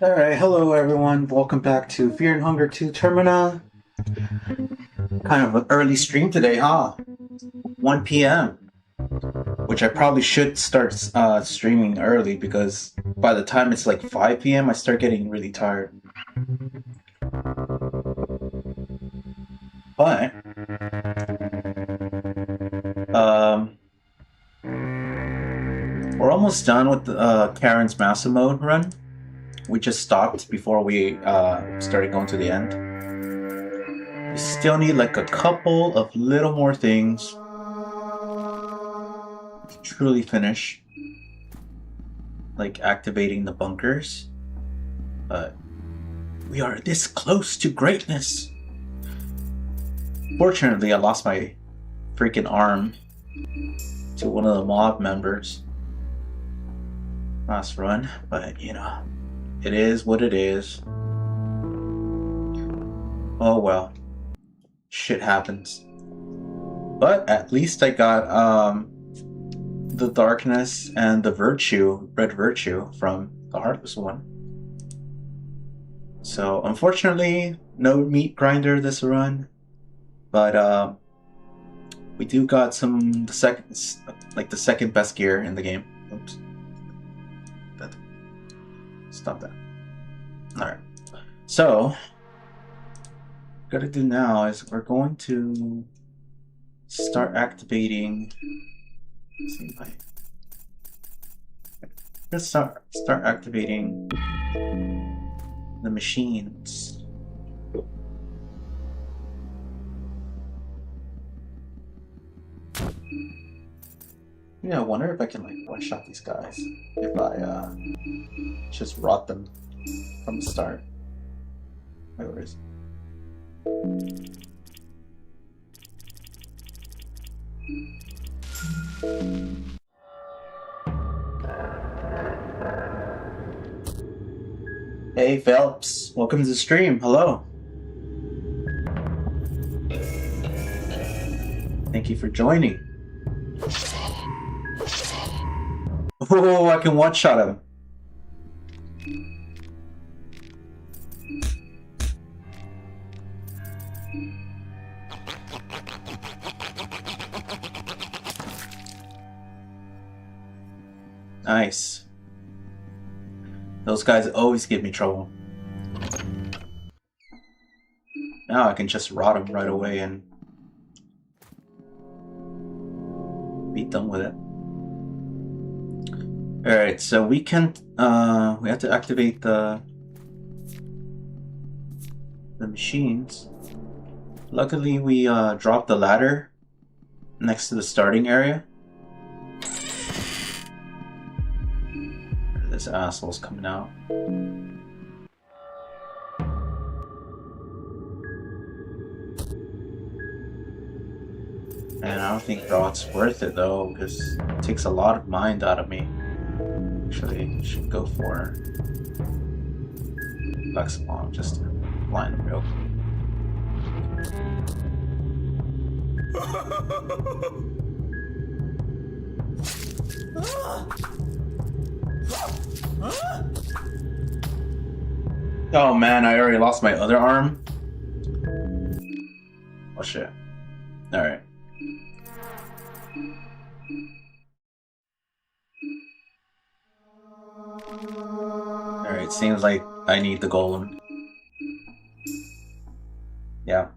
Alright, hello everyone. Welcome back to Fear and Hunger 2 Termina. Kind of an early stream today, huh? 1 p.m. Which I probably should start streaming early because by the time it's like 5 p.m. I start getting really tired. But we're almost done with Karin's Maso mode run. We just stopped before we started going to the end. We still need like a couple of little more things to truly finish, like activating the bunkers. But we are this close to greatness. Fortunately, I lost my freaking arm to one of the mob members last run, but you know, it is what it is. Oh well, shit happens. But at least I got the darkness and the virtue, red virtue from the heartless one. So unfortunately, no meat grinder this run, but we do got the second best gear in the game. Oops. Stop that. Alright. So, what we're gonna do now is we're going to start activating. Let's see if I. Let's start activating the machines. Yeah, I wonder if I can like one-shot these guys if I just rot them from the start. Wait, where is it? Hey Phelps, welcome to the stream. Hello. Thank you for joining. Oh, I can one-shot him. Nice. Those guys always give me trouble. Now I can just rot them right away and be done with it. Alright, so we can we have to activate the machines. Luckily we dropped the ladder next to the starting area. This asshole's coming out. And I don't think rot's worth it though, because it takes a lot of mind out of me. Actually, I should go for Flex Bomb just to blind him real quick. Oh man, I already lost my other arm. Oh shit. Alright. Alright, seems like I need the golem. Yeah.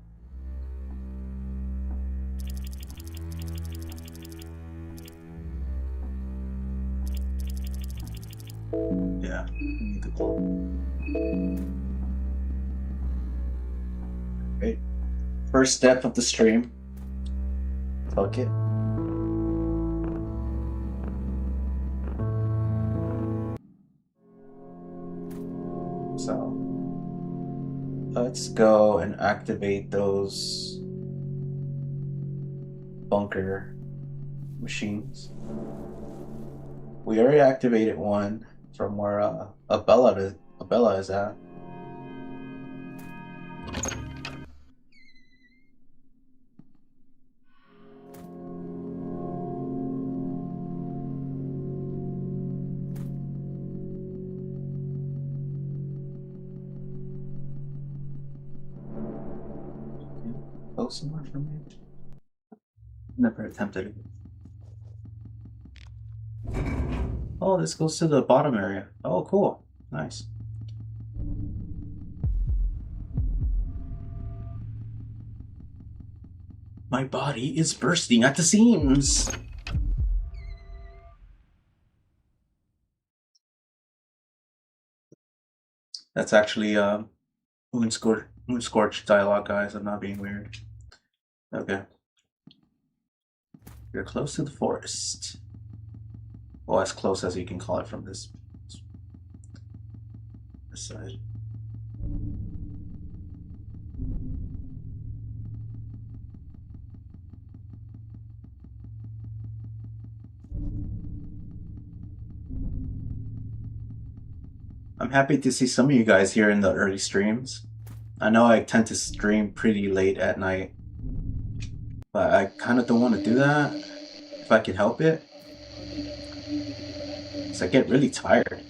Yeah, I need the golem. Great. First step of the stream. Fuck it. So let's go and activate those bunker machines. We already activated one from where Abella is at. go somewhere for me? Never attempted it. Oh, this goes to the bottom area. Oh, cool. Nice. My body is bursting at the seams. That's actually Moonscorch dialogue, guys. I'm not being weird. Okay. You're close to the forest. Well, as close as you can call it from this side. I'm happy to see some of you guys here in the early streams. I know I tend to stream pretty late at night, but I kind of don't want to do that if I can help it. Because I get really tired.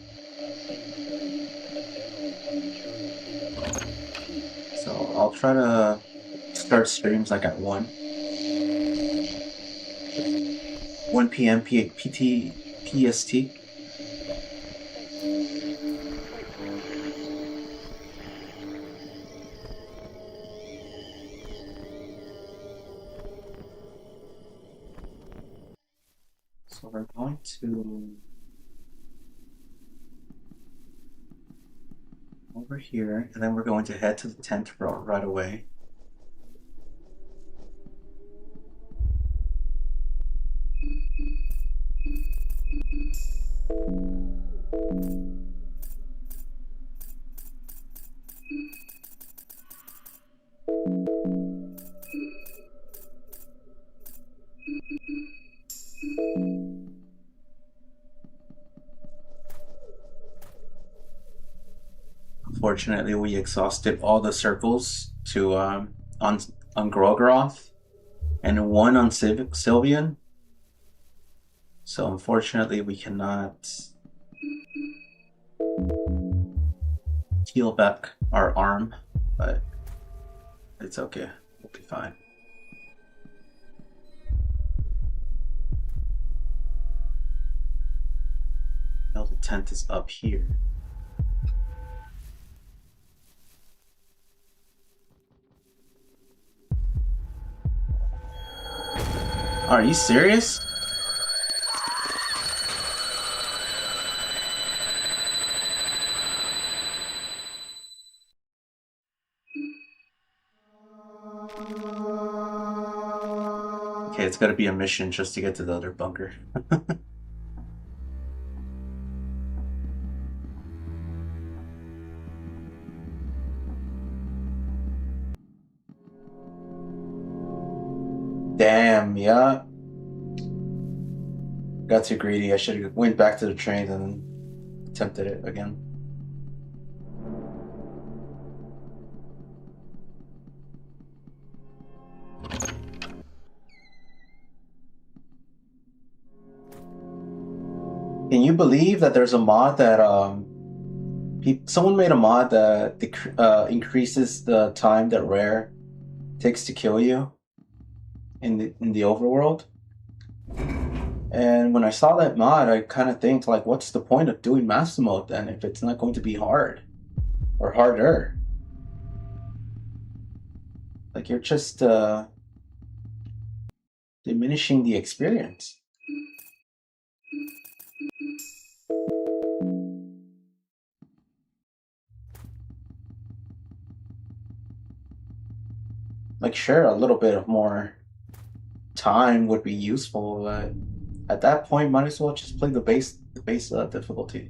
So I'll try to start streams like at 1 p.m. PST. So we're going to over here, and then we're going to head to the tent right away. Unfortunately, we exhausted all the circles to on Grogroth and 1 on Sylvian. So unfortunately, we cannot heal back our arm, but it's okay. We'll be fine. Now the tent is up here. Are you serious? Okay, it's gotta be a mission just to get to the other bunker. Damn, yeah. Got too greedy. I should have went back to the train and attempted it again. Can you believe that there's a mod that someone made a mod that increases the time that rare takes to kill you in the overworld? And when I saw that mod, I kind of think like, what's the point of doing master mode then if it's not going to be hard or harder? Like you're just diminishing the experience. Like sure, a little bit of more time would be useful, but at that point, might as well just play the base difficulty.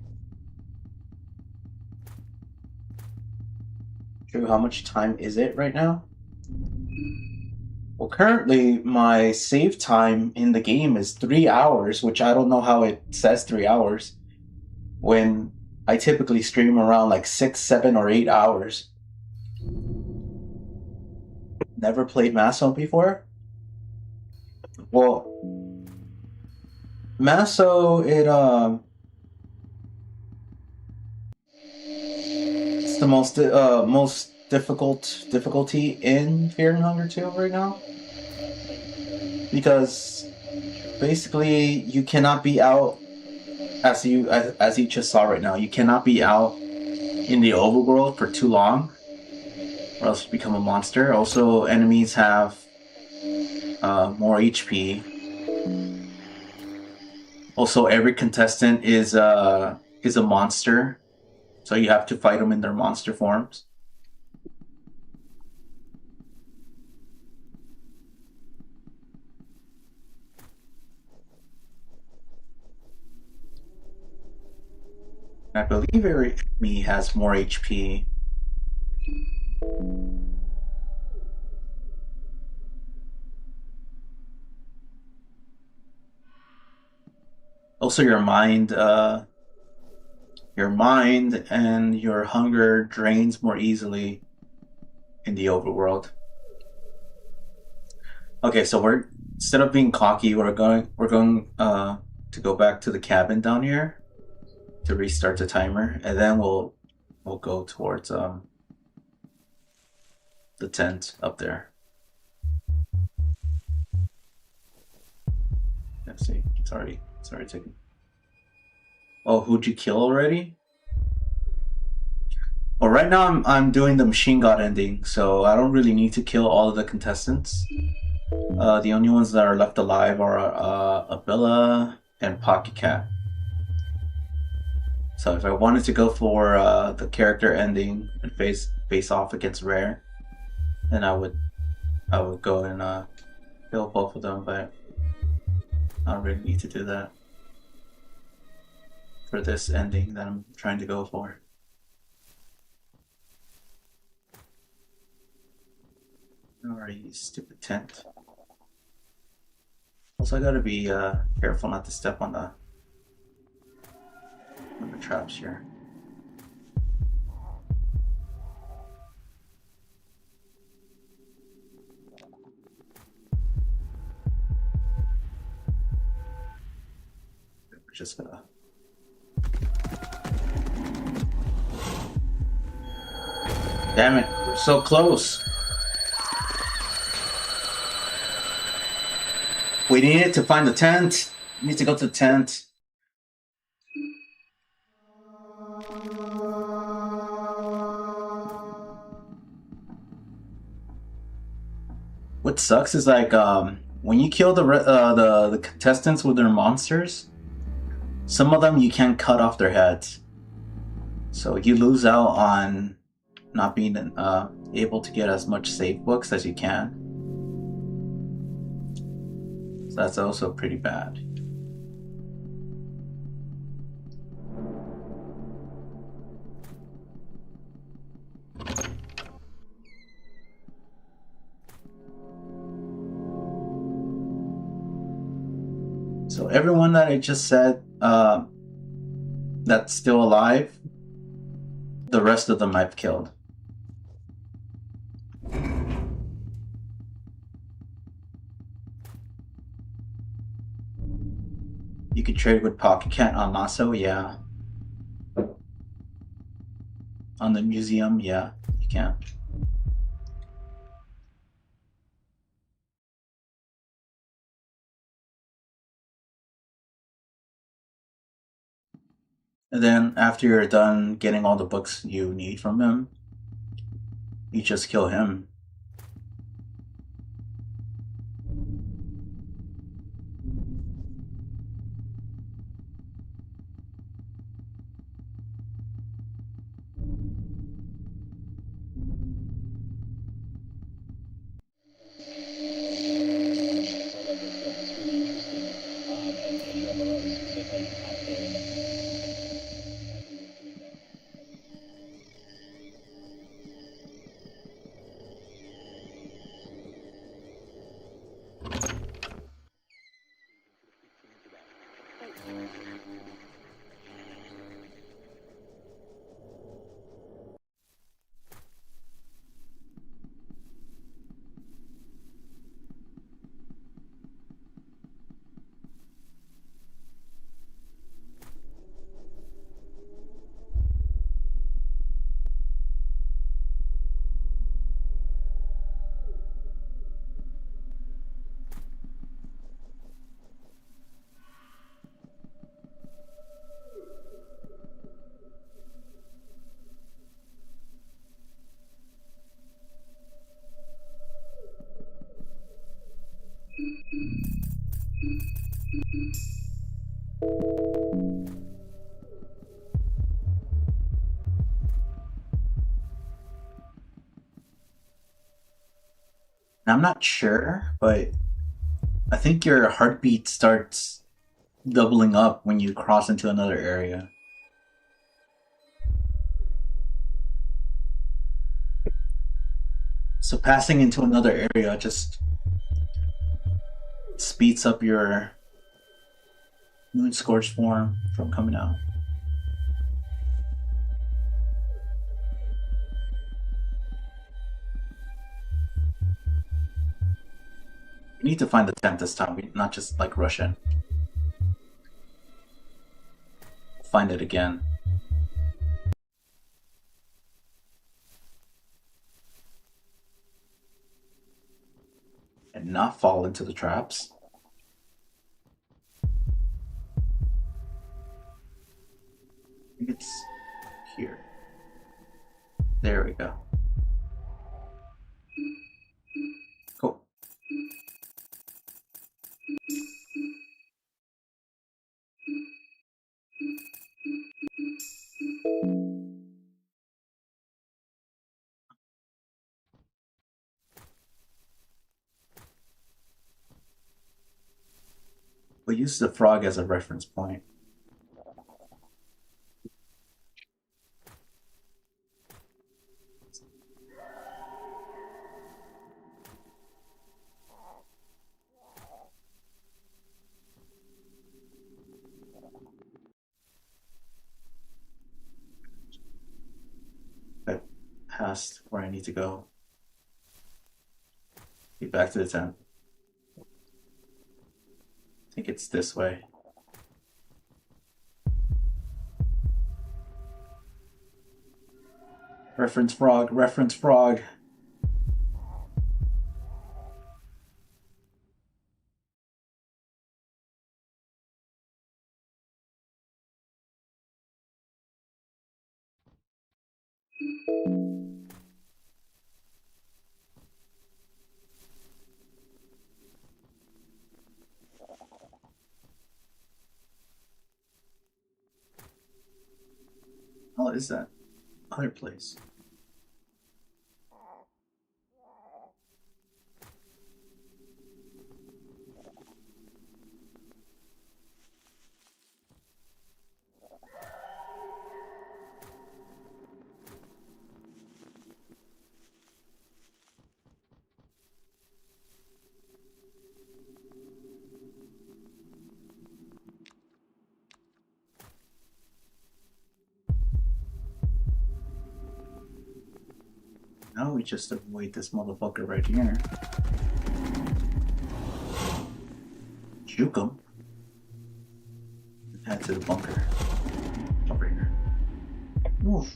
Drew, how much time is it right now? Well, currently my save time in the game is 3 hours, which I don't know how it says 3 hours when I typically stream around like 6, 7, or 8 hours. Never played Maso before? Well, Maso, it's the most difficulty in Fear and Hunger 2 right now, because basically you cannot be out, as you just saw right now. You cannot be out in the overworld for too long, or else you become a monster. Also, enemies have more HP. Also, every contestant is a monster, so you have to fight them in their monster forms. I believe every enemy has more HP. Also, your mind and your hunger drains more easily in the overworld. Okay, so we're instead of being cocky, we're going to go back to the cabin down here to restart the timer, and then we'll go towards the tent up there. Let's see, it's already taken. Oh, who'd you kill already? Well, right now I'm doing the machine god ending, so I don't really need to kill all of the contestants. The only ones that are left alive are Abilla and Pocket Cat. So if I wanted to go for the character ending and face off against Rare, then I would go and kill both of them, but I don't really need to do that for this ending that I'm trying to go for. Alright, you stupid tent. Also, I gotta be careful not to step on the traps here. We're just gonna. Damn it, we're so close. We needed to find the tent. We need to go to the tent. What sucks is like when you kill the contestants with their monsters, some of them you can't cut off their heads, so you lose out on not being able to get as much save books as you can. So that's also pretty bad. So everyone that I just said that's still alive, the rest of them I've killed. You could trade with Pocket Cat on Maso, yeah. On the museum, yeah, you can. And then after you're done getting all the books you need from him, you just kill him. And I'm not sure, but I think your heartbeat starts doubling up when you cross into another area. So passing into another area just speeds up your moon scorch form from coming out. We need to find the tent this time, not just like rush in. Find it again. And not fall into the traps. I think it's here. There we go. Cool. We'll use the frog as a reference point. I passed where I need to go. Get back to the tent. I think it's this way. Reference frog, reference frog. Oh, is that other place? Now we just avoid this motherfucker right here. Juke him. Head to the bunker. Over here. Oof.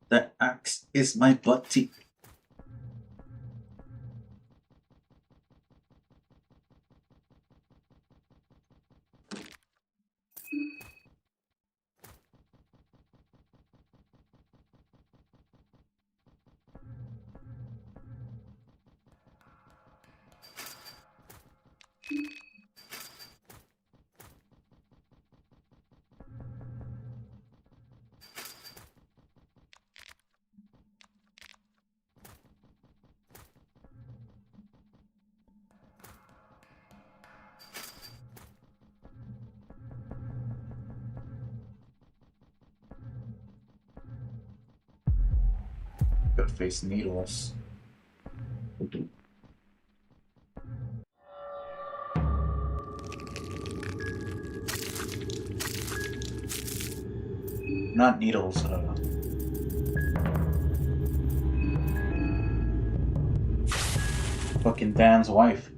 That axe is my butt teeth. Gotta face needles. not needles. Fucking Dan's wife.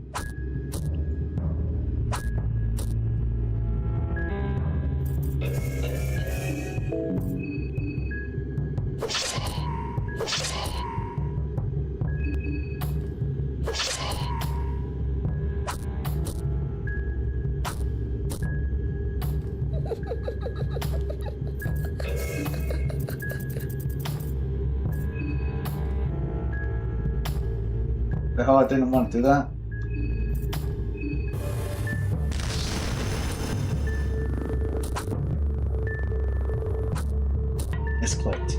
The hell, I didn't want to do that. Misclicked.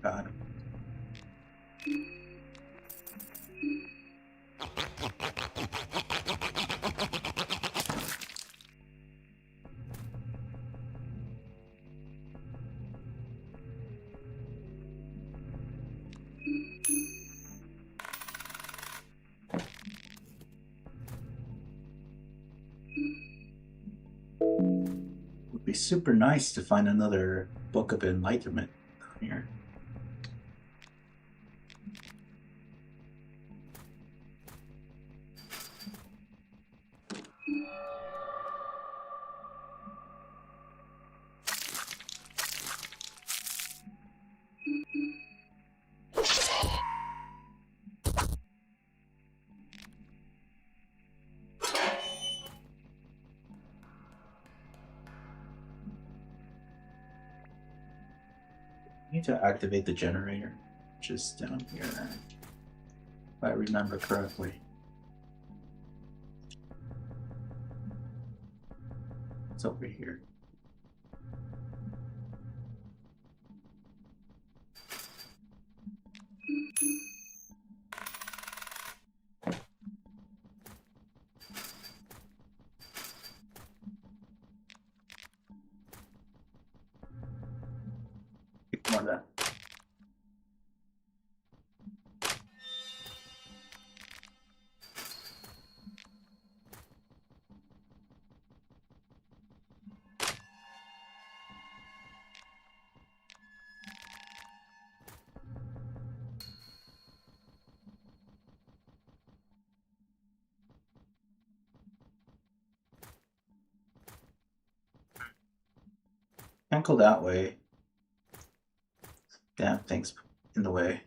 God. Would be super nice to find another book of enlightenment here. Need to activate the generator, which is down here, if I remember correctly. It's over here. Ignore that. Can't go that way. Damn things in the way.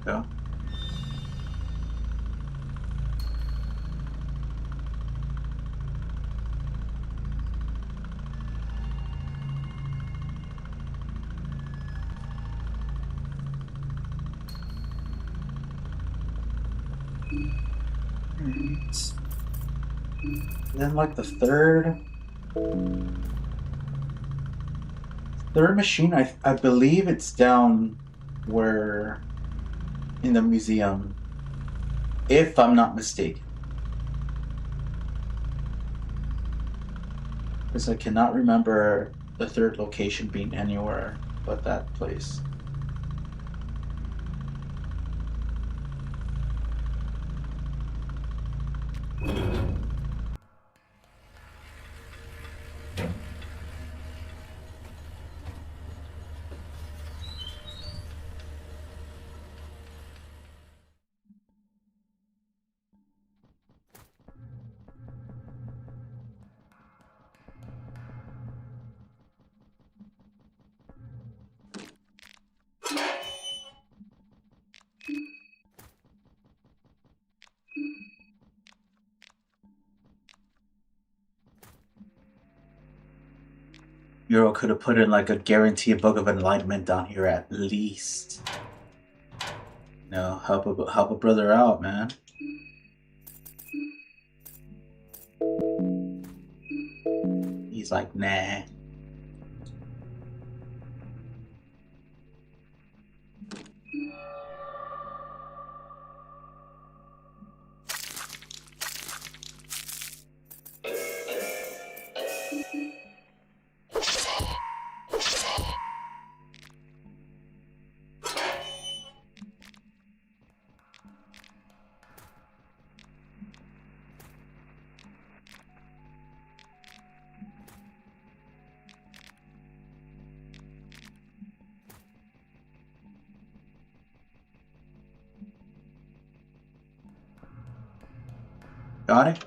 Go. Then like the third machine, I believe it's down where in the museum, if I'm not mistaken. Because I cannot remember the third location being anywhere but that place. Euro could have put in like a guaranteed book of enlightenment down here at least. No, help a brother out, man. He's like, nah. Got it?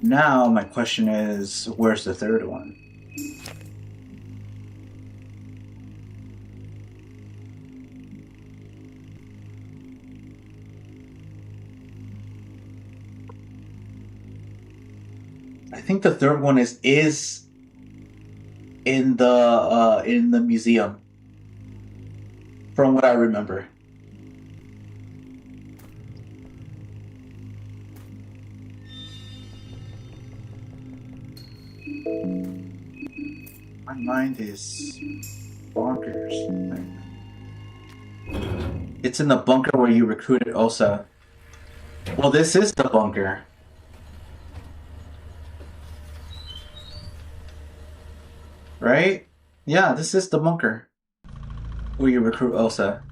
Now my question is, where's the third one? I think the third one is in the museum, from what I remember. My mind is bonkers. It's in the bunker where you recruited Osa. Well, this is the bunker. Right? Yeah, this is the bunker where you recruit Osa.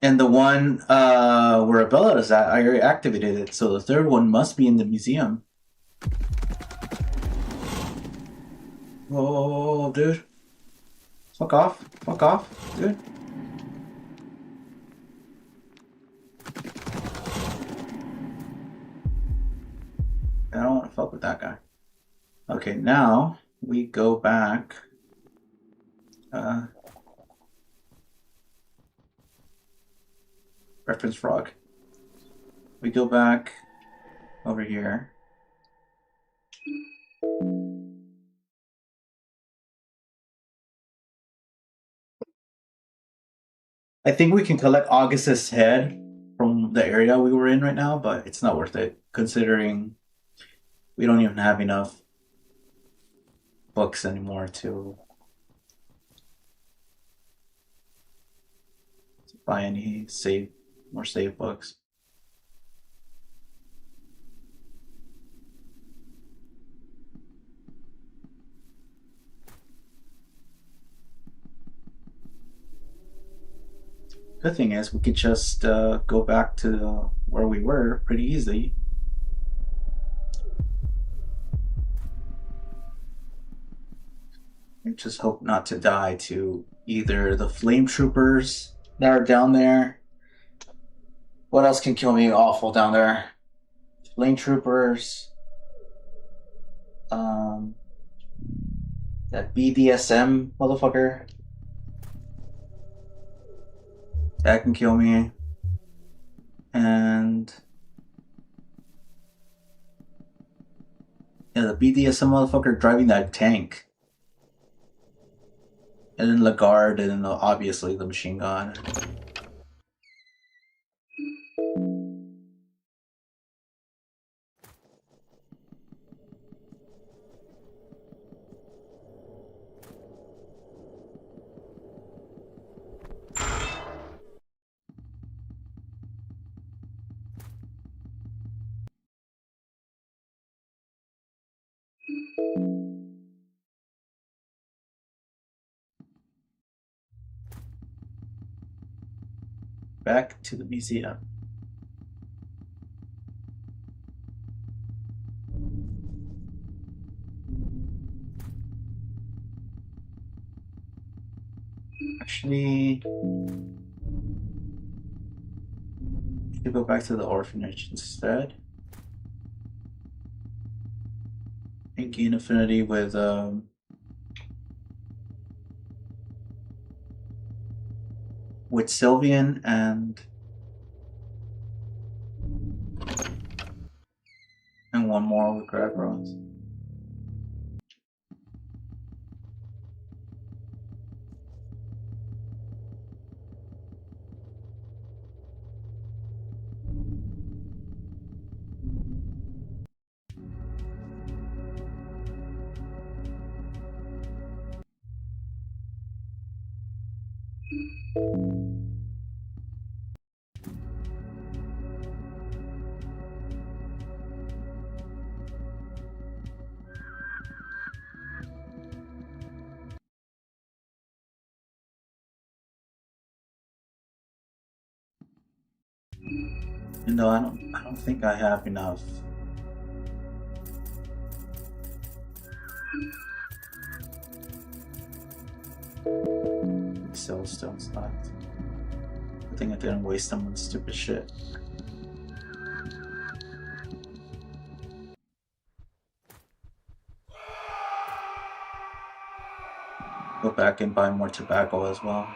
And the one where Abella is at, I already activated it, so the third one must be in the museum. Whoa, dude. Fuck off. Fuck off, dude. I don't want to fuck with that guy. Okay, now we go back. Reference frog. We go back over here. I think we can collect August's head from the area we were in right now, but it's not worth it considering we don't even have enough books anymore to buy any more save books. Good thing is we could just go back to where we were pretty easily. I just hope not to die to either the flame troopers that are down there. What else can kill me awful down there? Flame troopers. That BDSM motherfucker. That can kill me. And yeah, the BDSM motherfucker driving that tank. And then Lagarde, and then obviously the machine gun. Back to the museum. Actually, should go back to the orphanage instead. And gain affinity with with Sylvian and one more with Greg Rose. No, I don't think I have enough. Cell stones left. I think I didn't waste them on stupid shit. Go back and buy more tobacco as well.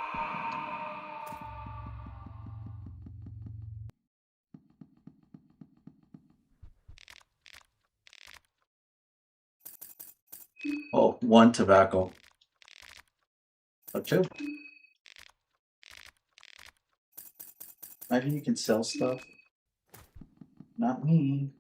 Oh, one tobacco. Or two. Imagine you can sell stuff. Not me.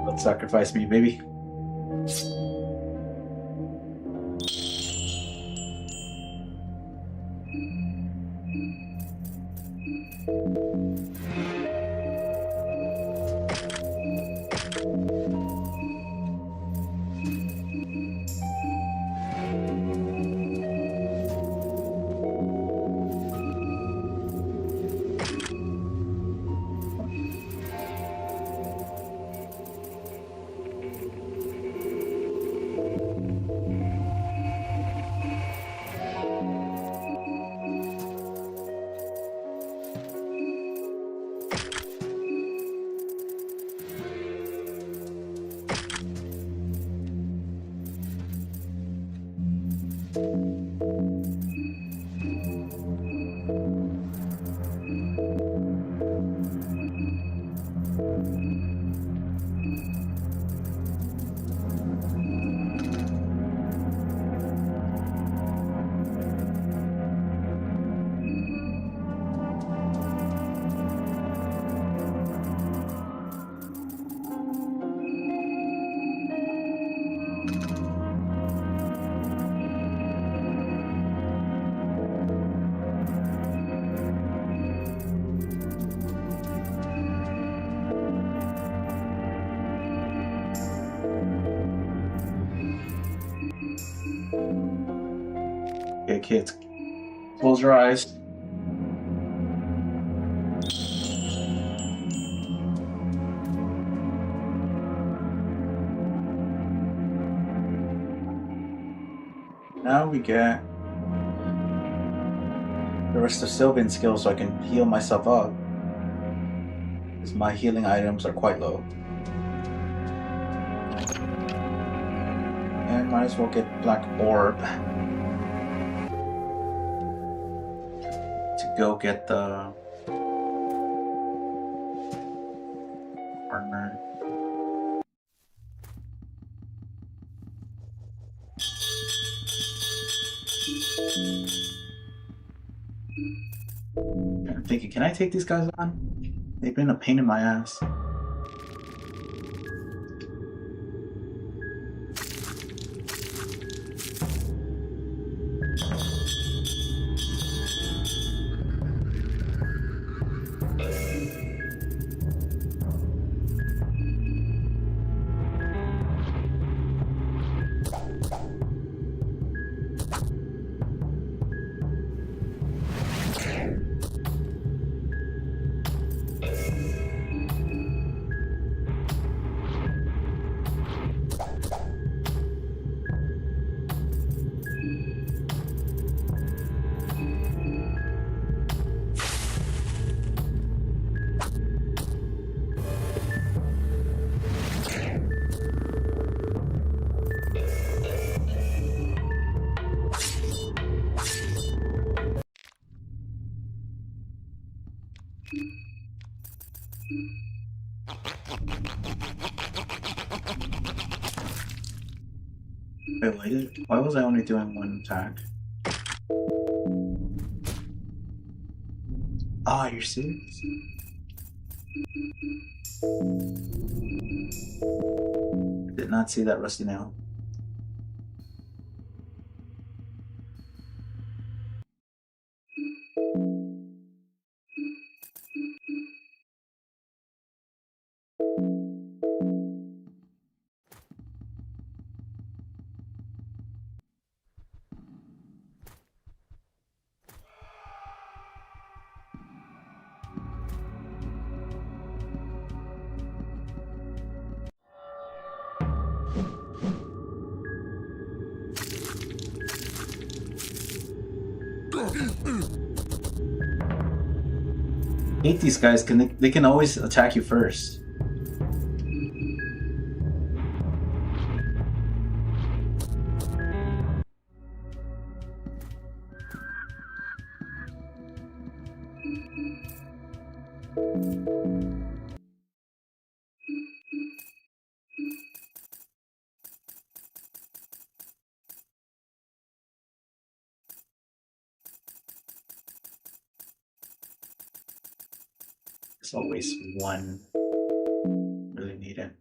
Let's sacrifice me, baby. Okay, kids, close your eyes. Now we get the rest of Sylvian's skills so I can heal myself up, because my healing items are quite low. And might as well get Black Orb to go get the armor. I'm thinking, can I take these guys on? They've been a pain in my ass. Wait, why was I only doing one attack? Ah, you're serious? Did not see that rusty nail. Hate these guys. They can always attack you first. It's always one. Really need it.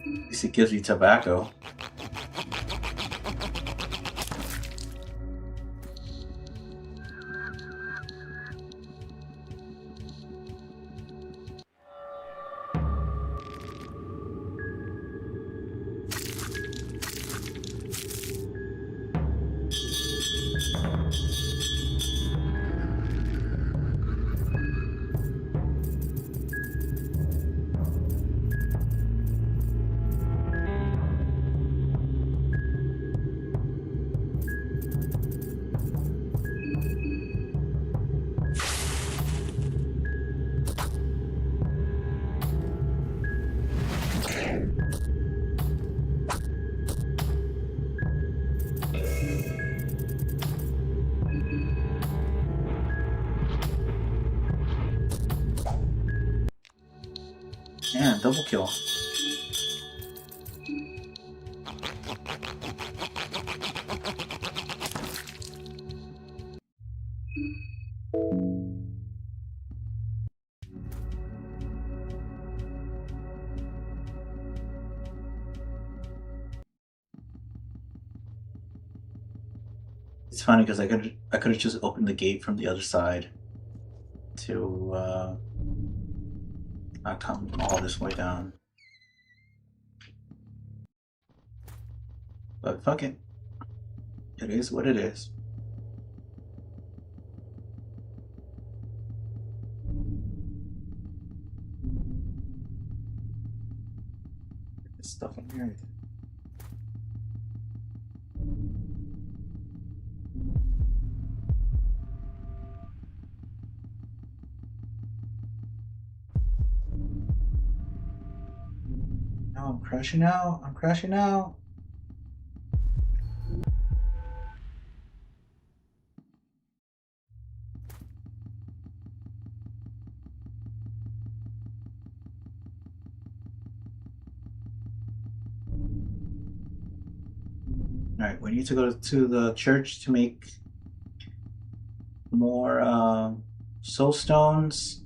At least it gives you tobacco. Yeah, double kill. It's funny because I could have just opened the gate from the other side to not come all this way down. But fuck it. It is what it is. There's stuff in here. No, I'm crashing out. I'm crashing out. Alright, we need to go to the church to make more soul stones.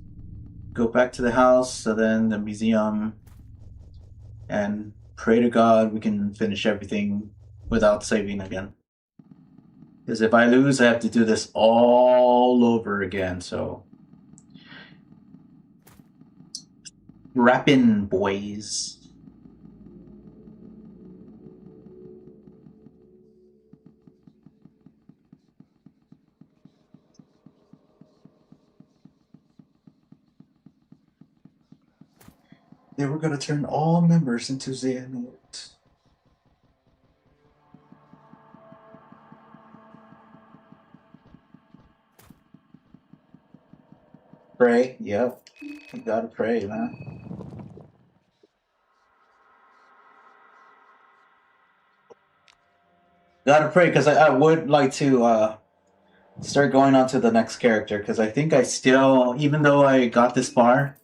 Go back to the house, and then the museum, and pray to God we can finish everything without saving again. Because if I lose, I have to do this all over again. So, rapping, boys. They were gonna turn all members into Xehanort. Pray, yep. You gotta pray, man. Gotta pray, because I would like to start going on to the next character, because I think I still, even though I got this far,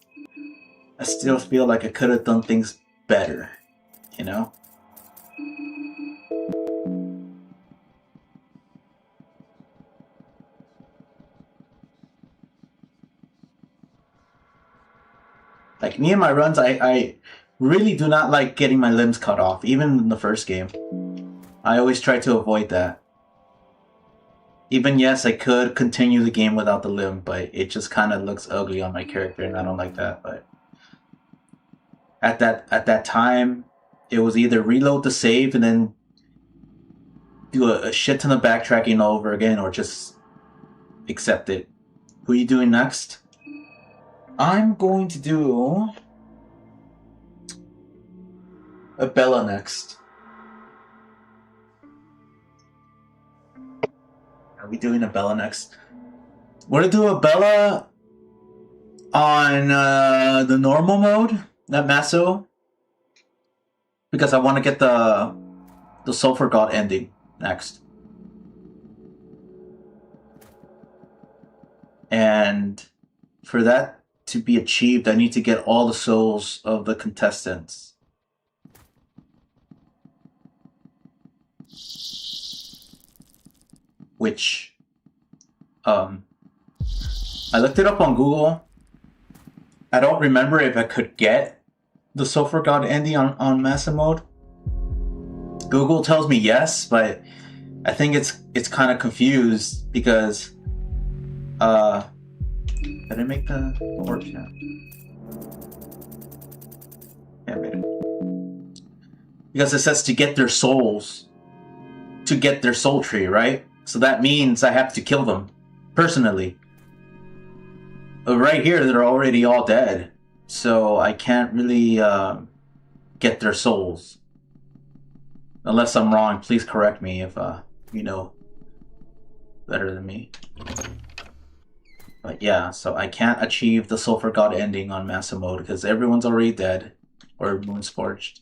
I still feel like I could have done things better, you know? Like, me and my runs, I really do not like getting my limbs cut off, even in the first game. I always try to avoid that. Even, yes, I could continue the game without the limb, but it just kind of looks ugly on my character, and I don't like that. But at that time, it was either reload the save and then do a shit ton of backtracking all over again, or just accept it. Who are you doing next? I'm going to do a Bella next. Are we doing a Bella next? We're gonna do a Bella on the normal mode, not Maso, because I want to get the Sulfur God ending next. And for that to be achieved, I need to get all the souls of the contestants. Which, I looked it up on Google. I don't remember if I could get the Sulfur God ending on Massa mode. Google tells me yes, but I think it's kind of confused because did I make the work now? Yeah, I made it. Because it says to get their souls, to get their soul tree, right? So that means I have to kill them personally. But right here, they're already all dead, so I can't really get their souls. Unless I'm wrong, please correct me if you know better than me. But yeah, so I can't achieve the Sulfur God ending on Massa mode because everyone's already dead or moon scorched.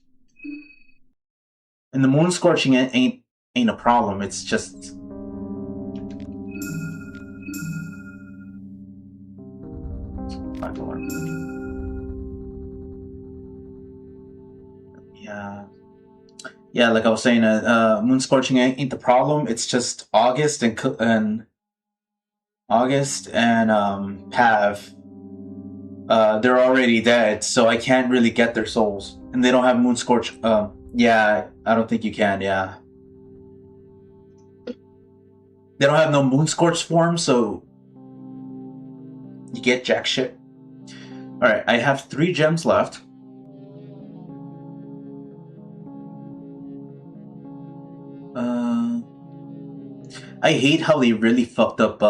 And the moon scorching ain't a problem. It's just yeah. Yeah, like I was saying, moon scorching ain't the problem. It's just August and Pav. They're already dead, so I can't really get their souls, and they don't have moon scorch. Yeah, I don't think you can. Yeah, they don't have no moon scorch form, so you get jack shit. All right, I have 3 gems left. I hate how they really fucked up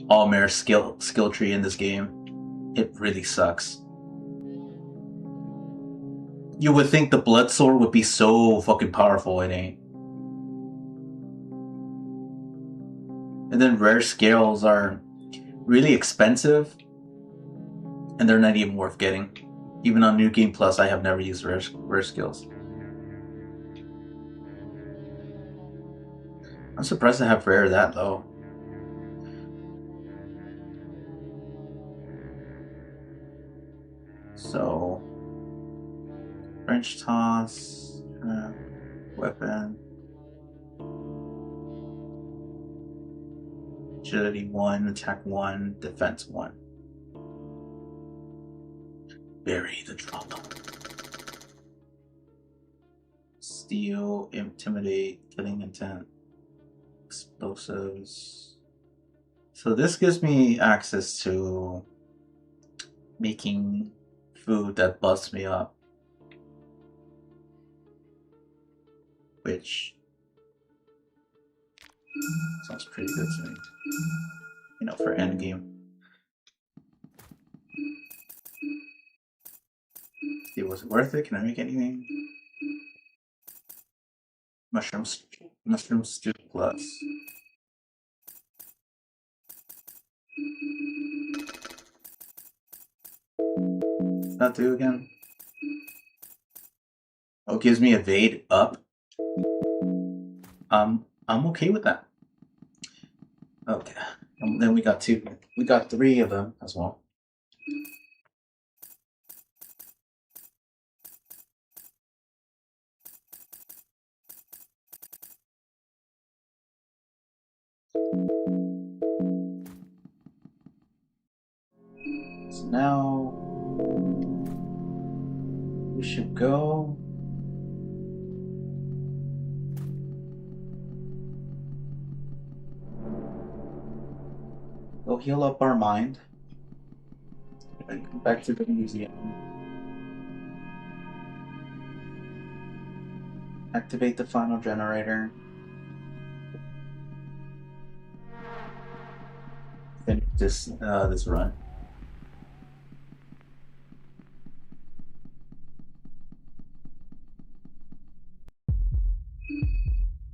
Almer's skill tree in this game. It really sucks. You would think the blood sword would be so fucking powerful, it ain't. And then rare scales are really expensive, and they're not even worth getting. Even on New Game Plus, I have never used rare skills. I'm surprised I have rare that low. So, French toss, weapon, agility 1, attack 1, defense 1. Bury the trouble. Steal, intimidate, killing intent, explosives. So this gives me access to making food that busts me up, which sounds pretty good to me. You know, for endgame. It was worth it. Can I make anything? Mushroom stew plus. What's that do again? Oh, it gives me evade up. I'm okay with that. Okay, and then we got three of them as well. So now we should go. Go heal up our mind. And come back to the museum. Activate the final generator. Finish this run.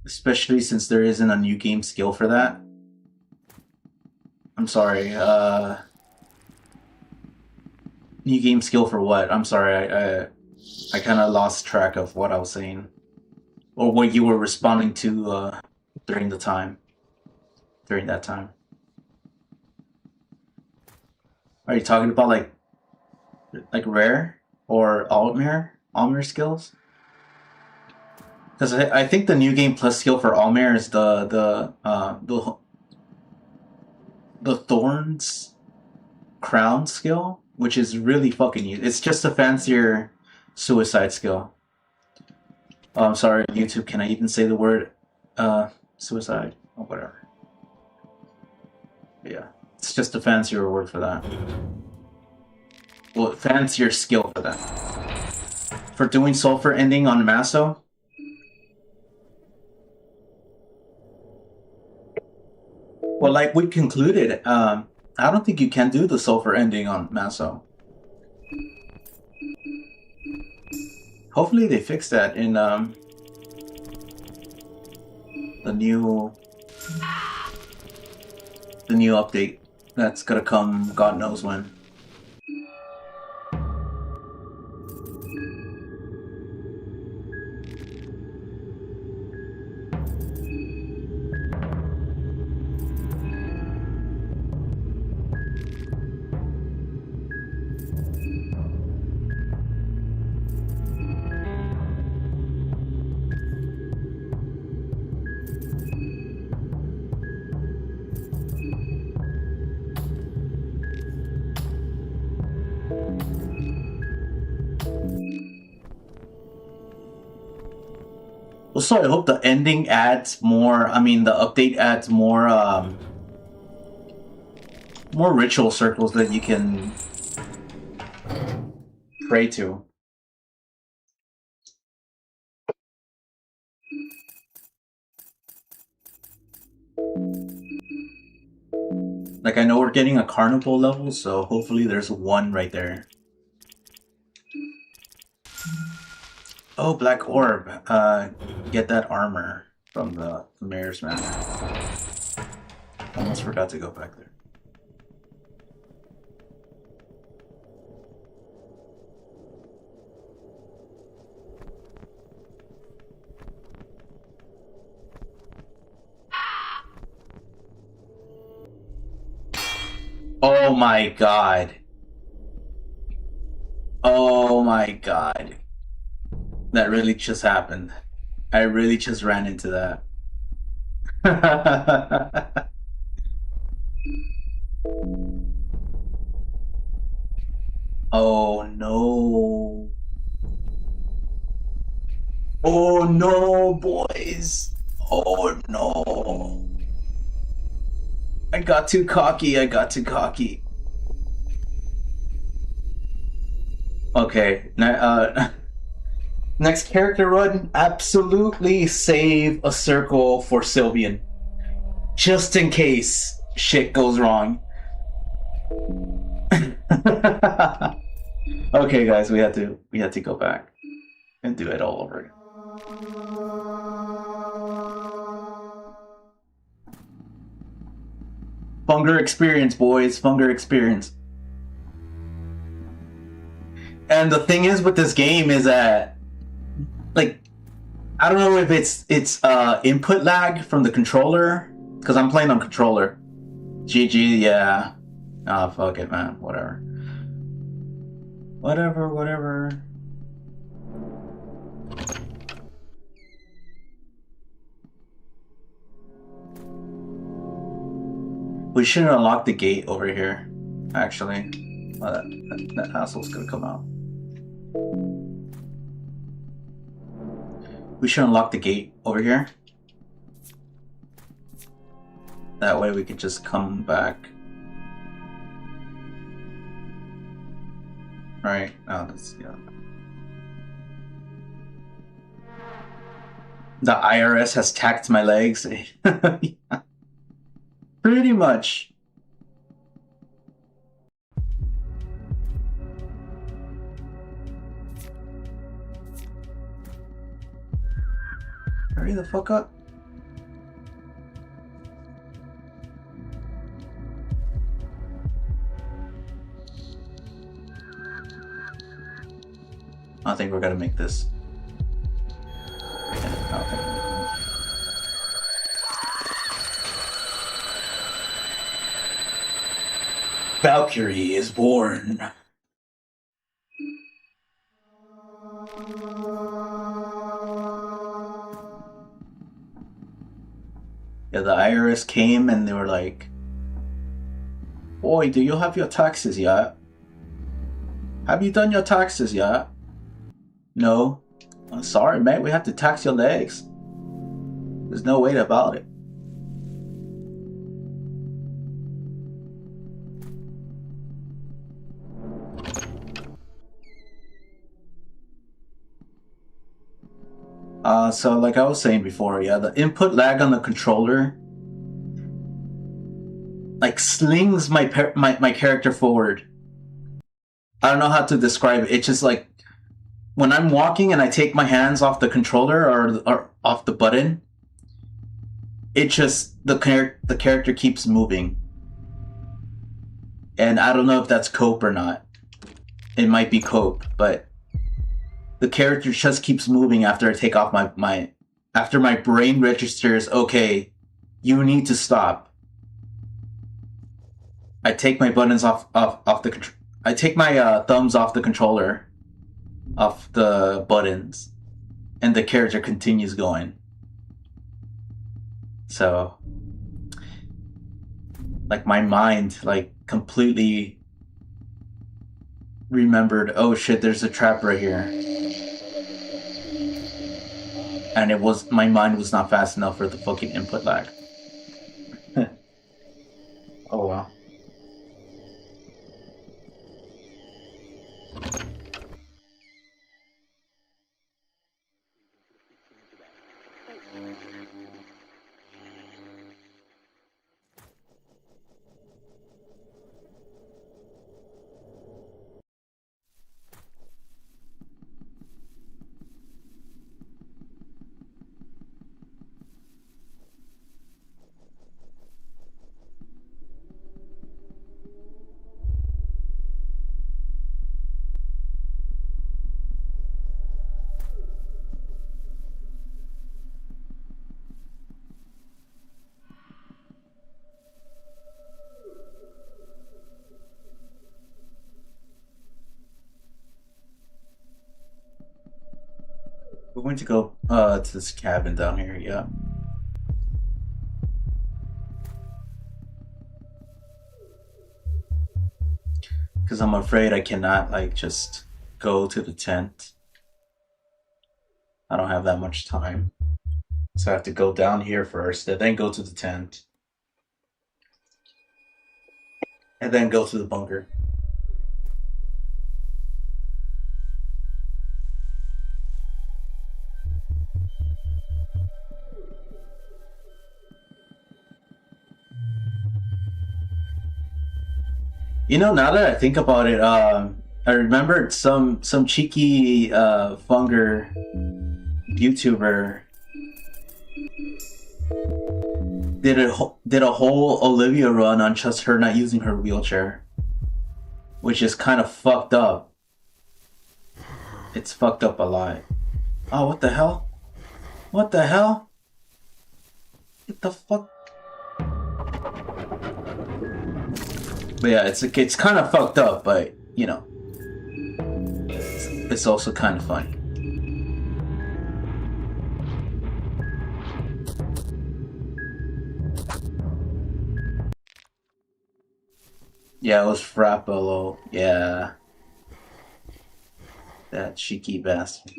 Especially since there isn't a new game skill for that. I'm sorry, new game skill for what? I'm sorry, I kind of lost track of what I was saying. Or what you were responding to during that time. Are you talking about like rare or Almir skills? Because I think the new game plus skill for Almir is the Thorns Crown skill, which is really fucking useful. It's just a fancier suicide skill. Oh, I'm sorry, YouTube. Can I even say the word suicide or whatever? Yeah, it's just a fancier word for that. Well, fancier skill for that. For doing sulfur ending on Maso. Well, like we concluded, I don't think you can do the sulfur ending on Maso. Hopefully they fix that in the new update that's gonna come God knows when. Also, I hope the ending adds more. I mean, the update adds more more ritual circles that you can pray to. Like, I know we're getting a carnival level, so hopefully there's one right there. Oh, Black Orb. Get that armor from the Mayor's Manor. Almost forgot to go back there. Oh my god. Oh my god. That really just happened. I really just ran into that. Oh no. Oh no, boys. Oh no. got too cocky. I got too cocky. Okay. Next character run. Absolutely save a circle for Sylvian, just in case shit goes wrong. Okay, guys, we had to go back and do it all over again. Hunger experience, boys. Hunger experience. And the thing is with this game is that, like, I don't know if it's input lag from the controller, because I'm playing on controller. GG, yeah. Ah, fuck it, man. Whatever. Whatever. We should unlock the gate over here, actually. Well, that asshole's gonna come out. We should unlock the gate over here. That way we could just come back. Right? Oh, that's, yeah. The IRS has tacked my legs. Yeah. Pretty much. Hurry the fuck up. I think we're gonna make this. Yeah, okay. Valkyrie is born. Yeah, the IRS came and they were like, "Boy, do you have your taxes yet? Have you done your taxes yet?" No. I'm sorry, mate, we have to tax your legs. There's no way about it. So like I was saying before, yeah, the input lag on the controller like slings my character forward. I don't know how to describe it. It's just like when I'm walking and I take my hands off the controller or off the button, it just the character keeps moving. And I don't know if that's cope or not. It might be cope, but the character just keeps moving after I take off my after my brain registers, okay, you need to stop. I take my buttons off the I take my thumbs off the controller, off the buttons, and the character continues going. So, like, my mind, like, completely remembered, oh shit, there's a trap right here. And my mind was not fast enough for the fucking input lag. Oh well. We're going to go to this cabin down here, yeah. Because I'm afraid I cannot, like, just go to the tent. I don't have that much time. So I have to go down here first, and then go to the tent. and then go to the bunker. You know, now that I think about it, I remembered some cheeky Funger YouTuber did a whole Olivia run on just her not using her wheelchair, which is kind of fucked up. It's fucked up a lot. Oh, what the hell? What the hell? What the fuck? But yeah, it's kind of fucked up, but you know, it's also kind of funny. Yeah, it was Frappolo. Yeah, that cheeky bastard.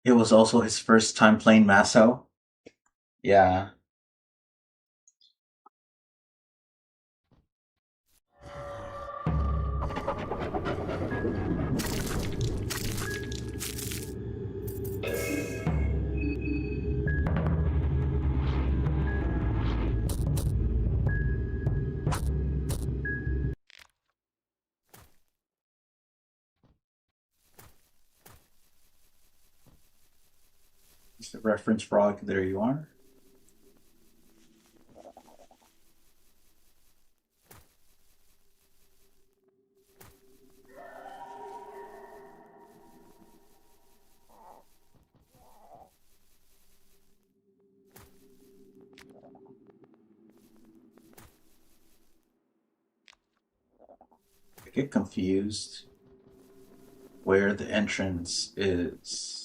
It was also his first time playing Maso. Yeah. It's the reference frog. There you are. I get confused where the entrance is.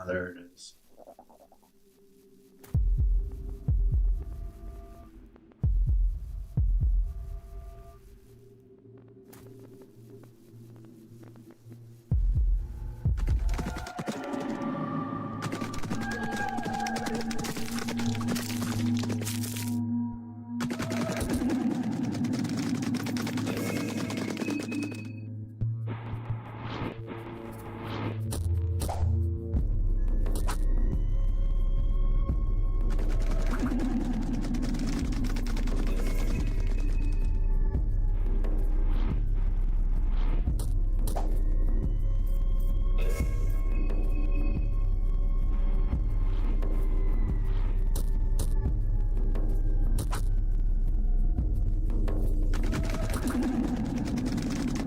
Oh, there it is.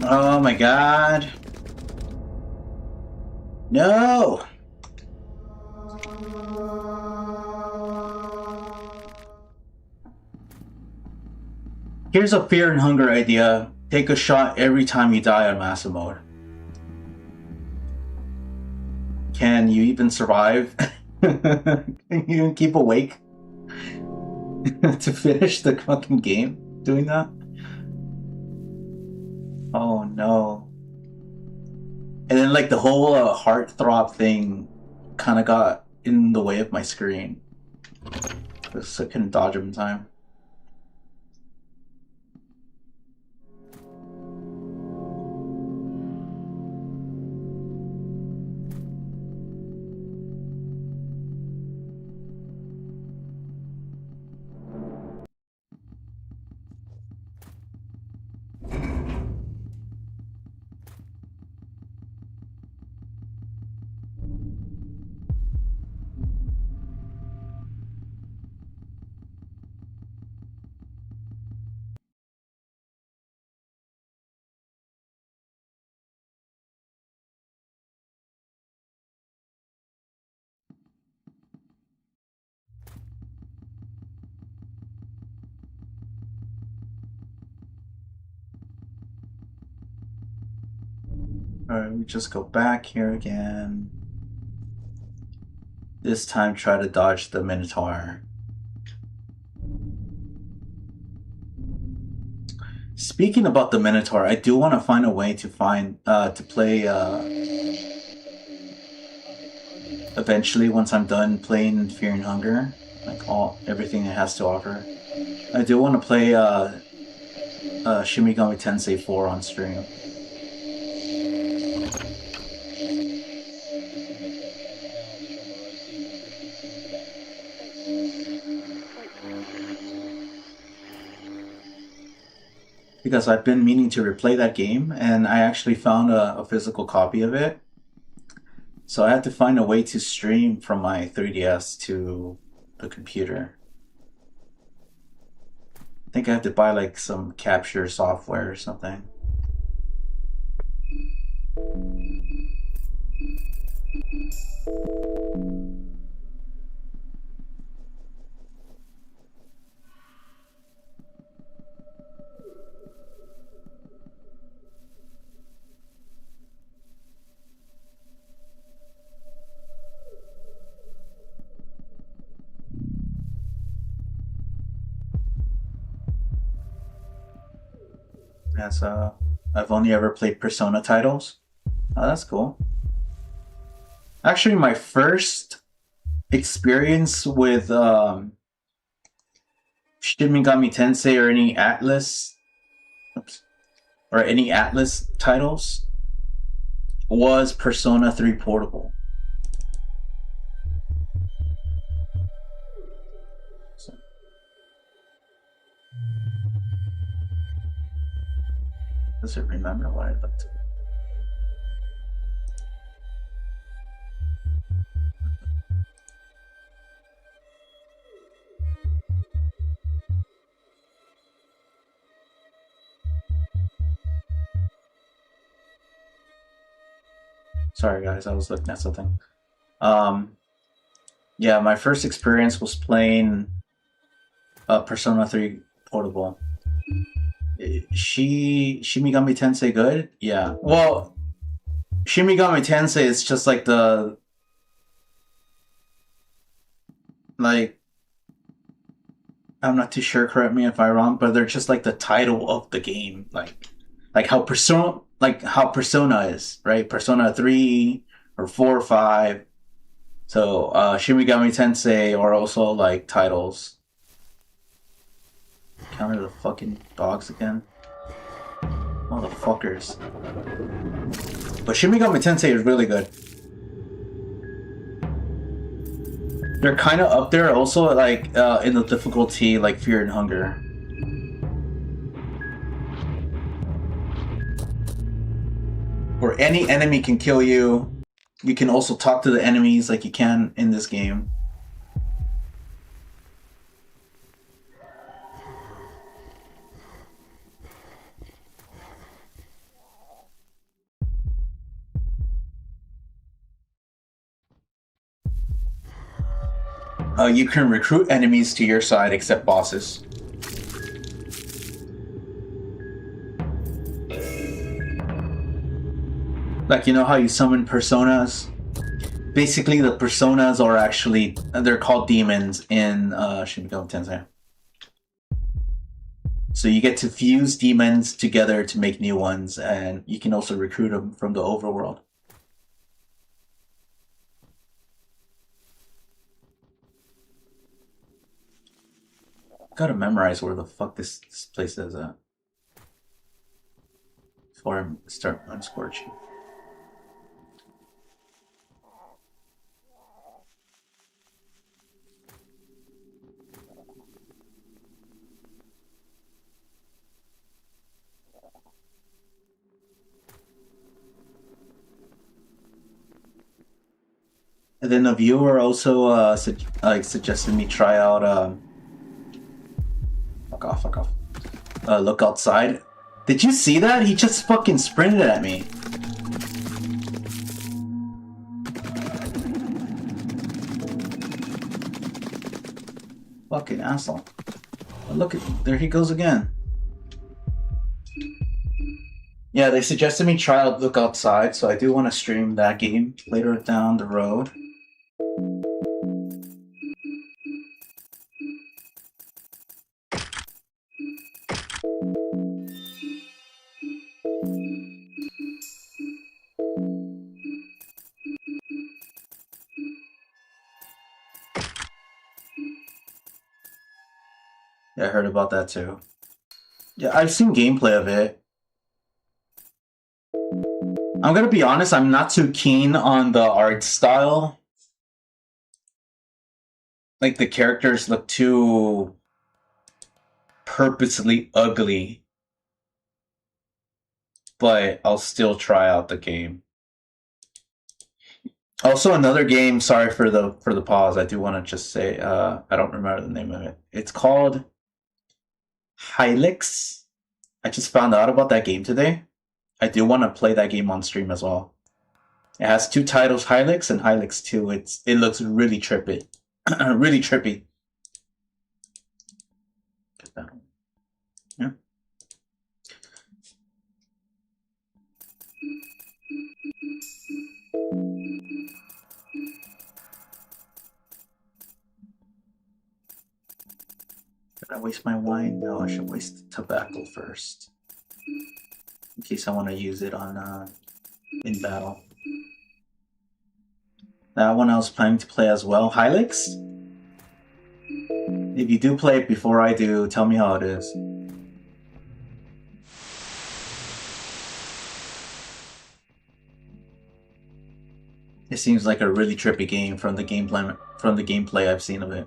Oh my god. No! Here's a Fear and Hunger idea. Take a shot every time you die on Maso mode. Can you even survive? Can you even keep awake to finish the fucking game doing that? Oh no. And then like the whole heartthrob thing kind of got in the way of my screen. Because I couldn't dodge him in time. Alright, we just go back here again. This time try to dodge the Minotaur. Speaking about the Minotaur, I do want to find a way to play eventually once I'm done playing Fear and Hunger, like everything it has to offer. I do want to play Shin Megami Tensei 4 on stream. Because I've been meaning to replay that game, and I actually found a physical copy of it. So I had to find a way to stream from my 3DS to the computer. I think I have to buy like some capture software or something. As I've only ever played Persona titles. Oh, that's cool. Actually, my first experience with Shin Megami Tensei or any Atlas, or any Atlas titles was Persona 3 Portable. Does it remember what I looked? Sorry guys, I was looking at something. Yeah, my first experience was playing Persona 3 Portable. Shin Megami Tensei good? Yeah. Well, Shin Megami Tensei is just like I'm not too sure, correct me if I'm wrong, but they're just like the title of the game. Like how Persona is, right? Persona 3 or 4 or 5. So Shin Megami Tensei are also like titles. Counter the fucking dogs again. Motherfuckers. But Shin Megami Tensei is really good. They're kind of up there also, like, in the difficulty, like Fear and Hunger. Where any enemy can kill you. You can also talk to the enemies like you can in this game. You can recruit enemies to your side except bosses. Like, you know how you summon personas? Basically, the personas are actually, they're called demons in Shin Megami Tensei. So you get to fuse demons together to make new ones, and you can also recruit them from the overworld. Gotta memorize where the fuck this place is at before I start unscorching. And then a viewer also suggested me try out fuck off. Look outside. Did you see that? He just fucking sprinted at me. Fucking asshole. Oh, look at, there he goes again. Yeah, they suggested me try out Look Outside, so I do want to stream that game later down the road. Yeah, I heard about that too. Yeah, I've seen gameplay of it. I'm gonna be honest, I'm not too keen on the art style. Like, the characters look too purposely ugly, but I'll still try out the game. Also, another game. Sorry for the pause. I do want to just say I don't remember the name of it. It's called Hylix. I just found out about that game today. I do want to play that game on stream as well. It has two titles, Hylix and Hylix 2. It looks really trippy. Really trippy. Get that one. Yeah. Did I waste my wine? No, I should waste tobacco first. In case I want to use it on in battle. That one I was planning to play as well. Hylix? If you do play it before I do, tell me how it is. It seems like a really trippy game from the gameplay I've seen of it.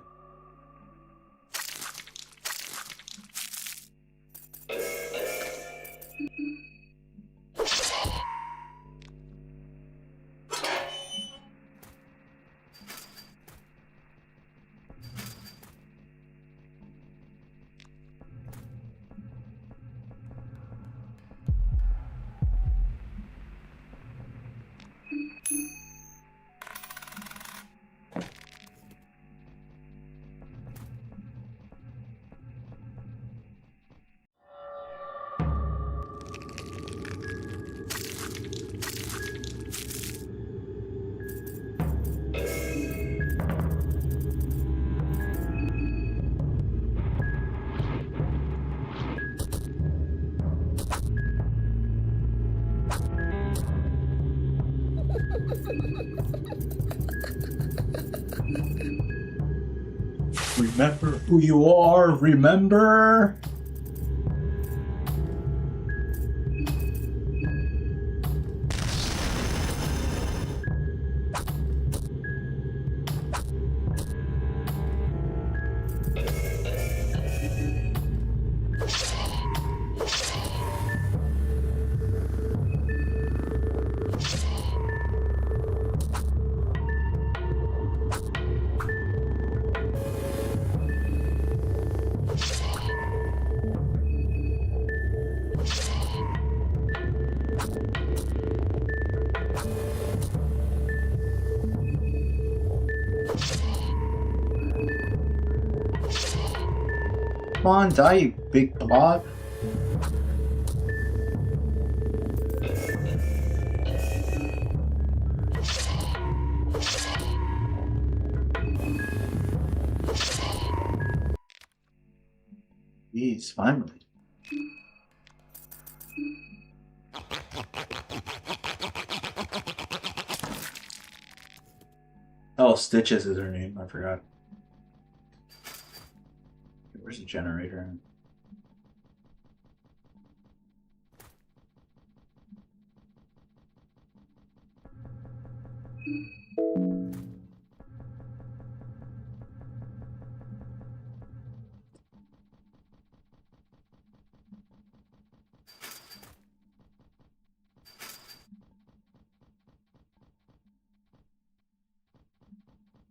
Remember who you are, remember? Come on, die, you big blob. Jeez, finally. Oh, Stitches is her name, I forgot. Where's the generator?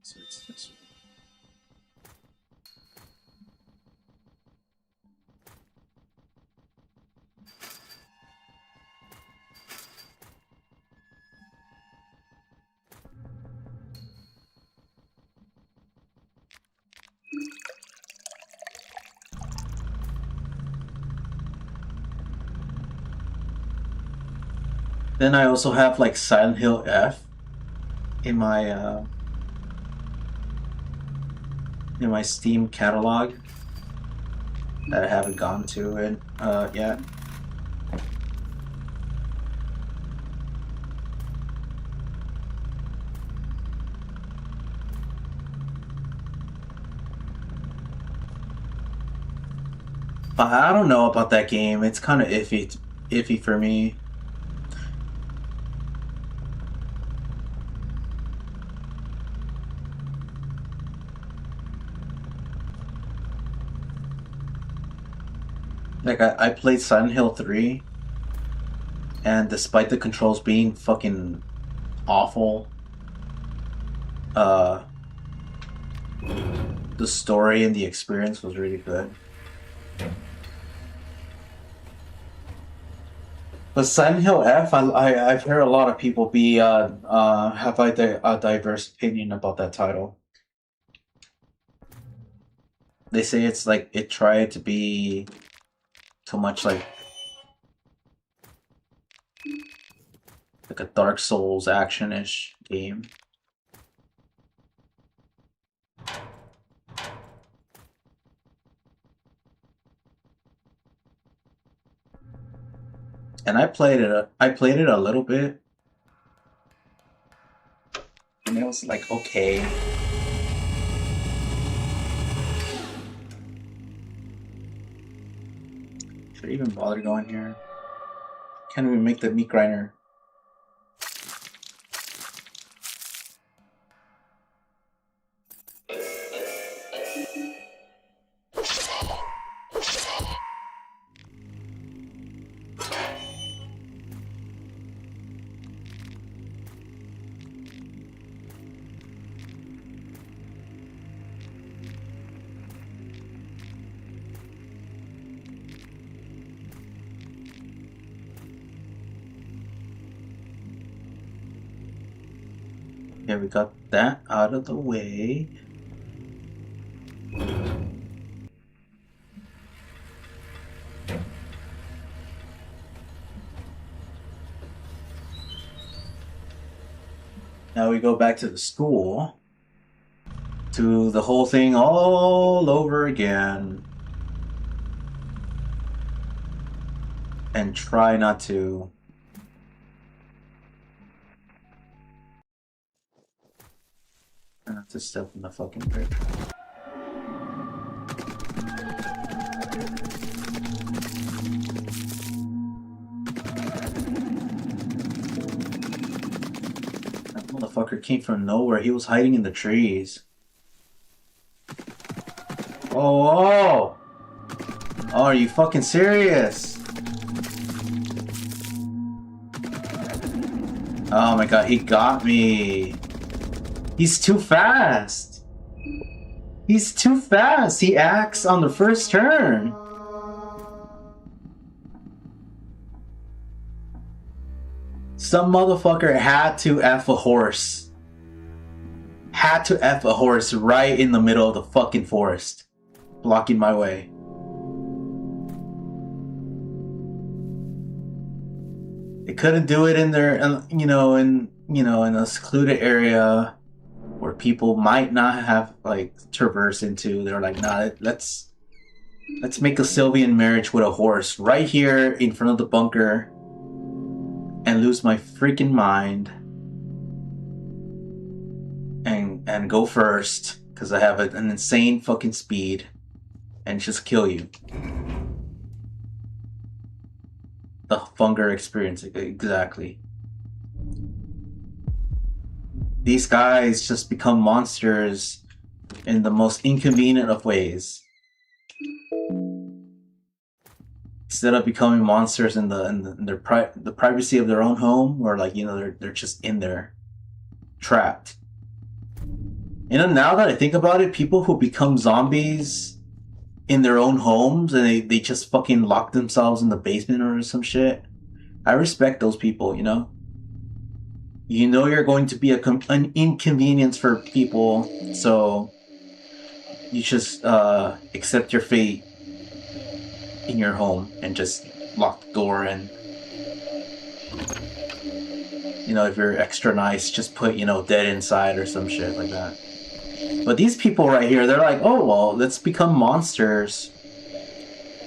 So it's this one. Then I also have like Silent Hill F in my Steam catalog that I haven't gone to it yet. I don't know about that game. It's kind of iffy for me. Like I played Silent Hill 3, and despite the controls being fucking awful, uh, the story and the experience was really good. But Silent Hill F, I've heard a lot of people be have a diverse opinion about that title. They say it's like it tried to be too much like a Dark Souls action-ish game. And I played it. I played it a little bit, and it was like okay. Should I even bother going here? Can't even make the meat grinder. Yeah, we got that out of the way. Now we go back to the school. To the whole thing all over again. And try not to... Not to step in the fucking bridge. That motherfucker came from nowhere. He was hiding in the trees. Oh! Oh, are you fucking serious? Oh my god, he got me. He's too fast. He's too fast. He acts on the first turn. Some motherfucker had to F a horse. Had to F a horse right in the middle of the fucking forest. Blocking my way. They couldn't do it in their, in a secluded area where people might not have like traversed into. They're like, nah, let's make a Sylvian marriage with a horse right here in front of the bunker and lose my freaking mind and go first because I have an insane fucking speed and just kill you. The Hunger experience, exactly. These guys just become monsters in the most inconvenient of ways. Instead of becoming monsters in the privacy of their own home, or like, they're just in there, trapped. Now that I think about it, people who become zombies in their own homes and they just fucking lock themselves in the basement or some shit, I respect those people, you're going to be an inconvenience for people, so you just accept your fate in your home and just lock the door, and if you're extra nice, just put dead inside or some shit like that. But these people right here, they're like, oh well, let's become monsters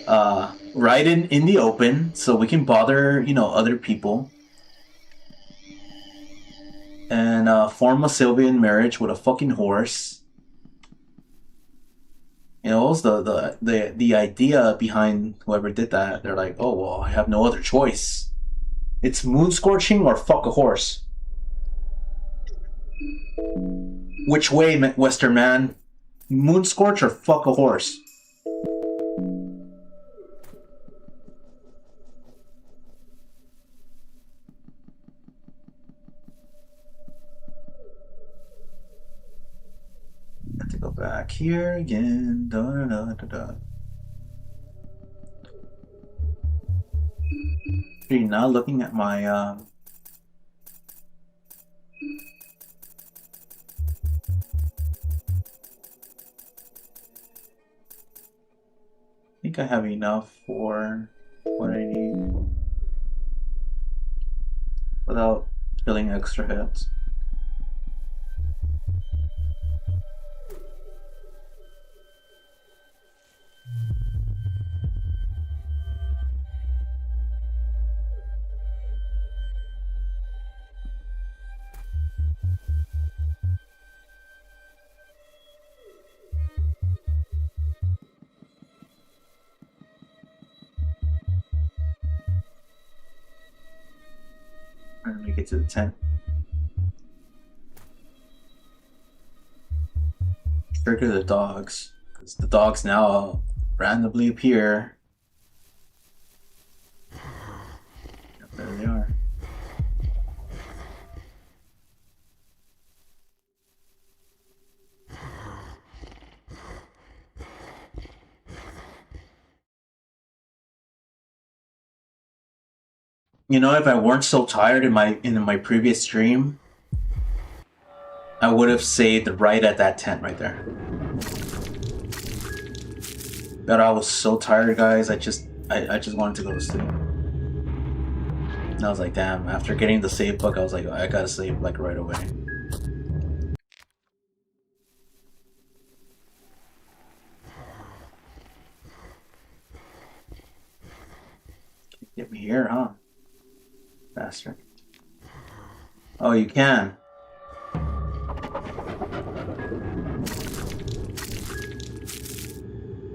right in the open so we can bother other people and form a Sylvian marriage with a fucking horse. You know, what was the idea behind whoever did that? They're like, oh well, I have no other choice. It's moon scorching or fuck a horse. Which way, Western man? Moon scorch or fuck a horse? Have to go back here again. Da, da, da, da, da. Are you not looking at my I think I have enough for what I need without killing extra hits. Let me get to the tent. Trigger the dogs, because the dogs now randomly appear. Yep, there they are. You know, if I weren't so tired in my previous stream, I would have saved right at that tent right there. But I was so tired, guys. I just wanted to go to sleep. And I was like, damn. After getting the save book, I was like, I gotta save like right away. Get me here, huh? Bastard. Oh, you can.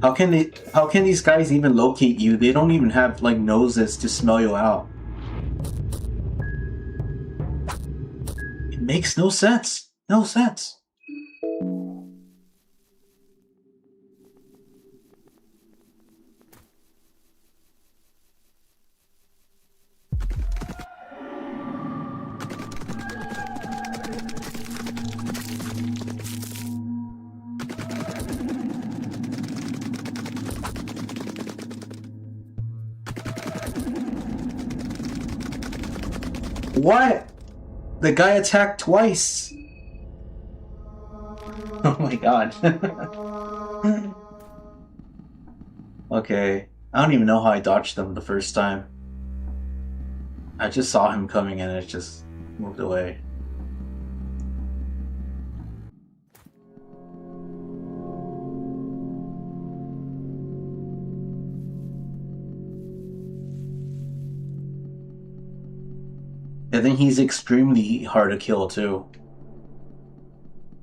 How can these guys even locate you? They don't even have like noses to smell you out. It makes no sense. No sense. What? The guy attacked twice. Oh my god. Okay. I don't even know how I dodged them the first time. I just saw him coming and it just moved away. I think he's extremely hard to kill too.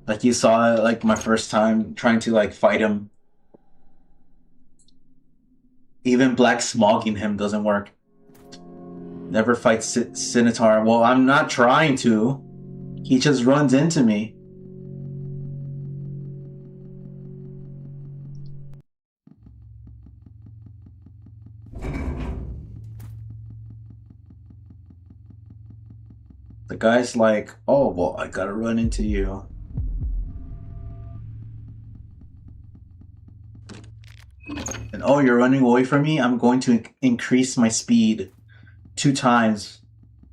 Like you saw, like my first time trying to like fight him. Even black smogging him doesn't work. Never fight Sinitar. Well, I'm not trying to. He just runs into me. The guy's like, oh, well, I gotta run into you. And oh, you're running away from me? I'm going to increase my speed 2 times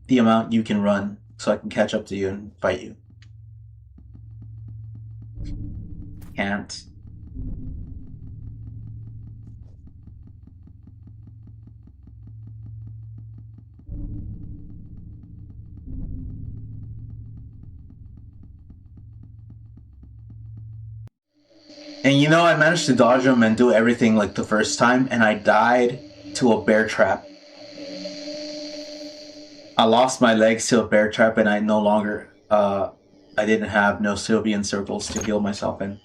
the amount you can run so I can catch up to you and fight you. Can't. And you know, I managed to dodge him and do everything like the first time, and I died to a bear trap. I lost my legs to a bear trap, and I no longer, I didn't have no Sylvian circles to heal myself in.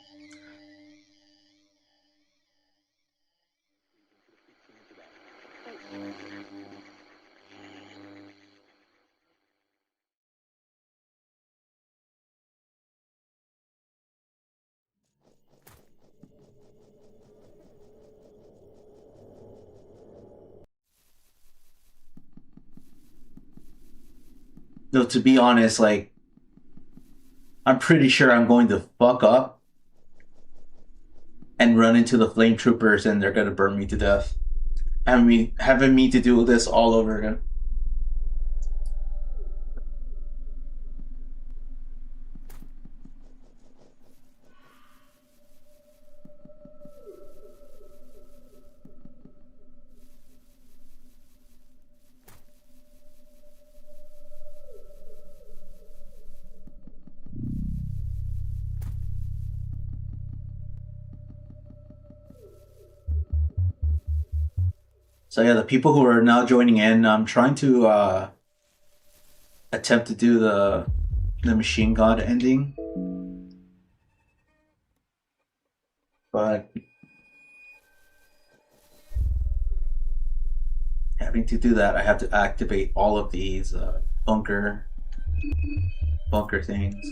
Though to be honest, like I'm pretty sure I'm going to fuck up and run into the flame troopers, and they're gonna burn me to death. Having me to do this all over again. So yeah, the people who are now joining in, I'm trying to attempt to do the machine god ending, but having to do that, I have to activate all of these bunker things.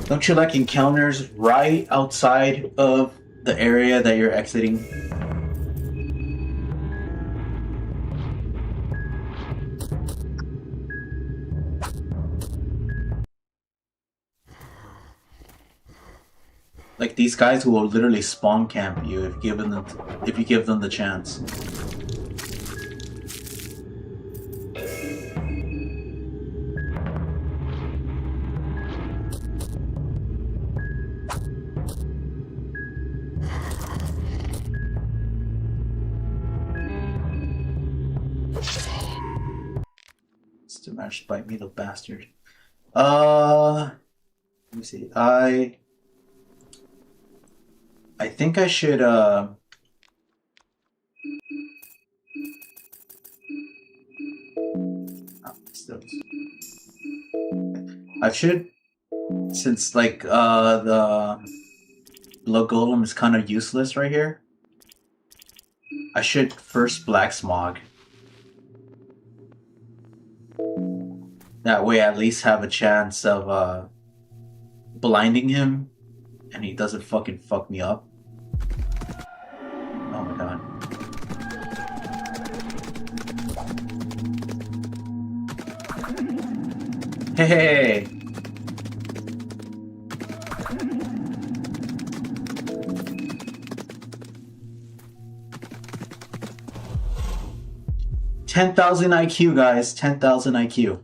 Don't you like encounters right outside of the area that you're exiting? Like these guys who will literally spawn camp you if you give them the chance. Still managed to bite me, the bastard. Let me see. I think I should still, I should, since like the blood golem is kind of useless right here. I should first black smog. That way, I at least have a chance of blinding him, and he doesn't fucking fuck me up. Oh my god. Hey! 10,000 IQ, guys. 10,000 IQ.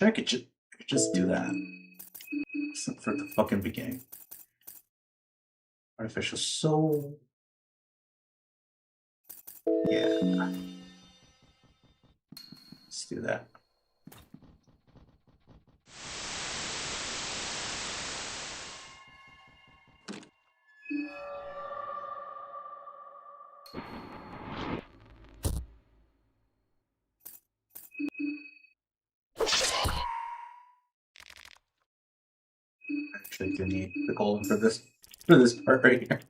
I could just do that. Except for the fucking beginning. Artificial soul. Yeah. Let's do that. Actually do need the golem for this part right here.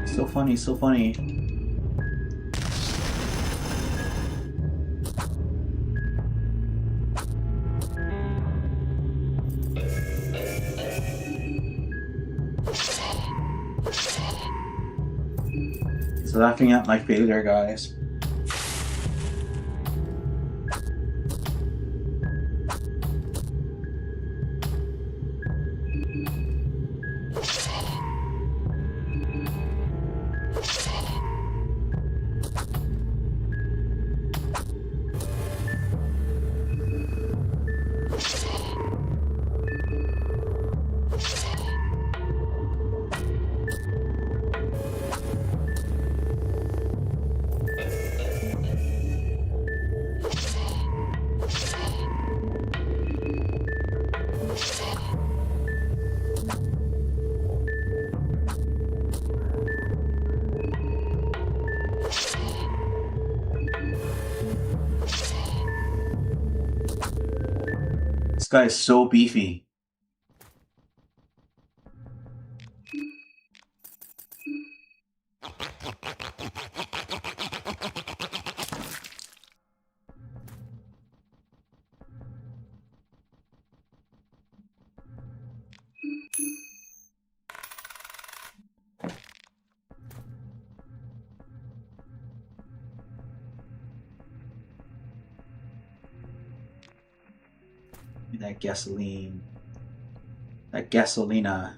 So funny, so funny. He's laughing at my failure, guys. This guy is so beefy. That gasoline. That gasolina.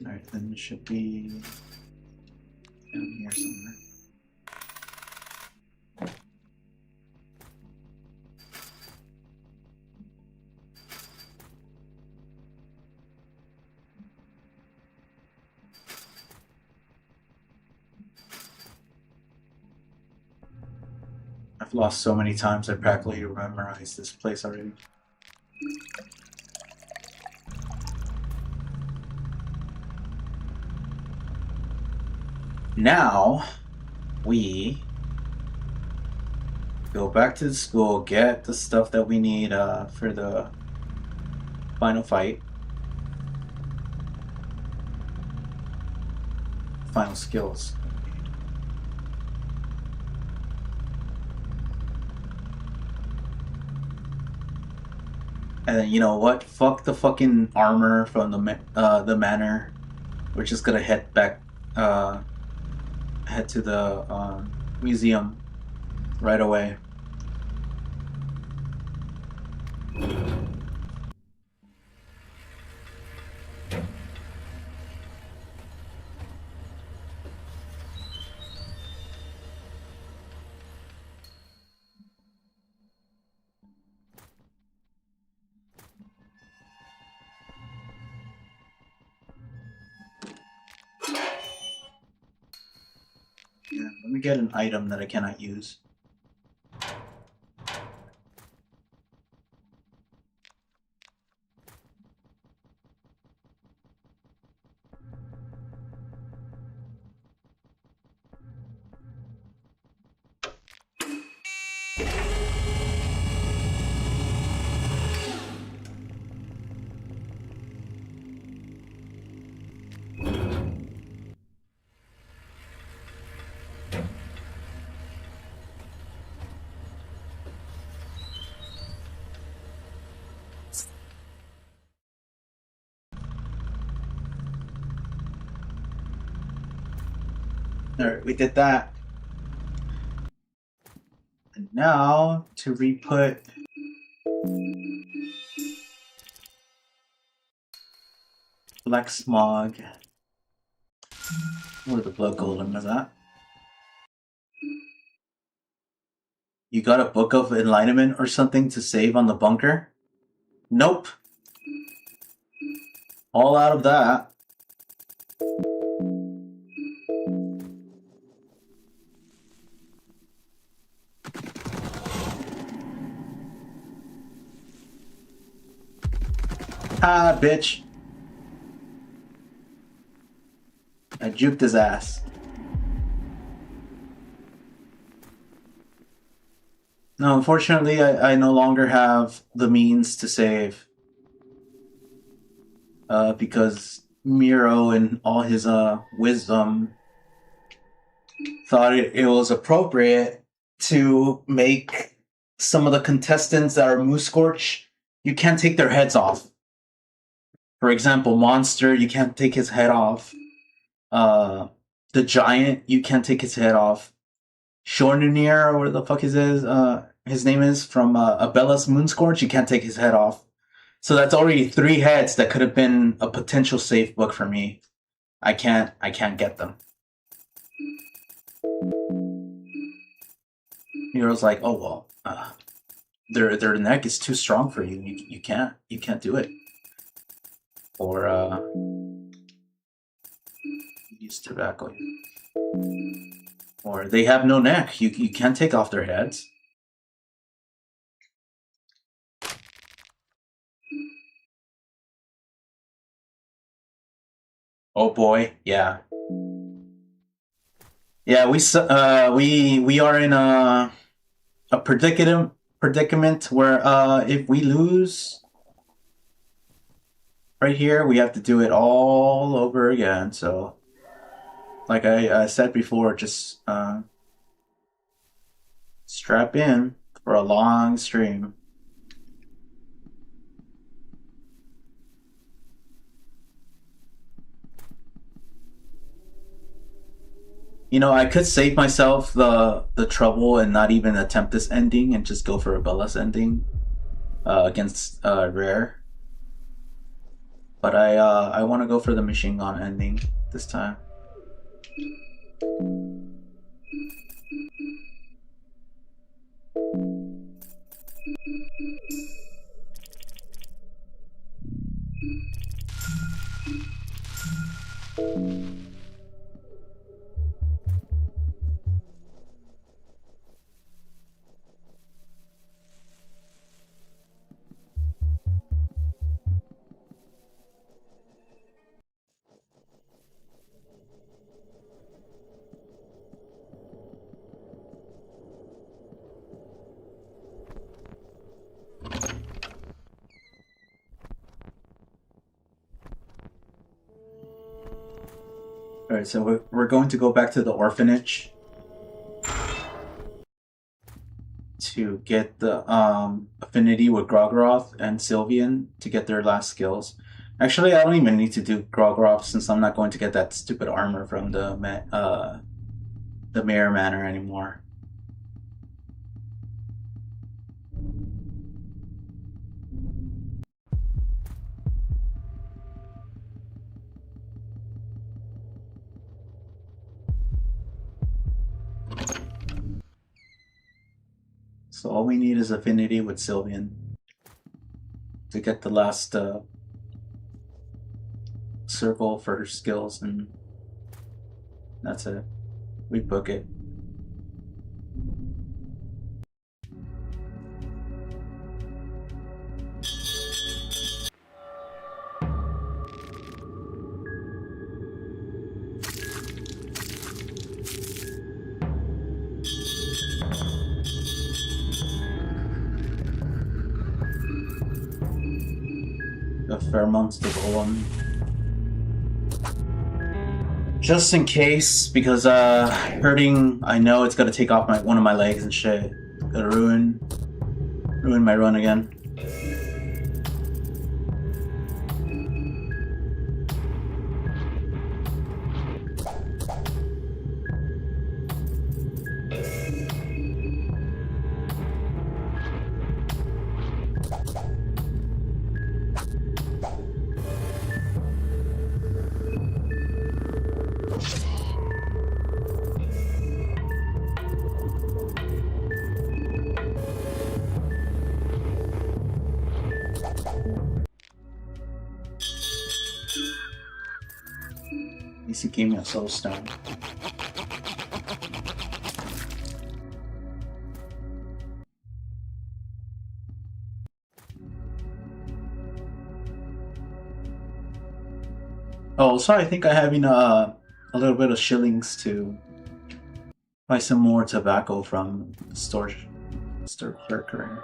Alright, then it should be down here somewhere. I've lost so many times I practically memorized this place already. Now, we go back to the school, get the stuff that we need for the final fight. Final skills. And then, you know what? Fuck the fucking armor from the manor. We're just gonna head back, head to the museum right away. Yeah, let me get an item that I cannot use. Alright, we did that. And now to re-put Black Smog. What the blood golem is that? You got a book of enlightenment or something to save on the bunker? Nope. All out of that. Ah, bitch. I juked his ass. No, unfortunately, I no longer have the means to save. Because Miro, in all his wisdom, thought it was appropriate to make some of the contestants that are Moose Scorch, you can't take their heads off. For example, Monster, you can't take his head off. The Giant, you can't take his head off. Shornir, or what the fuck his name is, from Abella's Moonscorch, you can't take his head off. So that's already 3 heads that could have been a potential safe book for me. I can't get them. Hero's like, oh well, their neck is too strong for you. You can't do it. Or use tobacco. Or they have no neck. You can't take off their heads. Oh boy, yeah. Yeah, we are in a predicament where if we lose right here, we have to do it all over again. So, like I said before, just strap in for a long stream. You know, I could save myself the trouble and not even attempt this ending and just go for a Bella's ending against Rare. But I want to go for the machine gun ending this time. Alright, so we're going to go back to the orphanage to get the affinity with Grogroth and Sylvian to get their last skills. Actually, I don't even need to do Grogroth since I'm not going to get that stupid armor from the Mayor Manor anymore. So all we need is affinity with Sylvian to get the last circle for her skills, and that's it. We book it. The pheromones to golem. Just in case, because hurting, I know it's gonna take off one of my legs and shit. Gonna ruin my run again. At least he gave me a soul stone. Oh, so I think I have a little bit of shillings to buy some more tobacco from the Mr. Karin.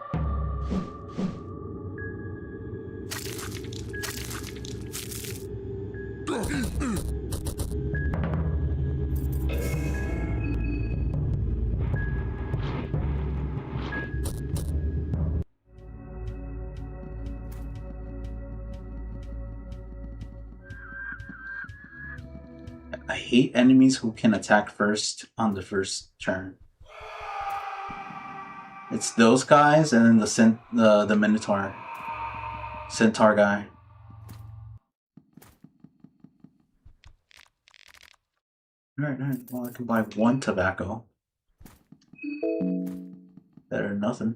I hate enemies who can attack first on the first turn. It's those guys and then the Minotaur. Centaur guy. Alright. Well, I can buy one tobacco. Better than nothing.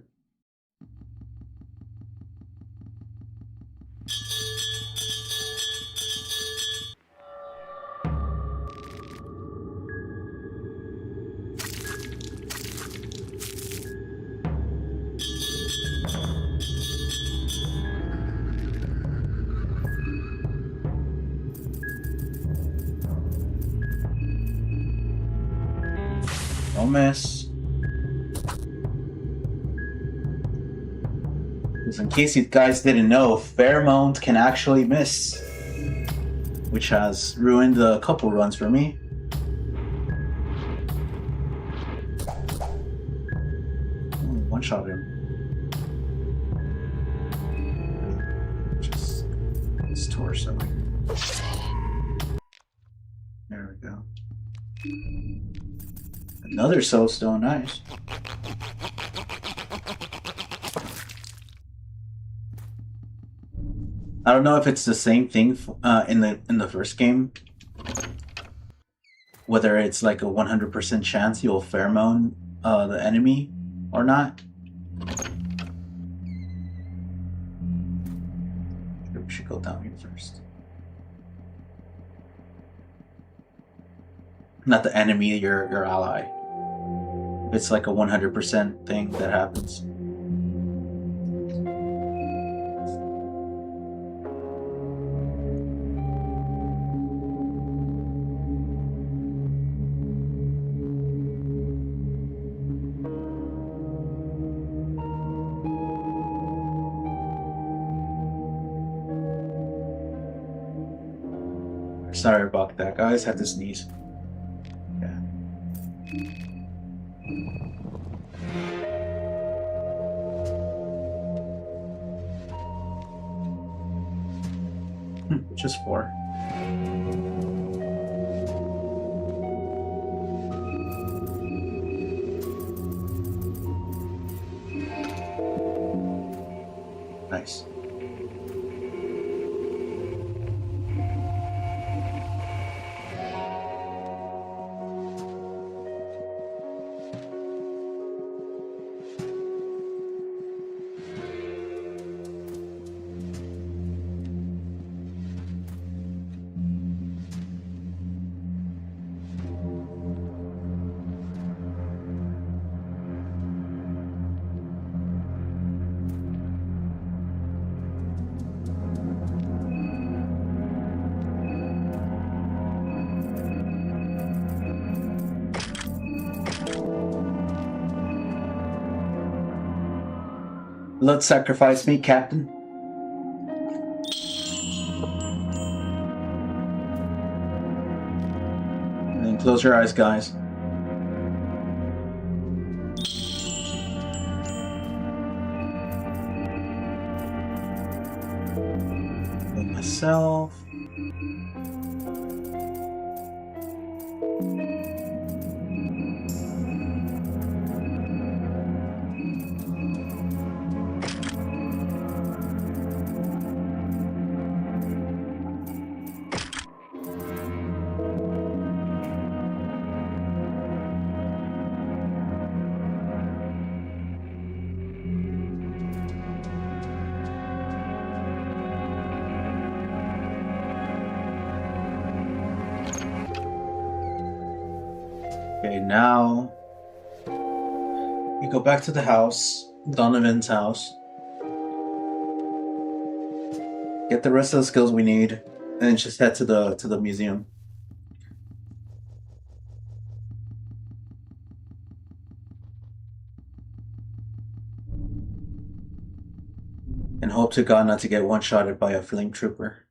Don't miss. Because in case you guys didn't know, pheromones can actually miss. Which has ruined a couple runs for me. One shot him. Just his torso. There we go. Another soulstone, nice. I don't know if it's the same thing in the first game. Whether it's like a 100% chance you'll pheromone the enemy or not. We should go down here first. Not the enemy, your ally. It's like a 100% thing that happens. Sorry about that, guys. Had to sneeze. Yeah. Just 4. Nice. Let's sacrifice me, Captain. And then close your eyes, guys. And myself. Okay, now we go back to the house, Donovan's house. Get the rest of the skills we need, and then just head to the museum. hope to God not to get one-shotted by a flame trooper.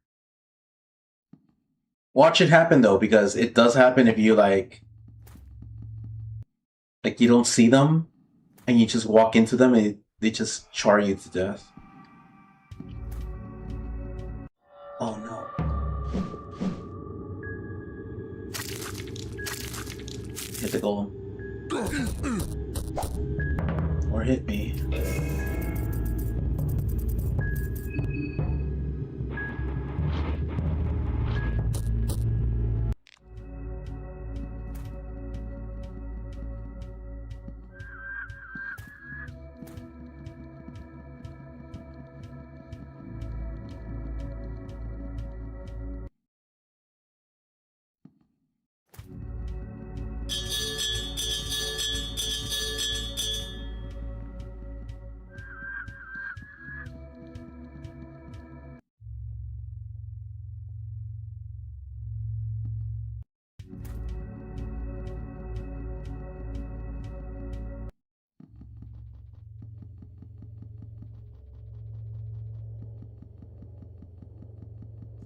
Watch it happen though, because it does happen if you like you don't see them and you just walk into them and they just char you to death. Oh no. Hit the golem. Or hit me.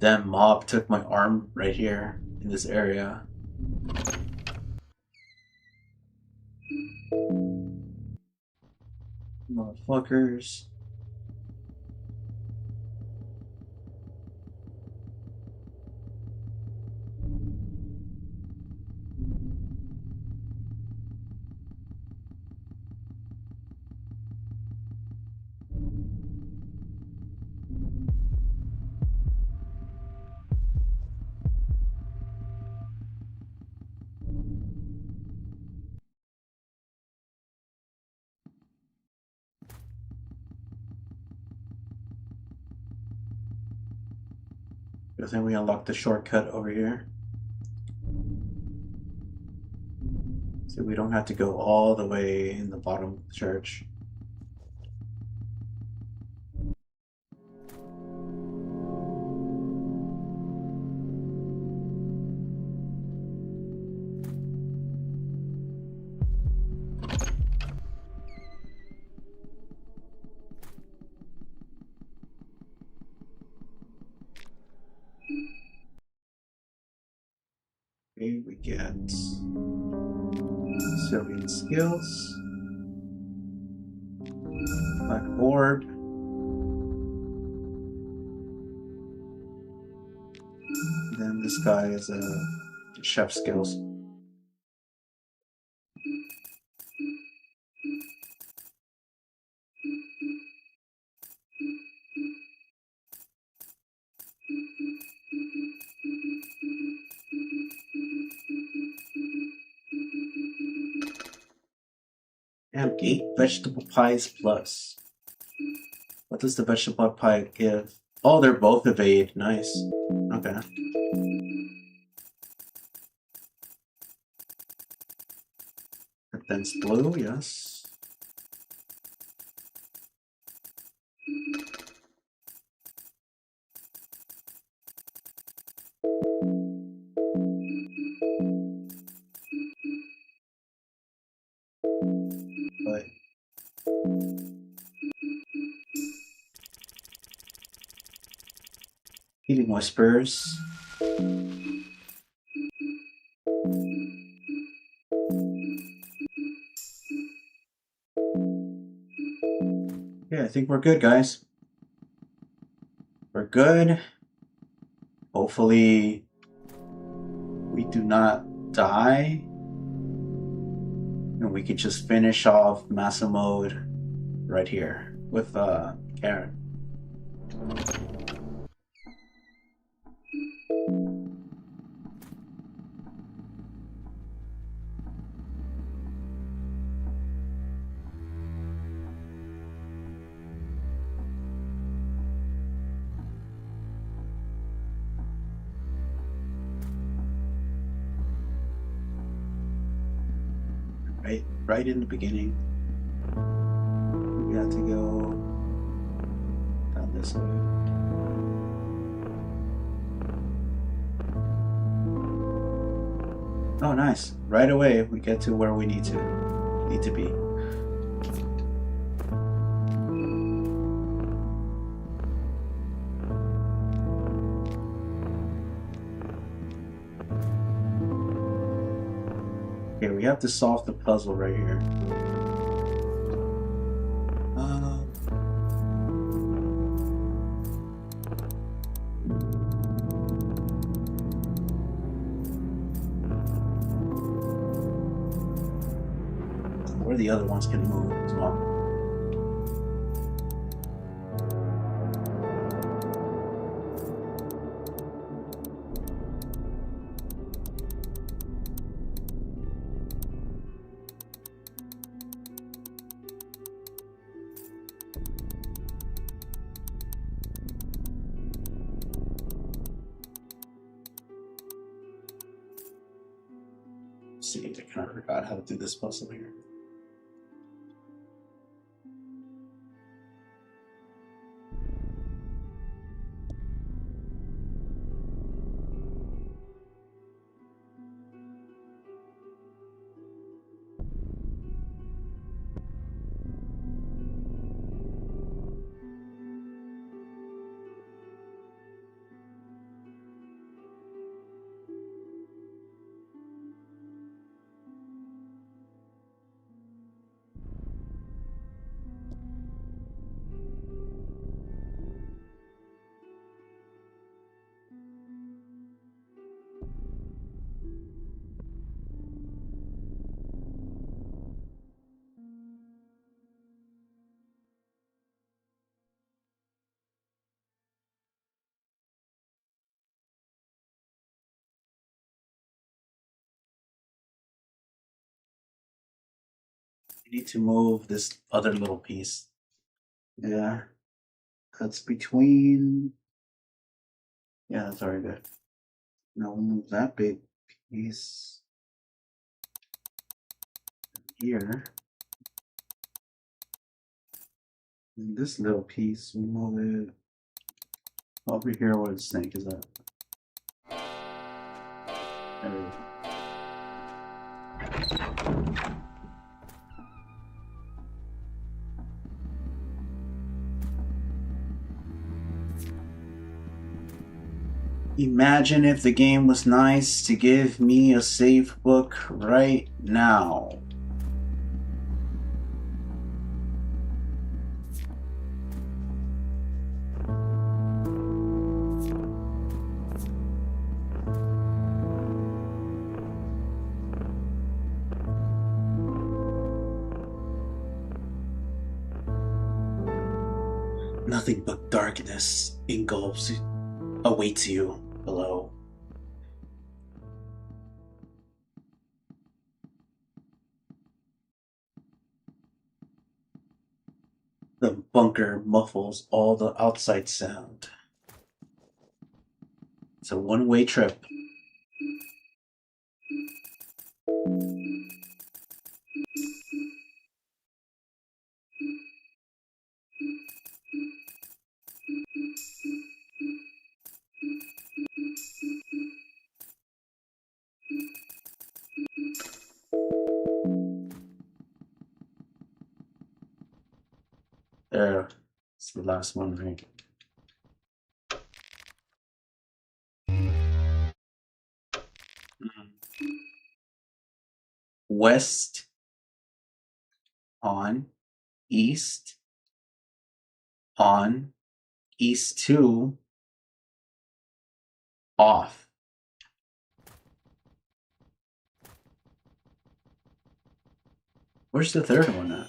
That mob took my arm right here in this area. Motherfuckers. I think we unlocked the shortcut over here. So we don't have to go all the way in the bottom of the church. Okay, we get Sylvian skills, black orb, then this guy is a chef skills. And 8 vegetable pies plus. What does the vegetable pie give? Oh, they're both evade. Nice. Okay. Advanced blue, yes. But Healing whispers. Yeah, I think we're good, guys. We're good. Hopefully, we do not die. And we can just finish off Maso mode right here with Karin. Right in the beginning. We got to go down this way. Oh, nice! Right away, we get to where we need to be. Okay, we have to solve the puzzle right here. Uh, where the other ones can move as well. See, I kind of forgot how to do this puzzle here. You need to move this other little piece. Yeah, that's between. Yeah, that's already good. Now we'll move that big piece here. And this little piece, we move it over here where the snake is at. There we go. Imagine if the game was nice to give me a safe book right now. Nothing but darkness engulfs awaits you below. The bunker muffles all the outside sound. It's a one-way trip. There, it's the last one, right? West on, east on, east 2 off. Where's the third one at?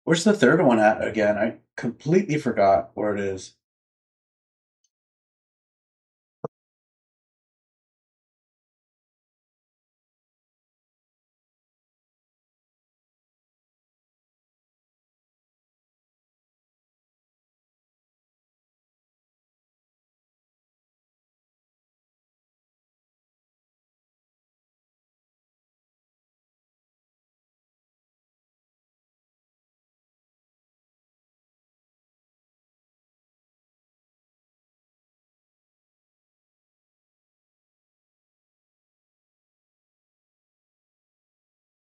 Where's the third one at again? I completely forgot where it is.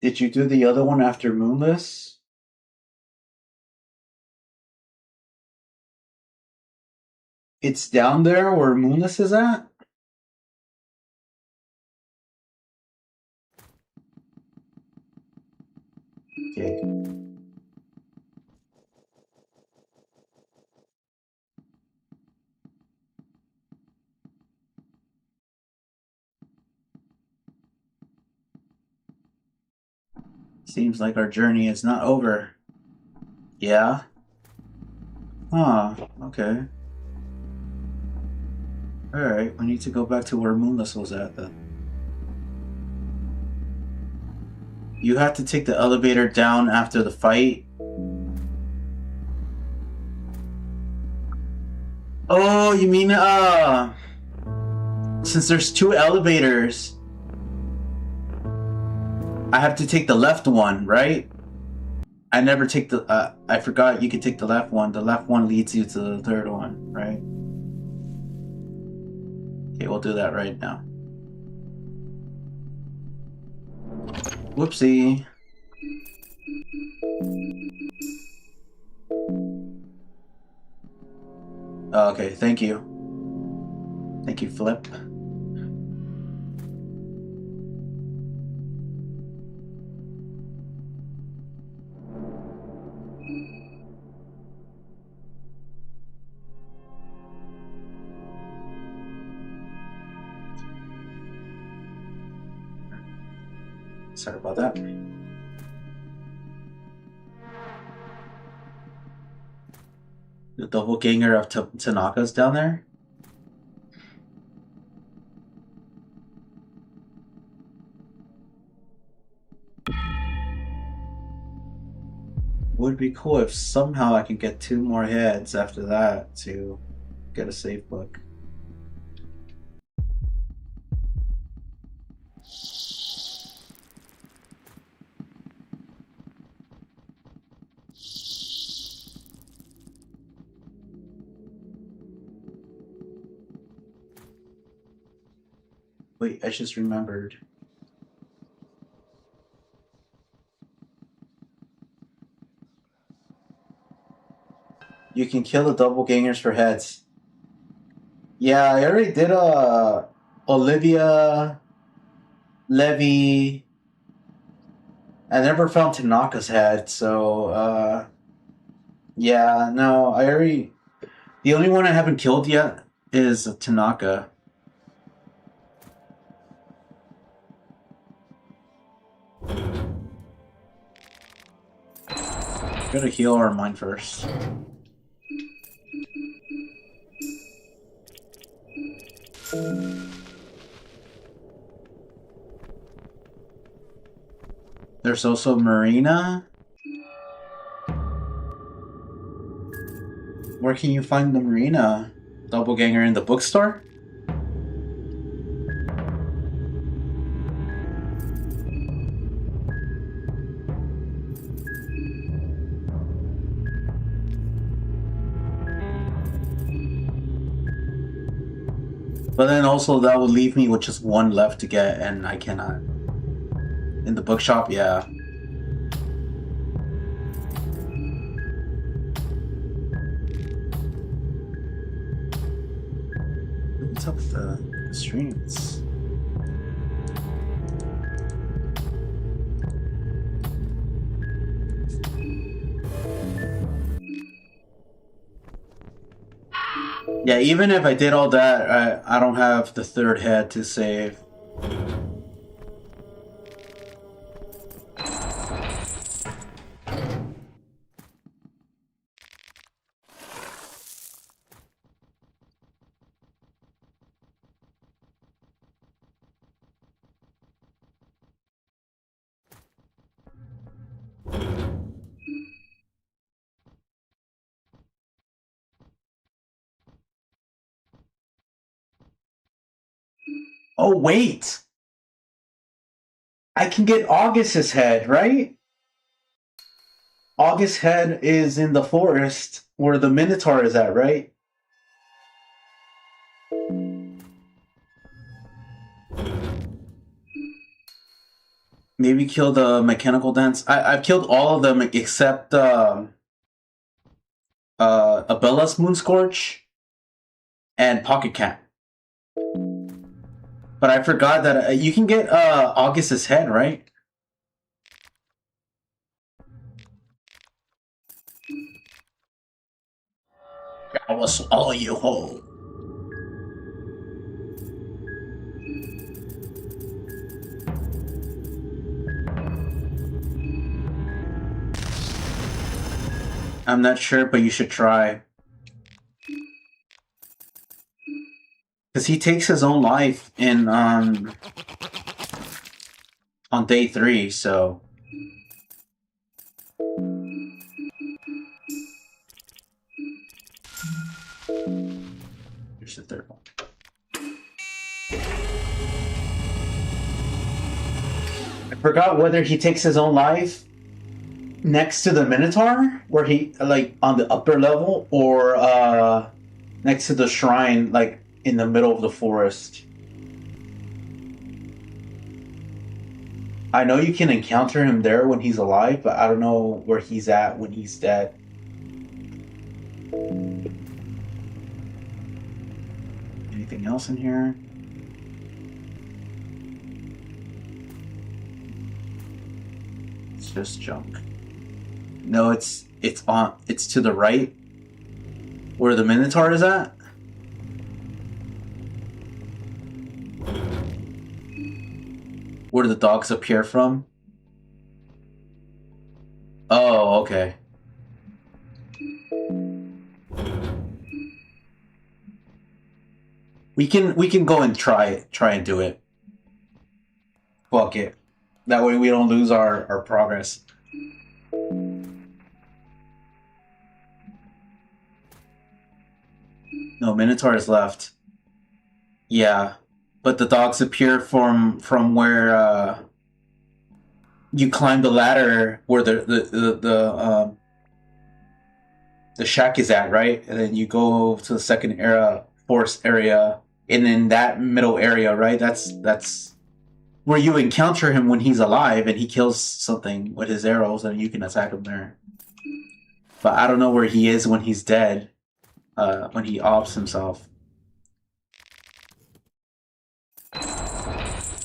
Did you do the other one after Moonless? It's down there where Moonless is at? Okay. Seems like our journey is not over. Yeah? Huh, okay. Alright, we need to go back to where Moonless was at then. You have to take the elevator down after the fight. Oh, you mean, since there's two elevators, I have to take the left one, right? I never take the, I forgot you could take the left one. The left one leads you to the third one, right? Okay, we'll do that right now. Whoopsie. Oh, okay, thank you. Thank you, Flip. Sorry about that. The doppelganger of Tanaka's down there? Would be cool if somehow I can get 2 more heads after that to get a save book. Wait, I just remembered. You can kill the doppelgangers for heads. Yeah, I already did Olivia, Levy. I never found Tanaka's head, so yeah, no, I already. The only one I haven't killed yet is Tanaka. Gotta heal our mind first. There's also Marina. Where can you find the Marina doppelganger? In the bookstore? But then also that would leave me with just one left to get, and I cannot. In the bookshop, yeah. What's up with the streams? Yeah, even if I did all that, I don't have the third head to save. Oh, wait! I can get August's head, right? August's head is in the forest where the Minotaur is at, right? Maybe kill the mechanical dance. I've killed all of them except Abella's Moonscorch and Pocket Cat. But I forgot that you can get August's head, right? I will swallow you whole. I'm not sure, but you should try. Because he takes his own life in on day 3, so here's the third one. I forgot whether he takes his own life next to the Minotaur, where he like on the upper level, or next to the shrine, like in the middle of the forest. I know you can encounter him there when he's alive, but I don't know where he's at when he's dead. Anything else in here? It's just junk. No, it's to the right, where the Minotaur is at. Where the dogs appear from. Oh, okay. We can go and try and do it. Fuck it. That way we don't lose our progress. No, Minotaur is left. Yeah, but the dogs appear from where you climb the ladder where the shack is at, right? And then you go to the second forest area, and in that middle area, right? That's where you encounter him when he's alive, and he kills something with his arrows, and you can attack him there. But I don't know where he is when he's dead. When he offs himself.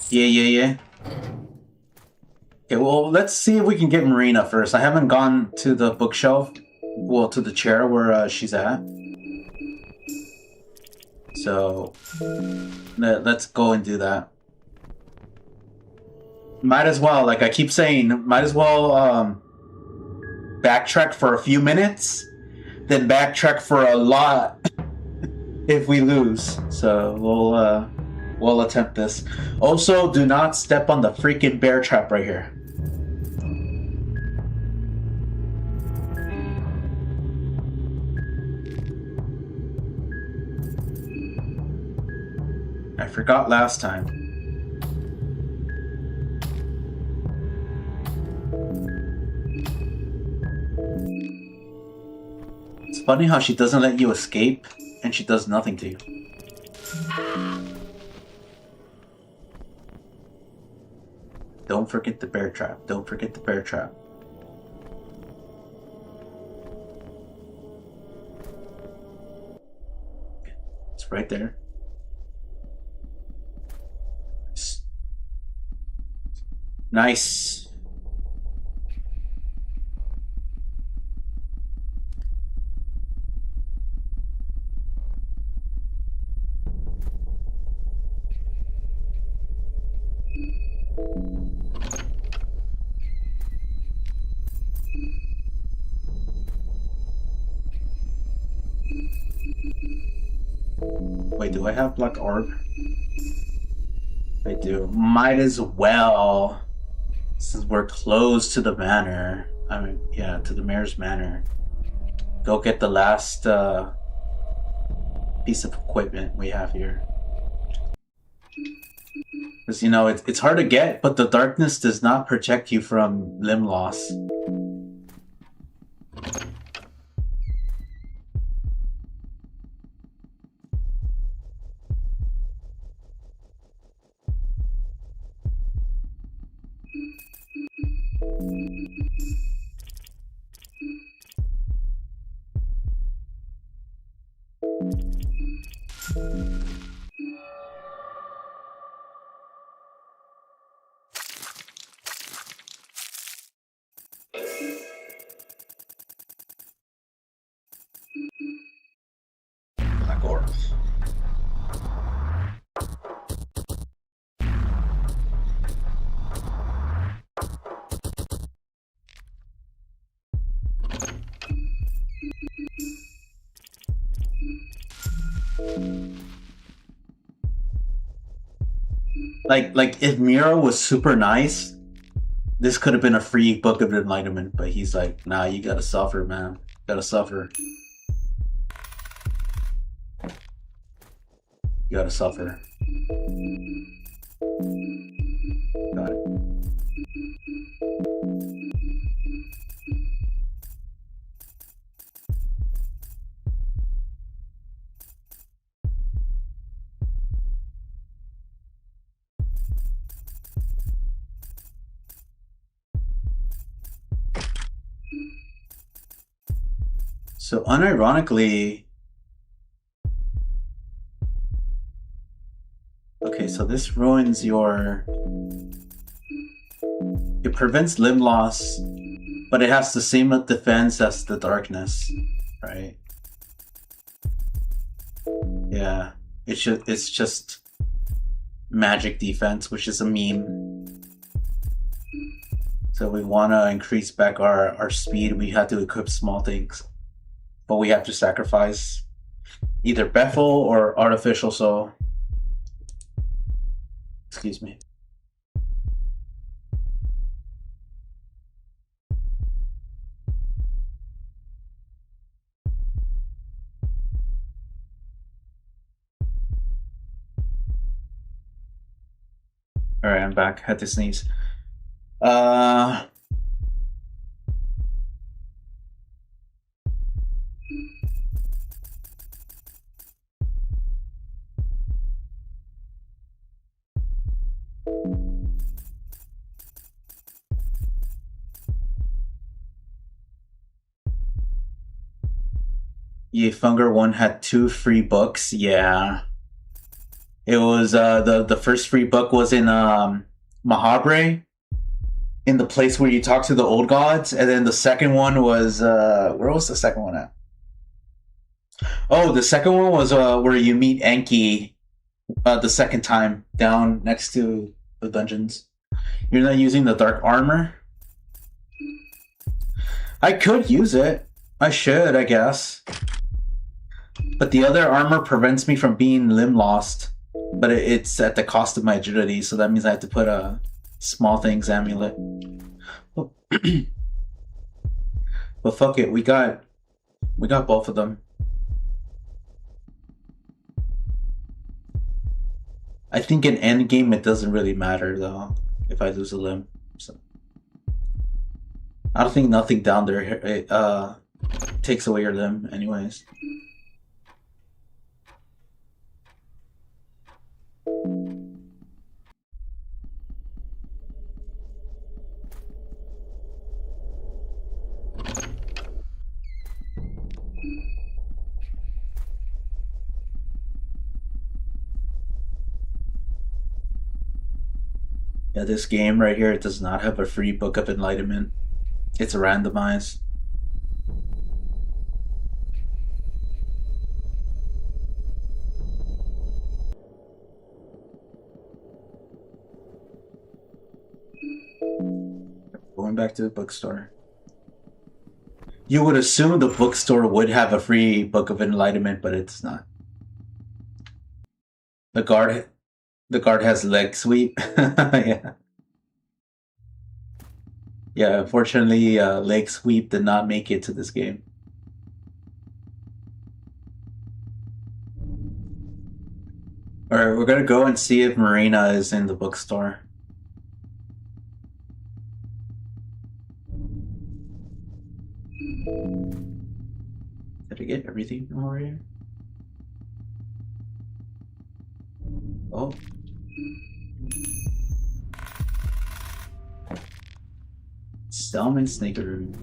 Yeah. Okay, well, let's see if we can get Marina first. I haven't gone to the bookshelf, well, to the chair where she's at. So, let's go and do that. Might as well, like I keep saying, might as well backtrack for a few minutes, then backtrack for a lot if we lose. So we'll attempt this. Also, do not step on the freaking bear trap right here. I forgot last time. It's funny how she doesn't let you escape, and she does nothing to you. Don't forget the bear trap. Don't forget the bear trap. It's right there. Nice. Wait, do I have Black Orb? I do. Might as well. Since we're close to the manor. I mean, yeah, to the mayor's manor. Go get the last piece of equipment we have here. Because, you know, it's hard to get, but the darkness does not protect you from limb loss. Black orb. Like if Miro was super nice, this could have been a free book of enlightenment, but he's like, nah, you gotta suffer, man. You gotta suffer. You gotta suffer. Got it. So unironically, okay, so this ruins your... It prevents limb loss, but it has the same defense as the darkness, right? Yeah, it's just magic defense, which is a meme. So we want to increase back our speed. We have to equip small things, but we have to sacrifice either Bethel or Artificial Soul. Excuse me. Alright, I'm back. Had to sneeze. Fear&Hunger 1 had 2 free books. Yeah. It was the first free book was in Mahabre, in the place where you talk to the old gods, and then the second one was where was the second one at? Oh, the second one was where you meet Enki the second time, down next to the dungeons. You're not using the dark armor? I could use it. I should, I guess. But the other armor prevents me from being limb lost. But it's at the cost of my agility, so that means I have to put a small things amulet. Oh. But fuck it, we got both of them. I think in endgame it doesn't really matter though if I lose a limb. So I don't think nothing down there takes away your limb anyways. Yeah, this game right here, it does not have a free Book of Enlightenment. It's randomized. Going back to the bookstore. You would assume the bookstore would have a free Book of Enlightenment, but it's not. The guard has leg sweep. Yeah. Yeah, unfortunately, leg sweep did not make it to this game. Alright, we're gonna go and see if Marina is in the bookstore. Did I get everything over here? Oh. Stallman Snaker Room.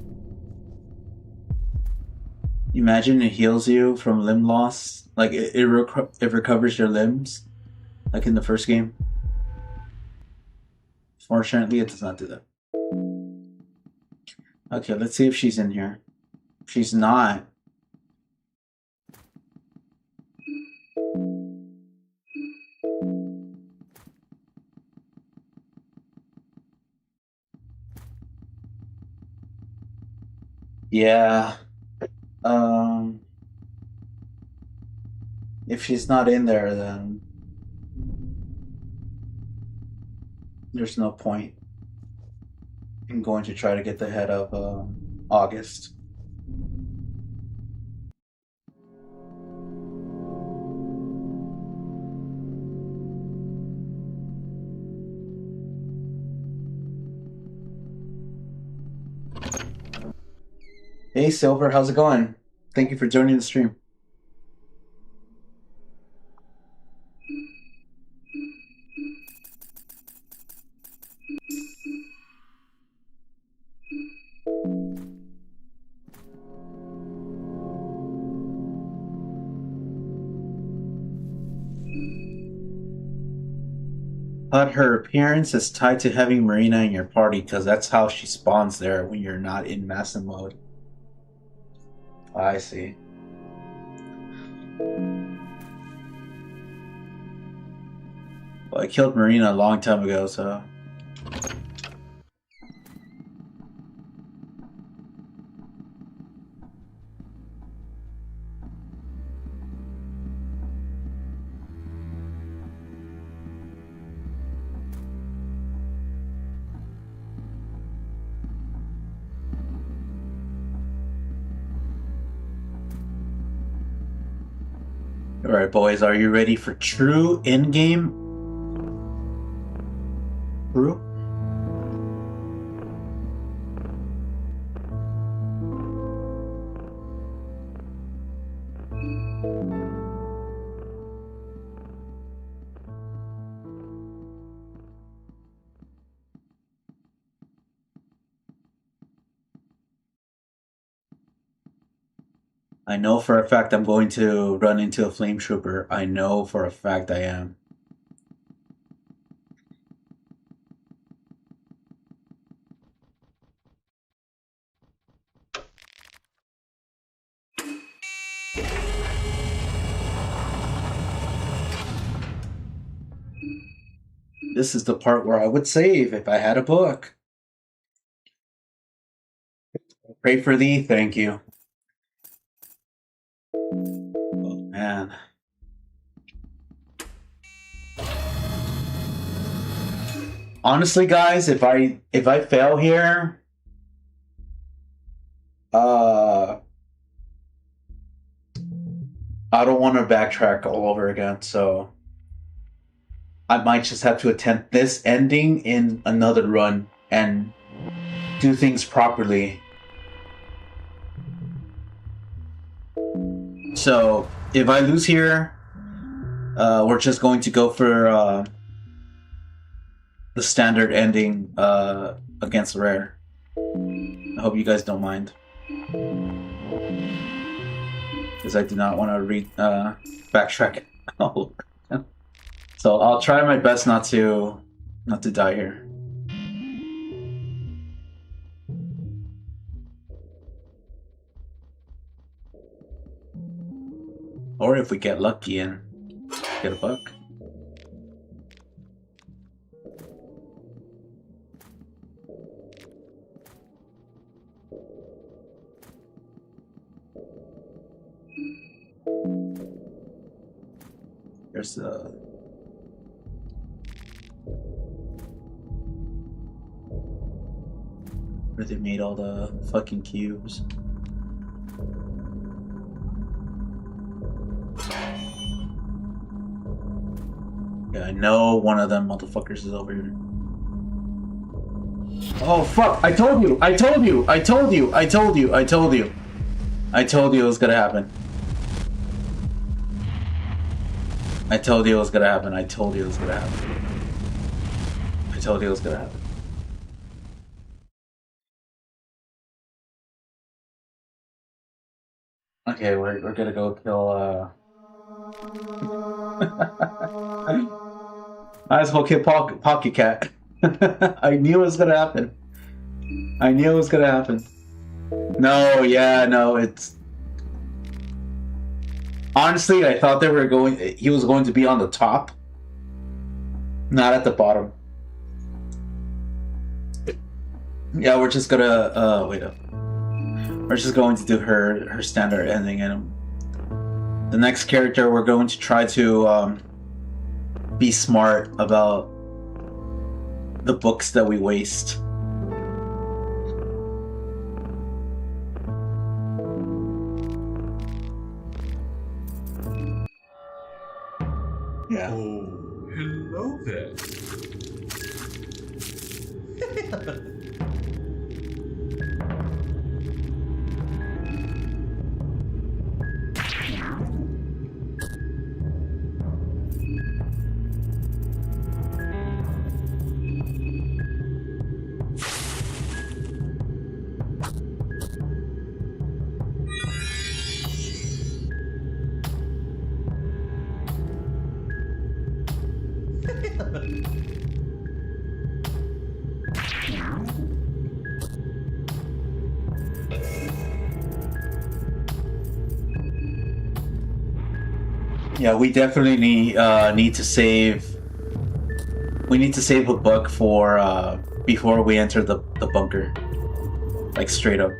Imagine it heals you from limb loss. Like it recovers your limbs, like in the first game. Fortunately, it does not do that. Okay, let's see if she's in here. She's not. Yeah. If she's not in there, then there's no point in going to try to get the head of August. Hey Silver, how's it going? Thank you for joining the stream. But her appearance is tied to having Marina in your party because that's how she spawns there when you're not in massive mode. I see. Well, I killed Marina a long time ago, so... Alright, boys, are you ready for true in-game? True? I know for a fact I'm going to run into a flame trooper. I know for a fact I am. This is the part where I would save if I had a book. Pray for thee, thank you. Oh man. Honestly, guys, if I fail here, I don't want to backtrack all over again, so I might just have to attempt this ending in another run and do things properly. So if I lose here, we're just going to go for the standard ending against Rare. I hope you guys don't mind, because I do not want to backtrack all over. So I'll try my best not to die here. Or if we get lucky and get a buck. There's the... where they made all the fucking cubes. Yeah, I know one of them motherfuckers is over here. Oh fuck! I told you! I told you! I told you! I told you! I told you! I told you it was gonna happen. I told you it was gonna happen. I told you it was gonna happen. I told you it was gonna happen. Okay, we're gonna go kill. Might as well kill Pocket Cat. I knew it was gonna happen. I knew it was gonna happen. No, yeah, no, it's. Honestly, I thought they were going. He was going to be on the top, not at the bottom. Yeah, we're just gonna. Wait up. We're just going to do her standard ending, and the next character we're going to try to be smart about the books that we waste. Yeah. Oh, hello there. Yeah, we definitely need to save. We need to save a book for before we enter the bunker. Like straight up.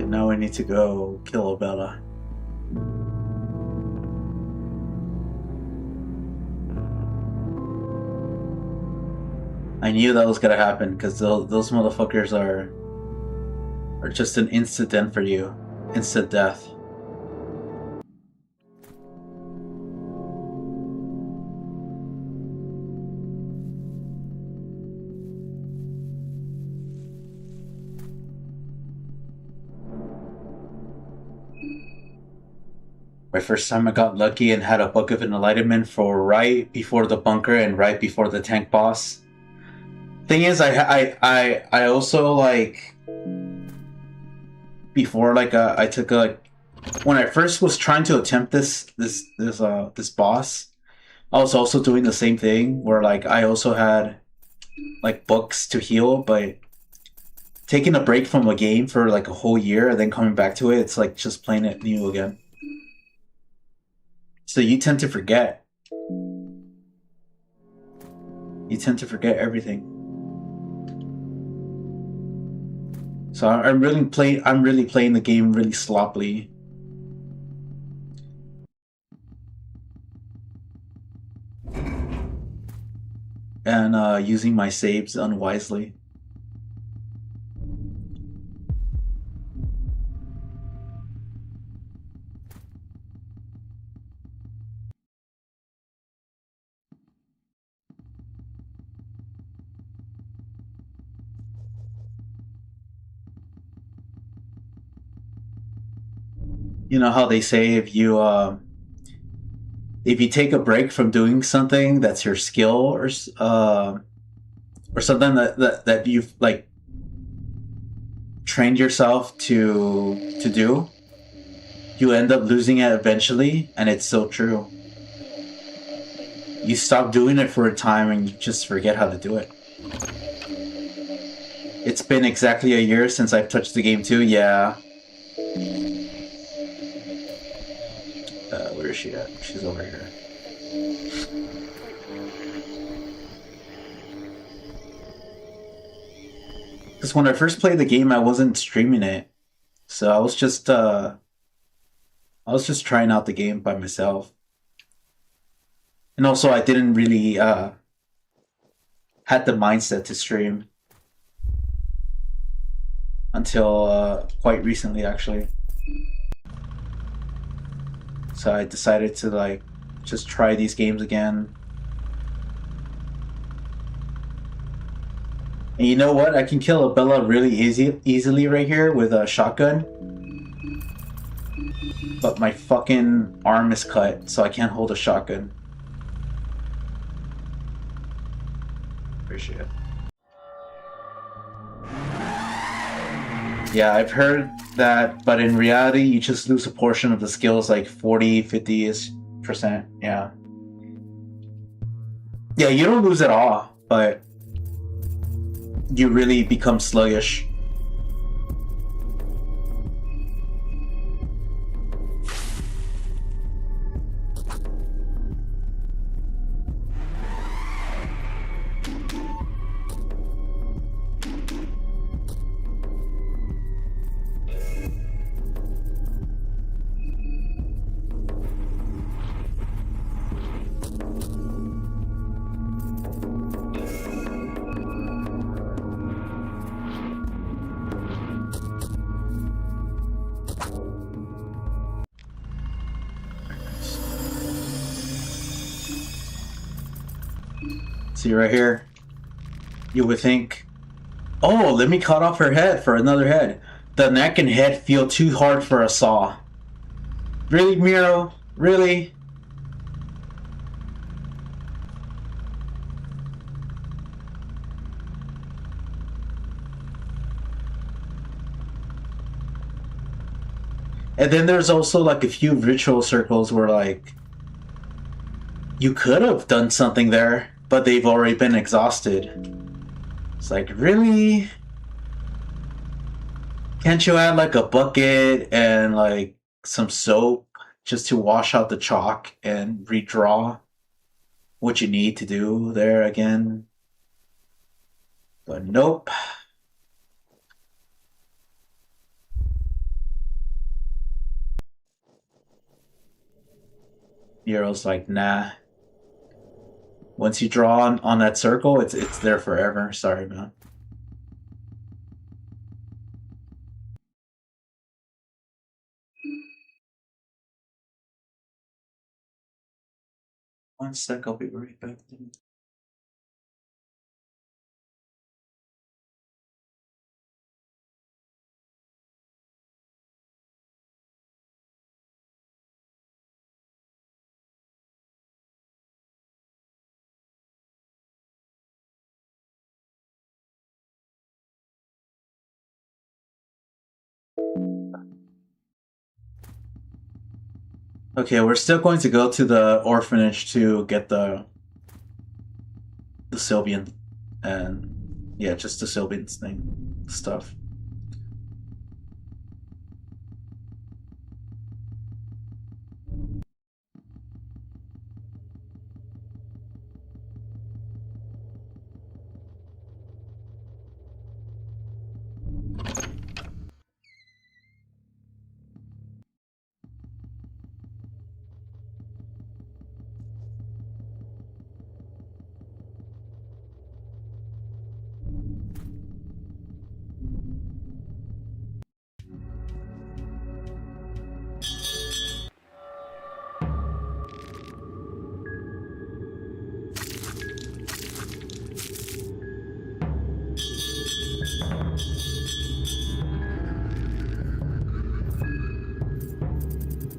And now we need to go kill Abella. I knew that was gonna happen because those motherfuckers are just an instant for you, instant death. My first time I got lucky and had a book of enlightenment for right before the bunker and right before the tank boss. Thing is, I also like before I took when I first was trying to attempt this boss, I was also doing the same thing where like I also had like books to heal, but taking a break from a game for like a whole year and then coming back to it, it's like just playing it new again. So you tend to forget. You tend to forget everything. So I'm really playing the game really sloppily. And using my saves unwisely. You know how they say if you take a break from doing something that's your skill or something that you've like trained yourself to do, you end up losing it eventually, and it's so true. You stop doing it for a time and you just forget how to do it. It's been exactly a year since I've touched the game too, yeah. Where is she at? She's over here. Because when I first played the game, I wasn't streaming it, so I was just trying out the game by myself, and also I didn't really had the mindset to stream until quite recently, actually. So I decided to like just try these games again. And you know what? I can kill a Bella really easily right here with a shotgun. But my fucking arm is cut, so I can't hold a shotgun. Appreciate it. Yeah, I've heard that, but in reality, you just lose a portion of the skills, like 40, 50%. Yeah. Yeah, you don't lose at all, but you really become sluggish. See right here, you would think, oh, let me cut off her head for another head. The neck and head feel too hard for a saw. Really, Miro? Really? And then there's also like a few ritual circles where like you could have done something there, but they've already been exhausted. It's like, really? Can't you add like a bucket and like some soap just to wash out the chalk and redraw what you need to do there again? But nope. Nero's like, nah. Once you draw on that circle, it's there forever. Sorry, man. One sec, I'll be right back. Okay, we're still going to go to the orphanage to get the Sylvian and yeah, just the Sylvian's thing stuff.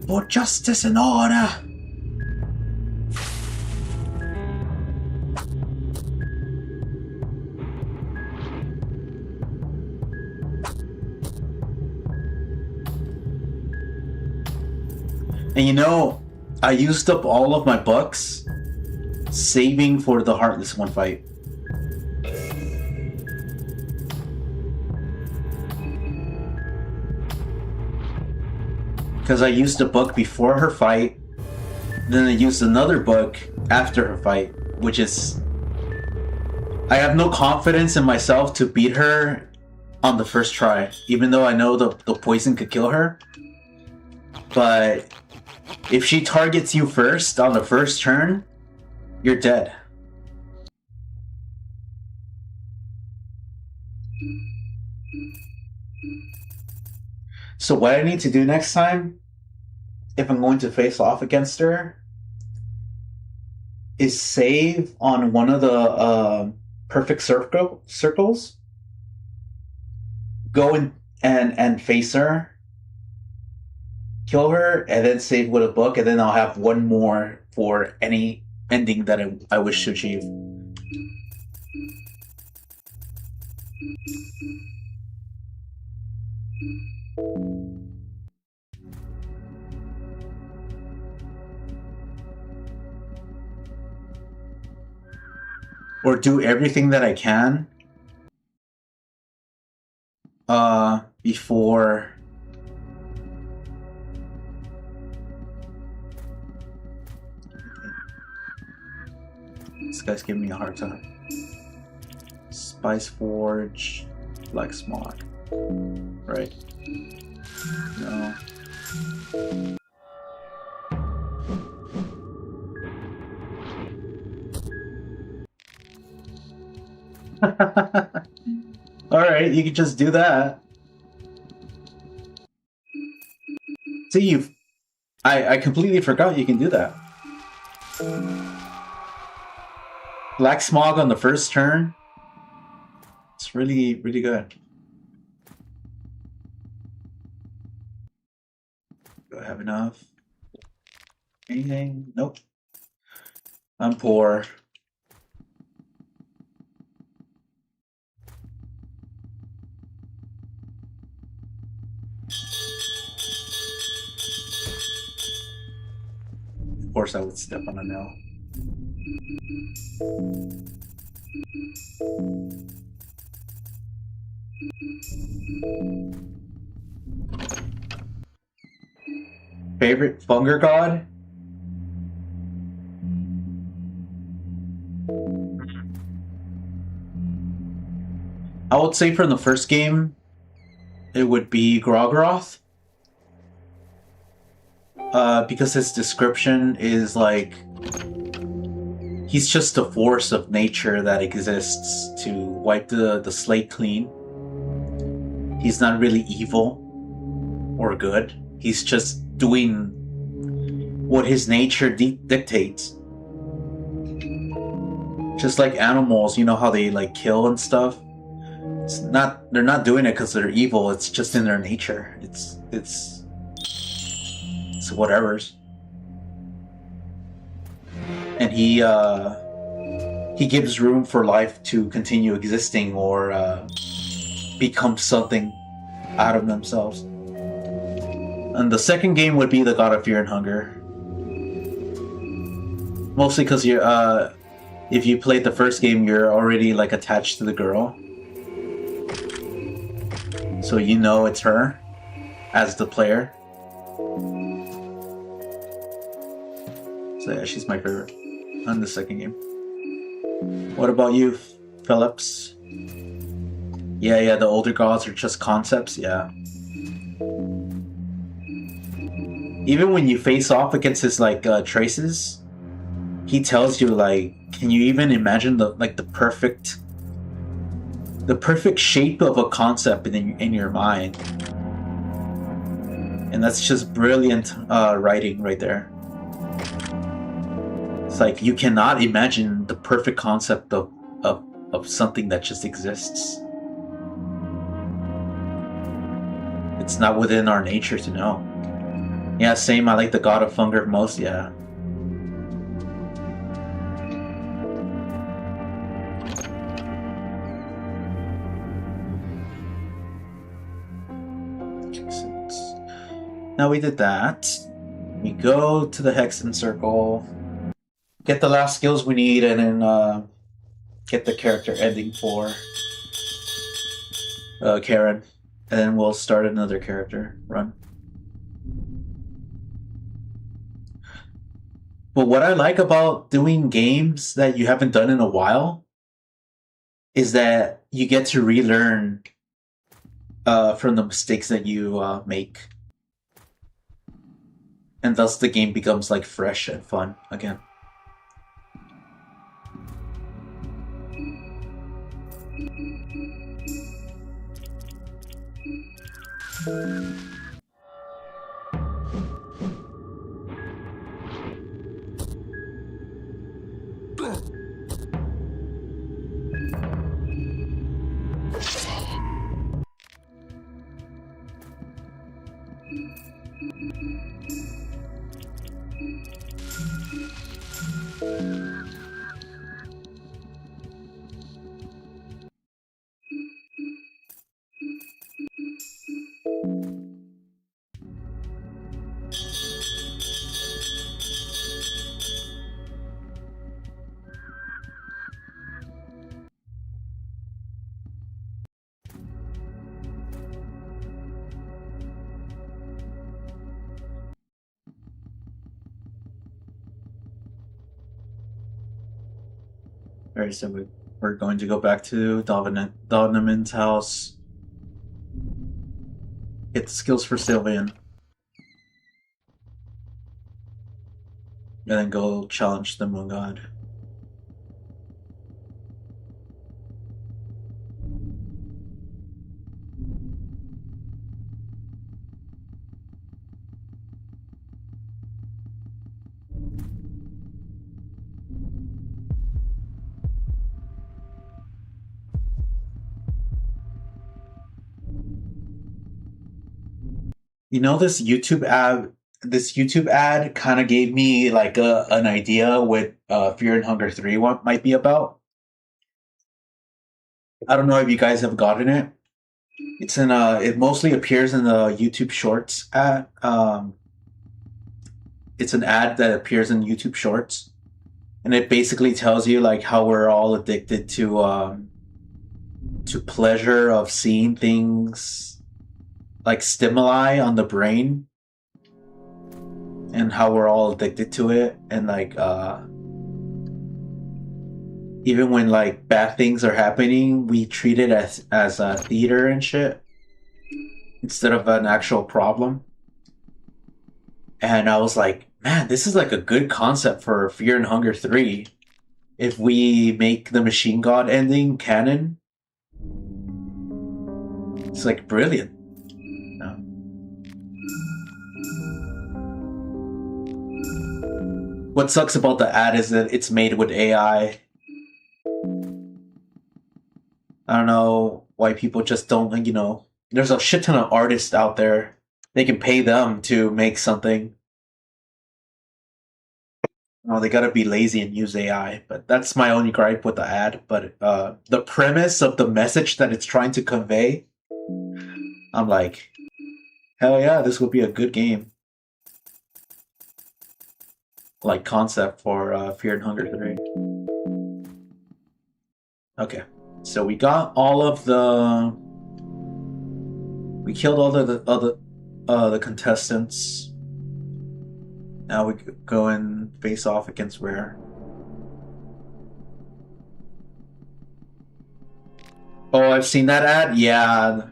For justice and order! And you know, I used up all of my bucks saving for the Heartless one fight. Because I used a book before her fight, then I used another book after her fight, which is... I have no confidence in myself to beat her on the first try, even though I know the poison could kill her. But if she targets you first on the first turn, you're dead. So what I need to do next time, if I'm going to face off against her, is save on one of the perfect circles, go in and face her, kill her, and then save with a book, and then I'll have one more for any ending that I wish to achieve. Or do everything that I can before this guy's giving me a hard time. Spice Forge, Black Smog. Right. No. Alright, you can just do that. See, I completely forgot you can do that. Black Smog on the first turn. It's really, really good. Do I have enough? Anything? Nope. I'm poor. Of course I would step on a nail. Favorite Hunger God? I would say from the first game, it would be Grogroth. Because his description is like he's just a force of nature that exists to wipe the slate clean. He's not really evil or good. He's just doing what his nature dictates. Just like animals, you know how they like kill and stuff? They're not doing it because they're evil, it's just in their nature. It's whatever's. And he gives room for life to continue existing or become something out of themselves. And the second game would be the God of Fear and Hunger. Mostly because you're if you played the first game, you're already like attached to the girl. So you know it's her as the player. So yeah, she's my favorite on the second game. What about you, Phillips? Yeah, the older gods are just concepts, yeah. Even when you face off against his like traces, he tells you like, can you even imagine the perfect shape of a concept in your mind? And that's just brilliant writing right there. It's like you cannot imagine the perfect concept of something that just exists. It's not within our nature to know. Yeah, same. I like the God of Hunger most. Yeah. Now we did that. We go to the Hexen Circle, get the last skills we need, and then get the character ending for Karin. And then we'll start another character run. But what I like about doing games that you haven't done in a while is that you get to relearn from the mistakes that you make, and thus the game becomes like fresh and fun again. Very simple. We're going to go back to Donovan's house. Get the skills for Sylvian. And then go challenge the Moon God. You know, this YouTube ad kind of gave me like an idea what Fear and Hunger 3 might be about. I don't know if you guys have gotten it. It mostly appears in the YouTube Shorts ad. It's an ad that appears in YouTube Shorts, and it basically tells you like how we're all addicted to pleasure of seeing things like stimuli on the brain, and how we're all addicted to it, and like even when like bad things are happening, we treat it as a theater and shit instead of an actual problem. And I was like, man, this is like a good concept for Fear and Hunger 3. If we make the Machine God ending canon, it's like brilliant. Yeah. What sucks about the ad is that it's made with AI. I don't know why people just don't, you know, there's a shit ton of artists out there. They can pay them to make something. Oh, they gotta be lazy and use AI, but that's my only gripe with the ad. But the premise of the message that it's trying to convey, I'm like, hell yeah, this would be a good game. Like concept for Fear and Hunger 3. Okay, so we got all of the... We killed all the contestants. Now we go and face off against Rare. Oh, I've seen that ad? Yeah.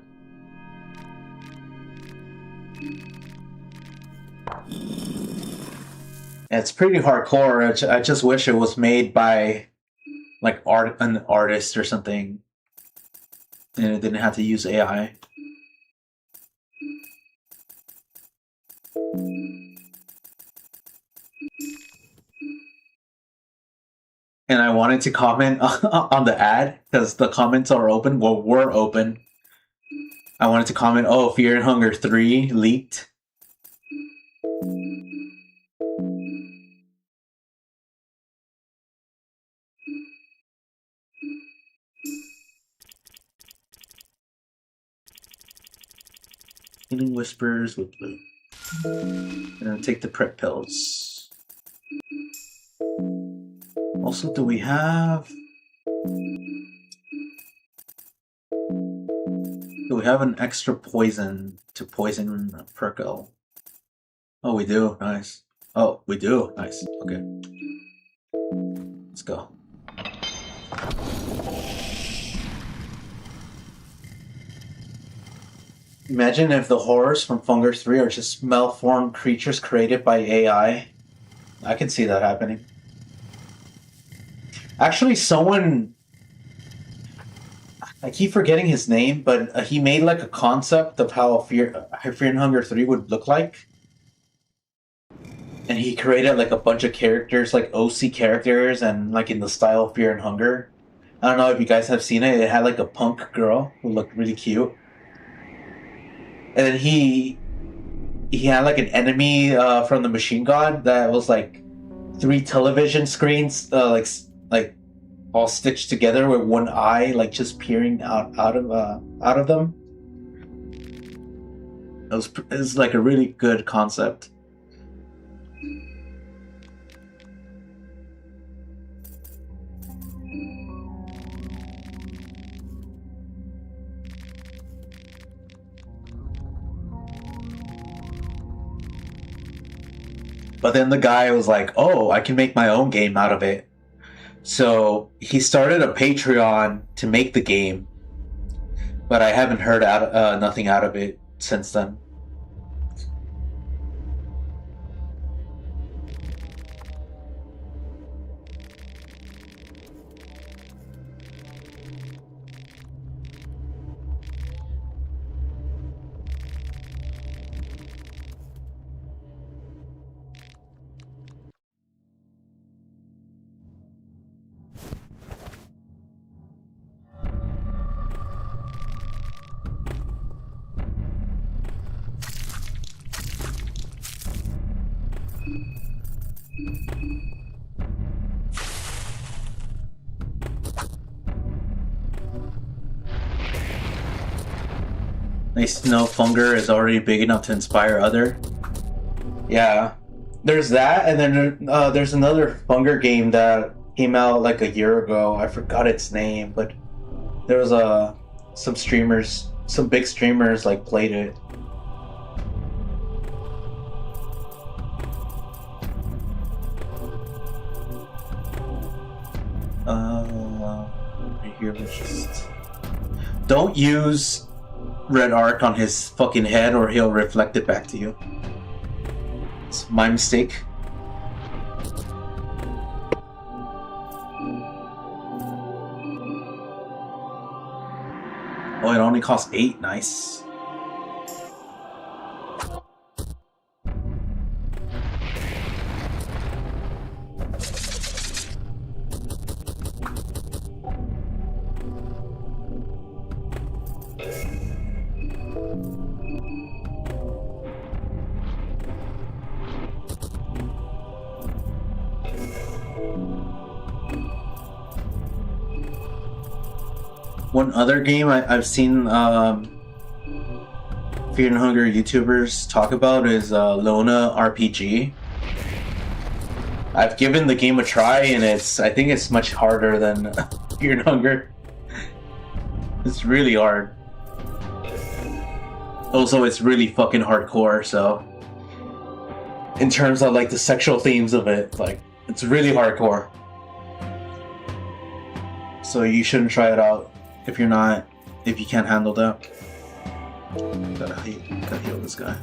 It's pretty hardcore. I just wish it was made by like an artist or something, and it didn't have to use AI. And I wanted to comment on the ad because the comments are open. Well, were open. I wanted to comment, oh, Fear and Hunger 3 leaked. Healing Whispers with blue. And take the prep pills. Also, do we have... Do we have an extra poison to poison Perkel? Oh, we do. Nice. Oh, we do. Nice. Okay. Let's go. Imagine if the horrors from Hunger 3 are just malformed creatures created by AI. I can see that happening. Actually, someone... I keep forgetting his name, but he made like a concept of how Fear and Hunger 3 would look like. And he created like a bunch of characters, like OC characters, and like in the style of Fear and Hunger. I don't know if you guys have seen it. It had like a punk girl who looked really cute. And then he had like an enemy from the machine god that was like 3 television screens, like all stitched together with one eye, like just peering out of them. It was like a really good concept. But then the guy was like, "Oh, I can make my own game out of it." So he started a Patreon to make the game, but I haven't heard nothing out of it since then. Nice to know Funger is already big enough to inspire other. Yeah, there's that, and then there's another Funger game that came out like a year ago. I forgot its name, but there was some streamers, some big streamers like played it. Right here, let's just don't use red arc on his fucking head or he'll reflect it back to you. It's my mistake. Oh, it only costs 8. Nice. One other game I've seen Fear and Hunger YouTubers talk about is Lona RPG. I've given the game a try, and I think it's much harder than Fear and Hunger. It's really hard. Also, it's really fucking hardcore, so in terms of like the sexual themes of it, like it's really hardcore. So you shouldn't try it out if you can't handle that. Gotta heal this guy.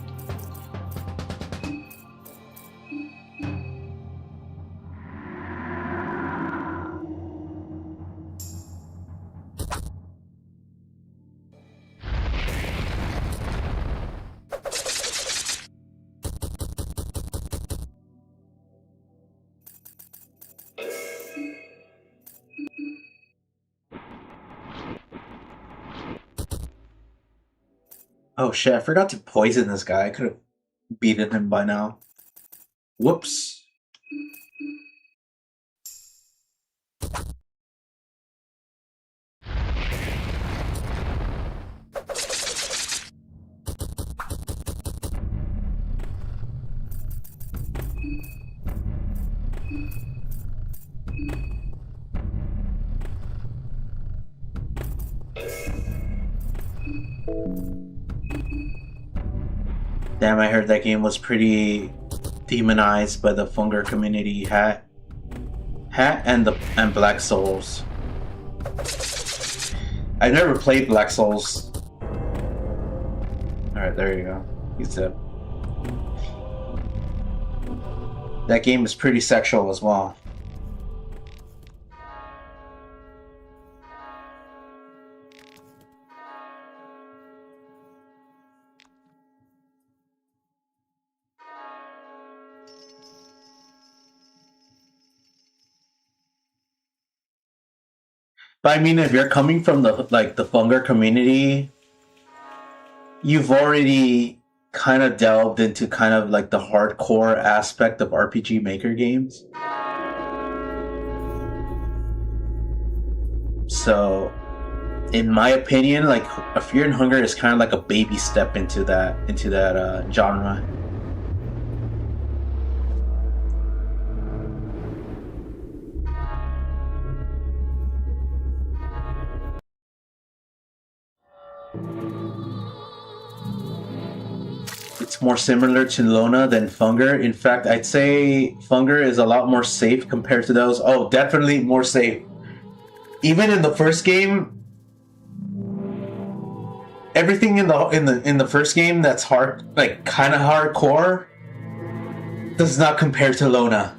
Oh shit, I forgot to poison this guy. I could have beaten him by now. Whoops. Damn, I heard that game was pretty demonized by the Funger community. Hat and Black Souls. I've never played Black Souls. Alright, there you go. He said. That game is pretty sexual as well. But I mean, if you're coming from the Hunger community, you've already kind of delved into kind of like the hardcore aspect of RPG Maker games. So, in my opinion, like Fear and Hunger is kind of like a baby step into that genre. It's more similar to Lona than Funger. In fact, I'd say Funger is a lot more safe compared to those. Oh, definitely more safe. Even in the first game, everything in the first game that's hard, like kind of hardcore, does not compare to Lona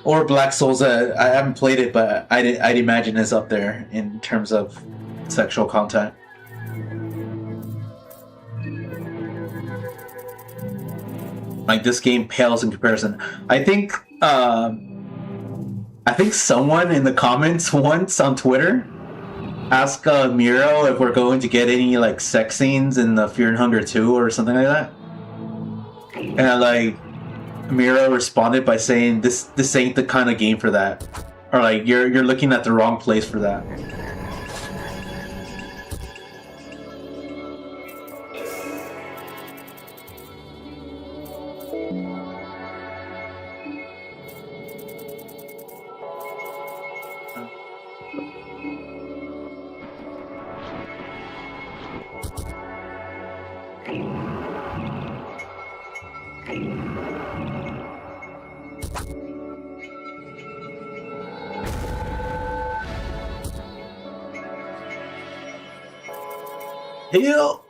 or Black Souls. I haven't played it, but I'd imagine it's up there in terms of sexual content. Like this game pales in comparison. I think someone in the comments once on Twitter asked Miro if we're going to get any like sex scenes in the Fear and Hunger 2 or something like that. And Miro responded by saying this ain't the kind of game for that. Or like you're looking at the wrong place for that. Heal!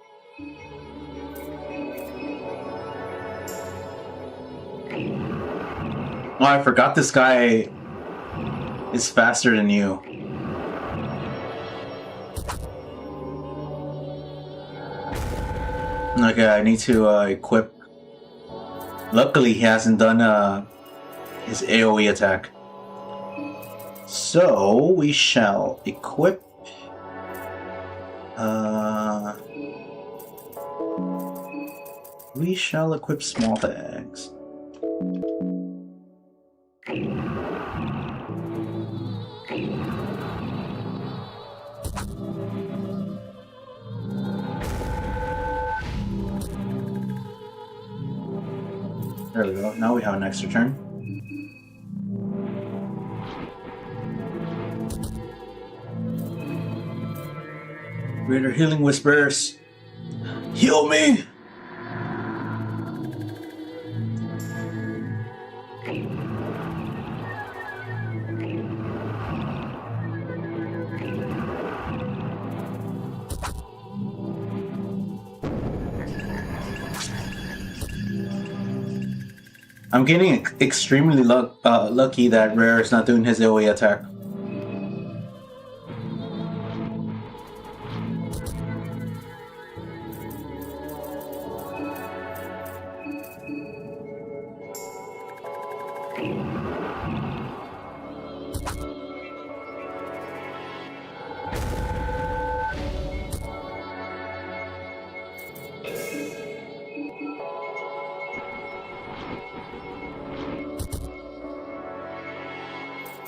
Oh, I forgot this guy is faster than you. Okay, I need to equip. Luckily, he hasn't done his AoE attack. So, we shall equip. We shall equip small bags. There we go. Now we have an extra turn. Greater healing whispers. Heal me! I'm getting extremely lucky that Rare is not doing his AoE attack.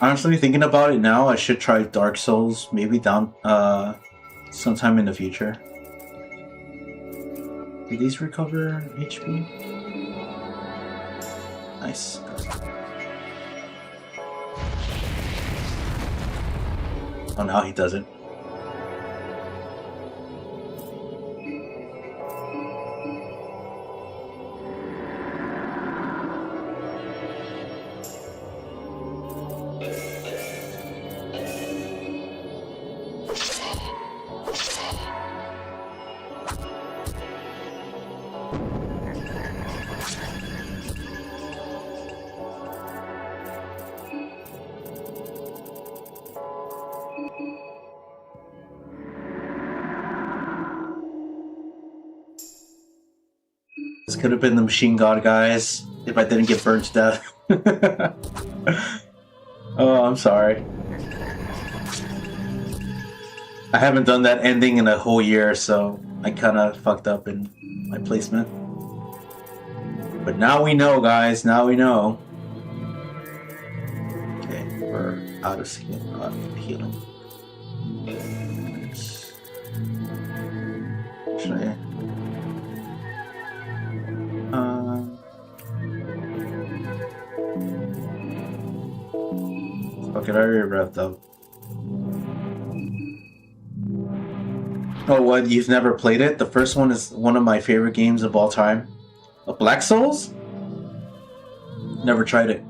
Honestly, thinking about it now, I should try Dark Souls, maybe down sometime in the future. Do these recover HP? Nice. Oh, now he doesn't. This could have been the machine god, guys, if I didn't get burned to death. Oh, I'm sorry. I haven't done that ending in a whole year, so I kind of fucked up in my placement. But now we know, guys. Now we know. Okay, we're out of healing. Should I? Fuck it, I already wrapped up. Oh, what? You've never played it? The first one is one of my favorite games of all time. Black Souls? Never tried it.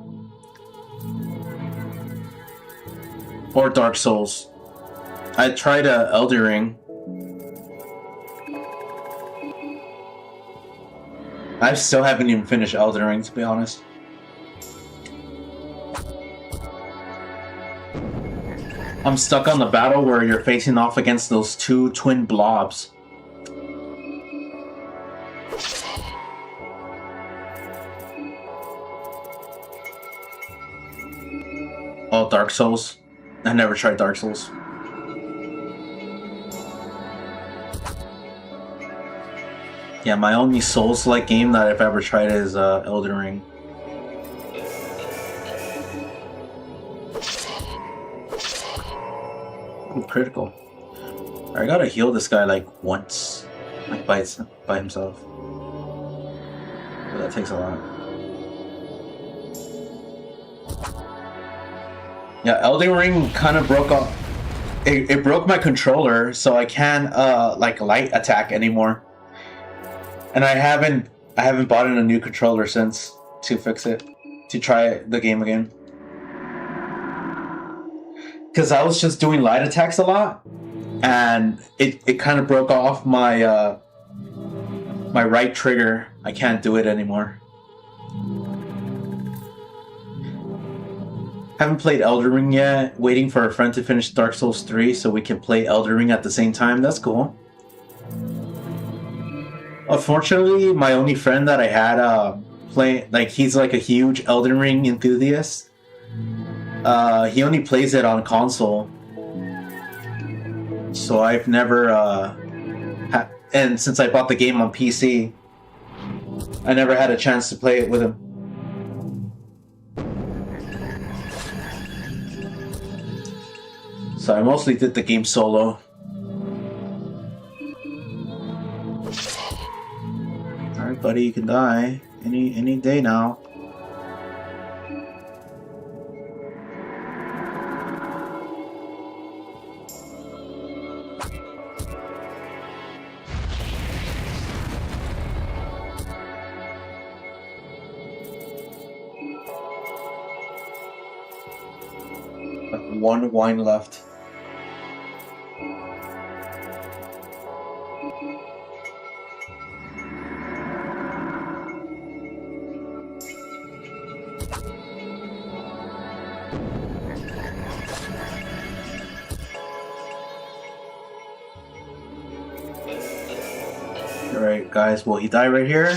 Or Dark Souls. I tried Elden Ring. I still haven't even finished Elden Ring, to be honest. I'm stuck on the battle where you're facing off against those two twin blobs. Oh, Dark Souls. I never tried Dark Souls. Yeah, my only Souls-like game that I've ever tried is Elden Ring. Ooh, critical. I gotta heal this guy like once, like by himself. But that takes a lot. Yeah, Elden Ring kind of broke up. It broke my controller, so I can't like light attack anymore. And I haven't bought in a new controller since to fix it, to try the game again. Because I was just doing light attacks a lot, and it kind of broke off my my right trigger. I can't do it anymore. Haven't played Elden Ring yet. Waiting for a friend to finish Dark Souls 3 so we can play Elden Ring at the same time. That's cool. Unfortunately, my only friend that I had play, like, he's like a huge Elden Ring enthusiast. He only plays it on console, so I've never and since I bought the game on PC, I never had a chance to play it with him. So I mostly did the game solo. Alright, buddy, you can die any day now. One wine left. Alright, guys, will he die right here?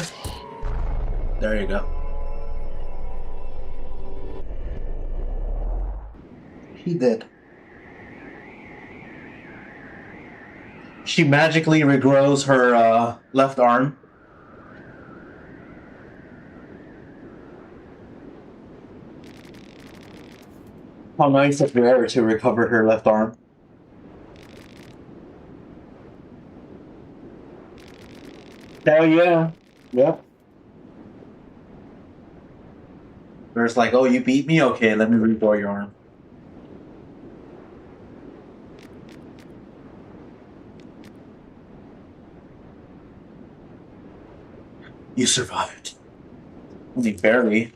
There you go. He did. She magically regrows her left arm. How nice of her to recover her left arm. Hell yeah. Yep. There's like, oh, you beat me? Okay, let me regrow your arm. You survived. Only barely.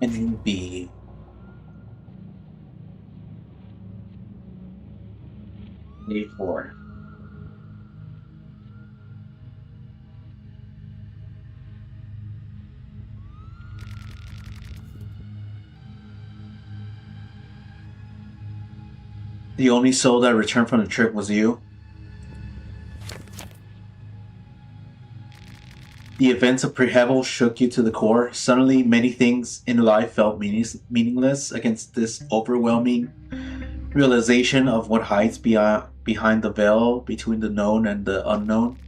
And B. A4. The only soul that returned from the trip was you. The events of Prehevel shook you to the core. Suddenly, many things in life felt meaningless against this overwhelming realization of what hides behind the veil between the known and the unknown.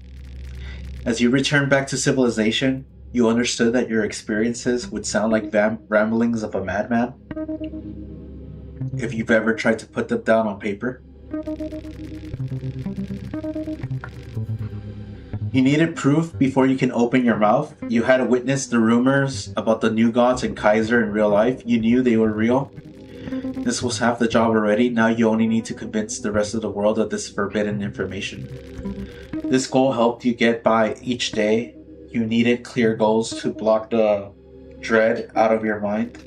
As you returned back to civilization, you understood that your experiences would sound like ramblings of a madman if you've ever tried to put them down on paper. You needed proof before you can open your mouth. You had to witness the rumors about the new gods and Kaiser in real life. You knew they were real. This was half the job already. Now you only need to convince the rest of the world of this forbidden information. This goal helped you get by each day. You needed clear goals to block the dread out of your mind.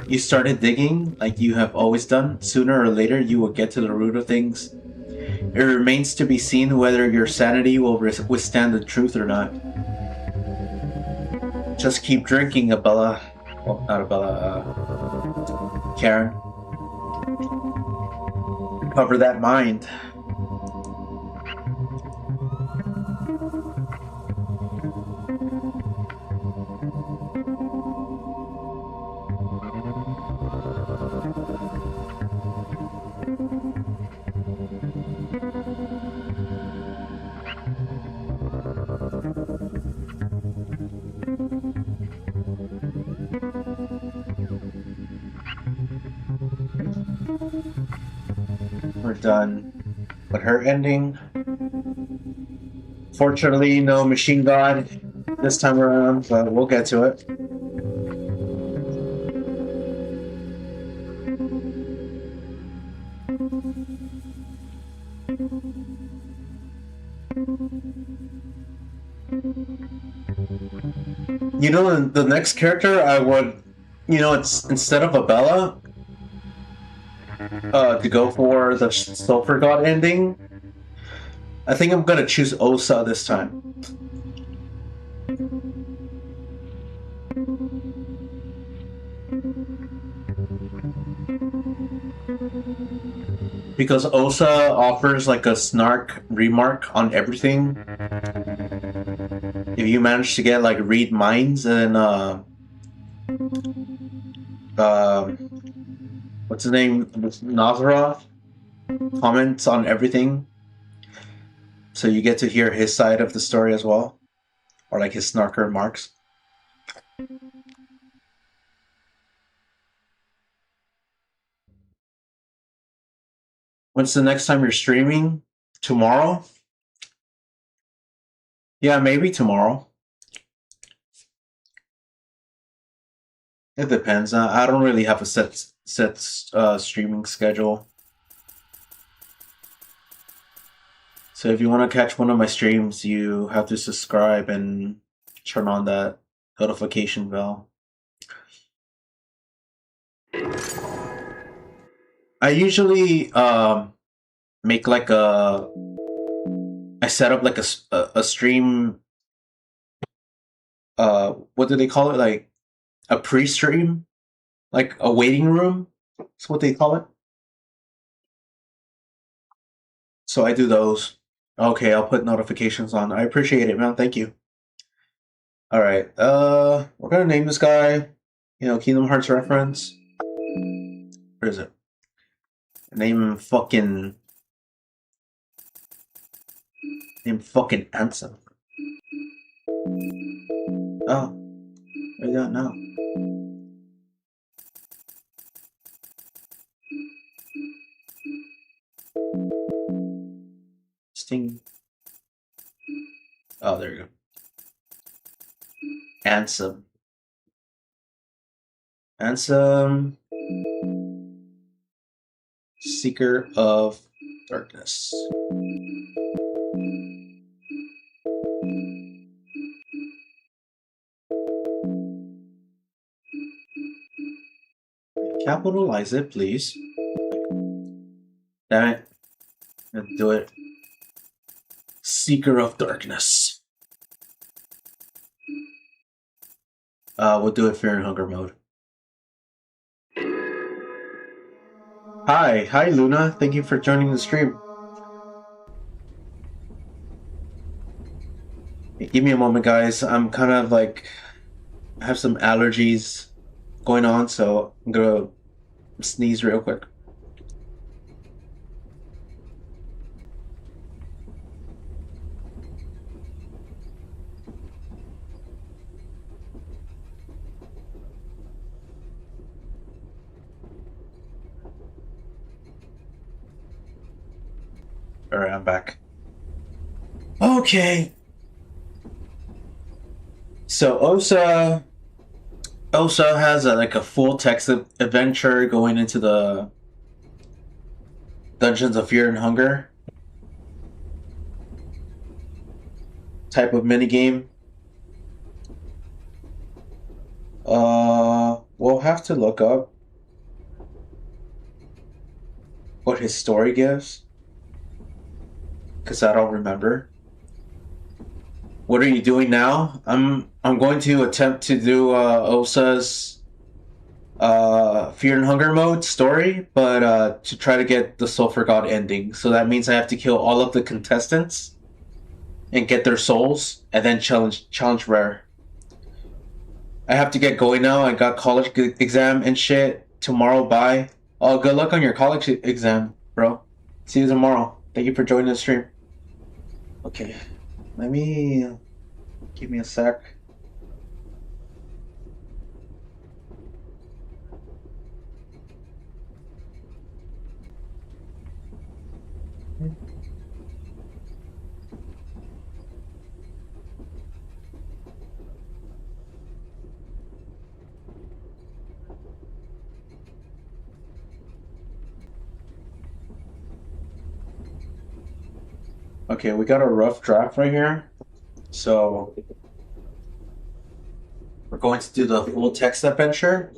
You started digging like you have always done. Sooner or later, you will get to the root of things. It remains to be seen whether your sanity will withstand the truth or not. Just keep drinking, Abella. Well, not Abella, Karin. Cover that mind. We're done with her ending. Fortunately, no machine god this time around, but we'll get to it. You know, the next character I would, it's instead of Abella, to go for the Sulfur God ending, I think I'm gonna choose Osa this time. Because Osa offers like a snark remark on everything. If you manage to get like read minds and what's his name? Nazarov comments on everything. So you get to hear his side of the story as well. Or like his snarker remarks. When's the next time you're streaming? Tomorrow? Yeah, maybe tomorrow. It depends. I don't really have a set streaming schedule. So if you want to catch one of my streams, you have to subscribe and turn on that notification bell. I usually make like I set up like a stream. What do they call it? Like a pre-stream, like a waiting room. That's what they call it. So I do those. Okay, I'll put notifications on. I appreciate it, man. Thank you. All right. We're gonna name this guy. Kingdom Hearts reference. Where is it? Name him fucking Ansem. Oh, I don't know. Sting. Oh, there you go. Ansem. Seeker of Darkness. Capitalize it, please. Damn it. Let's do it. Seeker of Darkness. We'll do it Fear and Hunger mode. Hi, Luna. Thank you for joining the stream. Give me a moment, guys. I'm kind of like I have some allergies going on, so I'm gonna sneeze real quick. All right, I'm back. Okay. So Osa has like a full text adventure going into the Dungeons of Fear and Hunger type of minigame. We'll have to look up what his story gives because I don't remember. What are you doing now? I'm going to attempt to do Osa's Fear and Hunger mode story, but to try to get the Sulfur God ending. So that means I have to kill all of the contestants and get their souls, and then challenge rare. I have to get going now. I got college exam and shit tomorrow. Bye. Oh, good luck on your college exam, bro. See you tomorrow. Thank you for joining the stream. Okay, let me give me a sec. Okay, we got a rough draft right here. So we're going to do the full text adventure.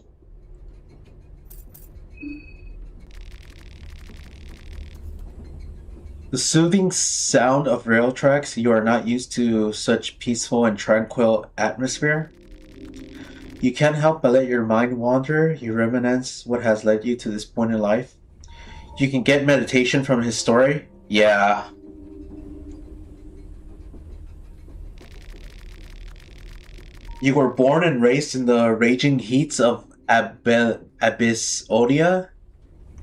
The soothing sound of rail tracks, you are not used to such peaceful and tranquil atmosphere. You can't help but let your mind wander. You reminisce what has led you to this point in life. You can get meditation from his story. Yeah. You were born and raised in the raging heats of Abyssodia,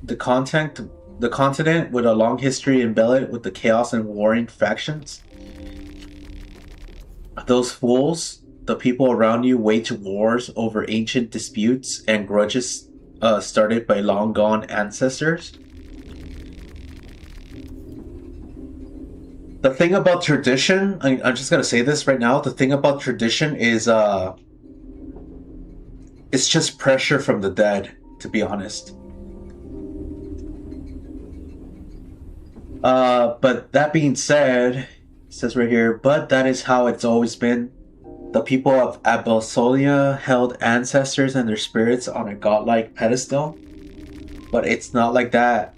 the continent with a long history embellished with the chaos and warring factions. Those fools, the people around you, wage wars over ancient disputes and grudges started by long gone ancestors. The thing about tradition, I'm just gonna say this right now. The thing about tradition is, it's just pressure from the dead. To be honest. But that being said, it says right here, but that is how it's always been. The people of Abyssolia held ancestors and their spirits on a godlike pedestal, but it's not like that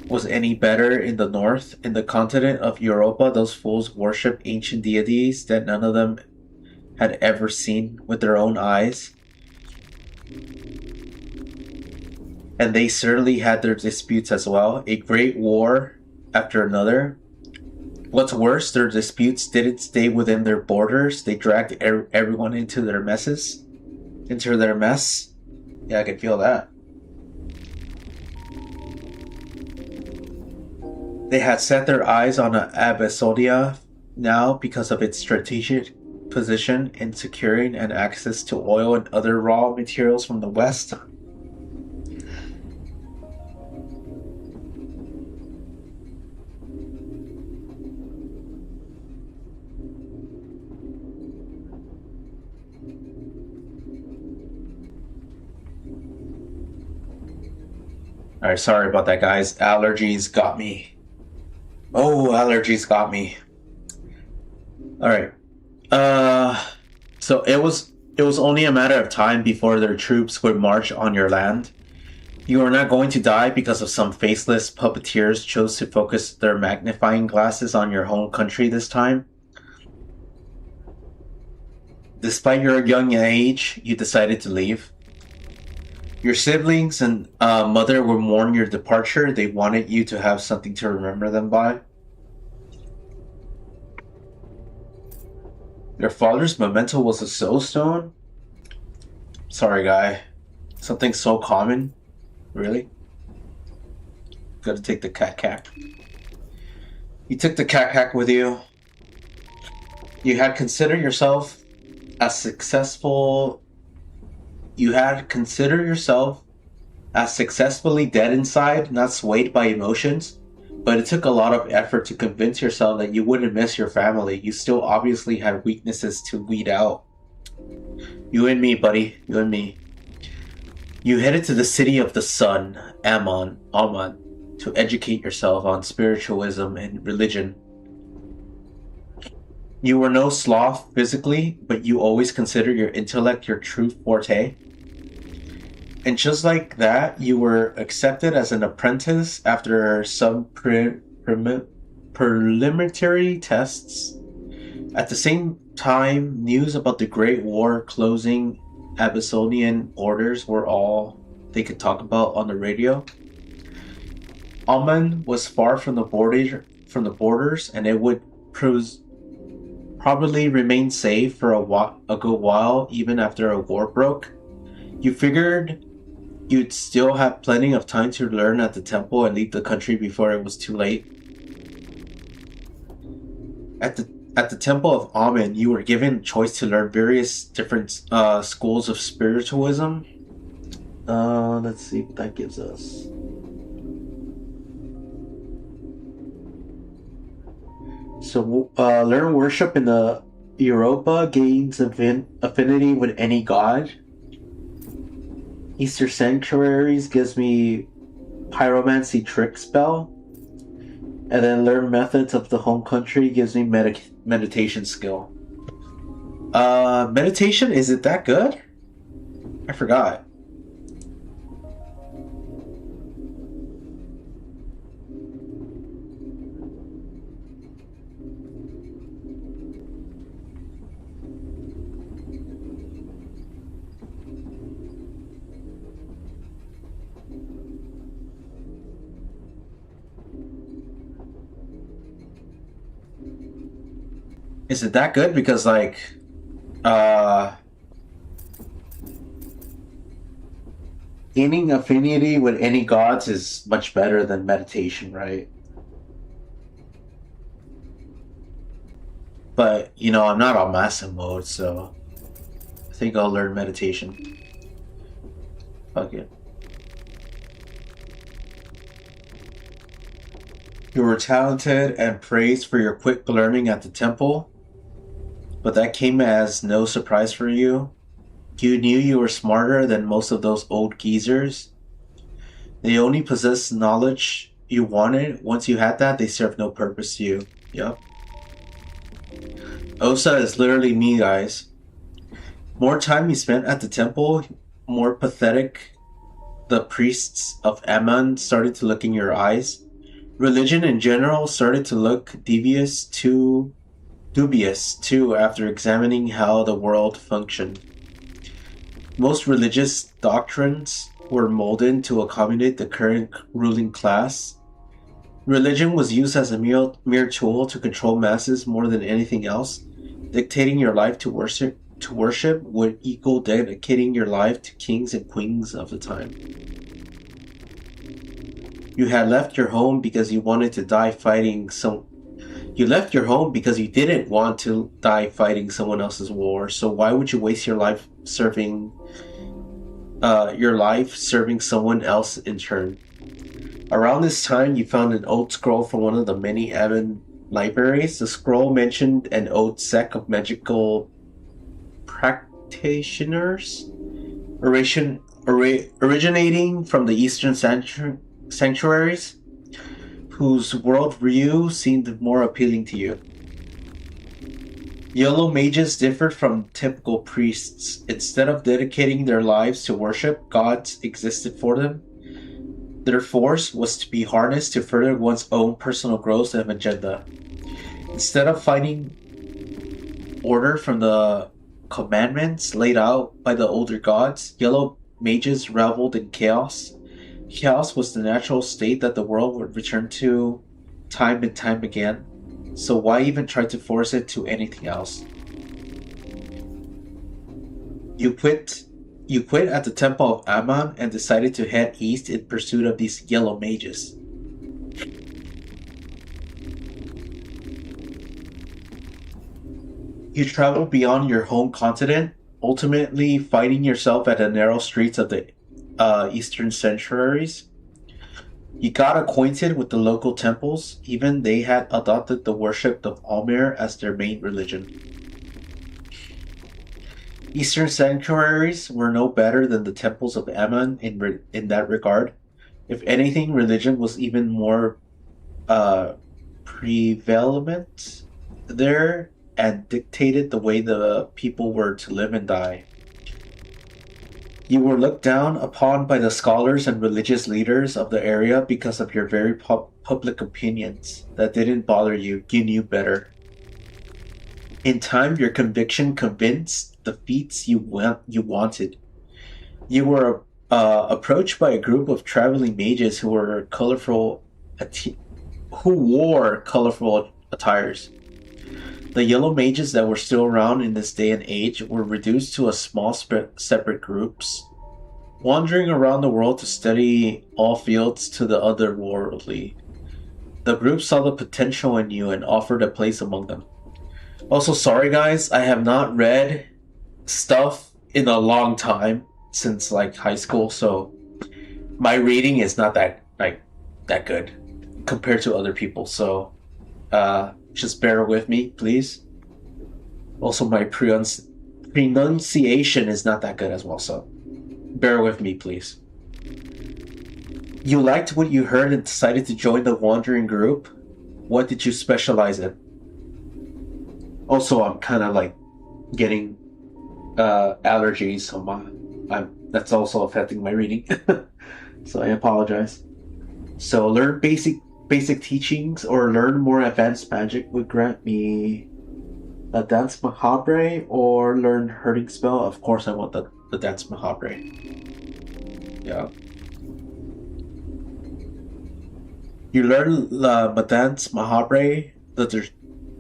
was any better in the north. In the continent of Europa, those fools worship ancient deities that none of them had ever seen with their own eyes. And they certainly had their disputes as well. A great war after another. What's worse, their disputes didn't stay within their borders. They dragged everyone into their mess. Yeah, I can feel that. They had set their eyes on Abyssodia now because of its strategic position in securing and access to oil and other raw materials from the west. Alright, sorry about that, guys. Allergies got me. Oh, allergies got me. Alright. So it was only a matter of time before their troops would march on your land. You are not going to die because of some faceless puppeteers chose to focus their magnifying glasses on your home country this time. Despite your young age, you decided to leave. Your siblings and mother would mourn your departure. They wanted you to have something to remember them by. Your father's memento was a soul stone? Sorry, guy. Something so common? Really? Gotta take the cat. You took the cat with you. You had considered yourself as successful. You had considered yourself as successfully dead inside, not swayed by emotions. But it took a lot of effort to convince yourself that you wouldn't miss your family. You still obviously had weaknesses to weed out. You and me, buddy. You and me. You headed to the city of the sun, Ammon, to educate yourself on spiritualism and religion. You were no sloth physically, but you always considered your intellect your true forte. And just like that, you were accepted as an apprentice after some preliminary tests. At the same time, news about the Great War closing Abyssinian orders were all they could talk about on the radio. Ammon was far from the borders, and it would probably remain safe for a good while, even after a war broke. You figured you'd still have plenty of time to learn at the temple and leave the country before it was too late. At the temple of Ammon, you were given a choice to learn various different schools of spiritualism. Let's see what that gives us. So, learn worship in the Europa, gains affinity with any god. Easter Sanctuaries gives me pyromancy trick spell. And then learn methods of the home country gives me meditation skill. Meditation, is it that good? I forgot. Is it that good? Because uh gaining affinity with any gods is much better than meditation, right? But I'm not on massive mode, so I think I'll learn meditation. Fuck it. You were talented and praised for your quick learning at the temple, but that came as no surprise for you. You knew you were smarter than most of those old geezers. They only possessed knowledge you wanted. Once you had that, they served no purpose to you. Yup. Osa is literally me, guys. More time you spent at the temple, more pathetic the priests of Ammon started to look in your eyes. Religion in general started to look dubious too after examining how the world functioned. Most religious doctrines were molded to accommodate the current ruling class. Religion was used as a mere tool to control masses more than anything else. Dictating your life to worship would equal dedicating your life to kings and queens of the time. You had left your home because you wanted to die fighting You left your home because you didn't want to die fighting someone else's war. So why would you waste your life serving someone else in turn? Around this time, you found an old scroll from one of the many Ammon libraries. The scroll mentioned an old sect of magical practitioners originating from the eastern sanctuaries, whose worldview seemed more appealing to you. Yellow mages differed from typical priests. Instead of dedicating their lives to worship, gods existed for them. Their force was to be harnessed to further one's own personal growth and agenda. Instead of finding order from the commandments laid out by the older gods, yellow mages reveled in chaos. Chaos was the natural state that the world would return to time and time again. So why even try to force it to anything else? You quit you quit at the Temple of Ammon and decided to head east in pursuit of these yellow mages. You traveled beyond your home continent, ultimately fighting yourself at the narrow streets of the eastern sanctuaries. You got acquainted with the local temples, even they had adopted the worship of Almir as their main religion. Eastern sanctuaries were no better than the temples of Ammon in that regard. If anything, religion was even more prevalent there and dictated the way the people were to live and die. You were looked down upon by the scholars and religious leaders of the area because of your very public opinions. That didn't bother you, you knew better. In time, your conviction convinced the feats you wanted. You were approached by a group of traveling mages who wore colorful attires. The yellow mages that were still around in this day and age were reduced to a small separate groups, wandering around the world to study all fields to the otherworldly. The group saw the potential in you and offered a place among them. Also, sorry guys, I have not read stuff in a long time since like high school, so my reading is not that good compared to other people. So just bear with me, please. Also, my pronunciation is not that good as well, so bear with me, please. You liked what you heard and decided to join the wandering group. What did you specialize in? Also, I'm kind of like getting allergies, so that's also affecting my reading. So I apologize. So learn basic teachings or learn more advanced magic would grant me a dance macabre or learn hurting spell. Of course, I want the dance macabre. Yeah. You learn dance macabre, the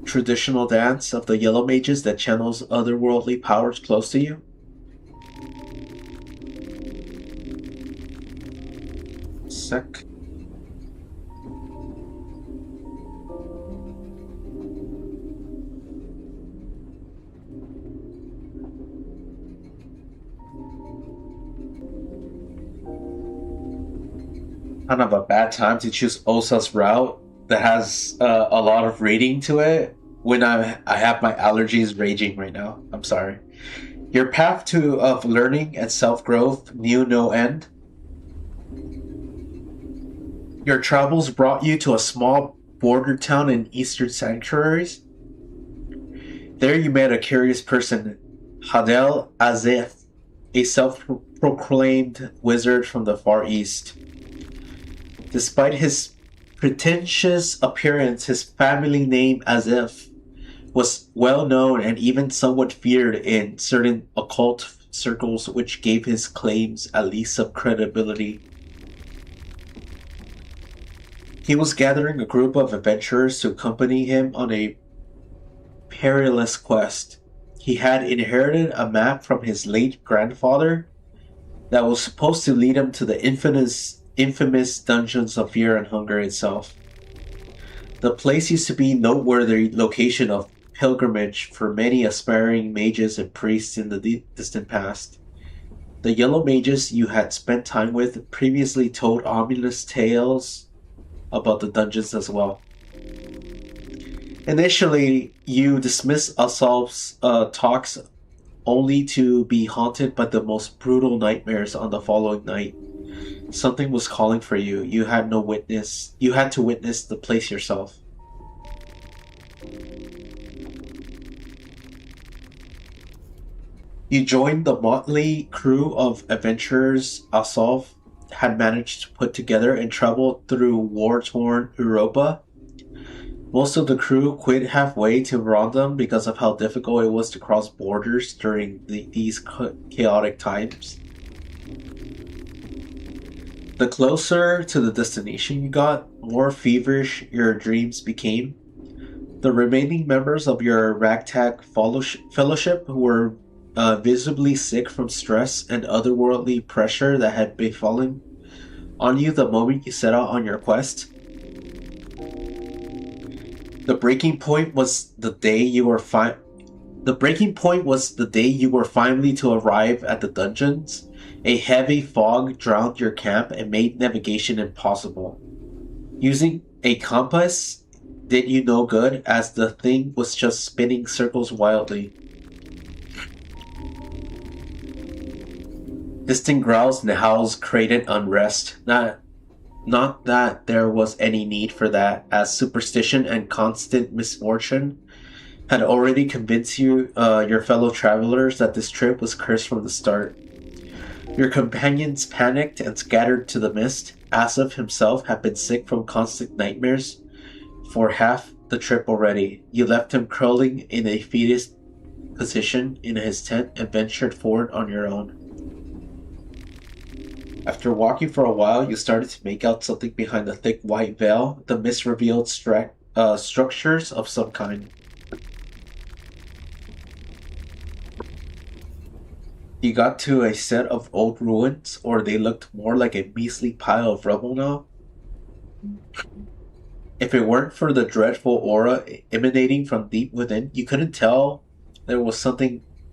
traditional dance of the yellow mages that channels otherworldly powers close to you. Sec. Kind of a bad time to choose Osa's route that has a lot of reading to it when I have my allergies raging right now. I'm sorry. Your path of learning and self-growth knew no end. Your travels brought you to a small border town in Eastern Sanctuaries. There you met a curious person, Hadel Azef, a self-proclaimed wizard from the Far East. Despite his pretentious appearance, his family name Azef was well known and even somewhat feared in certain occult circles, which gave his claims at least some credibility. He was gathering a group of adventurers to accompany him on a perilous quest. He had inherited a map from his late grandfather that was supposed to lead him to the infamous dungeons of Fear and Hunger itself. The place used to be a noteworthy location of pilgrimage for many aspiring mages and priests in the distant past. The yellow mages you had spent time with previously told ominous tales about the dungeons as well. Initially, you dismissed Asal's talks only to be haunted by the most brutal nightmares on the following night. Something was calling for you. You had to witness the place yourself. You joined the motley crew of adventurers Asal had managed to put together and traveled through war-torn Europa. Most of the crew quit halfway to Rondon because of how difficult it was to cross borders during these chaotic times. The closer to the destination you got, more feverish your dreams became. The remaining members of your ragtag fellowship who were visibly sick from stress and otherworldly pressure that had befallen on you the moment you set out on your quest. The breaking point was the day you were The breaking point was the day you were finally to arrive at the dungeons. A heavy fog drowned your camp and made navigation impossible. Using a compass did you no good, as the thing was just spinning circles wildly. Distant growls and howls created unrest. Not that there was any need for that, as superstition and constant misfortune had already convinced your fellow travelers that this trip was cursed from the start. Your companions panicked and scattered to the mist. Asif himself had been sick from constant nightmares for half the trip already. You left him curling in a fetus position in his tent and ventured forward on your own. After walking for a while, you started to make out something behind the thick white veil. The mist revealed structures of some kind. You got to a set of old ruins, or they looked more like a measly pile of rubble now. If it weren't for the dreadful aura emanating from deep within, you couldn't tell there was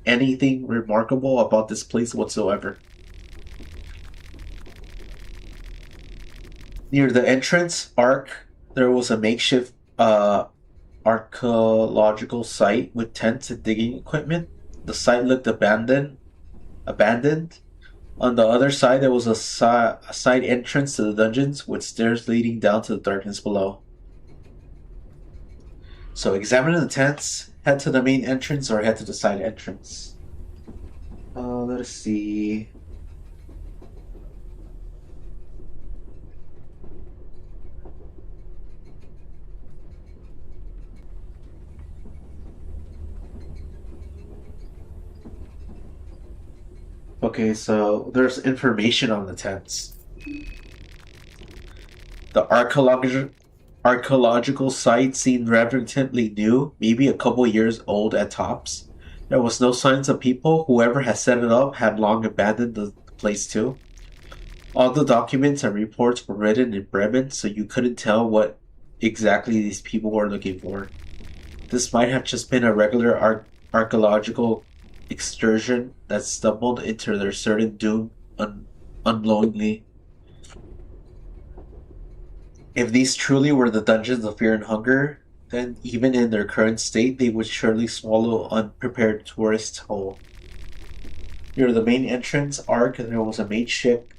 anything remarkable about this place whatsoever. Near the entrance arc, there was a makeshift archaeological site with tents and digging equipment. The site looked abandoned. On the other side, there was a side entrance to the dungeons with stairs leading down to the darkness below. So examine the tents, head to the main entrance, or head to the side entrance. Let us see. Okay, so there's information on the tents. The archaeological site seemed relatively new, maybe a couple years old at tops. There was no signs of people. Whoever had set it up had long abandoned the place too. All the documents and reports were written in Bremen, so you couldn't tell what exactly these people were looking for. This might have just been a regular archaeological excursion that stumbled into their certain doom unknowingly. If these truly were the dungeons of Fear and Hunger, then even in their current state, they would surely swallow unprepared tourists whole. Near the main entrance arc, there was a makeshift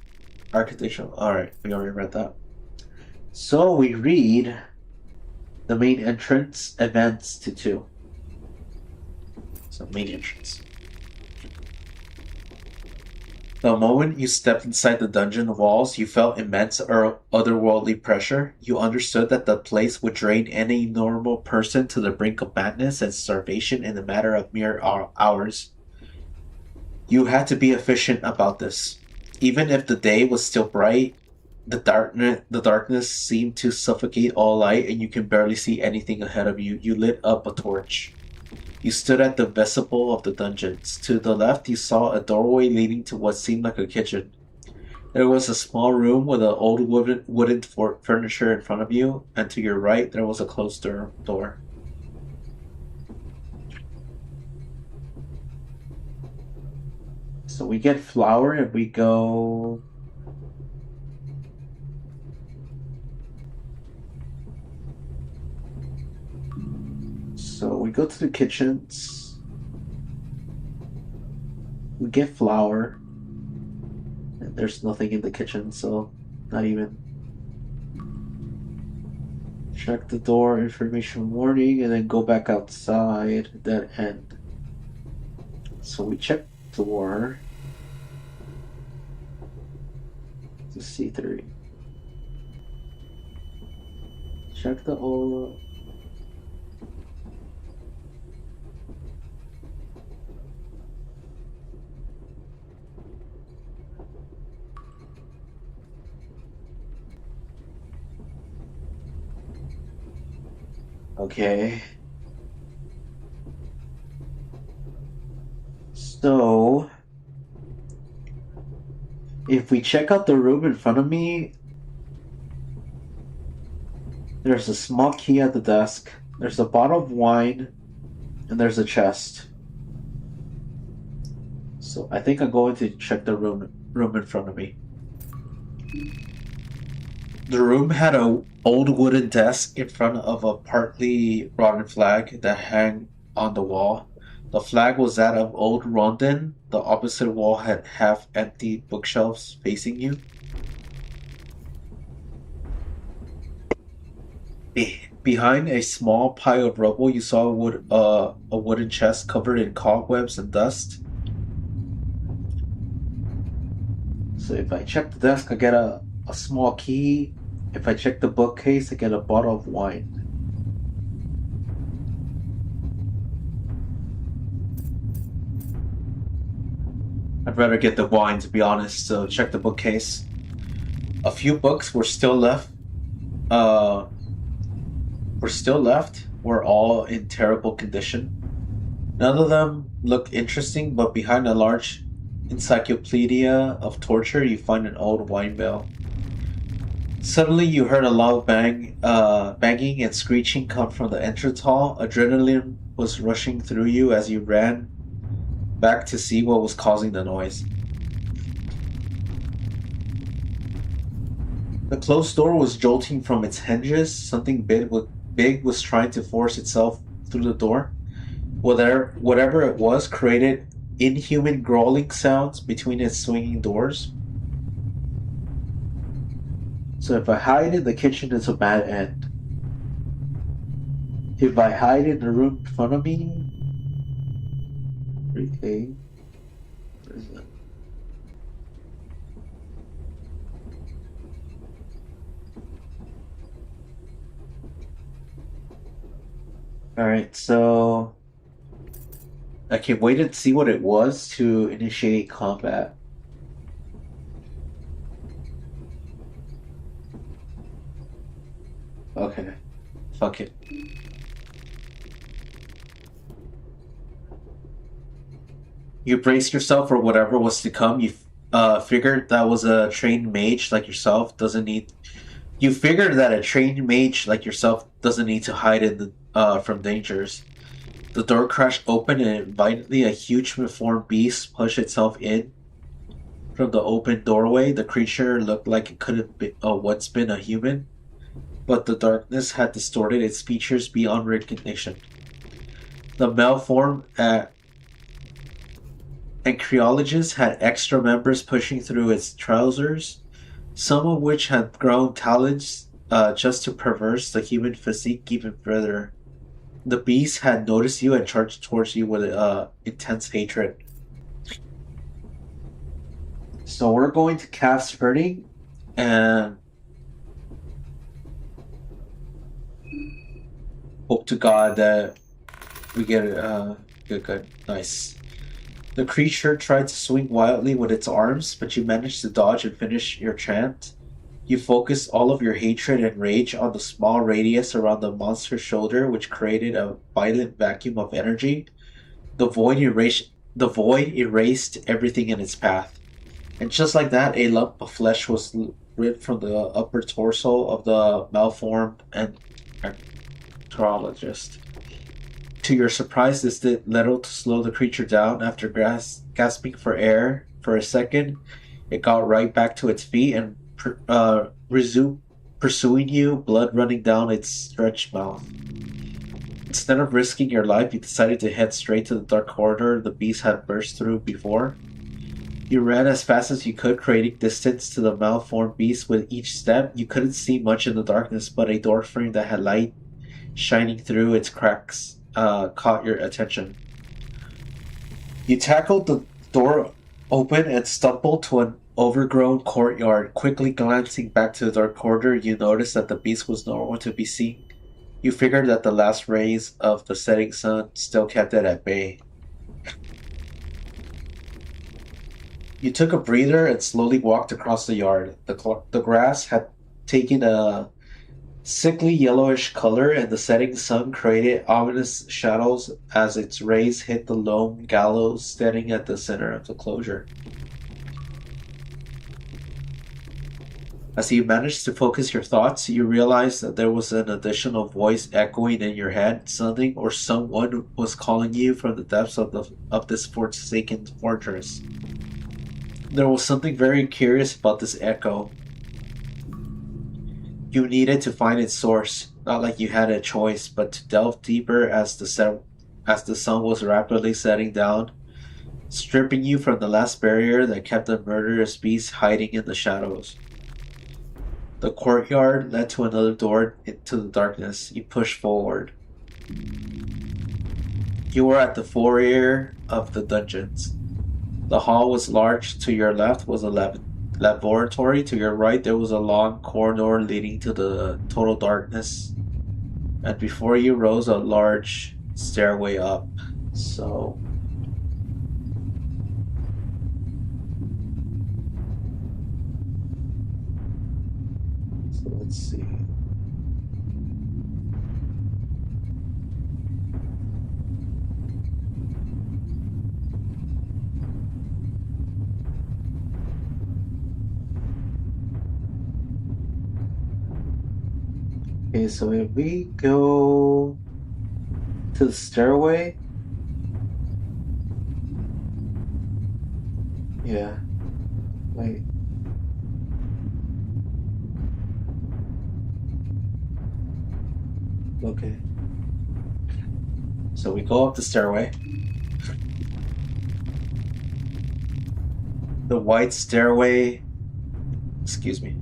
architectural. Alright, we already read that. So we read the main entrance advance to 2. So main entrance. The moment you stepped inside the dungeon walls, you felt immense otherworldly pressure. You understood that the place would drain any normal person to the brink of madness and starvation in a matter of mere hours. You had to be efficient about this. Even if the day was still bright, the darkness seemed to suffocate all light, and you can barely see anything ahead of you. You lit up a torch. You stood at the vestibule of the dungeons. To the left, you saw a doorway leading to what seemed like a kitchen. There was a small room with an old wooden furniture in front of you, and to your right, there was a closed door. So we get flour and we go. So we go to the kitchens. We get flour. And there's nothing in the kitchen, so not even. Check the door, information warning, and then go back outside, dead end. So we check the door. To C3. Check the old. Okay. So, if we check out the room in front of me, there's a small key at the desk, there's a bottle of wine, and there's a chest. So I think I'm going to check the room in front of me. The room had a old wooden desk in front of a partly rotten flag that hung on the wall. The flag was that of old Rondon. The opposite wall had half-empty bookshelves facing you. Behind a small pile of rubble, you saw a wooden chest covered in cobwebs and dust. So if I check the desk, I get a small key. If I check the bookcase, I get a bottle of wine. I'd rather get the wine, to be honest, so check the bookcase. A few books were still left. Were all in terrible condition. None of them looked interesting, but behind a large encyclopedia of torture, you find an old wine barrel. Suddenly, you heard a loud banging and screeching come from the entrance hall. Adrenaline was rushing through you as you ran back to see what was causing the noise. The closed door was jolting from its hinges. Something big was trying to force itself through the door. Whatever it was created inhuman growling sounds between its swinging doors. So if I hide in the kitchen, it's a bad end. If I hide in the room in front of me, okay, where is it? Alright, so I can wait and see what it was to initiate combat. Okay, fuck it. You braced yourself for whatever was to come. You figured that was a trained mage like yourself doesn't need. You figured that a trained mage like yourself doesn't need to hide in from dangers. The door crashed open and violently a huge deformed beast pushed itself in from the open doorway. The creature looked like it could have been, once been a human, but the darkness had distorted its features beyond recognition. The malformed Ancriologist had extra members pushing through its trousers, some of which had grown talons just to perverse the human physique even further. The beast had noticed you and charged towards you with intense hatred. So we're going to cast Hurting and hope to God that we get it. Good. Nice. The creature tried to swing wildly with its arms, but you managed to dodge and finish your chant. You focused all of your hatred and rage on the small radius around the monster's shoulder, which created a violent vacuum of energy. The void erased everything in its path. And just like that, a lump of flesh was ripped from the upper torso of the malformed anthropologist. To your surprise, this did little to slow the creature down. After gasping for air for a second, it got right back to its feet and resumed pursuing you, blood running down its stretched mouth. Instead of risking your life, you decided to head straight to the dark corridor the beast had burst through before. You ran as fast as you could, creating distance to the malformed beast with each step. You couldn't see much in the darkness, but a door frame that had light shining through its cracks caught your attention. You tackled the door open and stumbled to an overgrown courtyard. Quickly glancing back to the dark corridor, you noticed that the beast was nowhere to be seen. You figured that the last rays of the setting sun still kept it at bay. You took a breather and slowly walked across the yard. The grass had taken a Sickly yellowish color, and the setting sun created ominous shadows as its rays hit the lone gallows standing at the center of the closure. As you managed to focus your thoughts, you realized that there was an additional voice echoing in your head. Something or someone was calling you from the depths of this forsaken fortress. There was something very curious about this echo. You needed to find its source, not like you had a choice, but to delve deeper as the sun was rapidly setting down, stripping you from the last barrier that kept the murderous beast hiding in the shadows. The courtyard led to another door into the darkness. You pushed forward. You were at the foyer of the dungeons. The hall was large. To your left was a laboratory. To your right, there was a long corridor leading to the total darkness. And before you rose a large stairway up. So let's see. Okay, so if we go to the stairway, yeah, wait. Okay. So we go up the stairway. The white stairway, excuse me.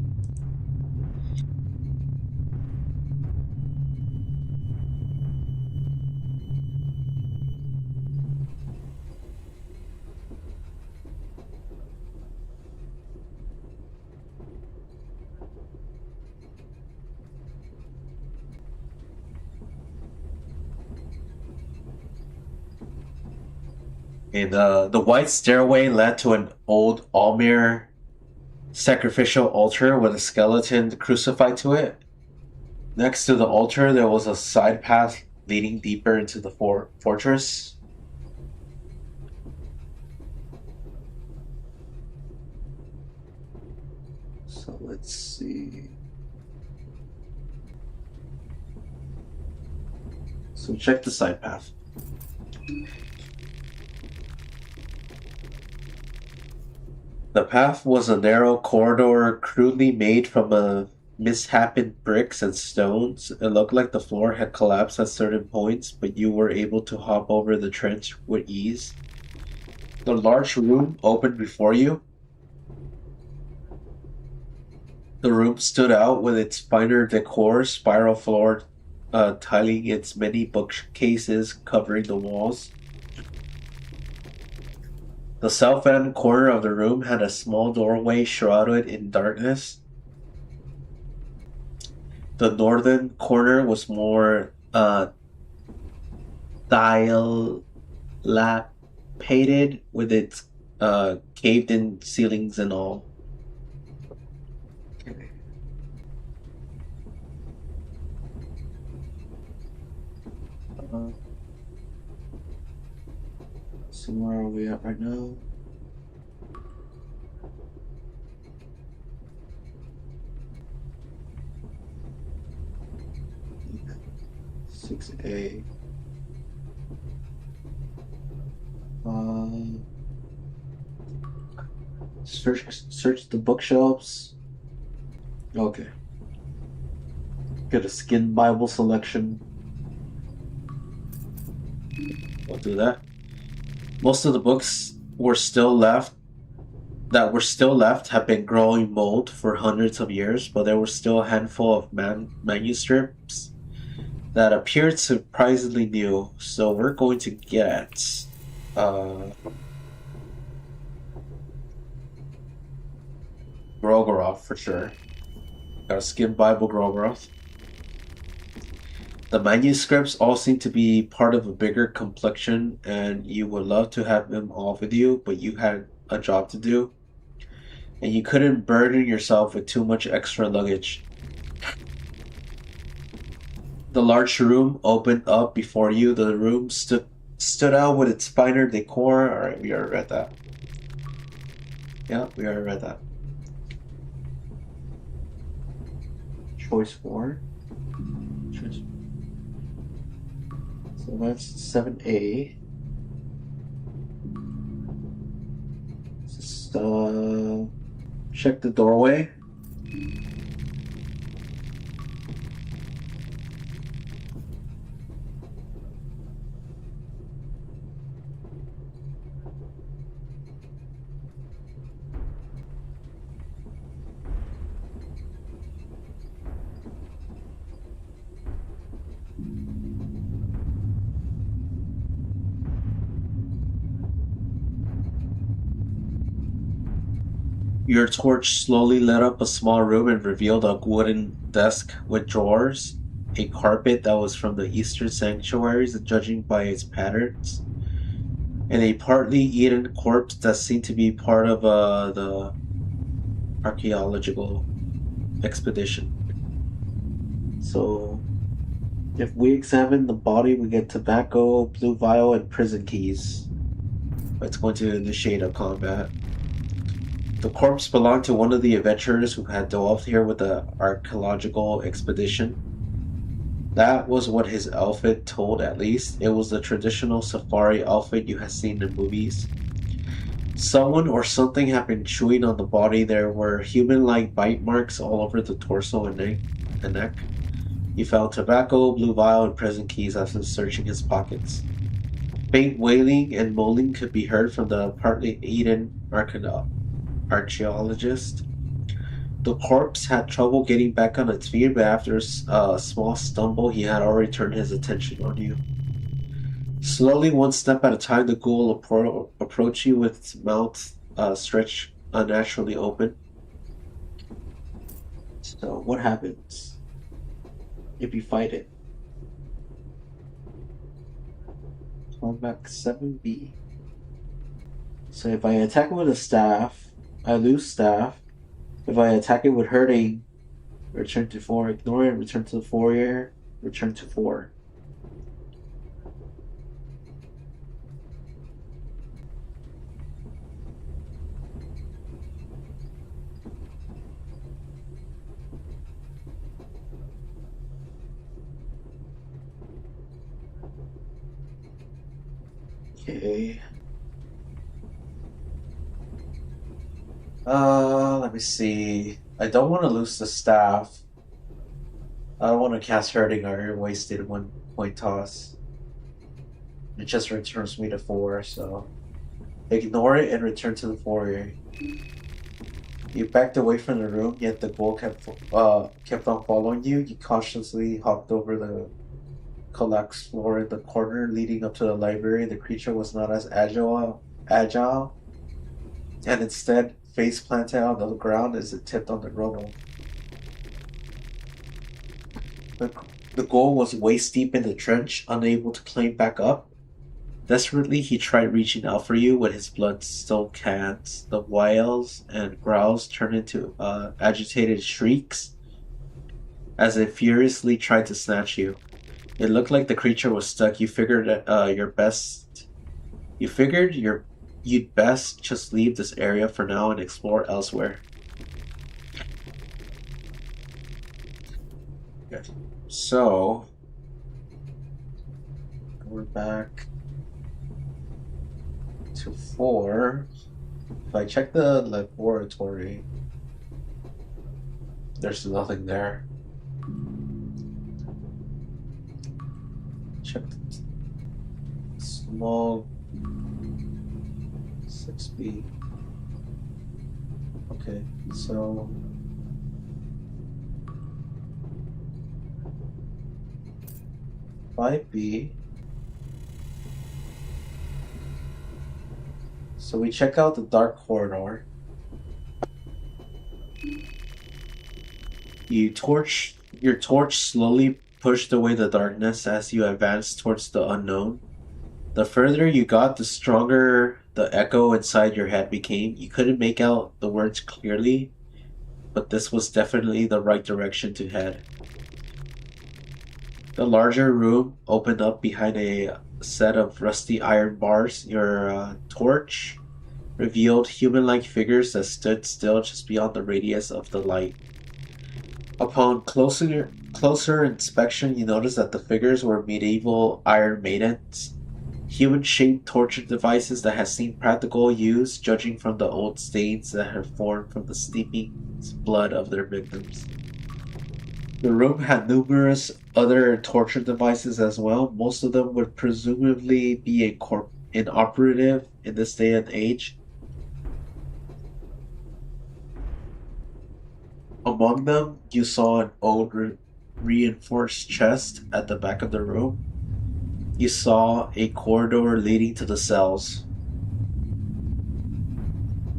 And the white stairway led to an old Almir sacrificial altar with a skeleton crucified to it. Next to the altar, there was a side path leading deeper into the fortress. So let's see. So check the side path. The path was a narrow corridor crudely made from a misshapen bricks and stones. It looked like the floor had collapsed at certain points, but you were able to hop over the trench with ease. The large room opened before you. The room stood out with its finer decor, spiral floor tiling its many bookcases covering the walls. The south end corner of the room had a small doorway shrouded in darkness. The northern corner was more dilapidated with its caved in ceilings and all. Okay. Uh, so where are we at right now? Yeah, 6A. Um, search the bookshelves. Okay. Get a skin Bible selection. We'll do that. Most of the books that were still left have been growing mold for hundreds of years, but there were still a handful of manuscripts that appeared surprisingly new. So we're going to get Grogoroth for sure. Got a skin Bible Grogoroth. The manuscripts all seem to be part of a bigger complexion, and you would love to have them all with you, but you had a job to do, and you couldn't burden yourself with too much extra luggage. The large room opened up before you. The room stood out with its finer decor. All right, we already read that. Yeah, we already read that. Choice 4. Choice. So that's 7A. Just check the doorway. Your torch slowly lit up a small room and revealed a wooden desk with drawers, a carpet that was from the Eastern sanctuaries, judging by its patterns, and a partly eaten corpse that seemed to be part of the archaeological expedition. So, if we examine the body, we get tobacco, blue vial, and prison keys. It's going to initiate a combat. The corpse belonged to one of the adventurers who had delved here with the archaeological expedition. That was what his outfit told, at least. It was the traditional safari outfit you had seen in movies. Someone or something had been chewing on the body. There were human-like bite marks all over the torso and neck. He found tobacco, blue vial, and prison keys after searching his pockets. Faint wailing and moaning could be heard from the partly eaten archaeologist. The corpse had trouble getting back on its feet, but after a small stumble, he had already turned his attention on you. Slowly, one step at a time, the ghoul approached you with its mouth stretched unnaturally open. So, what happens if you fight it? Combat 7B. So, if I attack it with a staff, I lose staff. If I attack it with hurting, return to 4. Ignore it, return to the foyer, return to 4. Okay. Let me see. I don't want to lose the staff. I don't want to cast hurting or wasted 1 point toss. It just returns me to 4, so ignore it and return to the foyer. You backed away from the room, yet the ghoul kept on following you. You cautiously hopped over the collapsed floor in the corner leading up to the library. The creature was not as agile, and instead face planted on the ground as it tipped on the rubble. The ghoul was waist deep in the trench, unable to climb back up. Desperately, he tried reaching out for you with his blood-soaked hands. The wails and growls turned into agitated shrieks as it furiously tried to snatch you. It looked like the creature was stuck. You figured you'd best just leave this area for now and explore elsewhere. Good. So we're back to 4. If I check the laboratory, there's nothing there. Check the small 6B. Okay, so Five B. So we check out the dark corridor. Your torch slowly pushed away the darkness as you advanced towards the unknown. The further you got, the stronger the echo inside your head became. You couldn't make out the words clearly, but this was definitely the right direction to head. The larger room opened up behind a set of rusty iron bars. Your torch revealed human-like figures that stood still just beyond the radius of the light. Upon closer inspection, you notice that the figures were medieval Iron Maidens, human-shaped torture devices that had seen practical use, judging from the old stains that had formed from the steaming blood of their victims. The room had numerous other torture devices as well. Most of them would presumably be inoperative in this day and age. Among them, you saw an old reinforced chest at the back of the room. You saw a corridor leading to the cells.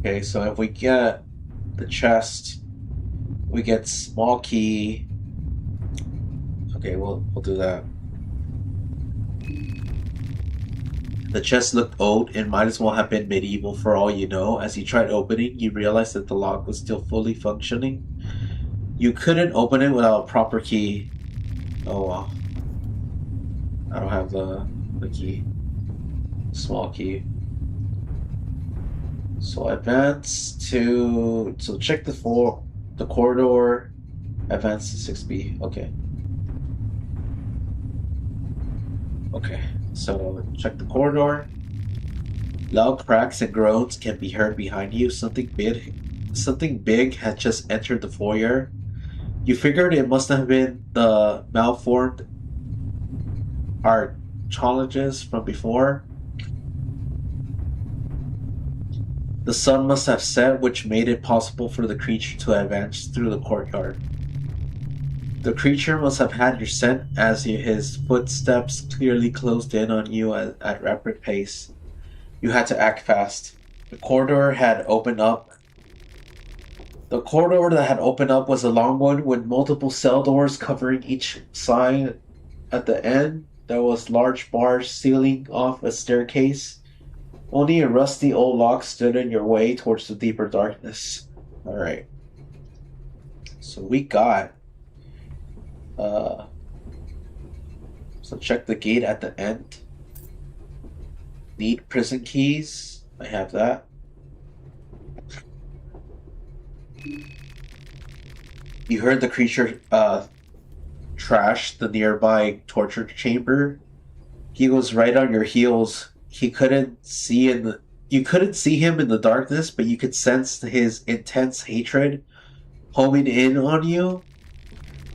Okay, so if we get the chest, we get small key. Okay, we'll do that. The chest looked old and might as well have been medieval for all you know. As you tried opening, you realized that the lock was still fully functioning. You couldn't open it without a proper key. Oh well. I don't have the key. Small key. So advance to check the corridor. Advance to 6B. Okay. Okay. So check the corridor. Loud cracks and groans can be heard behind you. Something big had just entered the foyer. You figured it must have been the malformed archaeologist from before. The sun must have set, which made it possible for the creature to advance through the courtyard. The creature must have had your scent as his footsteps clearly closed in on you at rapid pace. You had to act fast. The corridor that had opened up was a long one with multiple cell doors covering each side. At the end, there was large bars sealing off a staircase. Only a rusty old lock stood in your way towards the deeper darkness. Alright. So we got... so check the gate at the end. Need prison keys. I have that. You heard the creature trash the nearby torture chamber. He was right on your heels. You couldn't see him in the darkness, but you could sense his intense hatred homing in on you.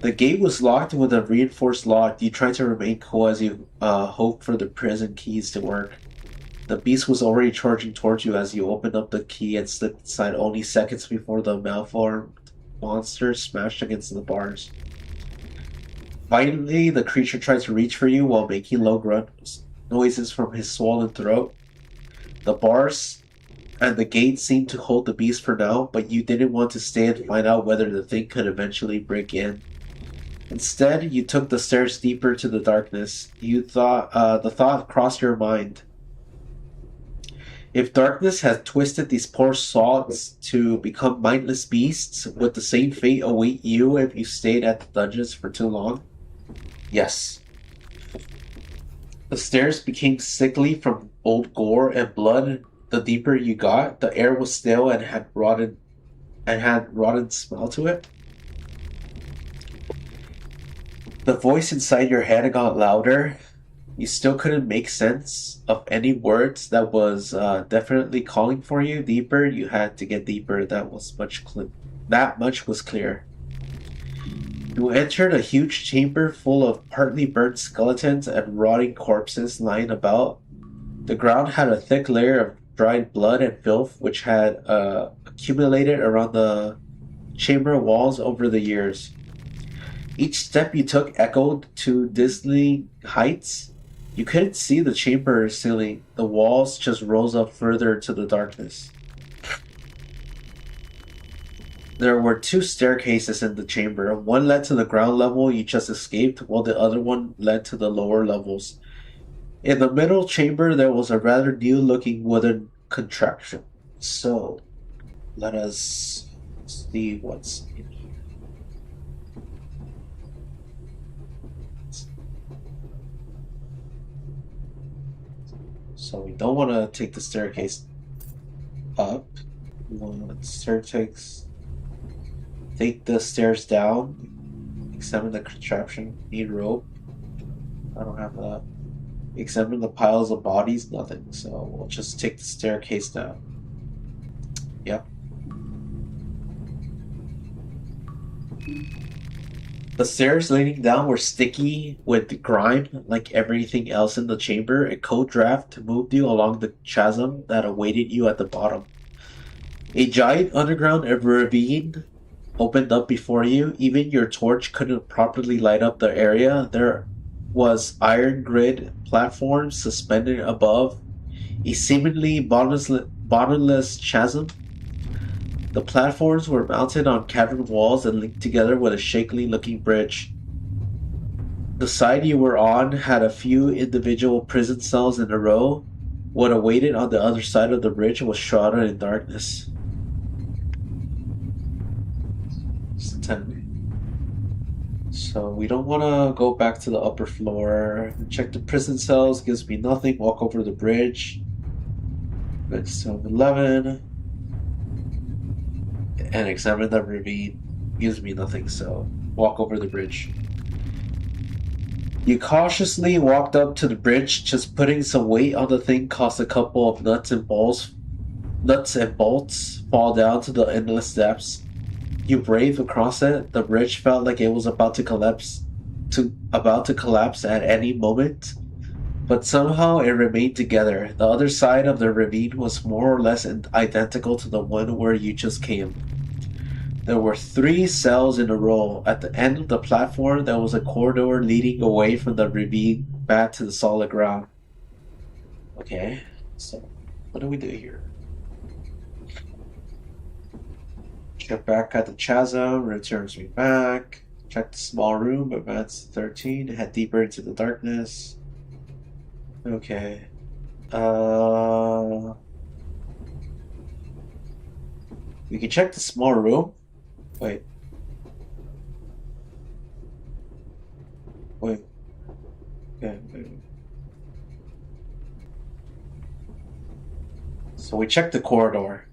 The gate was locked with a reinforced lock. You tried to remain cool as you hoped for the prison keys to work. The beast was already charging towards you as you opened up the key and slipped inside only seconds before the malformed monster smashed against the bars. Finally, the creature tried to reach for you while making low grunt noises from his swollen throat. The bars and the gate seemed to hold the beast for now, but you didn't want to stay and find out whether the thing could eventually break in. Instead, you took the stairs deeper to the darkness. The thought crossed your mind. If darkness had twisted these poor souls to become mindless beasts, would the same fate await you if you stayed at the dungeons for too long? Yes. The stairs became sickly from old gore and blood. The deeper you got, the air was stale and had rotten smell to it. The voice inside your head got louder. You still couldn't make sense of any words that was definitely calling for you. Deeper, you had to get deeper. That much was clear. You entered a huge chamber full of partly burnt skeletons and rotting corpses lying about. The ground had a thick layer of dried blood and filth which had accumulated around the chamber walls over the years. Each step you took echoed to dizzying heights. You couldn't see the chamber ceiling. The walls just rose up further to the darkness. There were two staircases in the chamber. One led to the ground level you just escaped, while the other one led to the lower levels. In the middle chamber, there was a rather new-looking wooden contraption. So, let us see what's in here. So we don't want to take the staircase up. We want to take the stairs down. Examine the contraption. Need rope. I don't have that. Examine the piles of bodies. Nothing. So we'll just take the staircase down. Yep. The stairs leading down were sticky with grime, like everything else in the chamber. A cold draft moved you along the chasm that awaited you at the bottom. A giant underground ravine opened up before you. Even your torch couldn't properly light up the area. There was iron grid platforms suspended above a seemingly bottomless chasm. The platforms were mounted on cavern walls and linked together with a shakily looking bridge. The side you were on had a few individual prison cells in a row. What awaited on the other side of the bridge was shrouded in darkness. So we don't want to go back to the upper floor. Check the prison cells, gives me nothing. Walk over the bridge. Next to 11. And examine the ravine, gives me nothing, so walk over the bridge. You cautiously walked up to the bridge. Just putting some weight on the thing caused a couple of nuts and bolts fall down to the endless depths. You braved across it. The bridge felt like it was about to collapse at any moment, but somehow it remained together. The other side of the ravine was more or less identical to the one where you just came. There were 3 cells in a row. At the end of the platform, there was a corridor leading away from the ravine back to the solid ground. Okay, so what do we do here? Check back at the chasm, returns me back. Check the small room, advance 13, head deeper into the darkness. Okay. We can check the small room. Wait. Okay, wait. So we checked the corridor.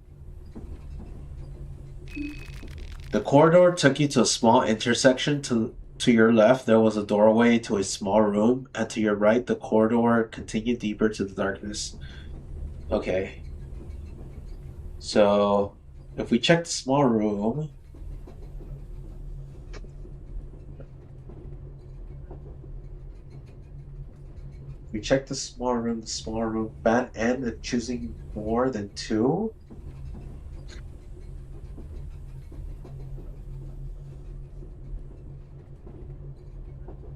The corridor took you to a small intersection. To your left, there was a doorway to a small room, and to your right, the corridor continued deeper to the darkness. Okay. So, if we check the small room... We check the small room, bad end and choosing more than 2.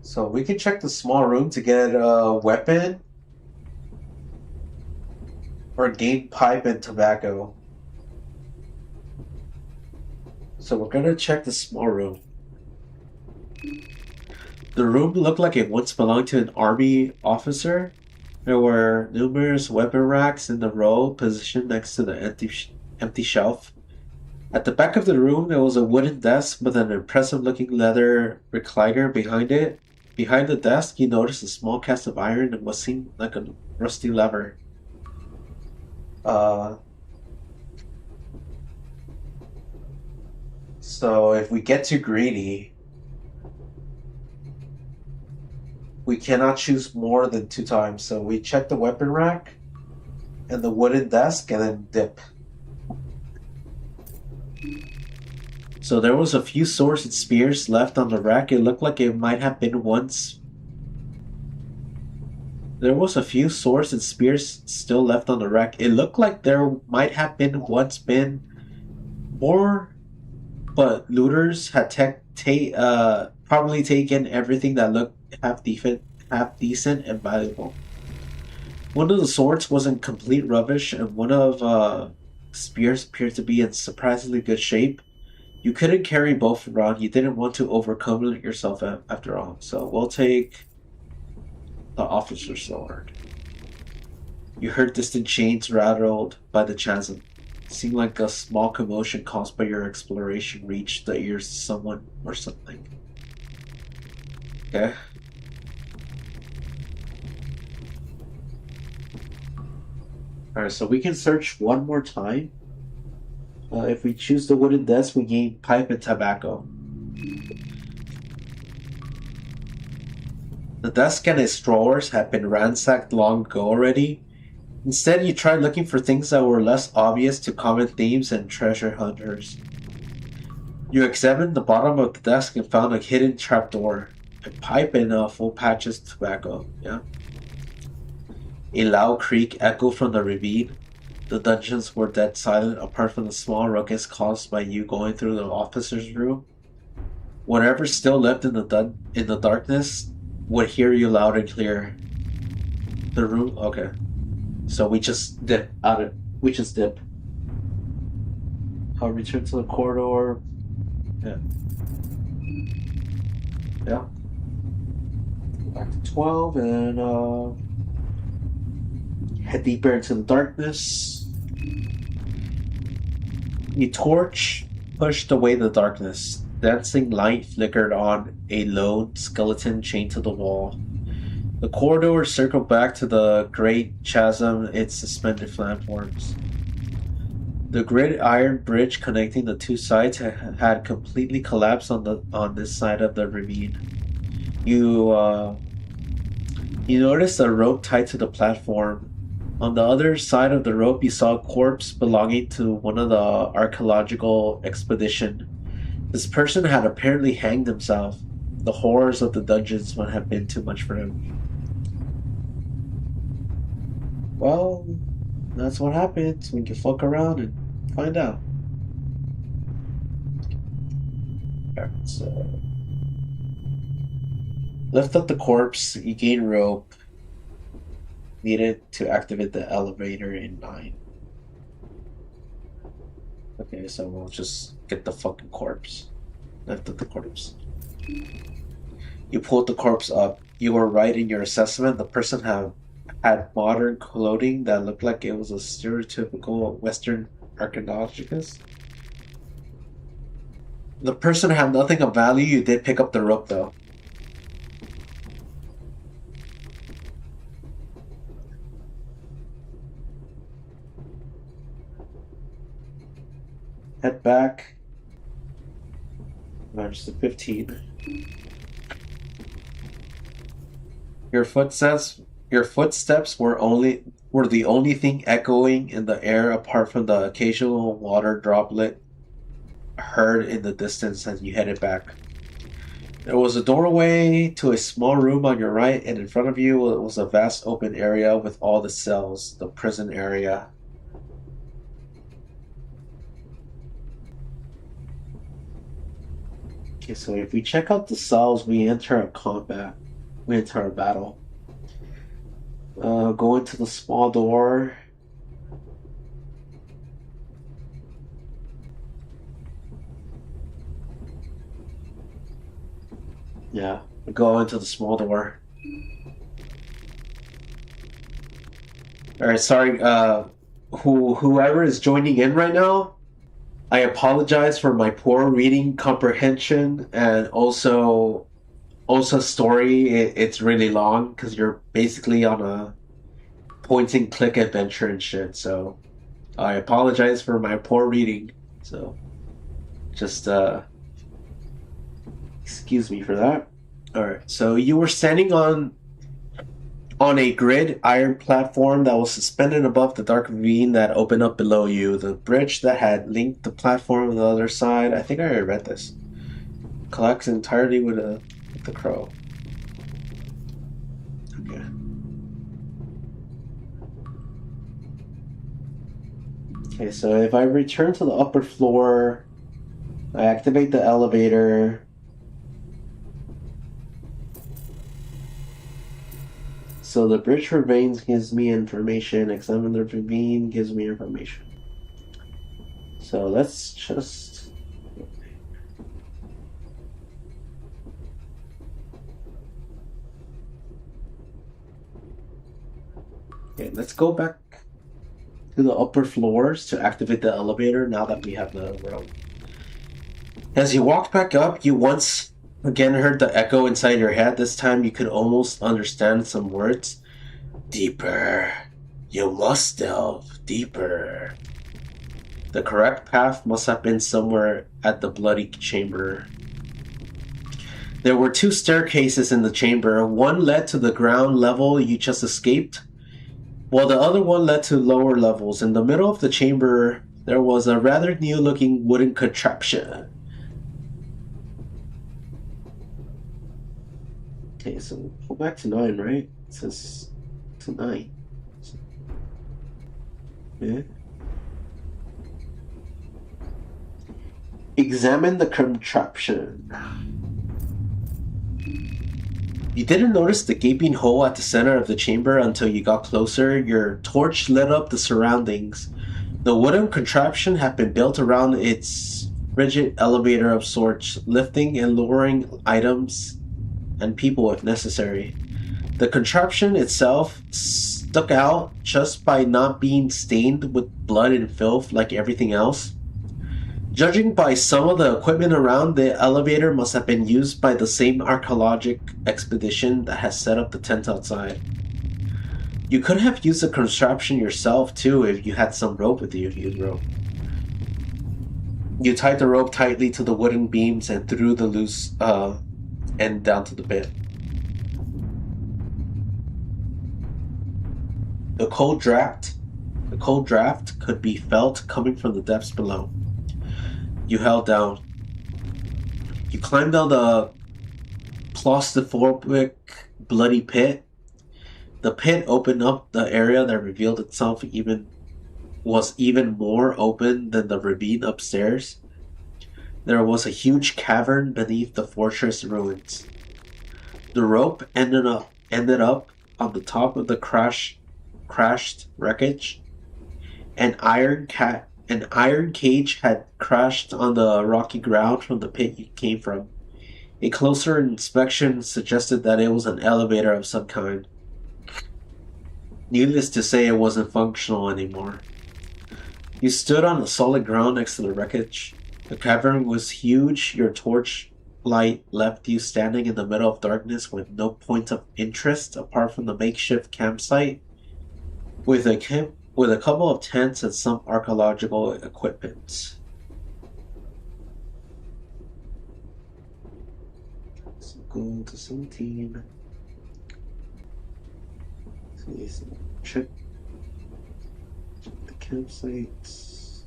So we can check the small room to get a weapon or gain pipe and tobacco. So we're gonna check the small room. The room looked like it once belonged to an army officer. There were numerous weapon racks in a row positioned next to the empty shelf. At the back of the room, there was a wooden desk with an impressive-looking leather recliner behind it. Behind the desk, you noticed a small cast of iron and what seemed like a rusty lever. So if we get too greedy, we cannot choose more than 2 times. So we check the weapon rack and the wooden desk and then dip. So there was a few swords and spears left on the rack. It looked like it might have been once. There was a few swords and spears still left on the rack. It looked like there might have once been more, but looters had probably taken everything that looked half decent and valuable. One of the swords was in complete rubbish, and one of spears appeared to be in surprisingly good shape. You couldn't carry both around. You didn't want to overcome yourself after all. So we'll take the officer's sword. You heard distant chains rattled by the chasm. It seemed like a small commotion caused by your exploration reached the ears of someone or something. Okay. Alright, so we can search one more time. If we choose the wooden desk, we gain pipe and tobacco. The desk and its drawers had been ransacked long ago already. Instead, you tried looking for things that were less obvious to common thieves and treasure hunters. You examined the bottom of the desk and found a hidden trapdoor, a pipe, and full patches of tobacco. Yeah. A loud creak echoed from the ravine. The dungeons were dead silent apart from the small ruckus caused by you going through the officer's room. Whatever still lived in the darkness would hear you loud and clear. The room, okay. So we just dip out of. We just dip. I'll return to the corridor. Yeah. Yeah. Back to 12 and head deeper into the darkness. A torch pushed away the darkness. Dancing light flickered on a lone skeleton chained to the wall. The corridor circled back to the great chasm its suspended platforms. The grid iron bridge connecting the two sides had completely collapsed on this side of the ravine. You noticed a rope tied to the platform. On the other side of the rope, you saw a corpse belonging to one of the archaeological expedition. This person had apparently hanged himself. The horrors of the dungeons would have been too much for him. Well, that's what happens. We can fuck around and find out. Alright, so lift up the corpse, you gain rope. Needed to activate the elevator in 9. Okay, so we'll just get the fucking corpse. Lift up the corpse. You pulled the corpse up. You were right in your assessment. The person had modern clothing that looked like it was a stereotypical Western archaeologist. The person had nothing of value. You did pick up the rope though. Head back. Match to 15. Your footsteps were the only thing echoing in the air apart from the occasional water droplet heard in the distance as you headed back. There was a doorway to a small room on your right, and in front of you was a vast open area with all the cells, the prison area. Okay, so if we check out the cells, we enter a combat. We enter a battle. Go into the small door. Yeah, go into the small door. Alright, sorry, whoever is joining in right now, I apologize for my poor reading comprehension and also story. It's really long because you're basically on a point and click adventure and shit. So I apologize for my poor reading. So just excuse me for that. All right. So you were standing on a grid iron platform that was suspended above the dark ravine that opened up below you. The bridge that had linked the platform on the other side, I think I already read this, collects entirely with the crow. Okay. Okay, so if I return to the upper floor, I activate the elevator. So the bridge remains gives me information. Examine the ravine gives me information. So let's just... Okay, let's go back to the upper floors to activate the elevator now that we have the rope. As you walked back up, you once again heard the echo inside your head. This time you could almost understand some words. Deeper. You must delve deeper. The correct path must have been somewhere at the bloody chamber. There were 2 staircases in the chamber. One led to the ground level you just escaped, while the other one led to lower levels. In the middle of the chamber, there was a rather new-looking wooden contraption. Okay, so go back to 9, right? It says to 9. Yeah. Examine the contraption. You didn't notice the gaping hole at the center of the chamber until you got closer. Your torch lit up the surroundings. The wooden contraption had been built around its rigid elevator of sorts, lifting and lowering items and people if necessary. The contraption itself stuck out just by not being stained with blood and filth like everything else. Judging by some of the equipment around, the elevator must have been used by the same archaeologic expedition that has set up the tent outside. You could have used the contraption yourself too if you had some rope with you if you used rope. You tied the rope tightly to the wooden beams and threw the loose end down to the pit. The cold draft could be felt coming from the depths below. You held down. You climbed down the claustrophobic, bloody pit. The pit opened up the area that revealed itself was even more open than the ravine upstairs. There was a huge cavern beneath the fortress ruins. The rope ended up on the top of the crashed wreckage. An iron cage had crashed on the rocky ground from the pit you came from. A closer inspection suggested that it was an elevator of some kind. Needless to say, it wasn't functional anymore. You stood on the solid ground next to the wreckage. The cavern was huge. Your torch light left you standing in the middle of darkness with no point of interest apart from the makeshift campsite with a couple of tents and some archaeological equipment. So go to 17. So check the campsites.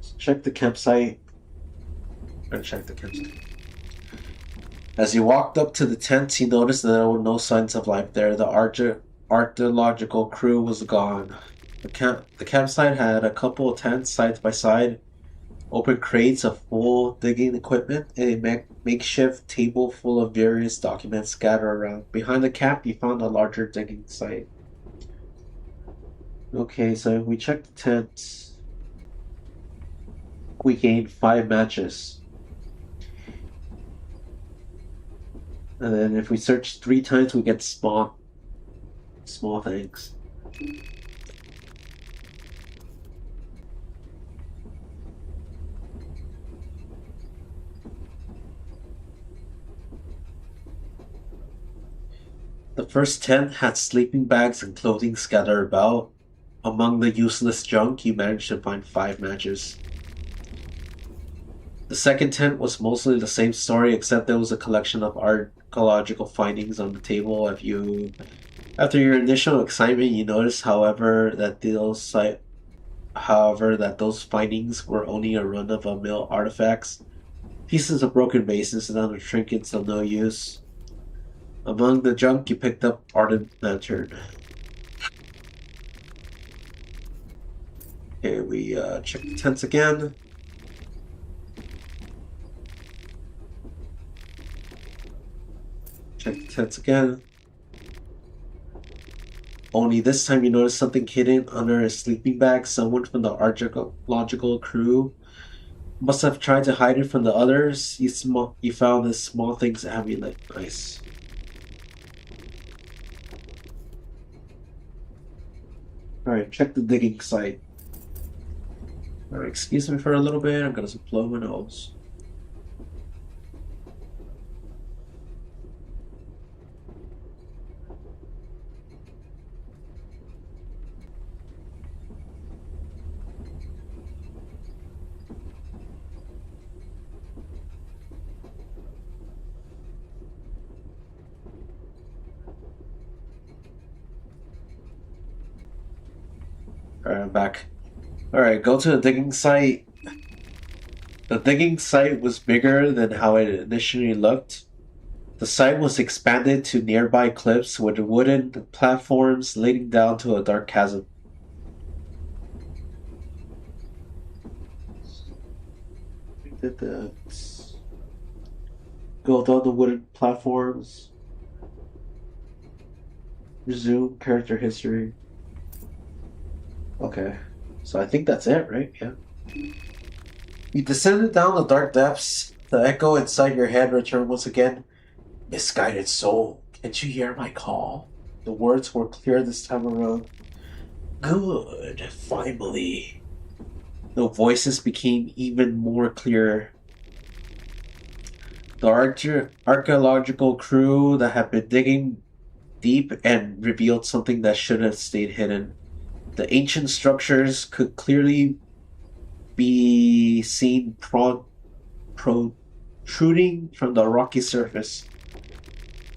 So check the campsite. Check the campsite. As you walked up to the tents, you noticed that there were no signs of life there. The archaeological crew was gone. The campsite had a couple of tents side by side, open crates of full digging equipment, and a makeshift table full of various documents scattered around. Behind the camp, you found a larger digging site. Okay, so if we check the tents, we gained 5 matches. And then if we search 3 times, we get small things. The first tent had sleeping bags and clothing scattered about. Among the useless junk, you managed to find 5 matches. The second tent was mostly the same story, except there was a collection of archaeological findings on the table. After your initial excitement, you noticed, however, that those findings were only a run-of-the-mill artifacts, pieces of broken vases and other trinkets of no use. Among the junk, you picked up ardent lantern. Okay, we check the tents again. Check the tents again. Only this time you notice something hidden under a sleeping bag. Someone from the archaeological crew must have tried to hide it from the others. You found this small thing's amulet. Nice. Alright, check the digging site. Alright, excuse me for a little bit. I'm gonna blow my nose. I'm back. Alright, go to the digging site. The digging site was bigger than how it initially looked. The site was expanded to nearby cliffs with wooden platforms leading down to a dark chasm. Go down the wooden platforms. Resume character history. Okay. So I think that's it, right? Yeah. You descended down the dark depths. The echo inside your head returned once again. Misguided soul, can't you hear my call? The words were clear this time around. Good, finally. The voices became even more clear. The archaeological crew that had been digging deep and revealed something that should have stayed hidden. The ancient structures could clearly be seen protruding from the rocky surface.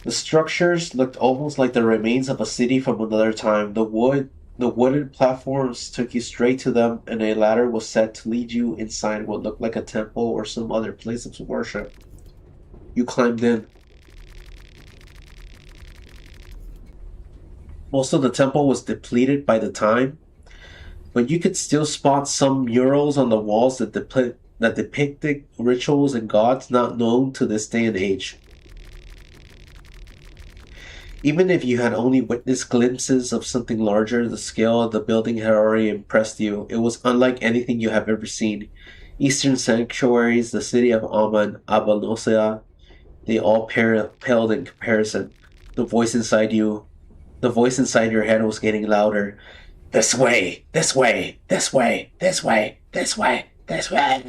The structures looked almost like the remains of a city from another time. The wooden platforms took you straight to them, and a ladder was set to lead you inside what looked like a temple or some other place of worship. You climbed in. Most of the temple was depleted by the time, but you could still spot some murals on the walls that depicted rituals and gods not known to this day and age. Even if you had only witnessed glimpses of something larger, the scale of the building had already impressed you. It was unlike anything you have ever seen. Eastern sanctuaries, the city of Aman, Abanosia, they all paled in comparison. The voice inside your head was getting louder. This way, this way, this way, this way, this way, this way.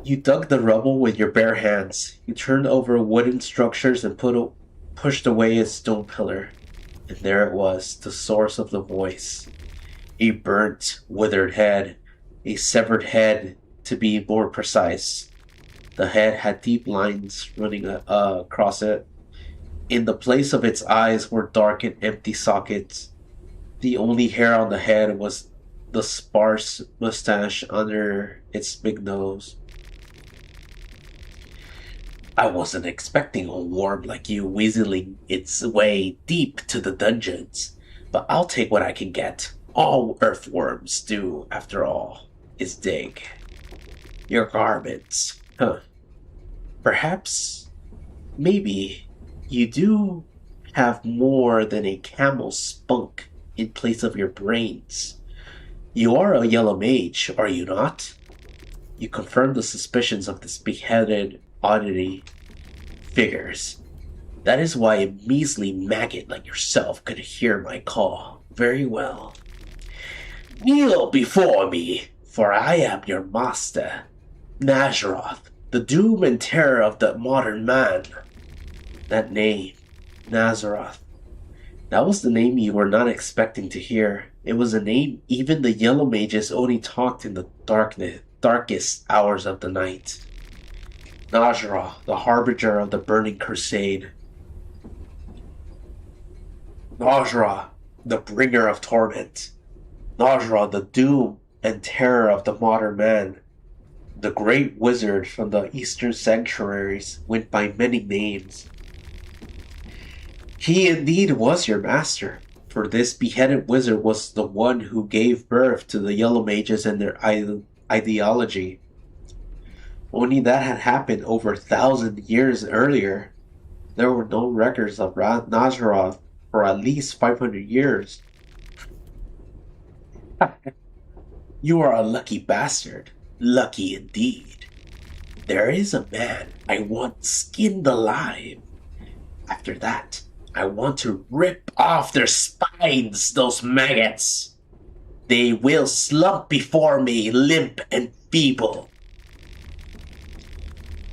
You dug the rubble with your bare hands. You turned over wooden structures and pushed away a stone pillar. And there it was, the source of the voice. A burnt, withered head. A severed head, to be more precise. The head had deep lines running across it. In the place of its eyes were dark and empty sockets. The only hair on the head was the sparse mustache under its big nose. I wasn't expecting a worm like you weaseling its way deep to the dungeons, but I'll take what I can get. All earthworms do, after all, is dig. Your garments, huh? Perhaps, maybe, you do have more than a camel's spunk in place of your brains. You are a yellow mage, are you not? You confirmed the suspicions of this beheaded oddity. Figures. That is why a measly maggot like yourself could hear my call. Very well. Kneel before me, for I am your master, Nazroth, the doom and terror of the modern man. That name, Nazroth. That was the name you were not expecting to hear. It was a name even the yellow mages only talked in the darkest hours of the night. Nazra, the harbinger of the burning crusade. Nazra, the bringer of torment. Nazra, the doom and terror of the modern man. The great wizard from the eastern sanctuaries went by many names. He indeed was your master, for this beheaded wizard was the one who gave birth to the yellow mages and their ideology. Only that had happened over 1,000 years earlier. There were no records of Nazareth for at least 500 years. You are a lucky bastard. Lucky indeed. There is a man I want skinned alive. After that, I want to rip off their spines, those maggots. They will slump before me, limp and feeble.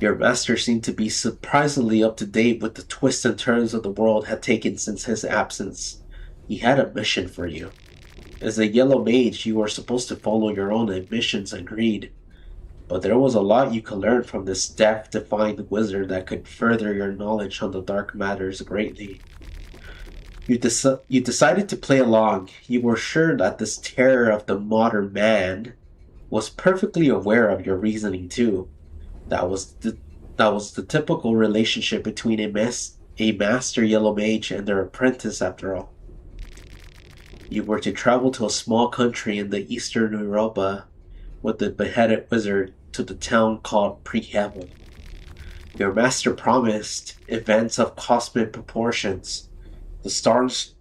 Your master seemed to be surprisingly up to date with the twists and turns of the world had taken since his absence. He had a mission for you. As a yellow mage, you were supposed to follow your own ambitions and greed. But there was a lot you could learn from this death-defying wizard that could further your knowledge on the dark matters greatly. You decided to play along. You were sure that this terror of the modern man was perfectly aware of your reasoning too. That was the that was the typical relationship between a master yellow mage and their apprentice after all. You were to travel to a small country in the eastern Europa with the beheaded wizard to the town called Prehevel. Your master promised events of cosmic proportions. The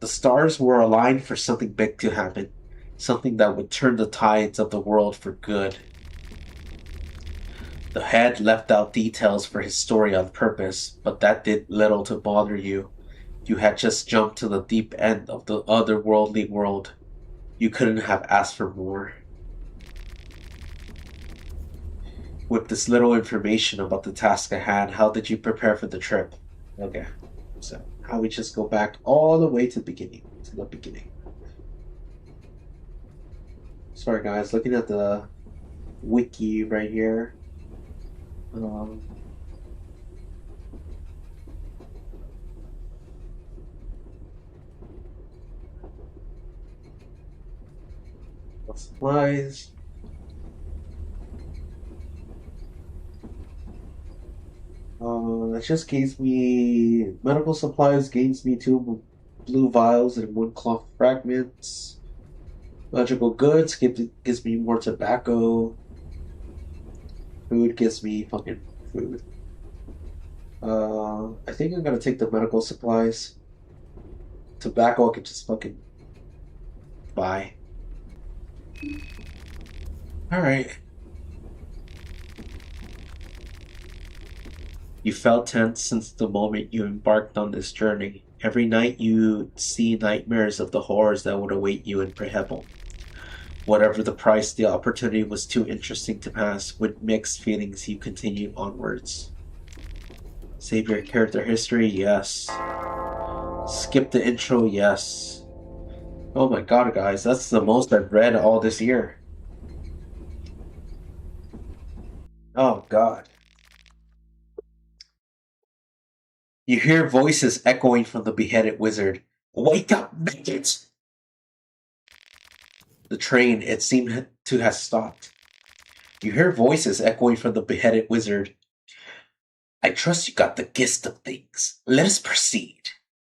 stars were aligned for something big to happen, something that would turn the tides of the world for good. The head left out details for his story on purpose, but that did little to bother you. You had just jumped to the deep end of the otherworldly world. You couldn't have asked for more. With this little information about the task at hand, how did you prepare for the trip? Okay, so how we just go back all the way to the beginning. Sorry, guys, looking at the wiki right here. Um, Supplies. That just gives me medical supplies. Gains me two blue vials and one cloth fragments. Magical goods gives me more tobacco. Food gives me fucking food. I think I'm gonna take the medical supplies. Tobacco I could just fucking buy. Alright. You felt tense since the moment you embarked on this journey. Every night you see nightmares of the horrors that would await you in Prehebel. Whatever the price, the opportunity was too interesting to pass. With mixed feelings, you continued onwards. Save your character history? Yes. Skip the intro? Yes. Oh my god, guys, that's the most I've read all this year. Oh god. You hear voices echoing from the beheaded wizard. Wake up, midgets! The train, it seemed to have stopped. You hear voices echoing from the beheaded wizard. I trust you got the gist of things. Let us proceed.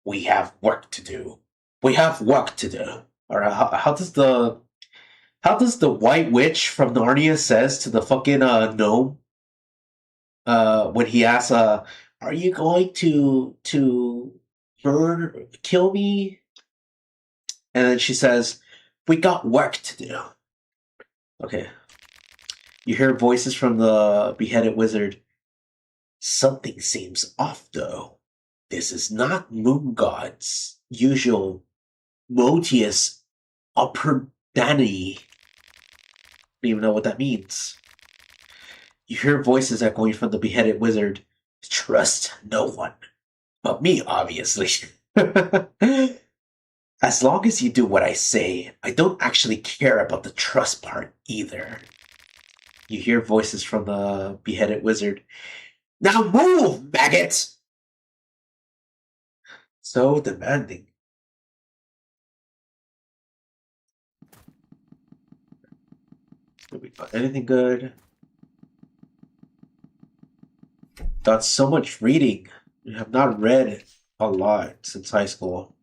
We have work to do. We have work to do. Alright, how does the white witch from Narnia says to the fucking gnome when he asks are you going to kill me? And then she says, we got work to do. Okay. You hear voices from the beheaded wizard. Something seems off, though. This is not Moon God's usual Motius Operdani. I don't even know what that means. You hear voices echoing from the beheaded wizard. Trust no one. But me, obviously. As long as you do what I say, I don't actually care about the trust part either. You hear voices from the beheaded wizard. Now move, maggot! So demanding. Did we got anything good? Got so much reading. I have not read a lot since high school.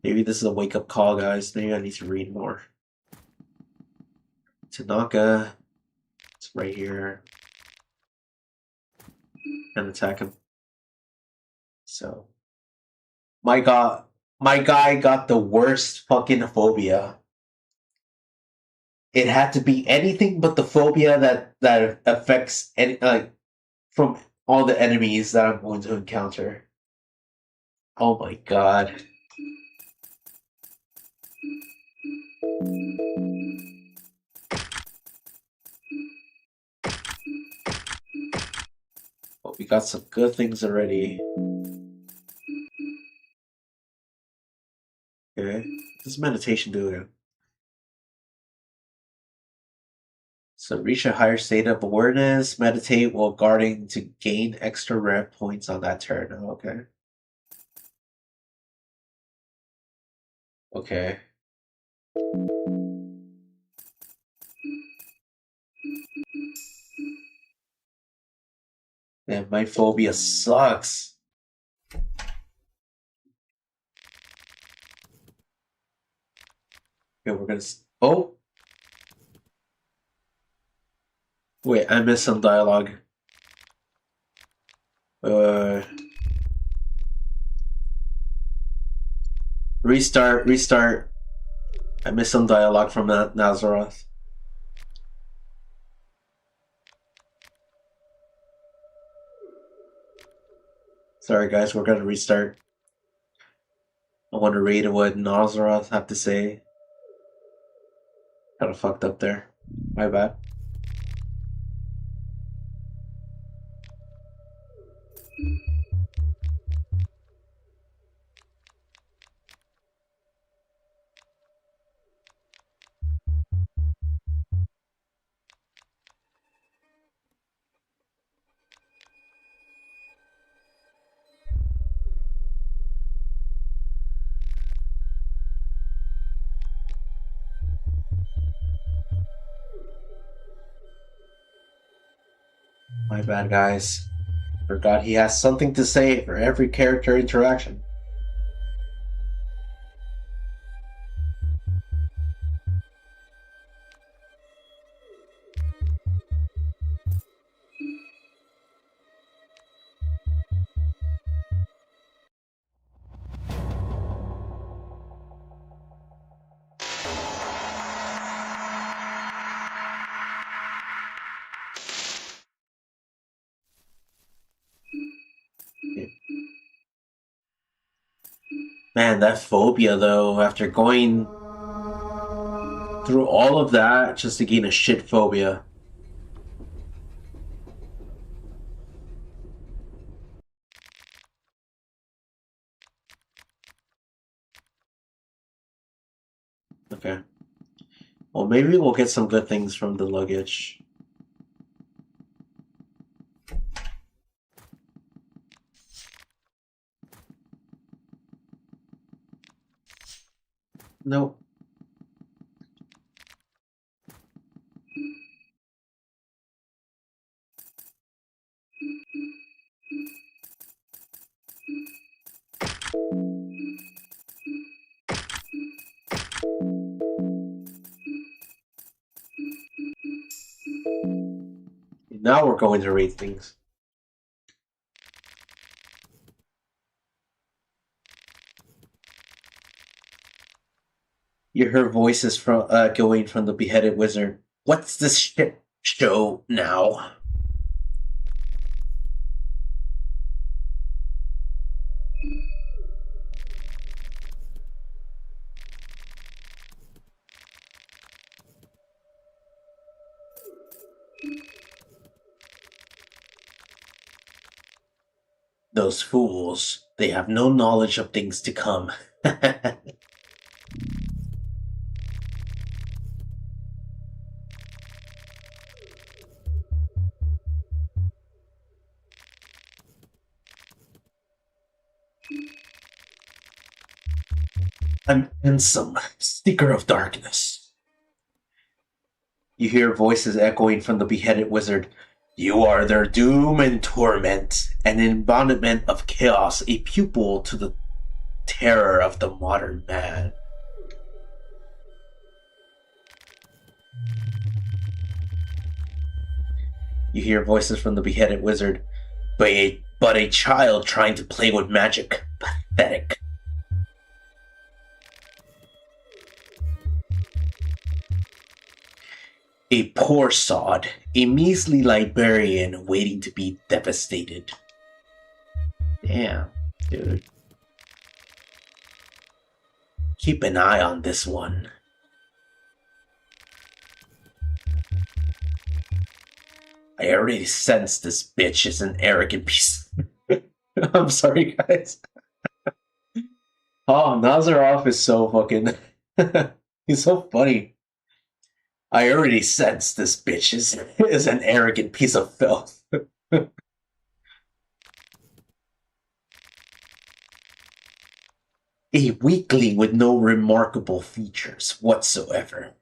Maybe this is a wake-up call, guys. Maybe I need to read more. Tanaka. It's right here. And attack him. So. My guy got the worst fucking phobia. It had to be anything but the phobia that affects any from all the enemies that I'm going to encounter. Oh my god. But we got some good things already. Okay. This meditation doing. So reach a higher state of awareness, meditate while guarding to gain extra rep points on that turn. Oh, okay. Okay. Man, my phobia sucks. Okay, we're gonna. Oh! Wait, I missed some dialogue. Restart. I missed some dialogue from that Nazareth. Sorry, guys, we're gonna restart. I want to read what Nazareth have to say. Kind of fucked up there. My bad. My bad, guys. Forgot he has something to say for every character interaction. Man, that phobia, though, after going through all of that just to gain a shit phobia. Okay. Well, maybe we'll get some good things from the luggage. Nope. Now we're going to read things. You hear voices from going from the beheaded wizard. What's this shit show now? Those fools, they have no knowledge of things to come. I'm handsome, seeker of darkness. You hear voices echoing from the beheaded wizard. You are their doom and torment, an embodiment of chaos, a pupil to the terror of the modern man. You hear voices from the beheaded wizard. But a child trying to play with magic. Pathetic. A poor sod, a measly librarian waiting to be devastated. Damn, dude. Keep an eye on this one. I already sense this bitch is an arrogant piece. I'm sorry, guys. Oh, Nazarov is so fucking. He's so funny. I already sense this bitch is an arrogant piece of filth. A weakling with no remarkable features whatsoever.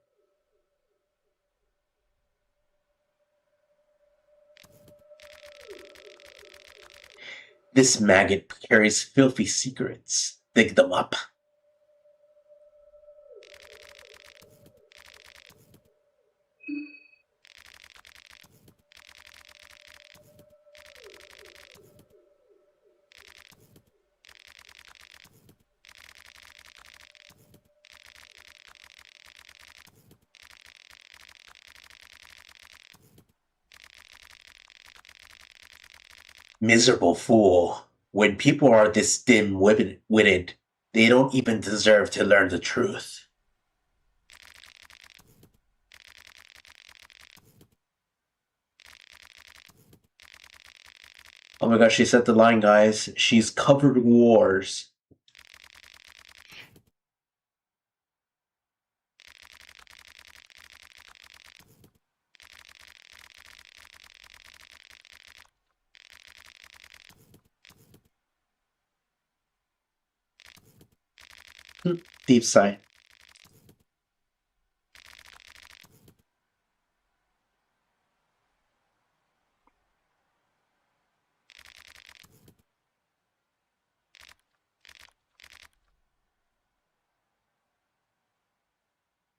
This maggot carries filthy secrets. Dig them up. Miserable fool. When people are this dim-witted, they don't even deserve to learn the truth. Oh my gosh, she said the line, guys. She's covered wars. Deep sigh.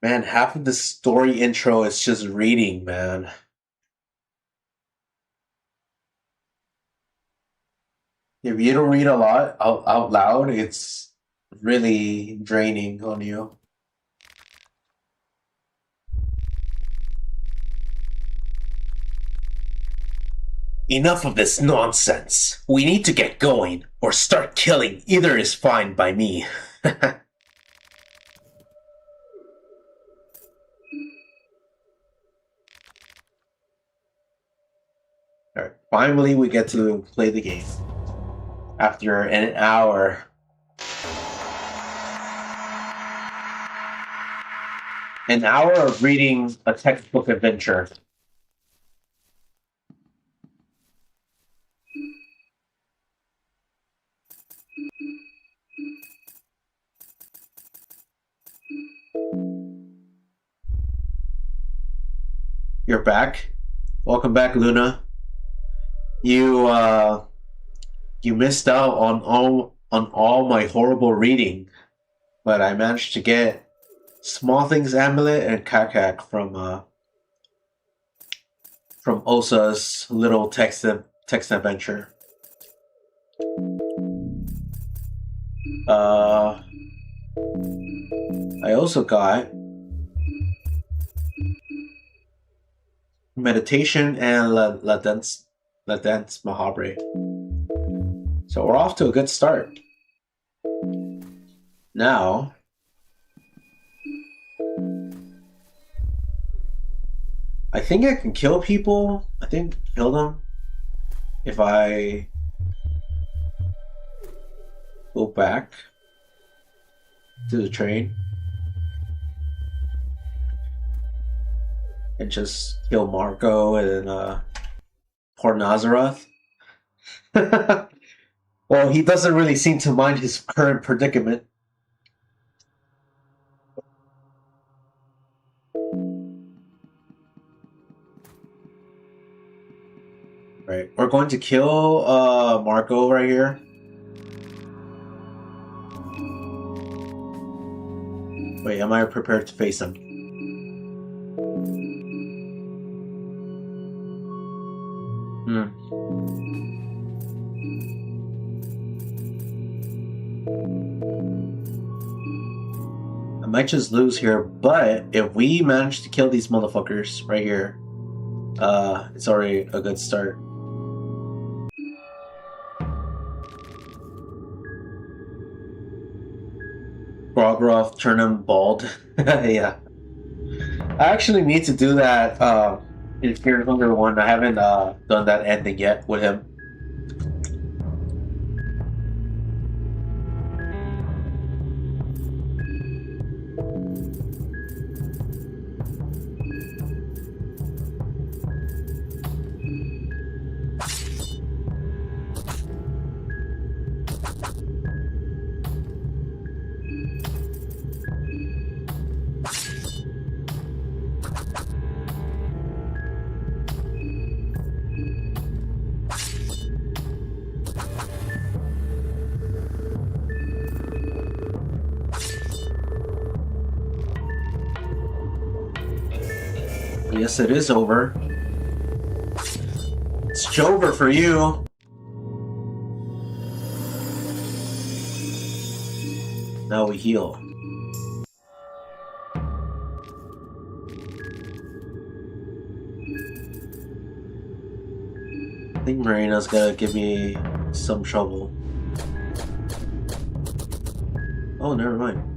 Man, half of the story intro is just reading, man. If you don't read a lot out loud, it's really draining on you. Enough of this nonsense. We need to get going, or start killing. Either is fine by me. Alright, finally we get to play the game. After an hour. An hour of reading a textbook adventure. You're back. Welcome back, Luna. You missed out on all my horrible reading, but I managed to get Small Things Amulet and Kakak from Osa's little text adventure. I also got Meditation and La Dance Mahabre. So we're off to a good start. Now, I think I can kill people. I think kill them if I go back to the train and just kill Marco and poor Nazareth. Well, he doesn't really seem to mind his current predicament. Right, we're going to kill Marco right here. Wait, am I prepared to face him? I might just lose here, but if we manage to kill these motherfuckers right here, it's already a good start. Grogroth, turn him bald. Yeah. I actually need to do that in Fear&Hunger 1. I haven't done that ending yet with him. Yes, it is over. It's Jover for you. Now we heal. I think Marina's gonna give me some trouble. Oh, never mind.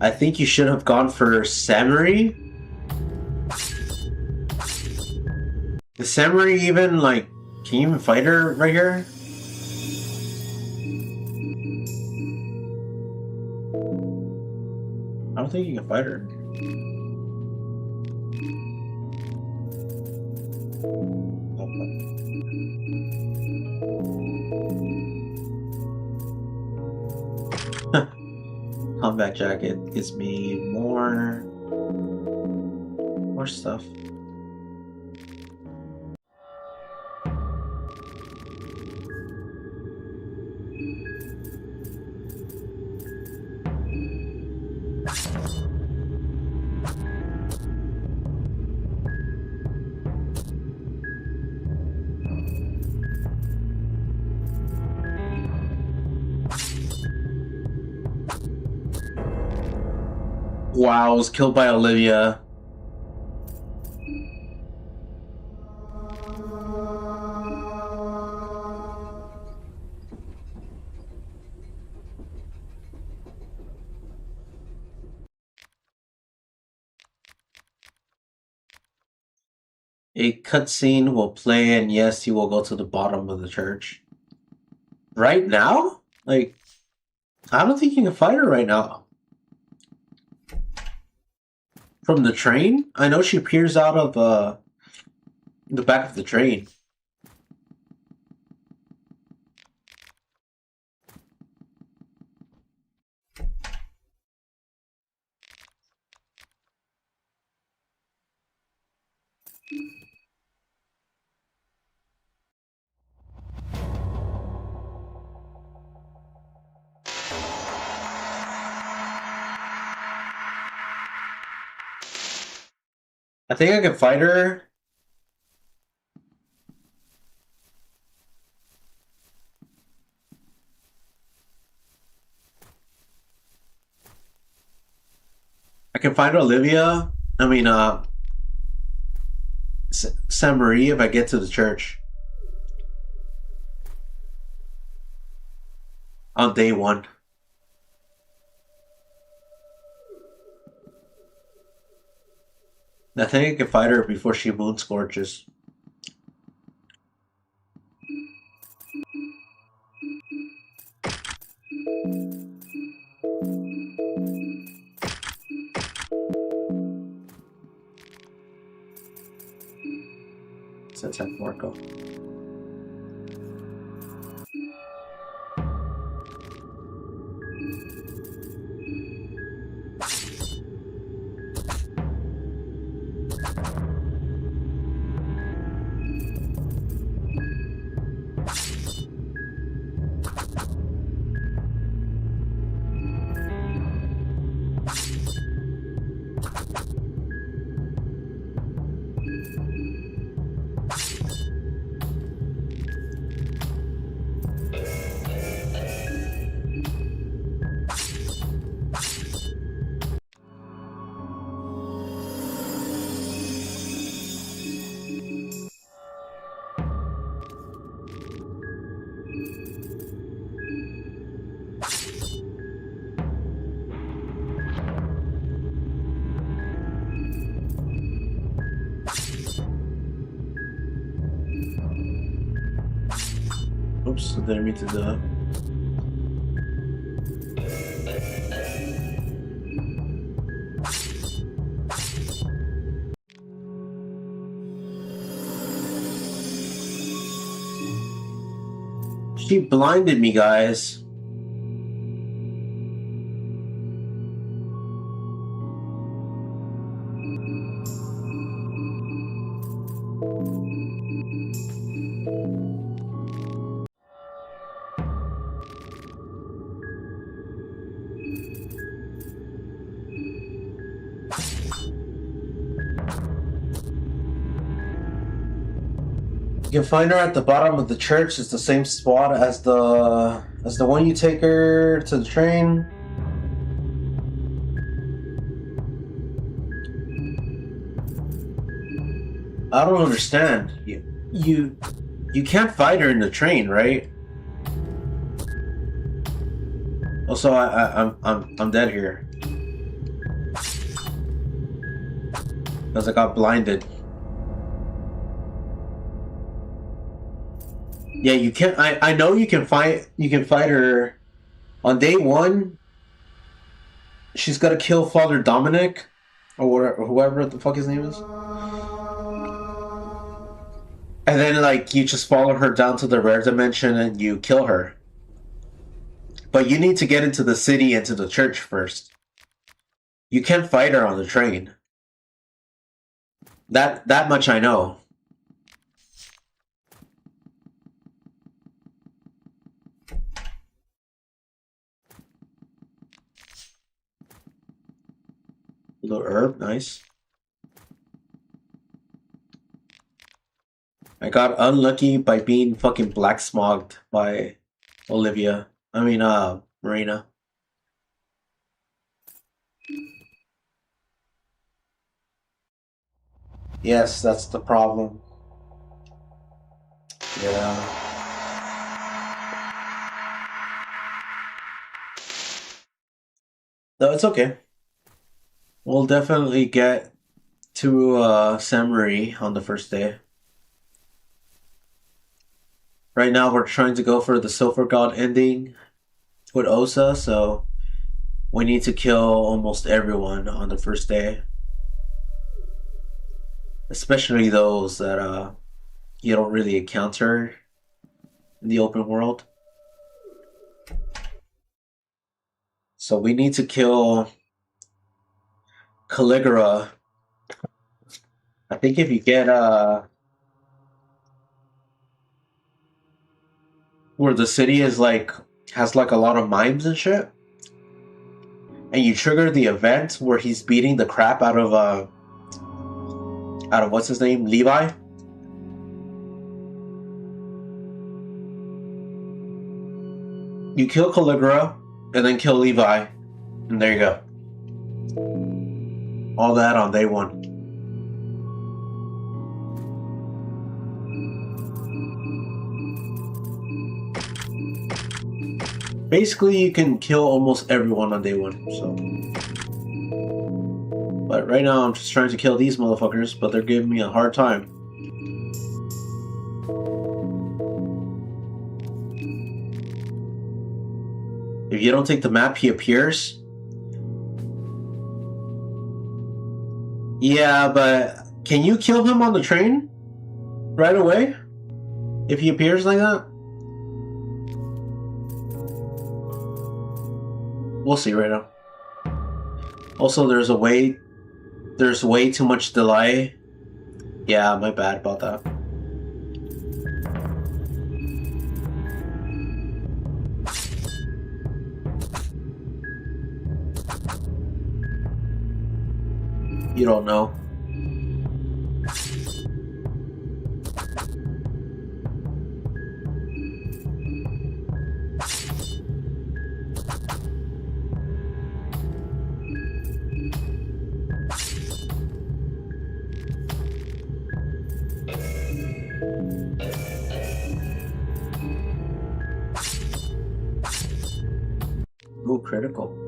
I think you should have gone for Samurai. Is Samurai even, like, can you even fight her right here? I don't think you can fight her. Combat jacket gives me more stuff. Wow, I was killed by Olivia. A cutscene will play, and yes, you will go to the bottom of the church. Right now? Like, I don't think you can fight her right now. From the train? I know she appears out of the back of the train. I think I can fight her. I can fight Olivia. I mean, Saint-Marie if I get to the church. On day one. I think I can fight her before she moon scorches. Let's have Marco. Oops, I didn't mean to do that. She blinded me, guys. You can find her at the bottom of the church. It's the same spot as the one you take her to the train. I don't understand. You can't fight her in the train, right? Also, I'm dead here because I got blinded. Yeah, you can't. I know you can fight. You can fight her on day one. She's got to kill Father Dominic, or whatever, whoever the fuck his name is. And then, like, you just follow her down to the rare dimension and you kill her. But you need to get into the city and to the church first. You can't fight her on the train. That much I know. Little herb, nice. I got unlucky by being fucking black smogged by Olivia. I mean, Marina. Yes, that's the problem. Yeah. No, it's okay. We'll definitely get to Samurai on the first day. Right now we're trying to go for the Silver God ending with Osa, so we need to kill almost everyone on the first day. Especially those that you don't really encounter in the open world. So we need to kill Caligula. I think if you get where the city is like has like a lot of mimes and shit, and you trigger the event where he's beating the crap out of what's his name, Levi. You kill Caligula and then kill Levi, and there you go. All that on day one. Basically, you can kill almost everyone on day one, so. But right now, I'm just trying to kill these motherfuckers, but they're giving me a hard time. If you don't take the map, he appears. Yeah, but can you kill him on the train right away? If he appears like that? We'll see right now. Also, there's way too much delay. Yeah, my bad about that. You don't know. Ooh, critical.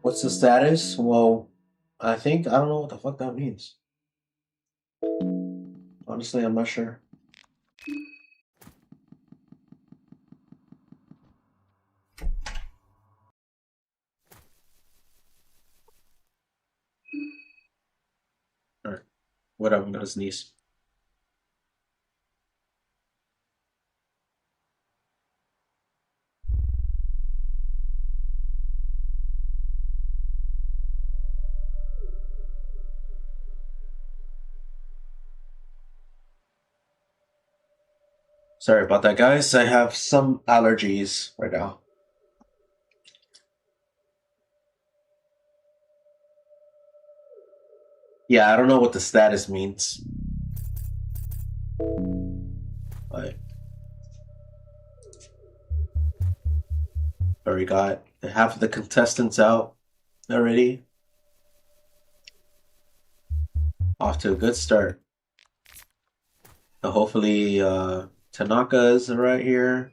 What's the status? Well, I don't know what the fuck that means. Honestly, I'm not sure. Alright. Whatever, I'm gonna sneeze. Sorry about that, guys. I have some allergies right now. Yeah, I don't know what the status means. But already got half of the contestants out already. Off to a good start. Hopefully, Tanaka is right here.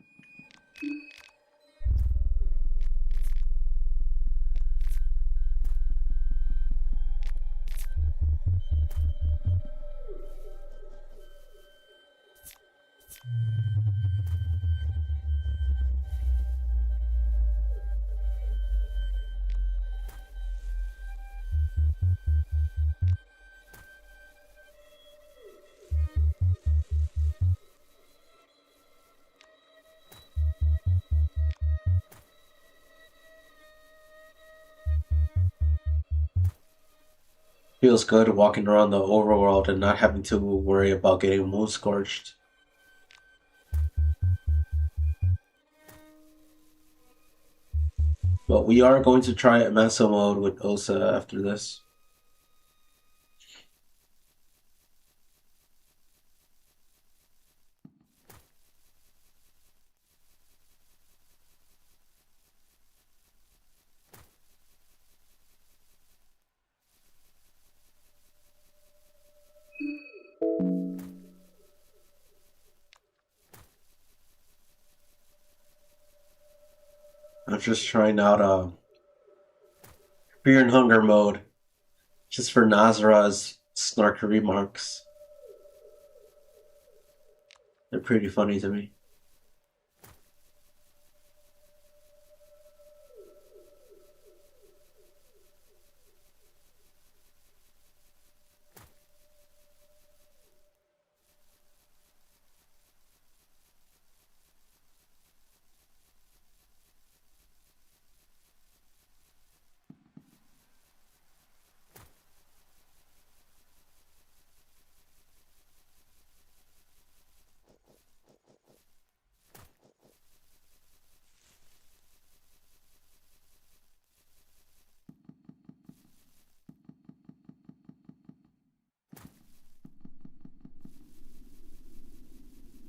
Feels good walking around the overworld and not having to worry about getting moon scorched. But we are going to try Maso mode with Osa after this. I'm just trying out Fear and Hunger mode, just for Nazra's snarky remarks. They're pretty funny to me.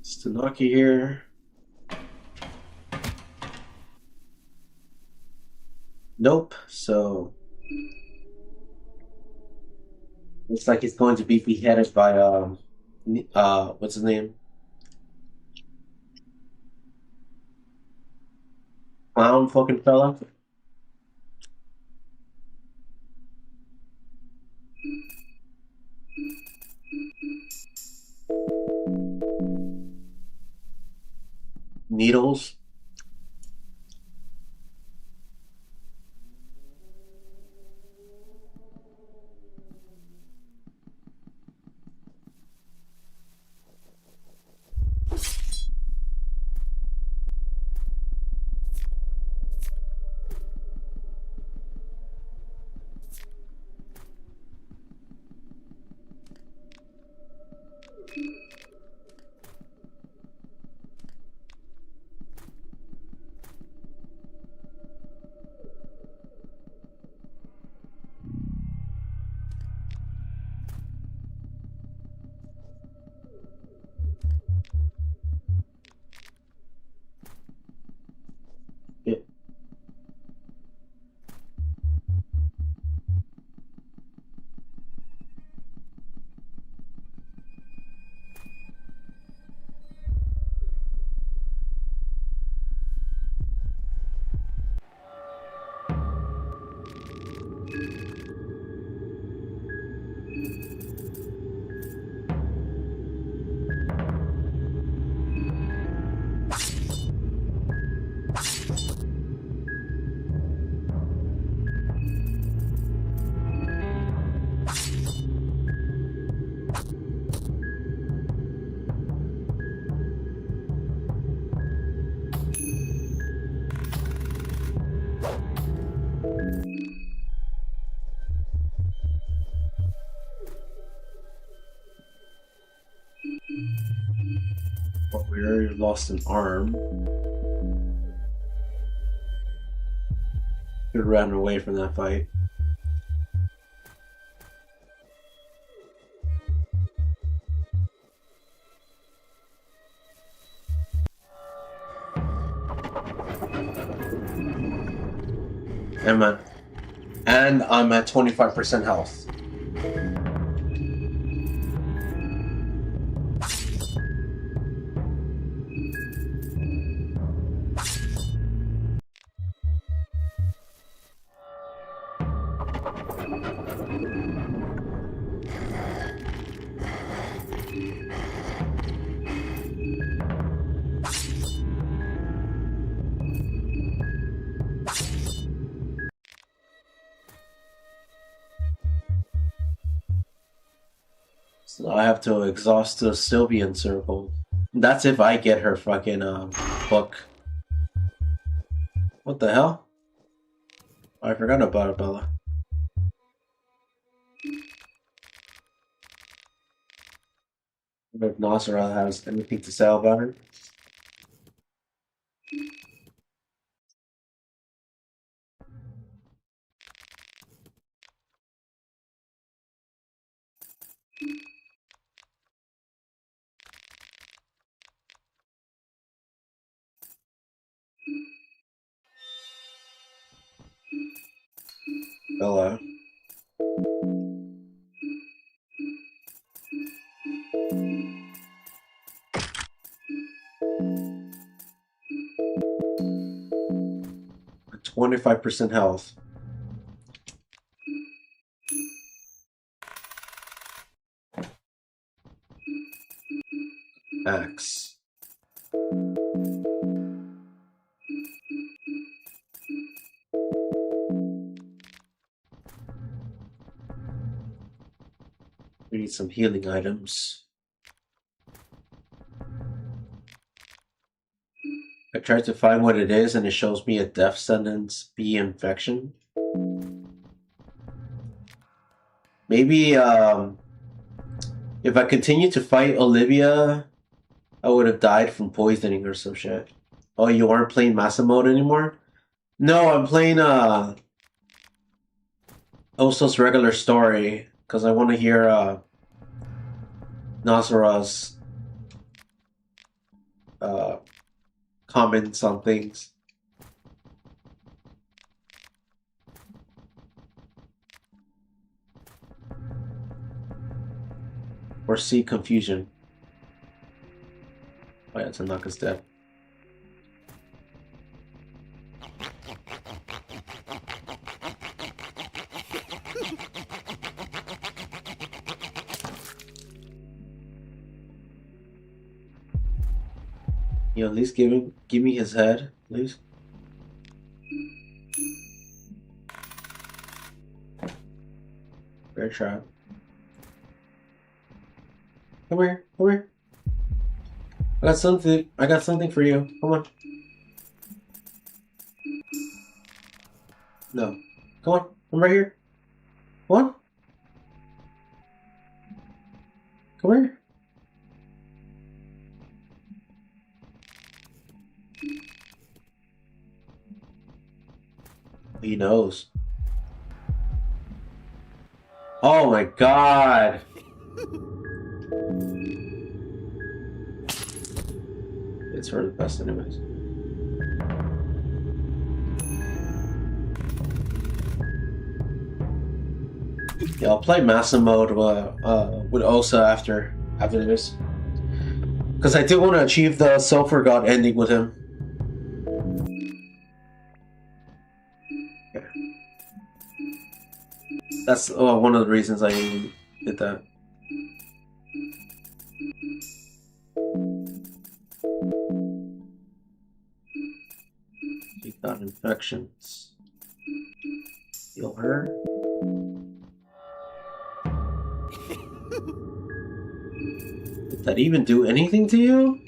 Stanaki here. Nope. So looks like he's going to be beheaded by what's his name? Clown fucking fella. Needles. Yeah. Where you lost an arm. You ran away from that fight. And I'm at 25% health. So I have to exhaust the Sylvian circle. That's if I get her fucking book. What the hell? I forgot about it, Bella. I wonder if Nasra has anything to say about her. Bella. At 25% health. Axe. We need some healing items. I tried to find what it is and it shows me a death sentence B infection. Maybe if I continued to fight Olivia, I would have died from poisoning or some shit. Oh, you aren't playing Maso mode anymore? No, I'm playing Oso's regular story because I want to hear Nasra's comments on things. Or see confusion. Oh yeah, Tanaka's dead. You at least give me his head, please. Bear trap. Come here, come here. I got something for you. Come on. No. Come on, I'm right here. Come on. Come here. He knows. Oh my god. It's for the best anyways. Yeah, I'll play Maso mode with Osa after this. Because I do want to achieve the Sulfur God ending with him. That's one of the reasons I did that. She got infections. Heal her. Did that even do anything to you?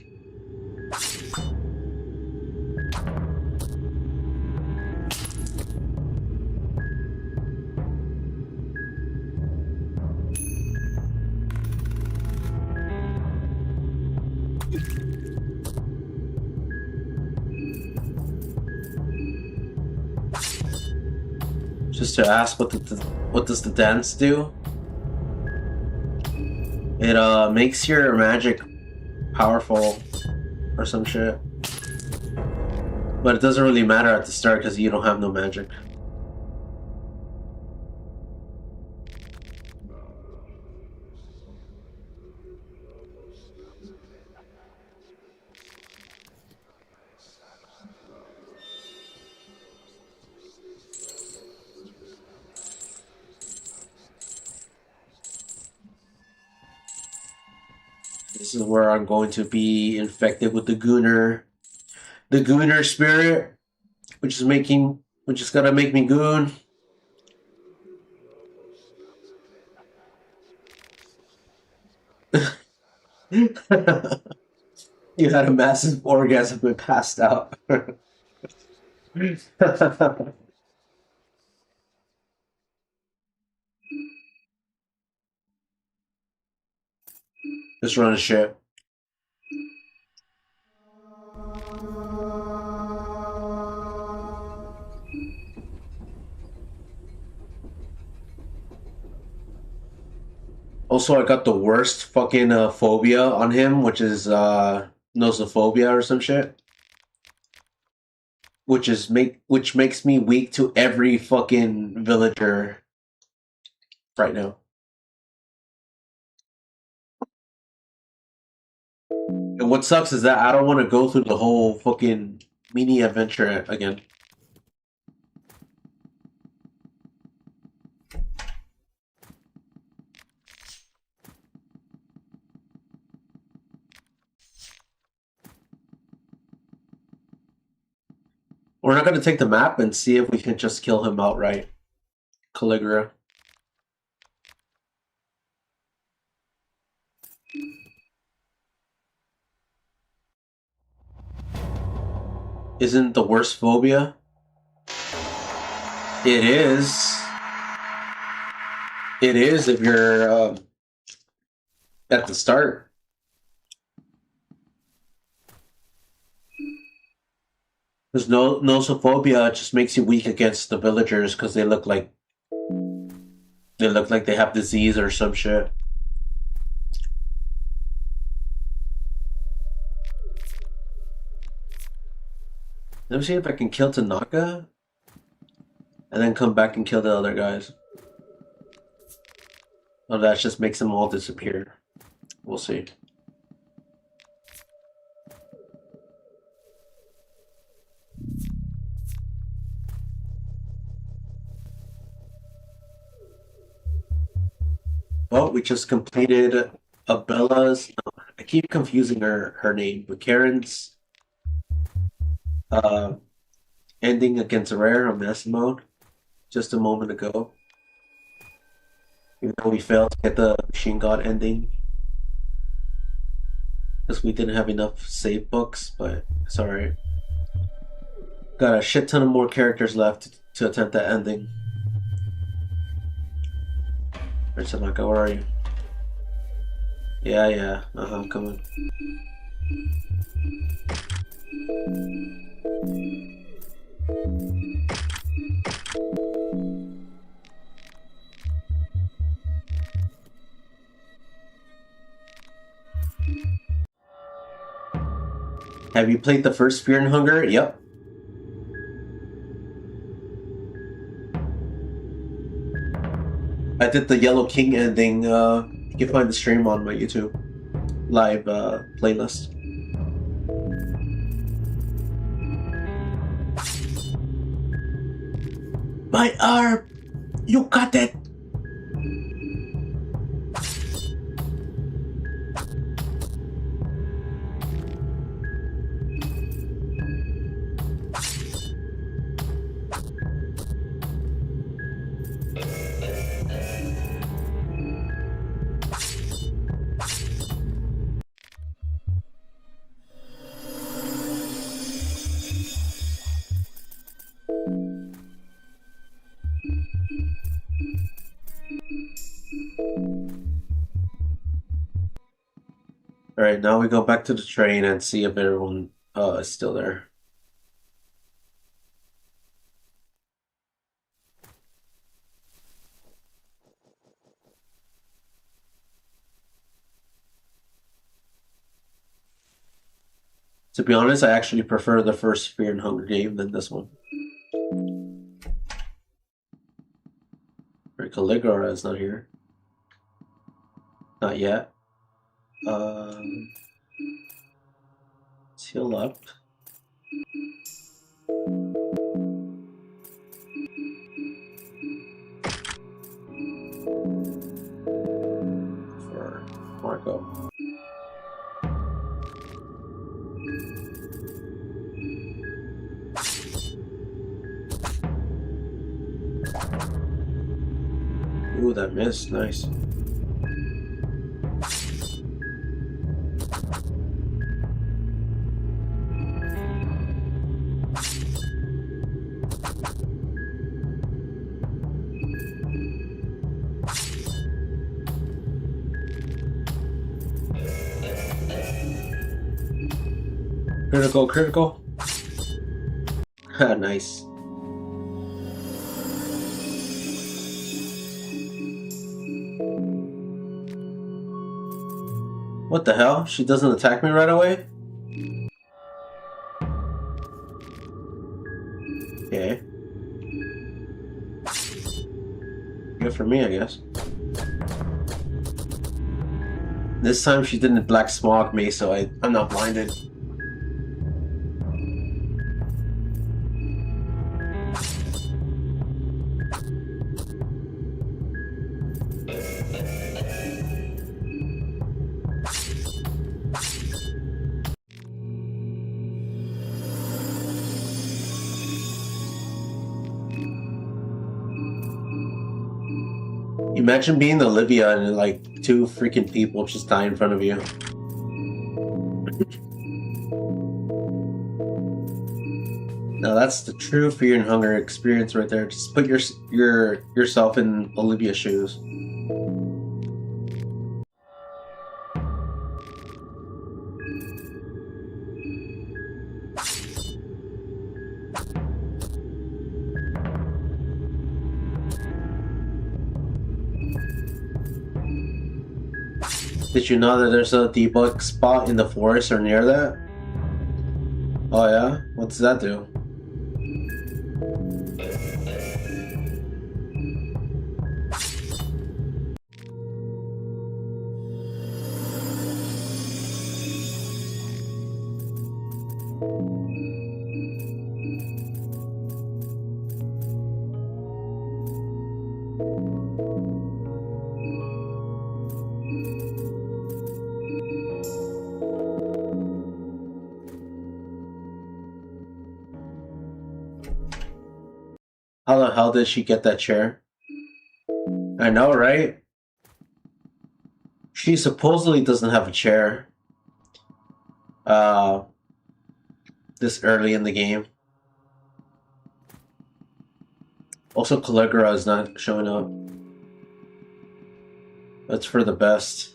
Just to ask what does the dance do? It makes your magic powerful or some shit. But it doesn't really matter at the start because you don't have no magic. This is where I'm going to be infected with the Gooner spirit, which is gonna make me goon. You had a massive orgasm and passed out. Just run a ship. Also, I got the worst fucking phobia on him, which is nosophobia or some shit. Which makes me weak to every fucking villager right now. And what sucks is that I don't want to go through the whole fucking mini adventure again. We're not gonna take the map and see if we can just kill him outright. Caligula. Isn't the worst phobia? It is. It is if you're at the start. There's no nosophobia just makes you weak against the villagers because they look like they have disease or some shit. Let me see if I can kill Tanaka and then come back and kill the other guys. Oh, that just makes them all disappear. We'll see. Well, we just completed Abella's. I keep confusing her name, but Karin's uh, ending against Rare on Mass mode just a moment ago. Even though we failed to get the Machine God ending because we didn't have enough save books, but it's alright. Got a shit ton of more characters left to attempt that ending. Where's Tanaka? Where are you? Yeah. I'm coming. Have you played the first Fear and Hunger? Yep. I did the Yellow King ending. You can find the stream on my YouTube live playlist. My arm! You got it! Alright, now we go back to the train and see if everyone is still there. To be honest, I actually prefer the first Fear and Hunger game than this one. Caligara is not here. Not yet. Let's heal up. For Marco. Ooh, that missed. Nice. Critical, critical. Nice. What the hell? She doesn't attack me right away? Okay. Good for me, I guess. This time she didn't black smog me, so I'm not blinded. Imagine being Olivia and like two freaking people just die in front of you. Now that's the true Fear and Hunger experience right there. Just put yourself in Olivia's shoes. Did you know that there's a debug spot in the forest or near that? Oh yeah? What does that do? How the hell did she get that chair? I know, right? She supposedly doesn't have a chair. This early in the game. Also, Caligula is not showing up. That's for the best.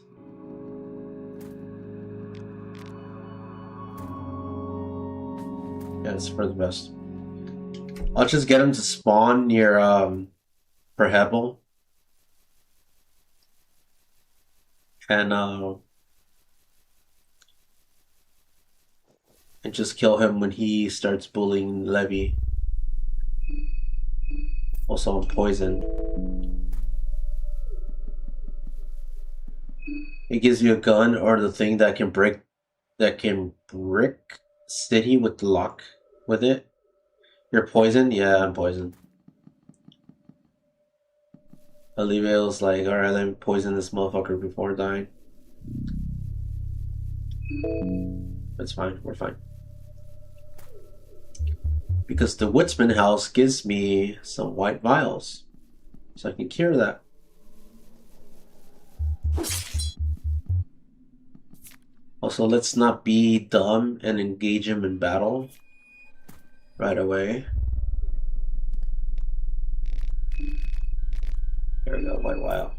Yeah, it's for the best. I'll just get him to spawn near Perhebel. And just kill him when he starts bullying Levy. Also, I'm poisoned. It gives you a gun or the thing that can brick city with the lock with it. You're poisoned? Yeah, I'm poisoned. Olivia's like, alright, let me poison this motherfucker before dying. That's fine, we're fine. Because the Woodsman house gives me some white vials. So I can cure that. Also, let's not be dumb and engage him in battle right away. There we go, white vial.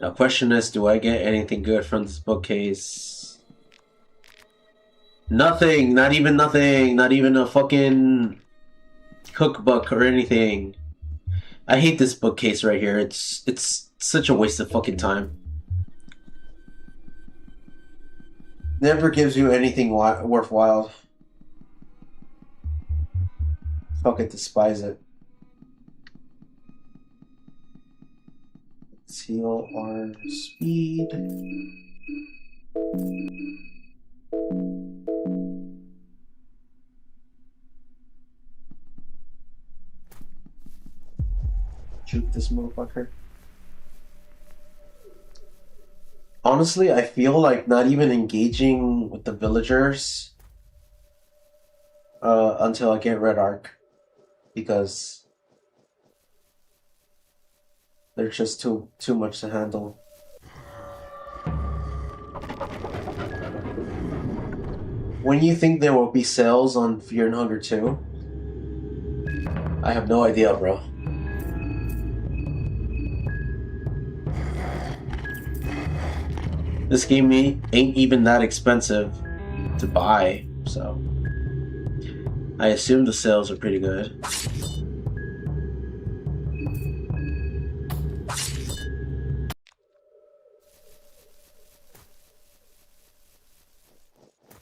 Now, question is, do I get anything good from this bookcase? Nothing, not even nothing, not even a fucking cookbook or anything. I hate this bookcase right here. It's such a waste of fucking time. Never gives you anything worthwhile. Fucking despise it. Let's heal our speed. Juke this motherfucker. Honestly, I feel like not even engaging with the villagers until I get Red Arc, because they're just too much to handle. When you think there will be sales on Fear and Hunger 2? I have no idea, bro. This game ain't even that expensive to buy, so I assume the sales are pretty good.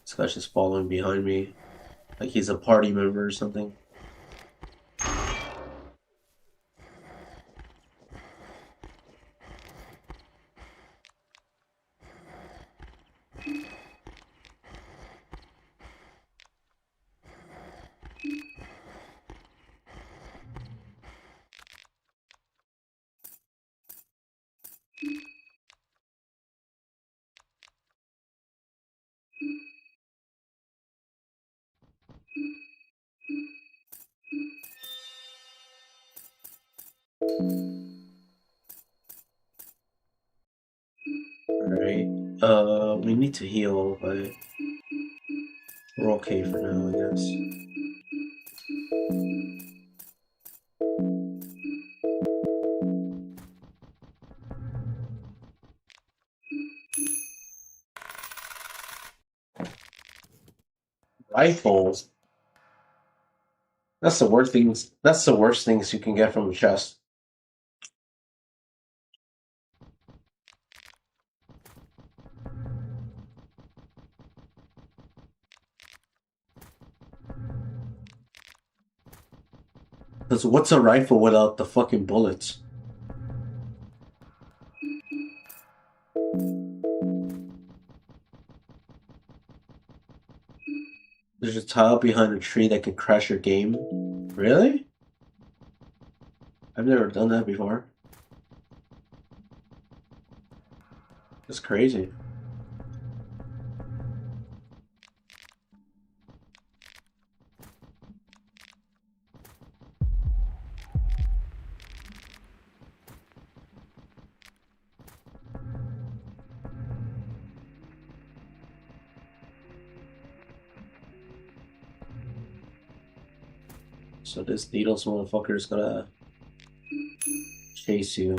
This guy's just following behind me, like he's a party member or something. Alright, we need to heal, but we're okay for now, I guess. Rifles. That's the worst things. That's the worst things you can get from a chest. Because what's a rifle without the fucking bullets? There's a tile behind a tree that can crash your game. Really? I've never done that before. That's crazy. So this needles motherfucker is gonna chase you.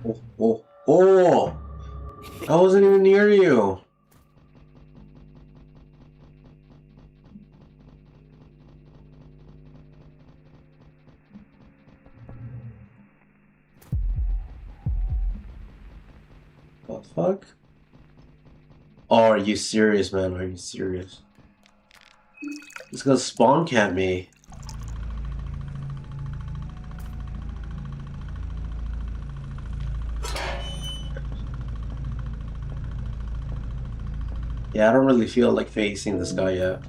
Oh, oh, oh! I wasn't even near you! The fuck? Oh, are you serious, man? Are you serious? It's gonna spawn camp me. Yeah, I don't really feel like facing this guy yet.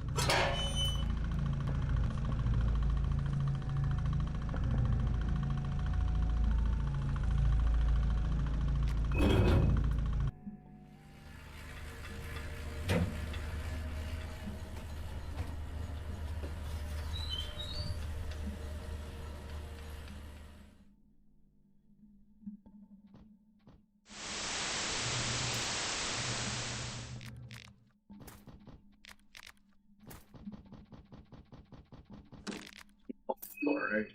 Alright.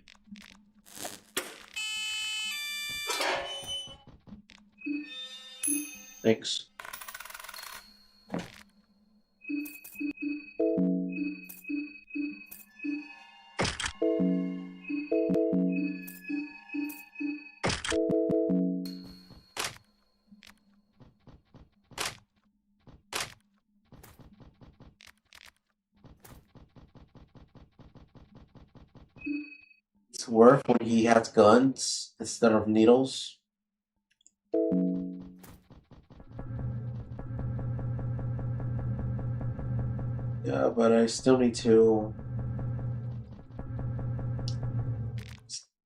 Thanks. It's worth when he has guns instead of needles. Yeah, but I still need to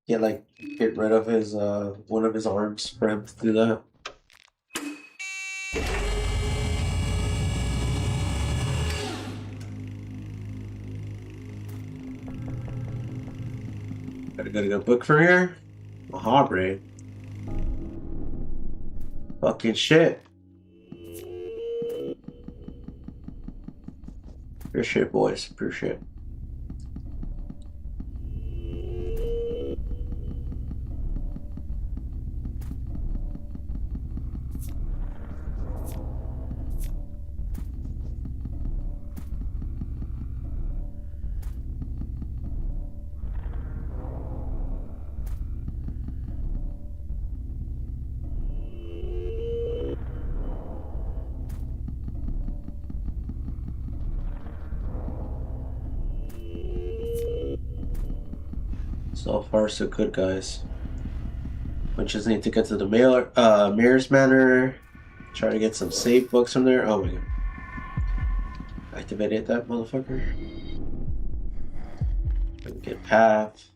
get rid of his one of his arms for him to do that. Gotta get a book from here? Mahabre. Fucking shit. Pure shit, boys. Pure shit. So far, so good, guys. We just need to get to the Mirror's Manor. Try to get some save books from there. Oh my god. Activated that motherfucker. Get path.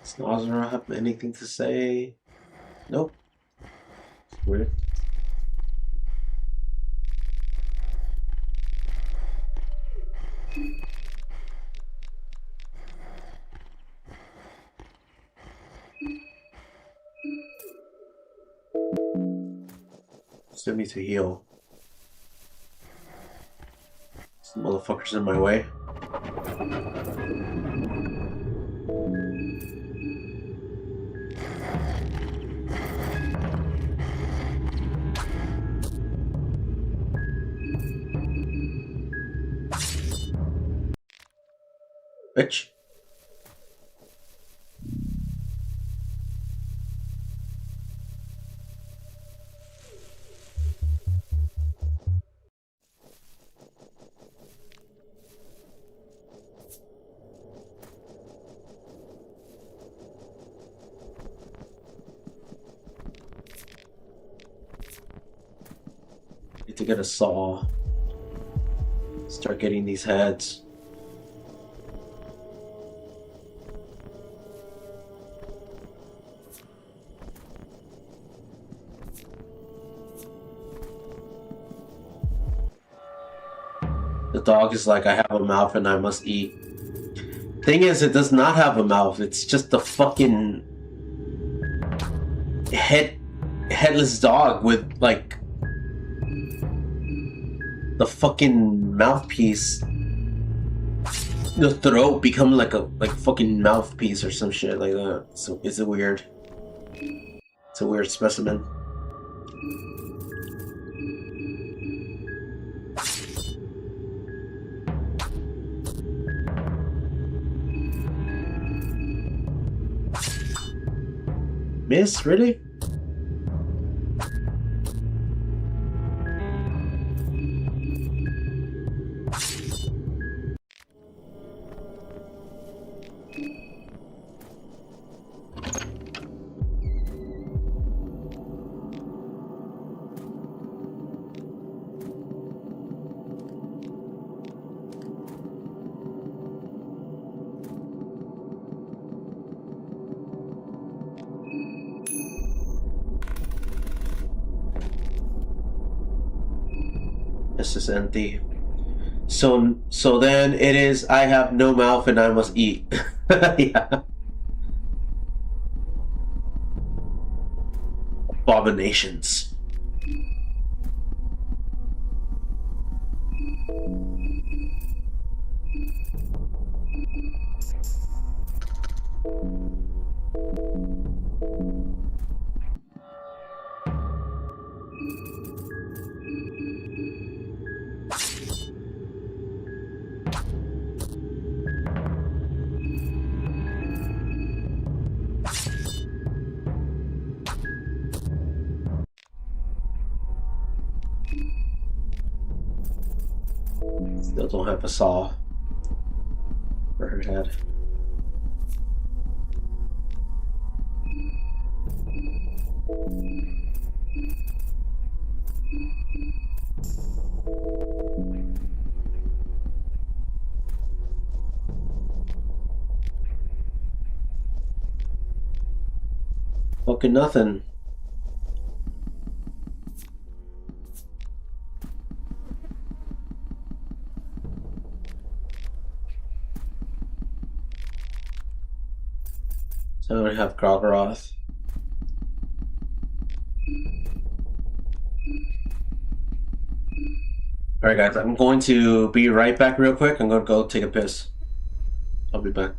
Does Nazara have anything to say? Nope. Weird. Still need to heal. Some motherfuckers in my way. Bitch. Need to get a saw. Start getting these heads. The dog is like, I have a mouth and I must eat. Thing is, it does not have a mouth. It's just a fucking headless dog with like the fucking mouthpiece. The throat become like a fucking mouthpiece or some shit like that. So it's a weird specimen. Miss, really? This is empty. So then it is, I have no mouth and I must eat. Yeah. Abominations. Still don't have a saw for her head. Fucking nothing. So we have Grogroth. Alright guys, I'm going to be right back real quick. I'm gonna go take a piss. I'll be back.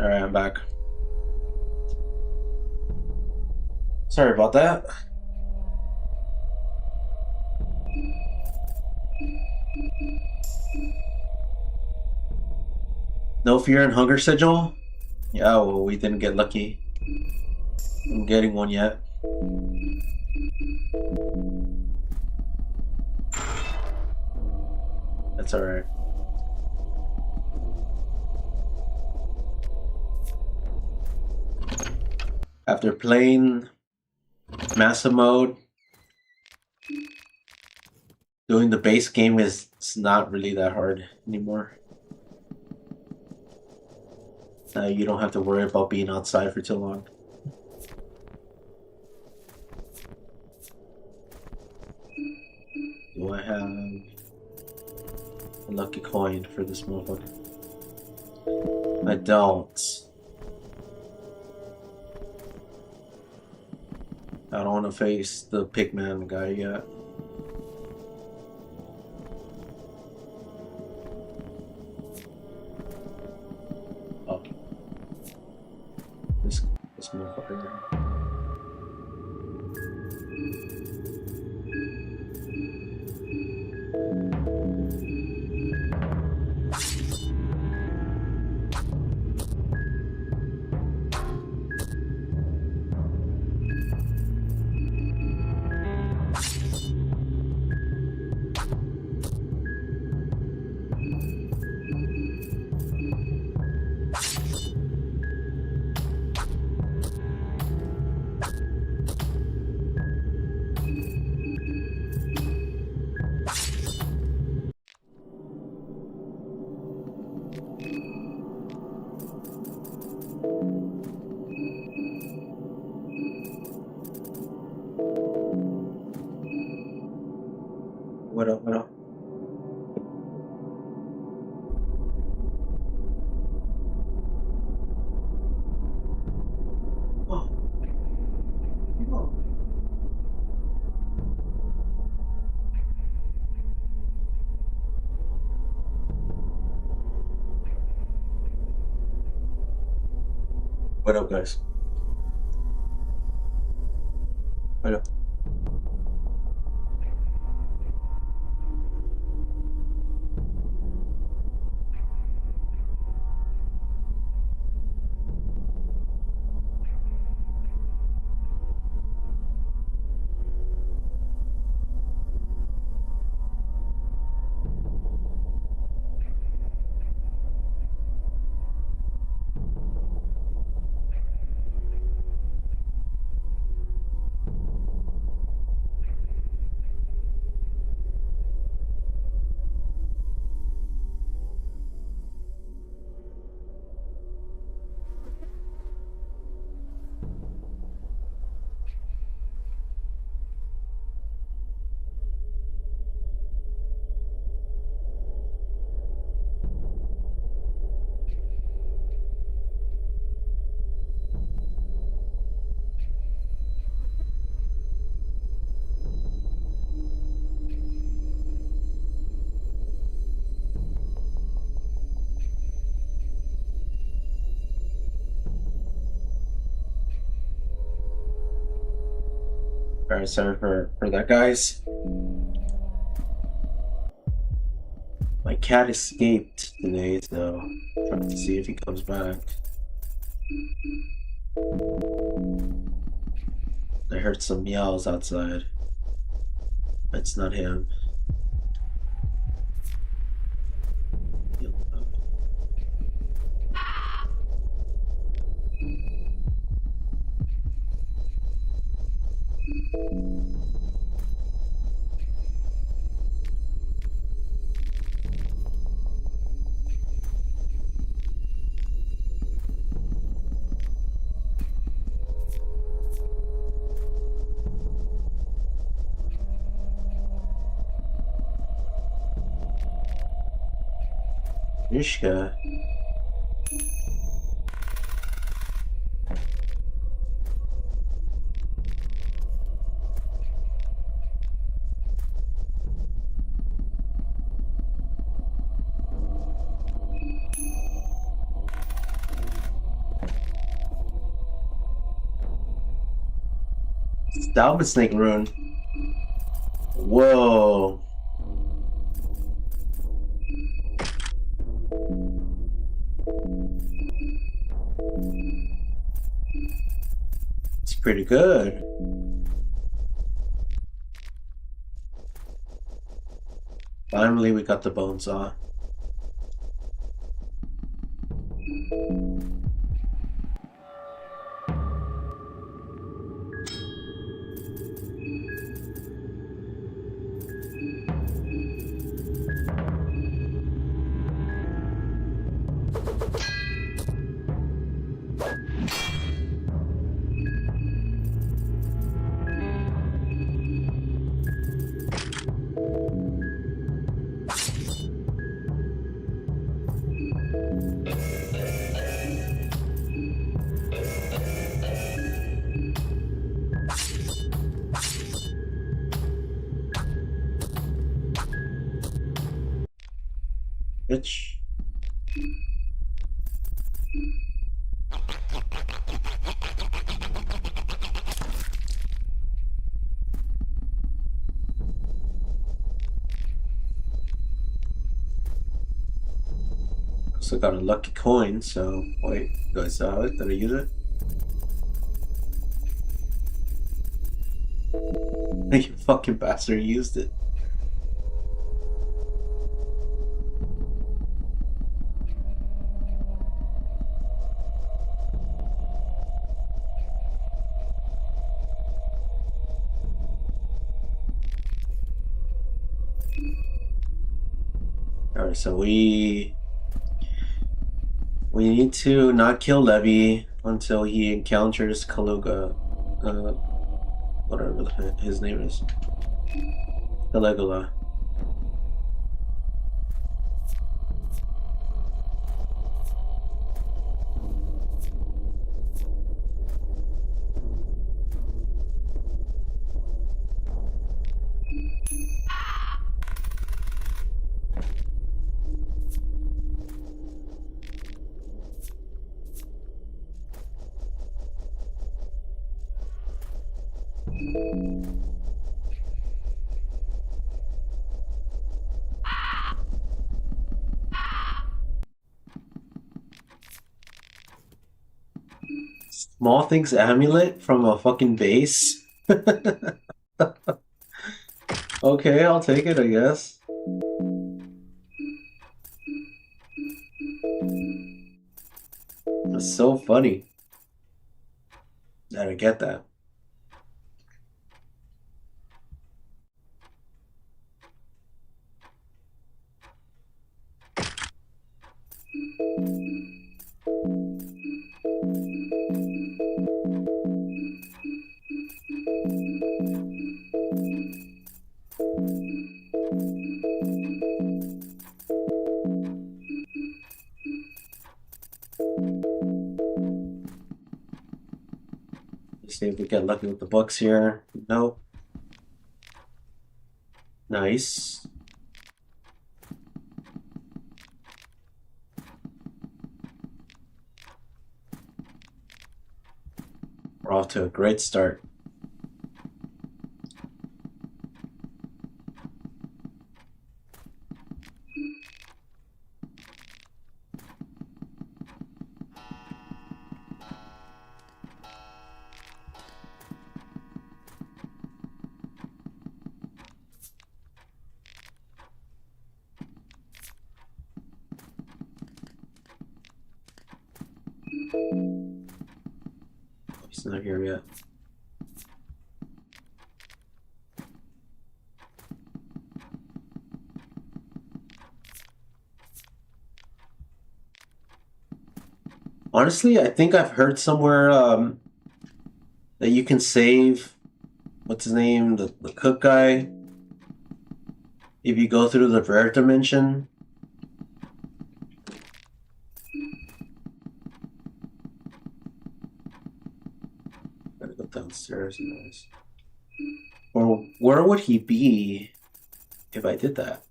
Alright, I'm back. Sorry about that. No fear and hunger sigil? Yeah, well, we didn't get lucky. I'm getting one yet. That's alright. After playing Maso mode, doing the base game is it's not really that hard anymore. Now you don't have to worry about being outside for too long. Do I have a lucky coin for this motherfucker? I don't. I don't want to face the pigman guy yet. Oh. This motherfucker. What up, what up? Oh. Oh. What up, guys? What up? Alright, sorry for that, guys. My cat escaped today, so I'm trying to see if he comes back. I heard some meows outside. It's not him. Mishka. Salmon snake rune. Whoa. It's pretty good. Finally, we got the bone saw. Bitch. Also got a lucky coin, so wait, do I still have it? Did I use it? You fucking bastard used it. Alright, so we need to not kill Levy until he encounters Caligula. Whatever his name is. Caligula. Small Things amulet from a fucking base? Okay, I'll take it, I guess. That's so funny. I don't get that. Let's see if we get lucky with the books here. Nope. Nice. We're off to a great start. He's not here yet. Honestly, I think I've heard somewhere that you can save, what's his name, the cook guy, if you go through the rare dimension. Gotta go downstairs. Nice. Or where would he be if I did that?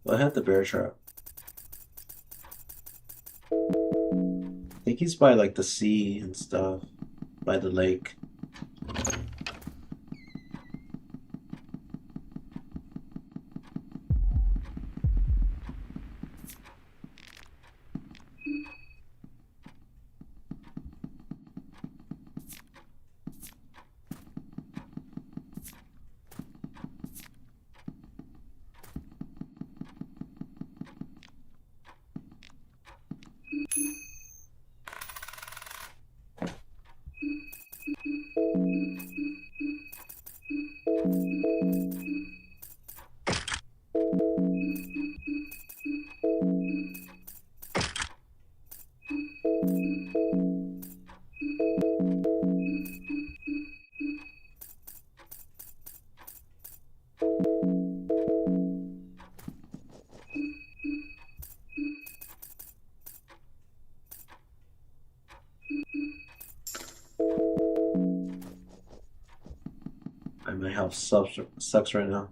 Well, I had the bear trap. I think he's by like the sea and stuff, by the lake. my health sucks right now.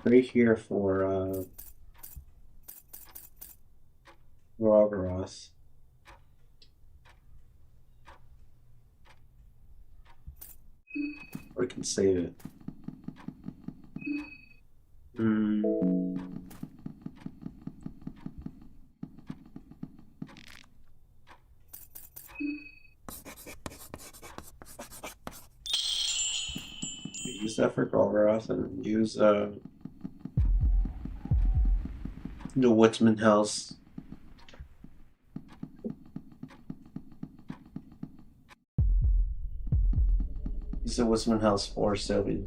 Right here for Rogaroth. Or we can save it. Use that for Golgoroth and use the Woodsman House. Use the Woodsman House for Sylvie.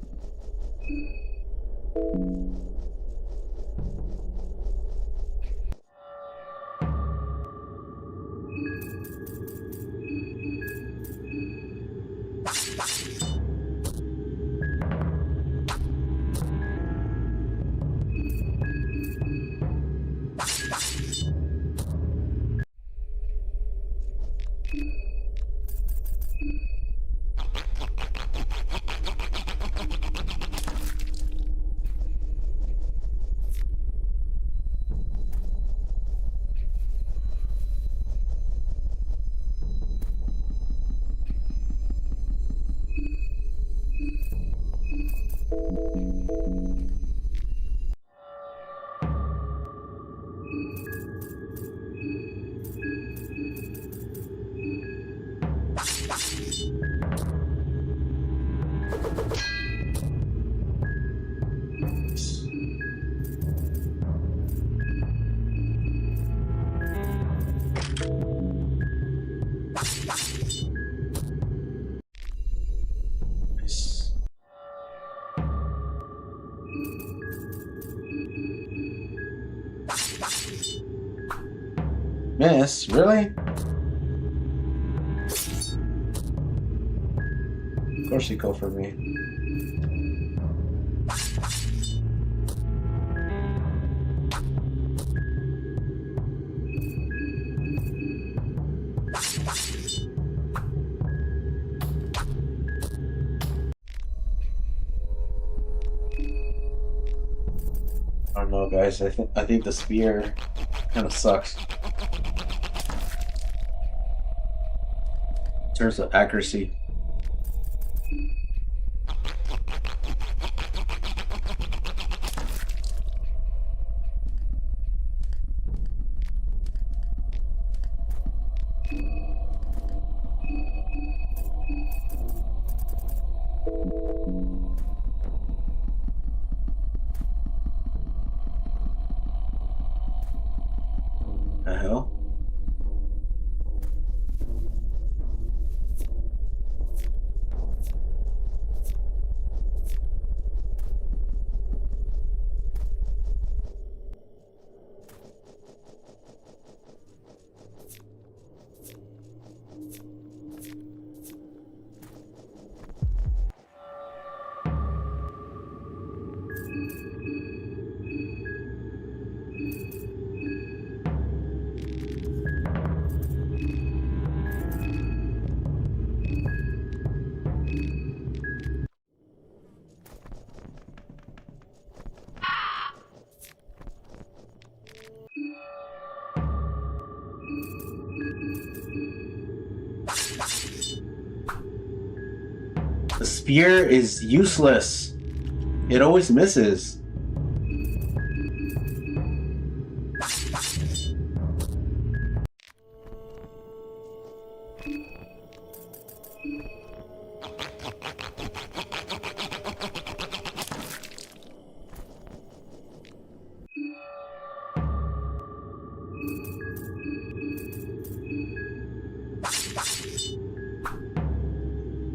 Miss, really? Of course you go for me. I don't know, guys. I think the spear kind of sucks. In terms of accuracy. The hell? The spear is useless. It always misses.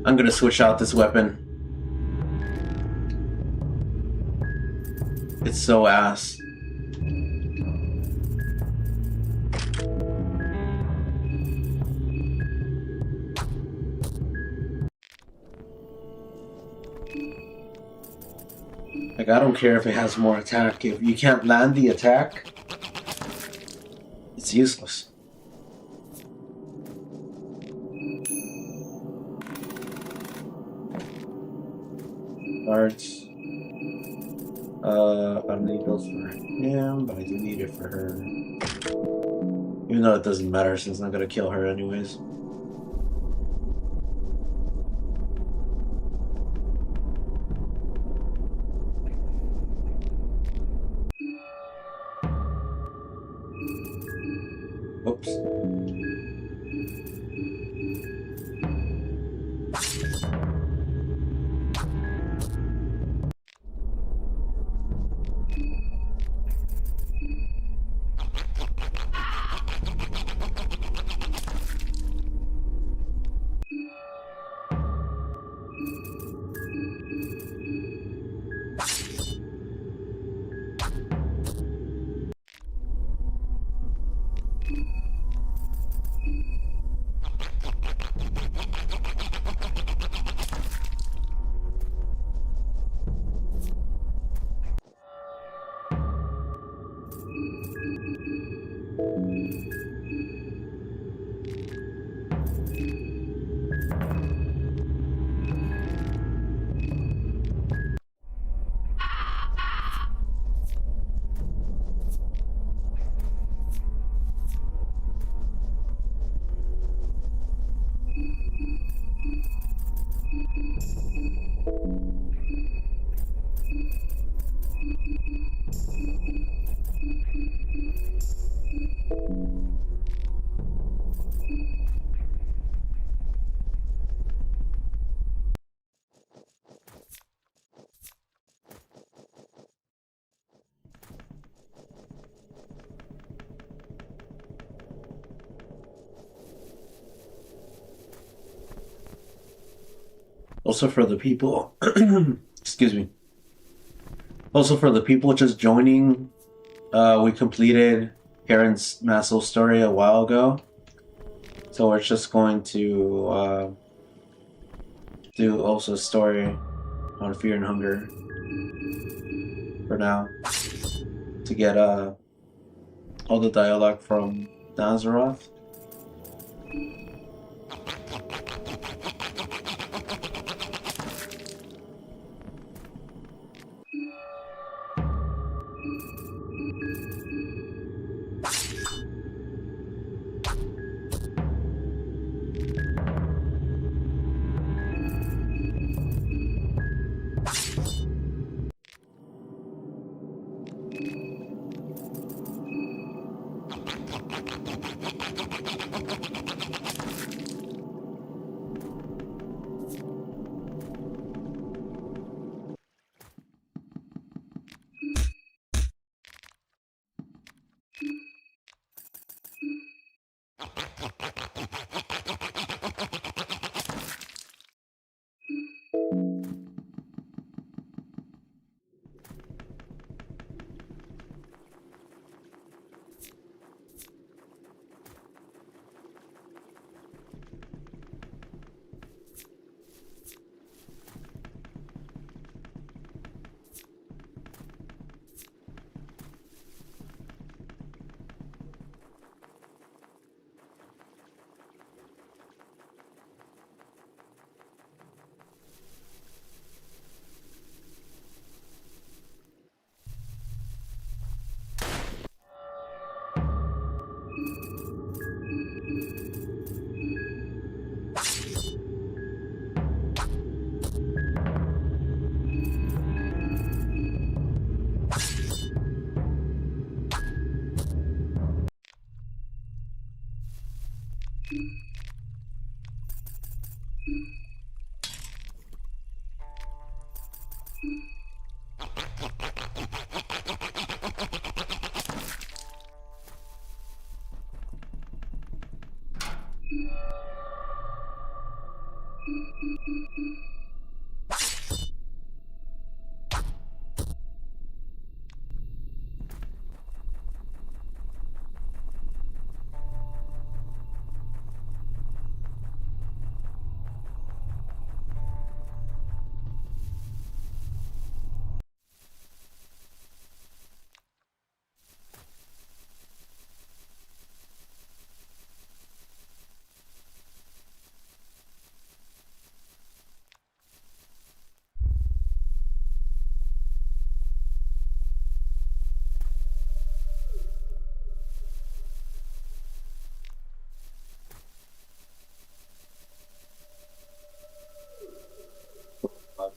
I'm gonna switch out this weapon. It's so ass. Like, I don't care if it has more attack. If you can't land the attack, it's useless. Cards. I don't need those for him, but I do need it for her. Even though it doesn't matter since I'm not gonna kill her anyways. Oops. Also for the people, excuse me. Also for the people just joining, we completed Karin's Maso story a while ago. So we're just going to do also a story on Fear and Hunger for now. To get all the dialogue from Nazaroth.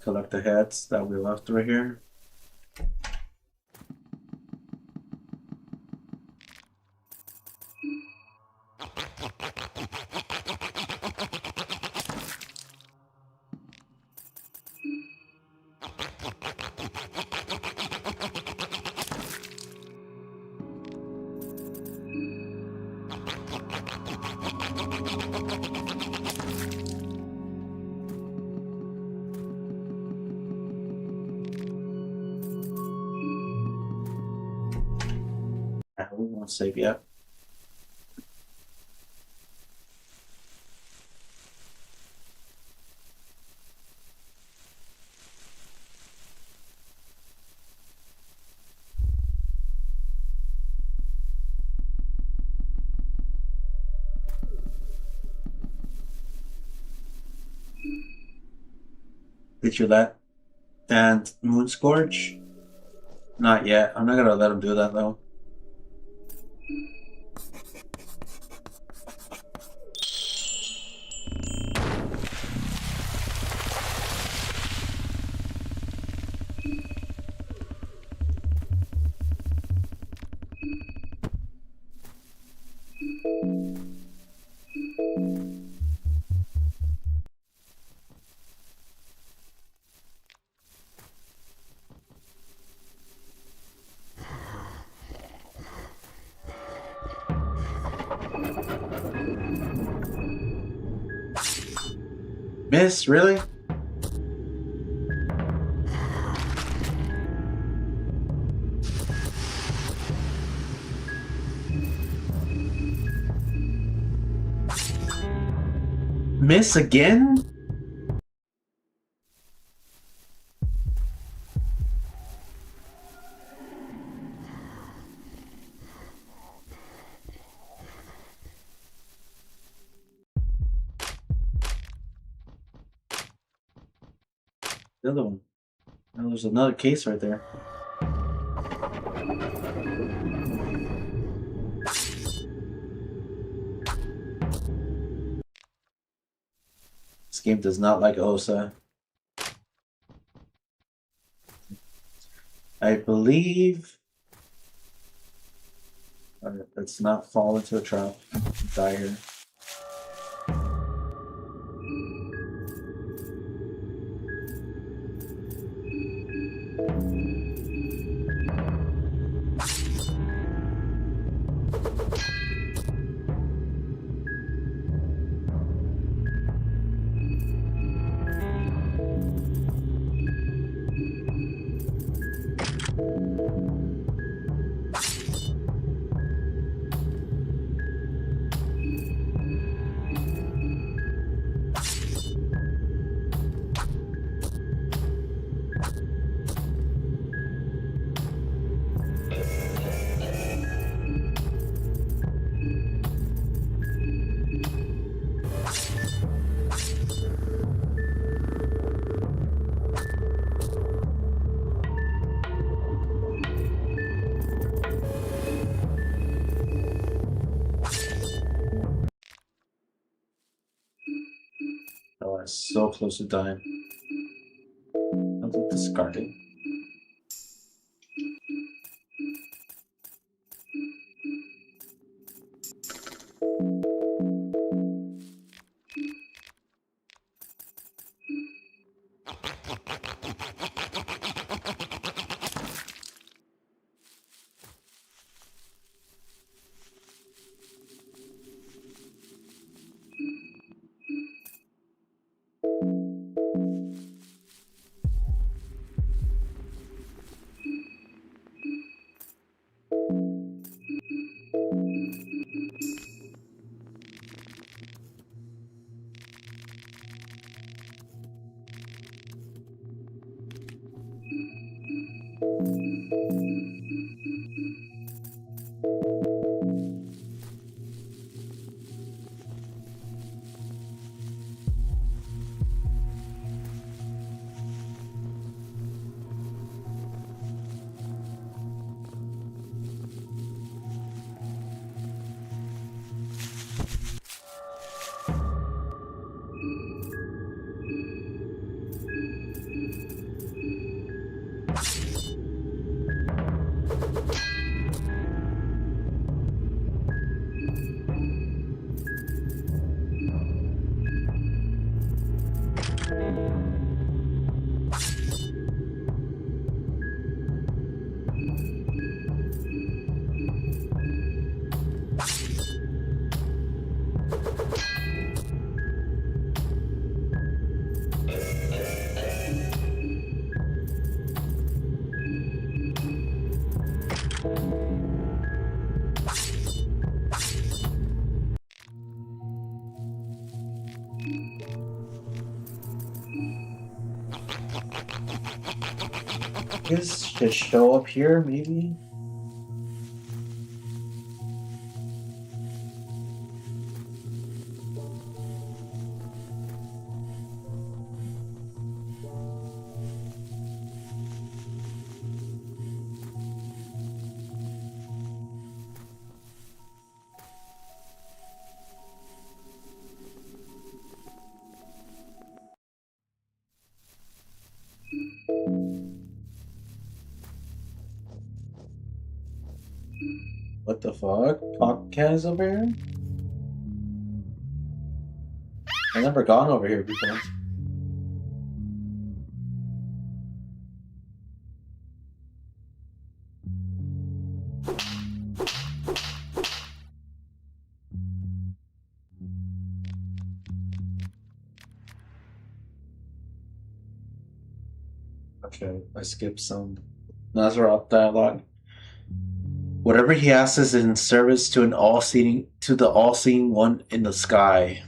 Collect the heads that we left right here. I won't save yet. Did you let and Moon Scourge? Not yet. I'm not gonna let him do that though. Miss, really? Miss again? The other one. Oh, there's another case right there. This game does not like Osa. I believe. Alright, let's not fall into a trap. Die here. Oh, I'm so close to dying. I'll take discarding. This should show up here, maybe? What the fuck? Popcat is over here? I've never gone over here before. Okay, I skipped some Nazareth dialogue. Whatever he asks is in service to the all-seeing one in the sky.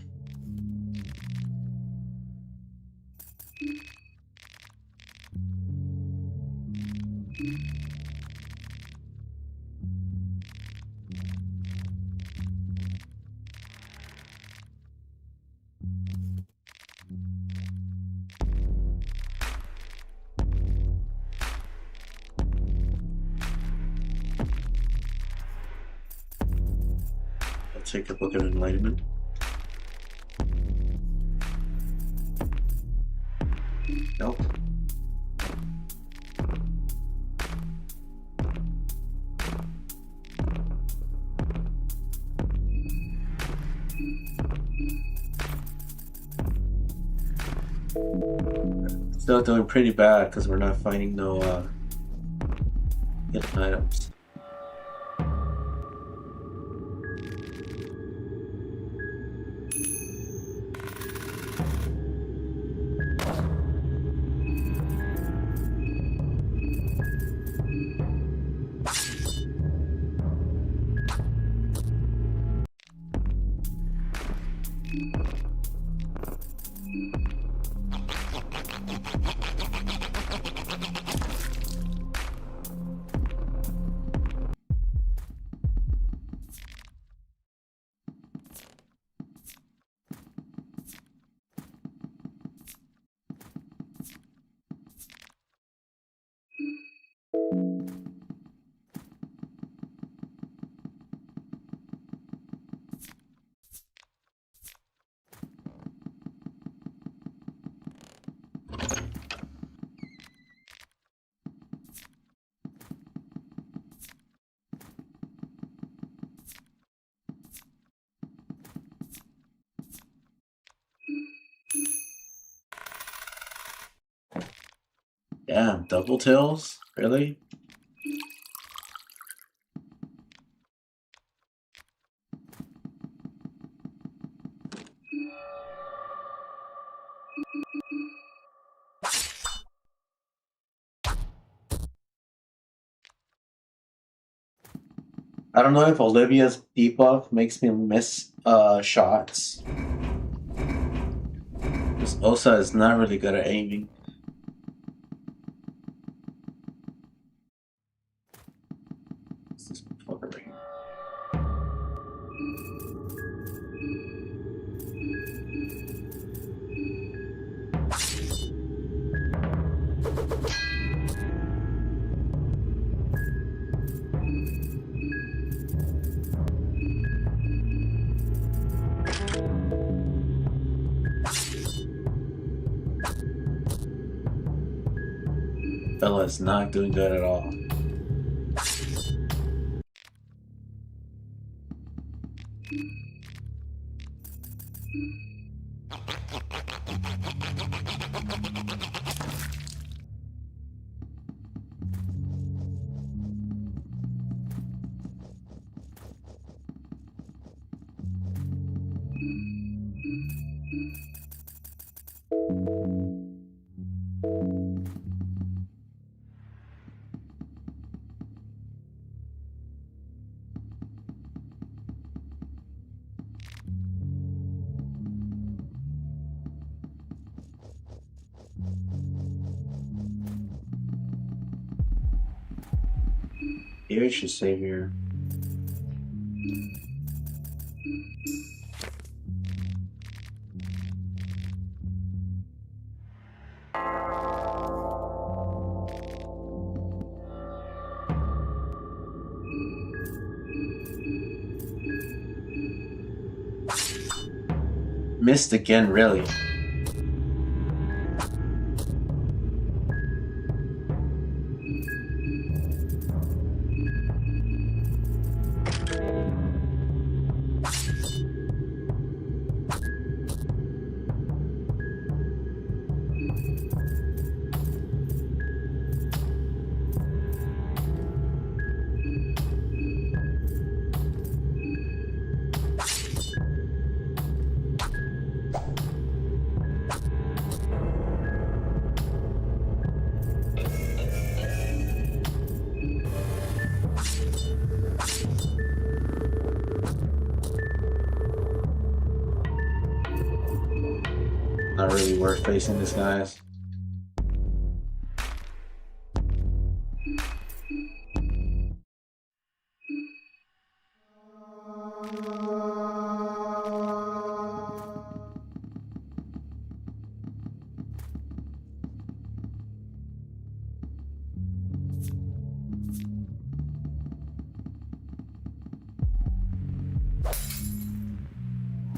I'll take a book of enlightenment. Nope. Still doing pretty bad because we're not finding no hidden items. Damn, double tails? Really? I don't know if Olivia's debuff makes me miss shots. Because Osa is not really good at aiming. What's this fucker right here? Bella is not doing good at all. Maybe I should save here. Missed again, really. Not really worth facing this, guys.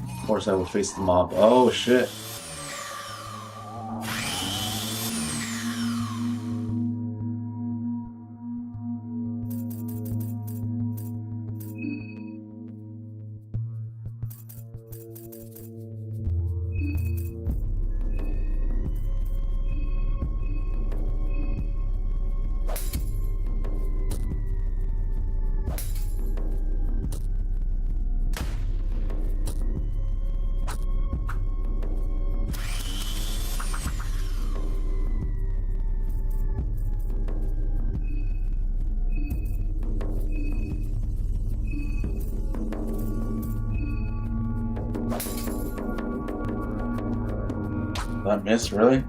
Of course I will face the mob. Oh shit. That missed, really?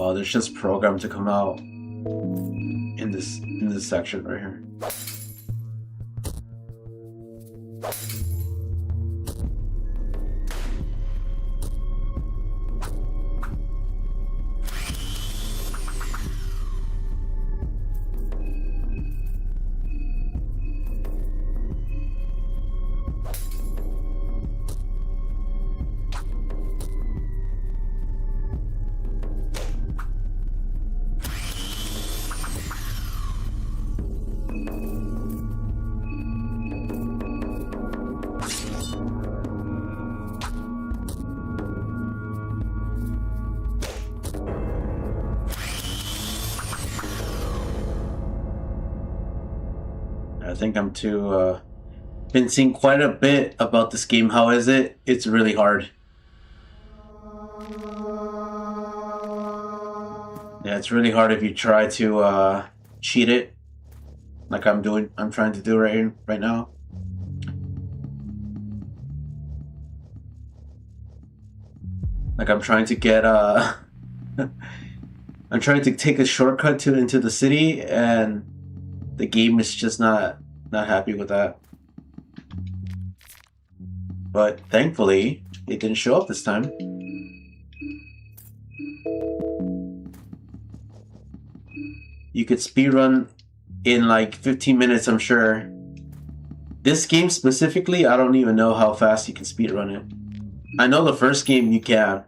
Oh, there's just programmed to come out in this section right here. I think I'm too, been seeing quite a bit about this game. How is it? It's really hard. Yeah, it's really hard if you try to, cheat it. Like I'm trying to do right now. Like I'm trying to get, I'm trying to take a shortcut into the city, and the game is just not happy with that. But thankfully, it didn't show up this time. You could speedrun in like 15 minutes, I'm sure. This game specifically, I don't even know how fast you can speedrun it. I know the first game you can.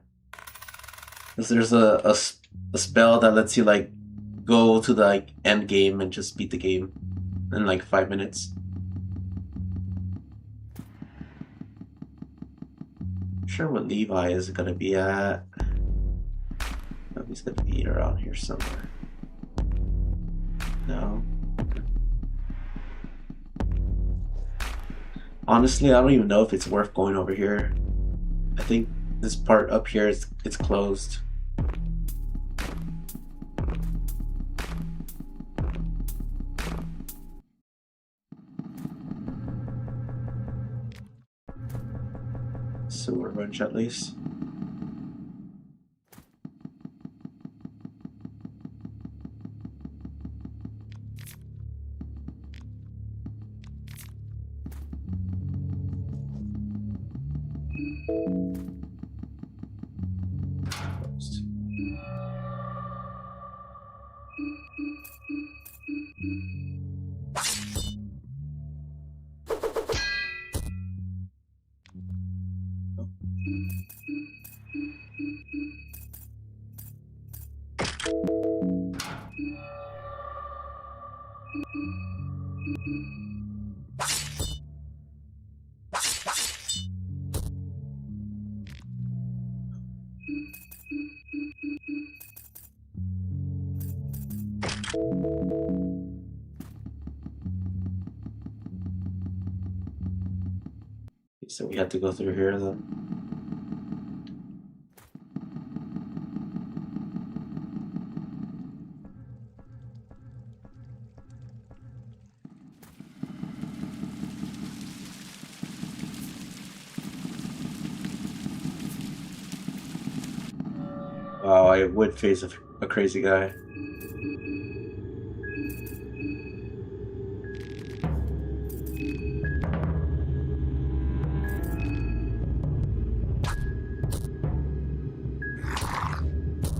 Because there's a a spell that lets you like go to the like end game and just beat the game in like 5 minutes. Not sure what Levi is gonna be at. No, he's gonna be around here somewhere. No. Honestly, I don't even know if it's worth going over here. I think this part up here it's closed. Sewer wrench at least. Closed. So we had to go through here then. Wow, I would face a crazy guy.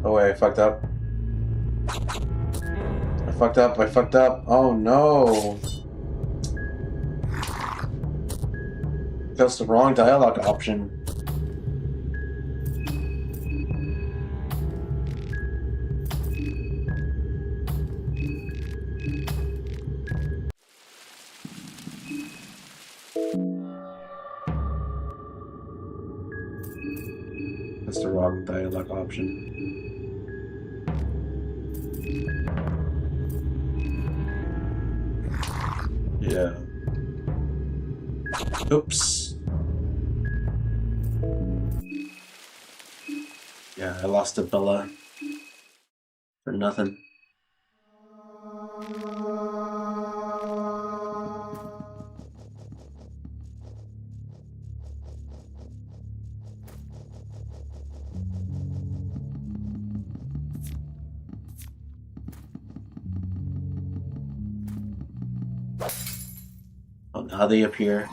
Oh wait, I fucked up. I fucked up. Oh no. That's the wrong dialogue option. That's the wrong dialogue option. Yeah. Oops. Yeah, I lost a Bella for nothing. Oh, now they appear.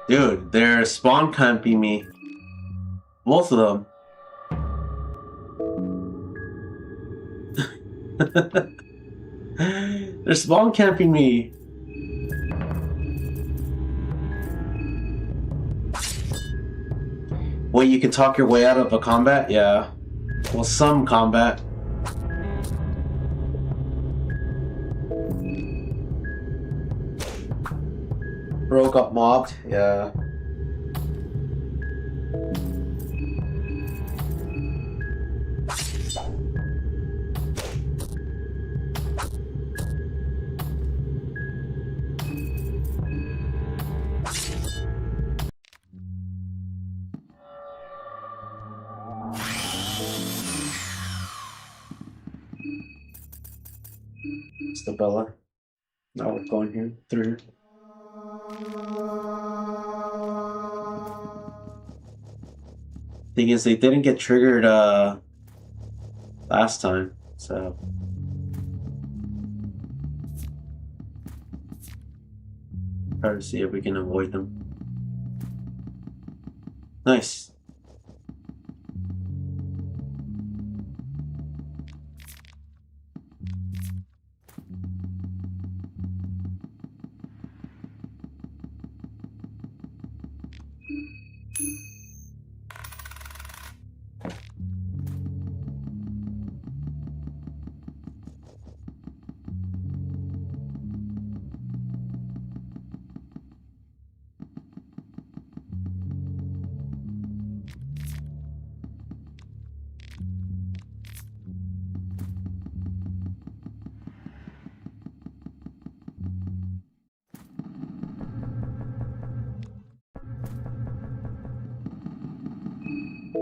Dude, they're spawn camping me. Both of them. They're spawn camping me. Wait, you can talk your way out of a combat? Yeah. Well, some combat. Bro got mobbed? Yeah. It's the Bella. Now we're going here through here. Thing is, they didn't get triggered last time, so try to see if we can avoid them. Nice.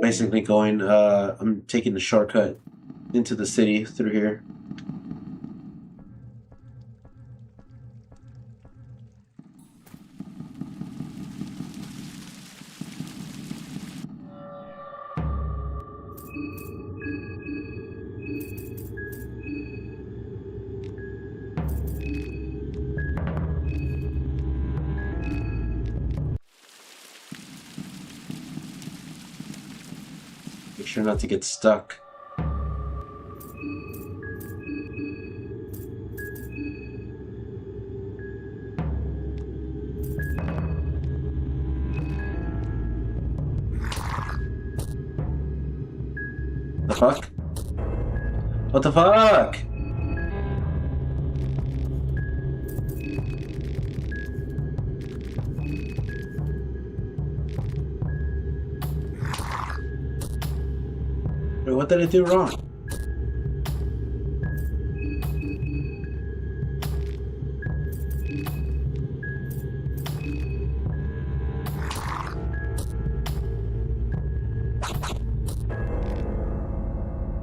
basically going, I'm taking the shortcut into the city through here. Make sure not to get stuck. The fuck? What the fuck? Wait, what did I do wrong?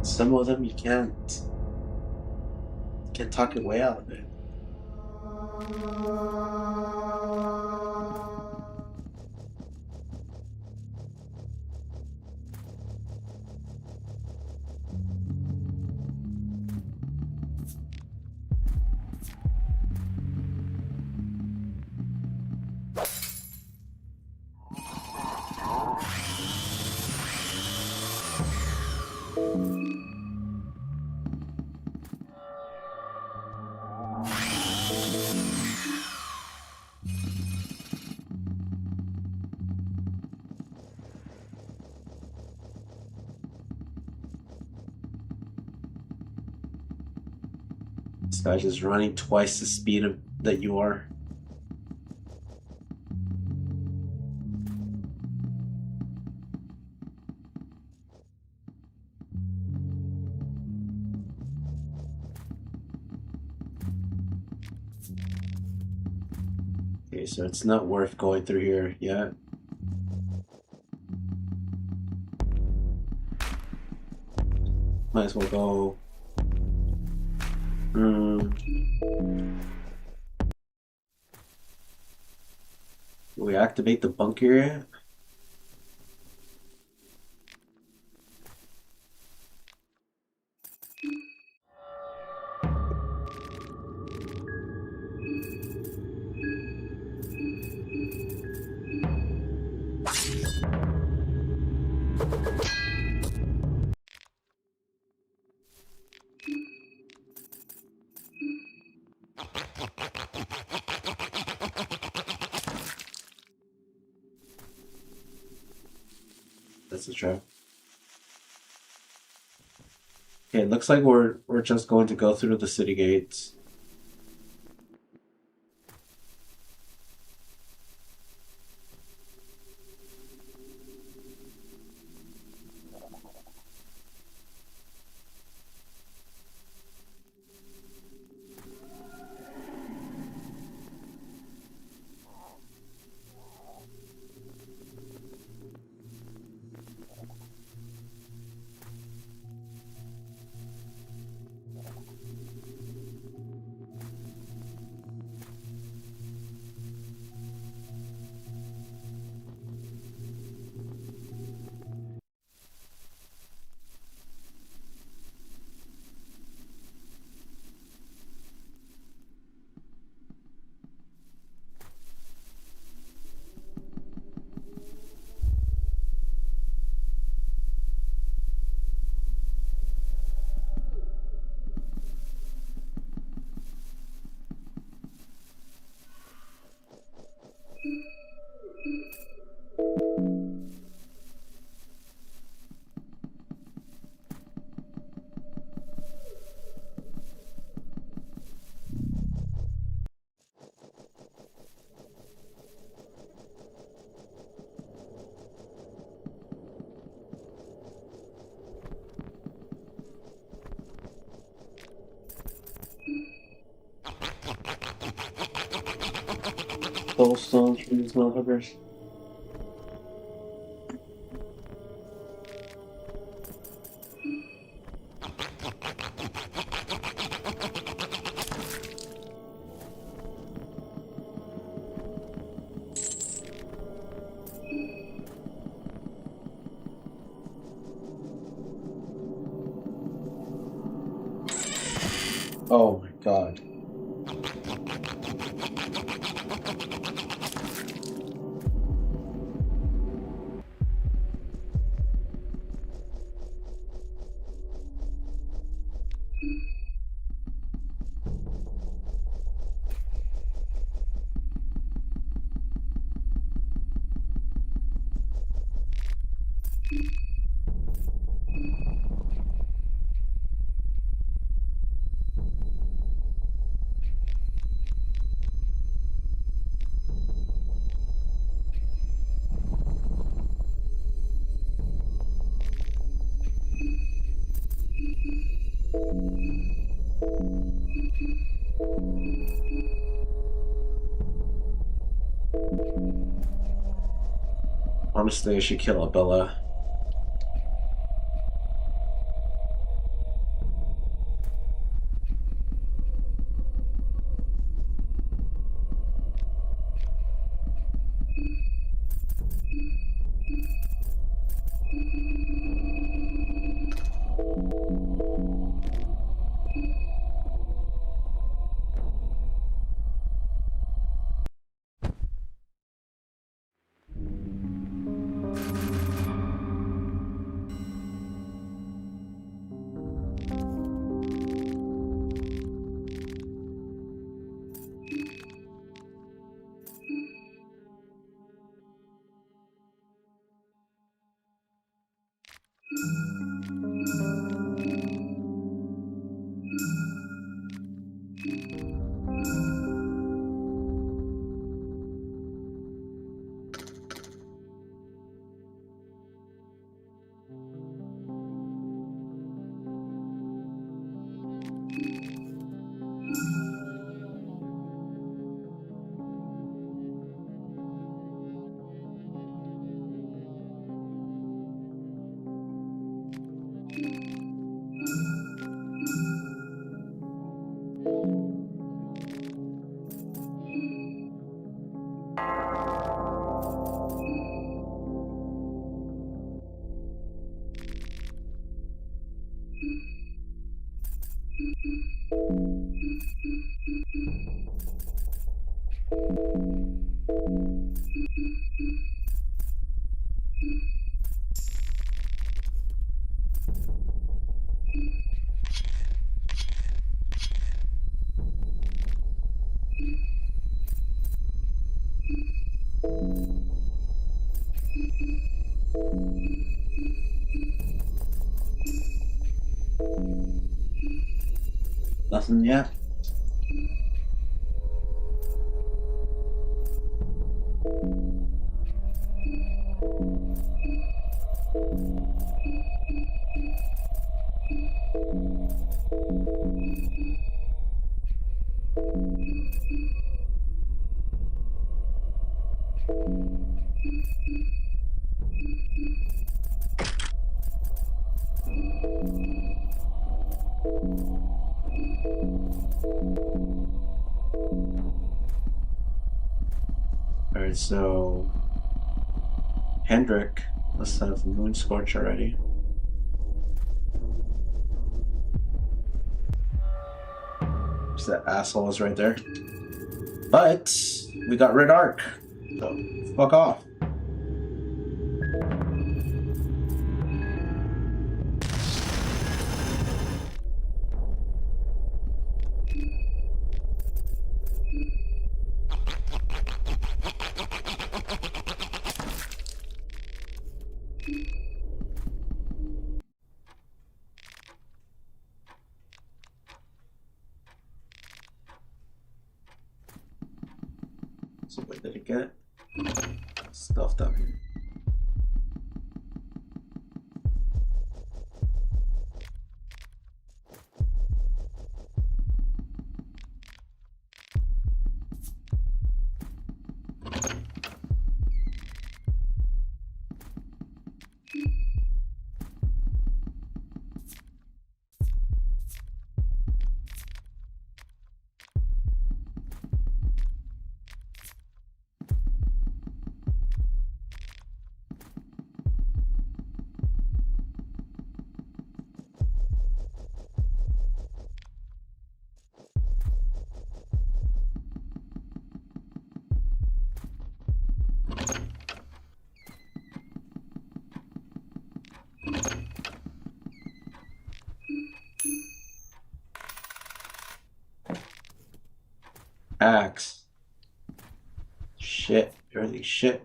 Some of them you can't talk your way out of it. This guy's just running twice the speed that you are. Okay, so it's not worth going through here yet. Might as well go. Do we activate the bunker yet? That's a trap. Okay, it looks like we're just going to go through the city gates. Soulstones from these motherfuckers. Oh my god. Honestly, I should kill Abella. Nothing yet. Alright, so Hendrik must have Moon Scorch already. So that asshole is right there. But we got Red Arc. So fuck off. So what did it get? Stuff down here. axe. Shit. Early shit.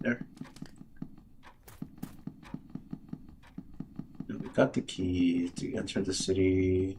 There. We got the key to enter the city.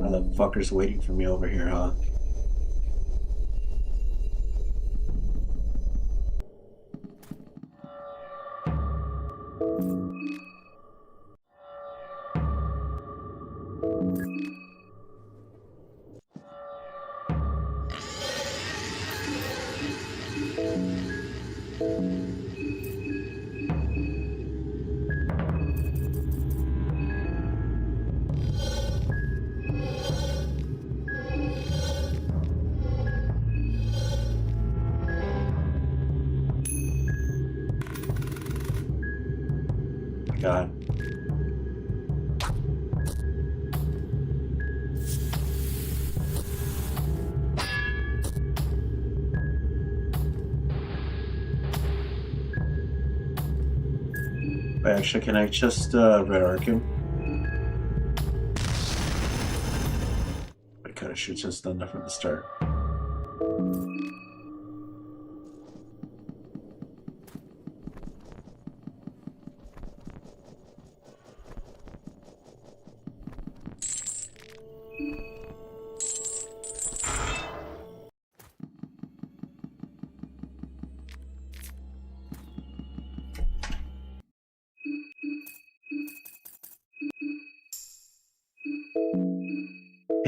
The fucker's waiting for me over here, huh? God. Wait, actually, can I just red arc him? I kind of should just done that from the start.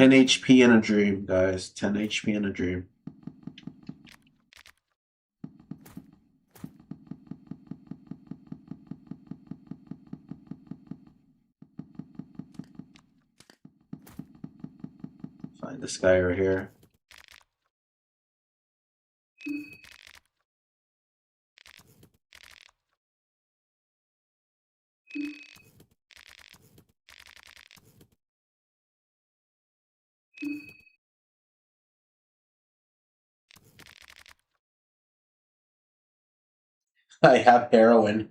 HP in a dream, guys. 10 HP in a dream. Find this guy right here. I have heroin.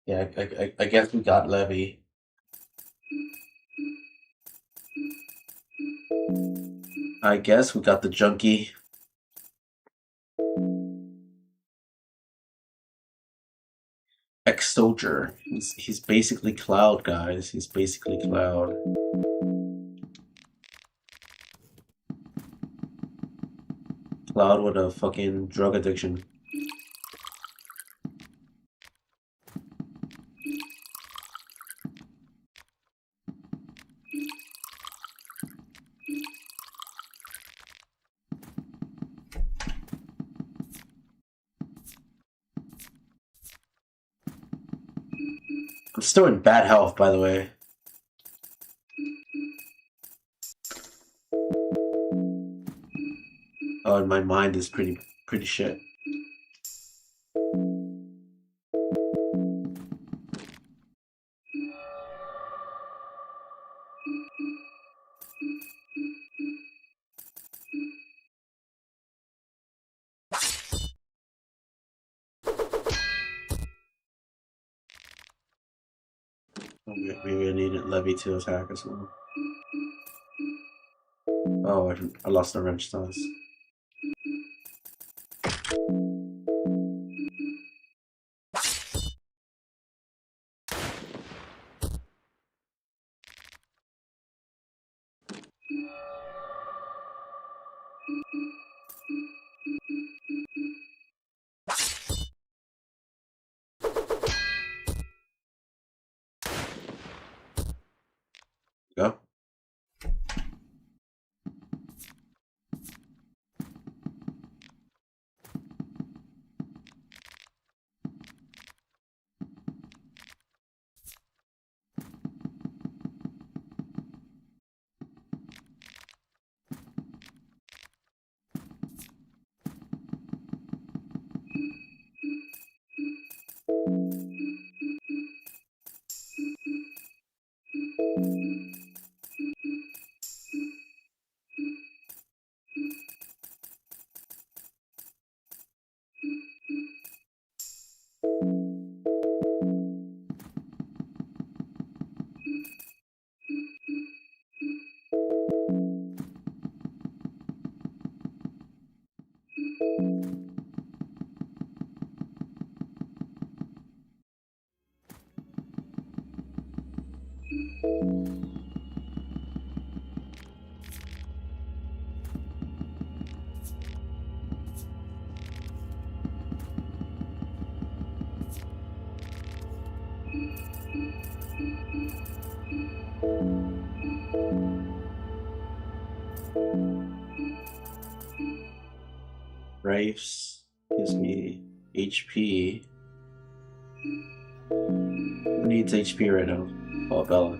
Yeah, I guess we got Levy. I guess we got the junkie. Ex-soldier. He's basically Cloud, guys. He's basically Cloud. Cloud with a fucking drug addiction. I'm still in bad health, by the way. Oh, and my mind is pretty shit. Maybe I needed Levy to attack as well. Oh, I lost the wrench toss. Go. Rafes gives me HP. Who needs HP right now? Oh, Bella.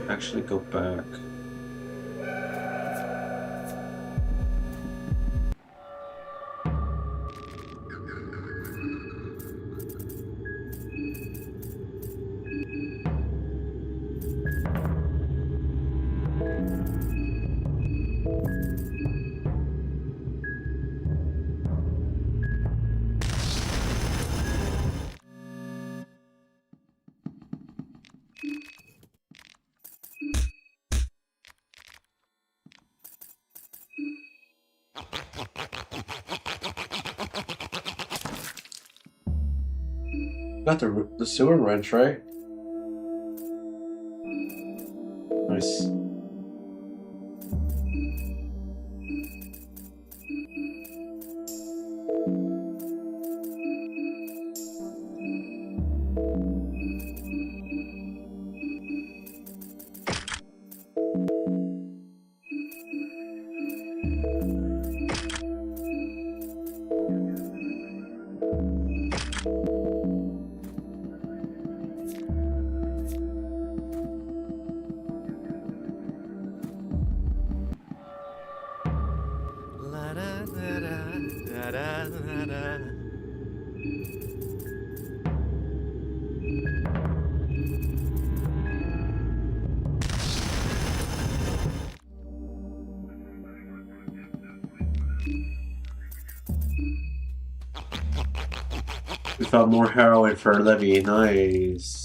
Actually, go back. Got the sewer wrench, right? Nice. We found more heroin for Levy. Nice.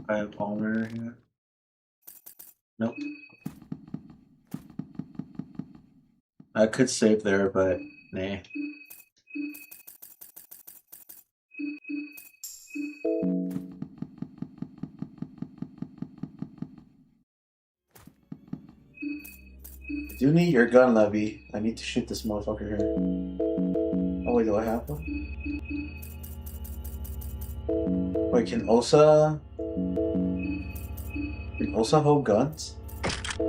I have Palmer here. Nope. I could save there, but nah. I do need your gun, Levy. I need to shoot this motherfucker here. Oh wait, do I have one? Wait, can Osa hold guns? I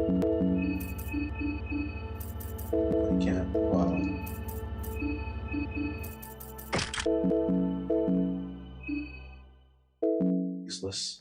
can't. Wow. Useless.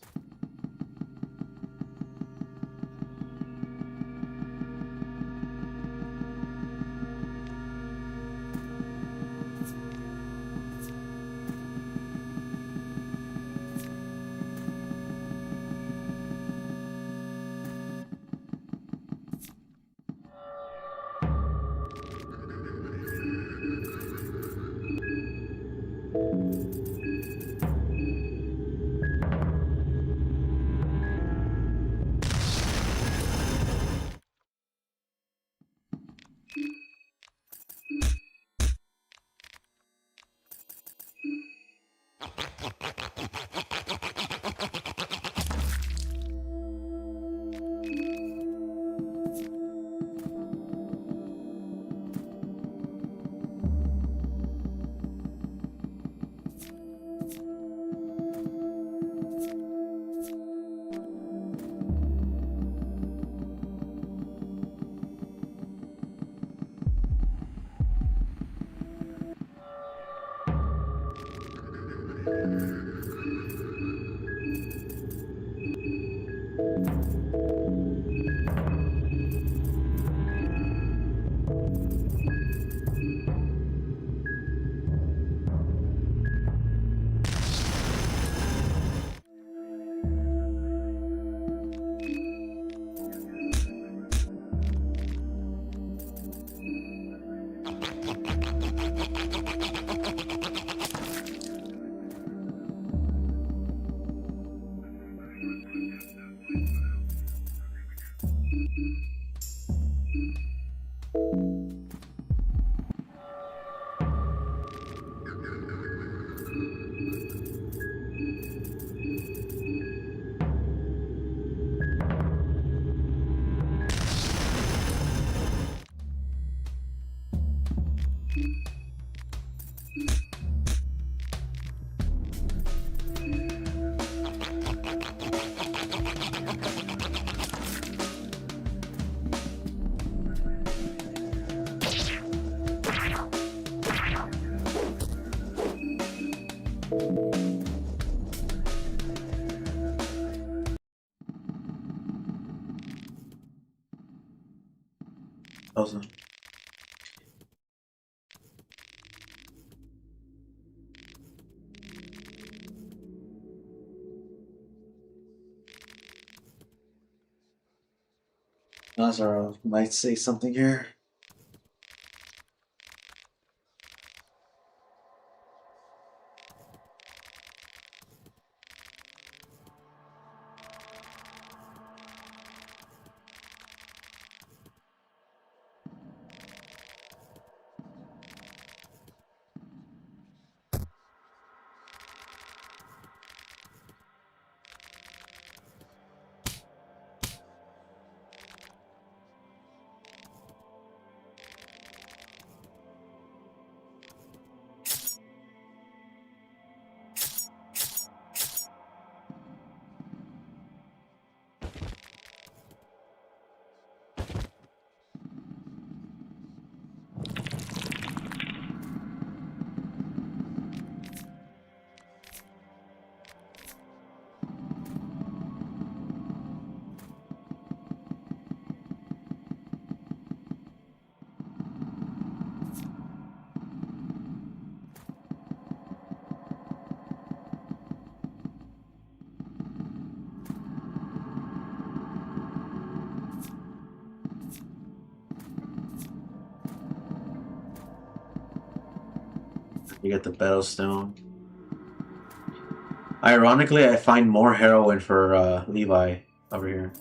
Awesome. Maso might say something here. You get the battle stone. Ironically, I find more heroin for Levi over here.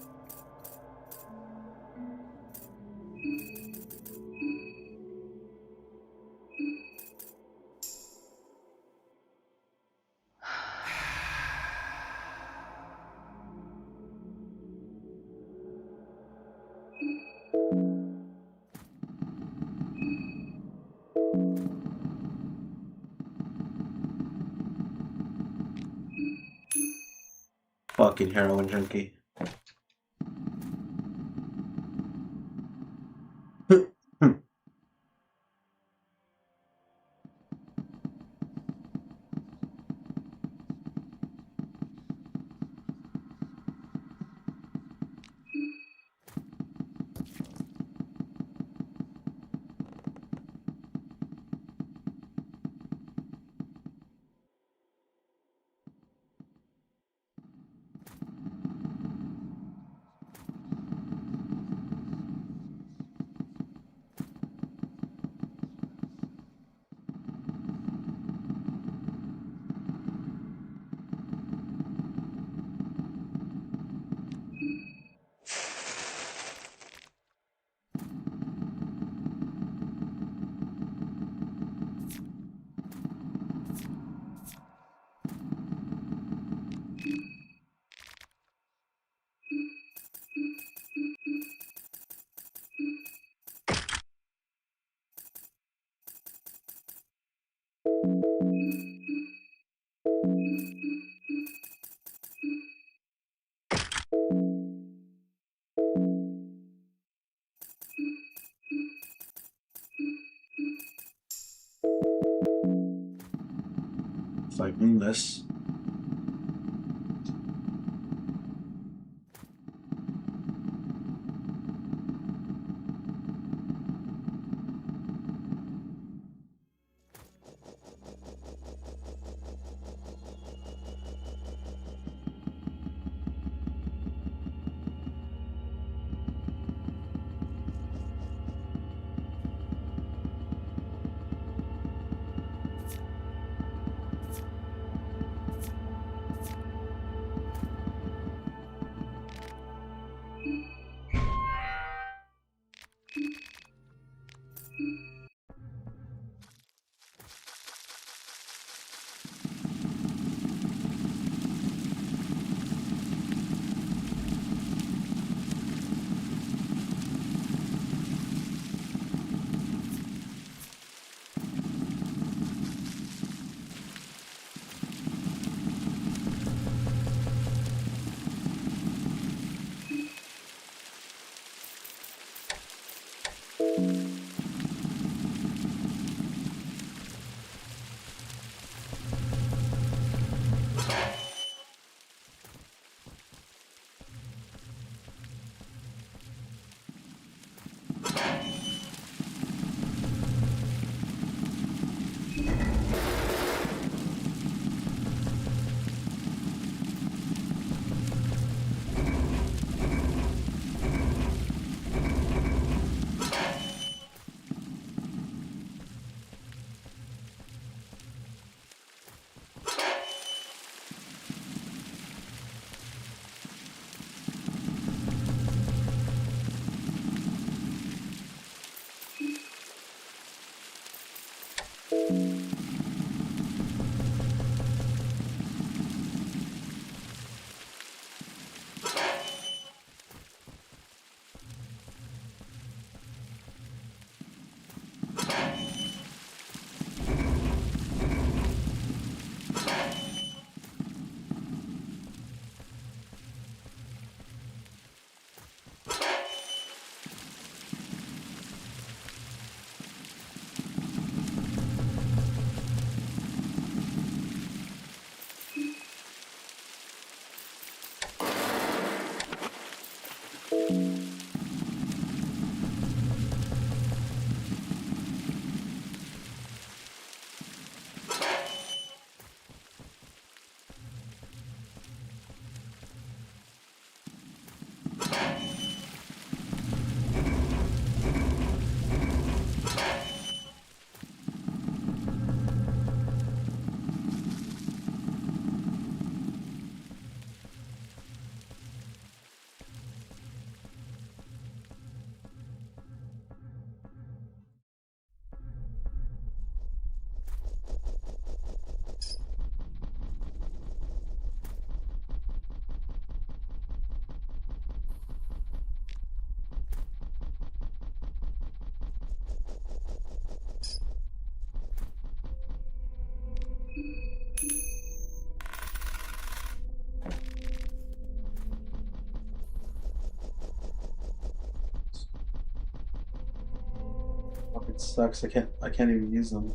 Fucking heroin junkie. It's like this. Fucking sucks. I can't even use them.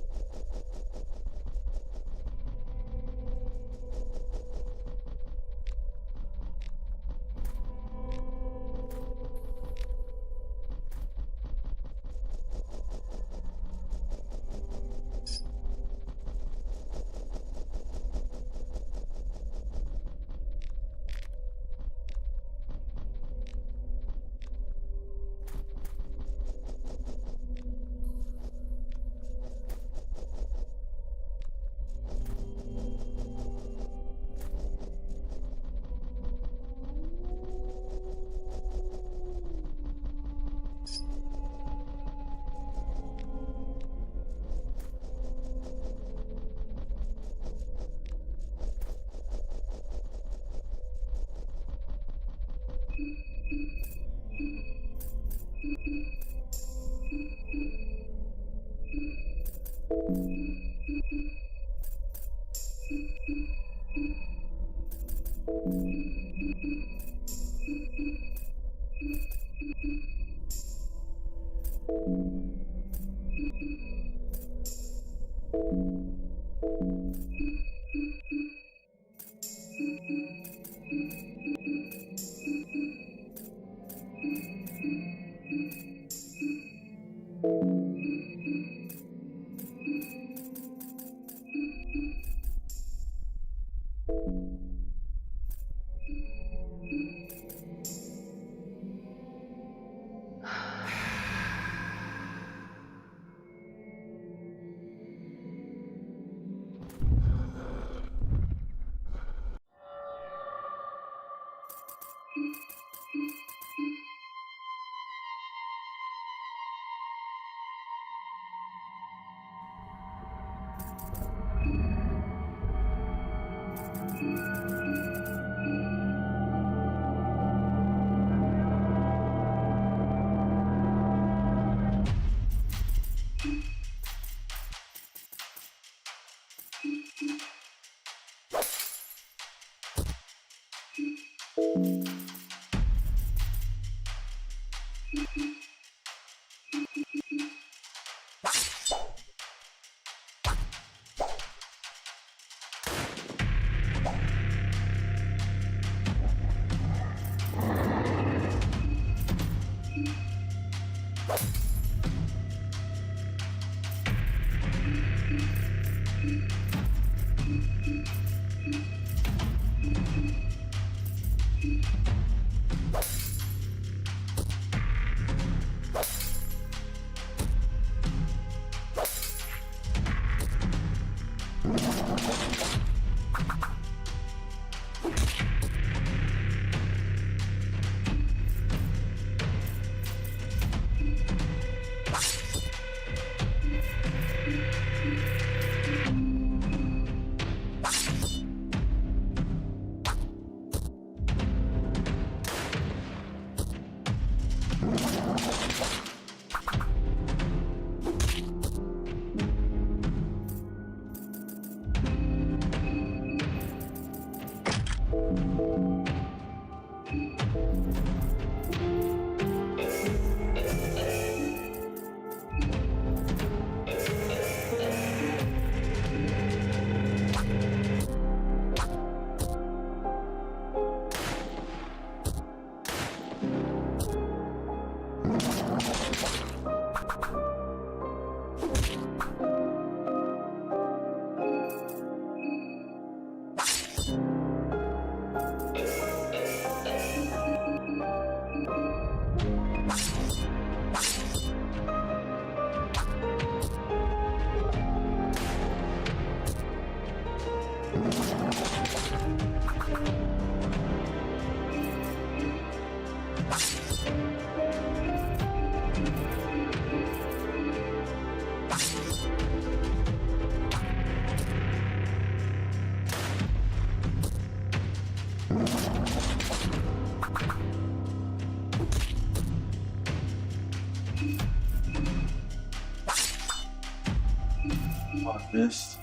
Missed.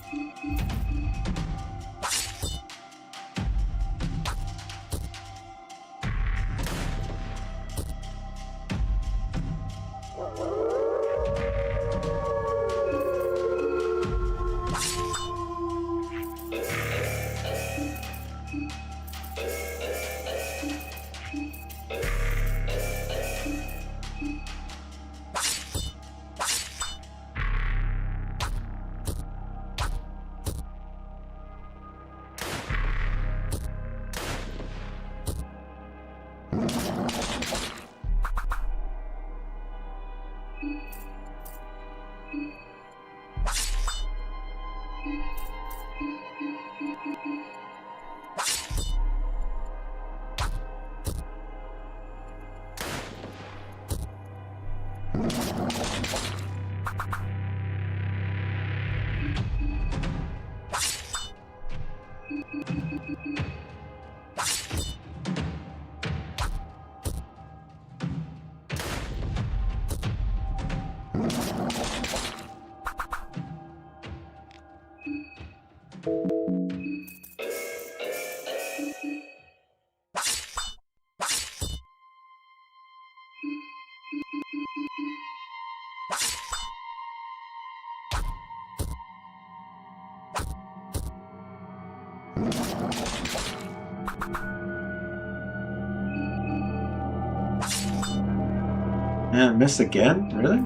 Man, miss again? Really?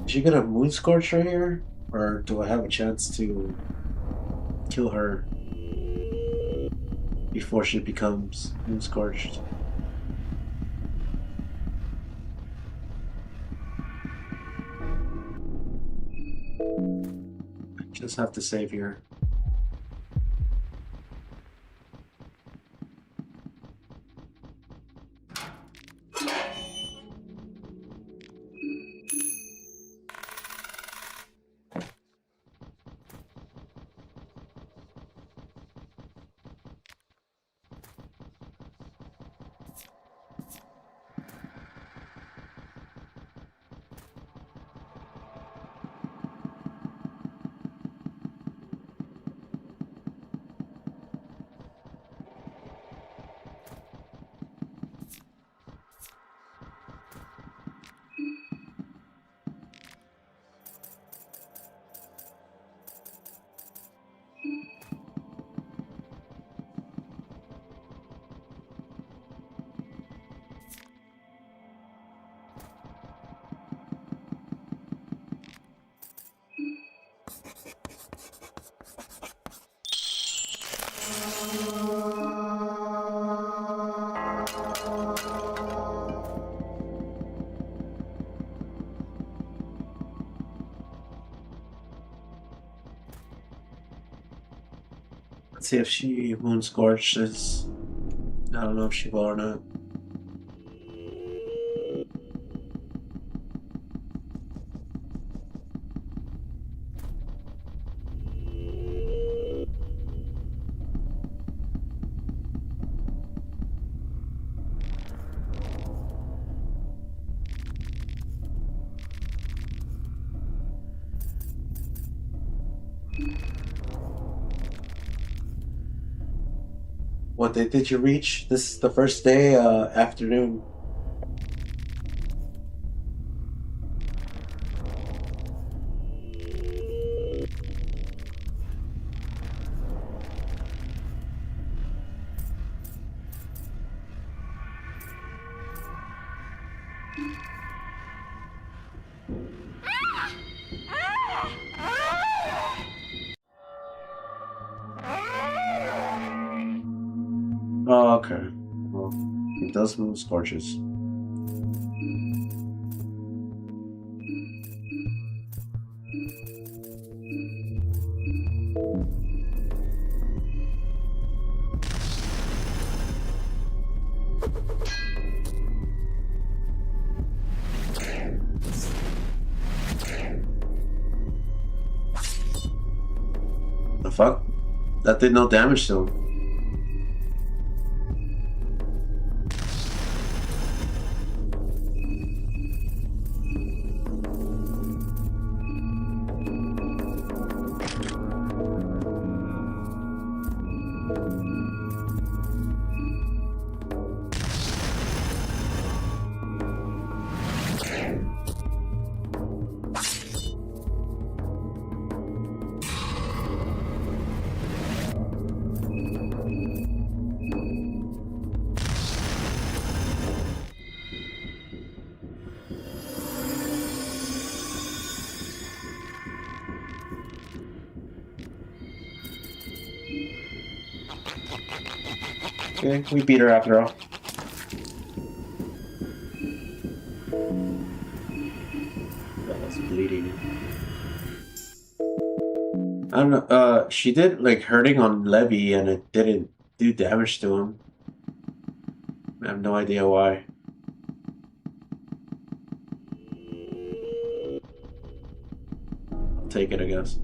Did she get a moon scorch right here? Or do I have a chance to kill her before she becomes moon scorched? Just have to save here. Let's see if she moon scorches. I don't know if she will or not. What day did you reach? This is the first day, afternoon. Oh, okay. Well, it does move scorches. The fuck? That did no damage to him. Okay, we beat her after all. That was bleeding. I don't know. She did like hurting on Levy, and it didn't do damage to him. I have no idea why. I'll take it, I guess.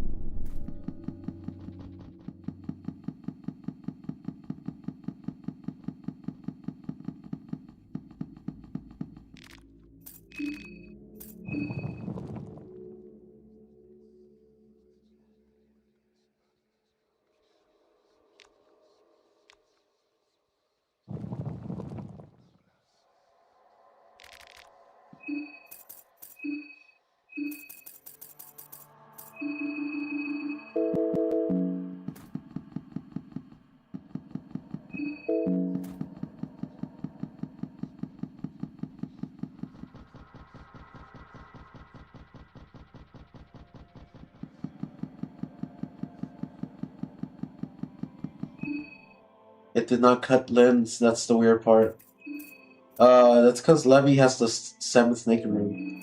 it did not cut limbs. That's the weird part. That's because Levy has the seventh naked room.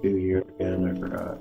Do here again, I forgot.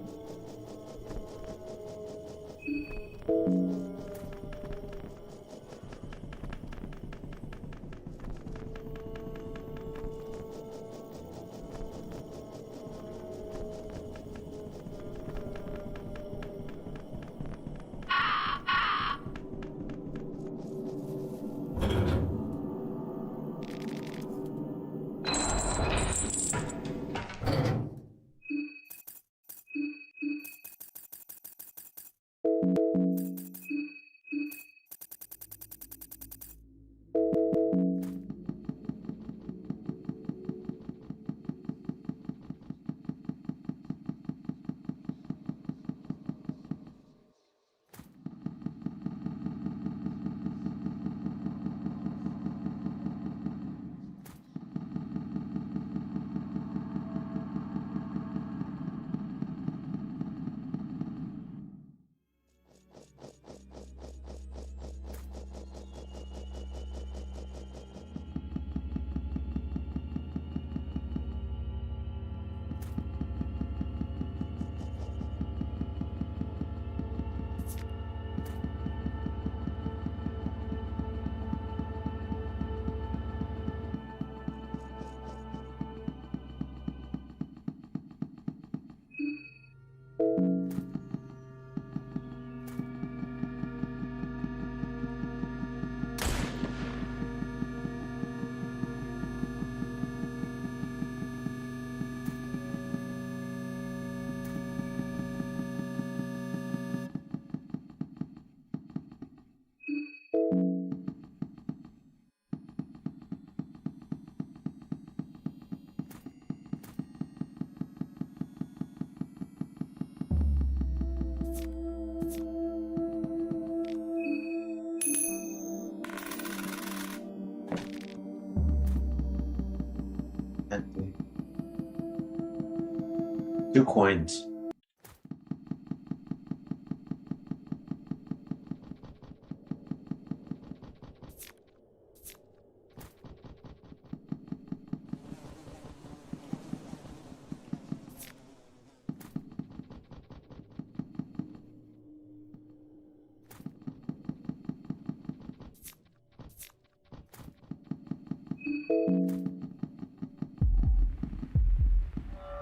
Empty. 2 coins.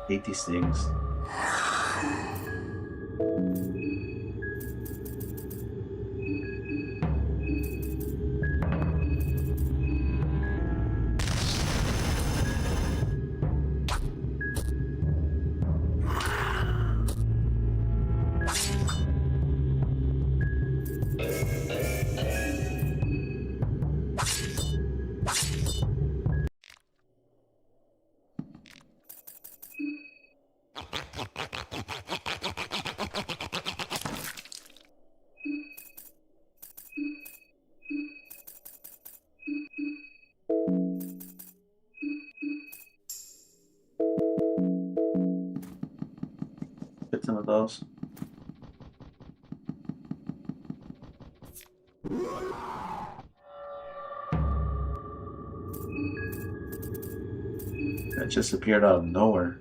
Hate these things. Get some of those. That just appeared out of nowhere.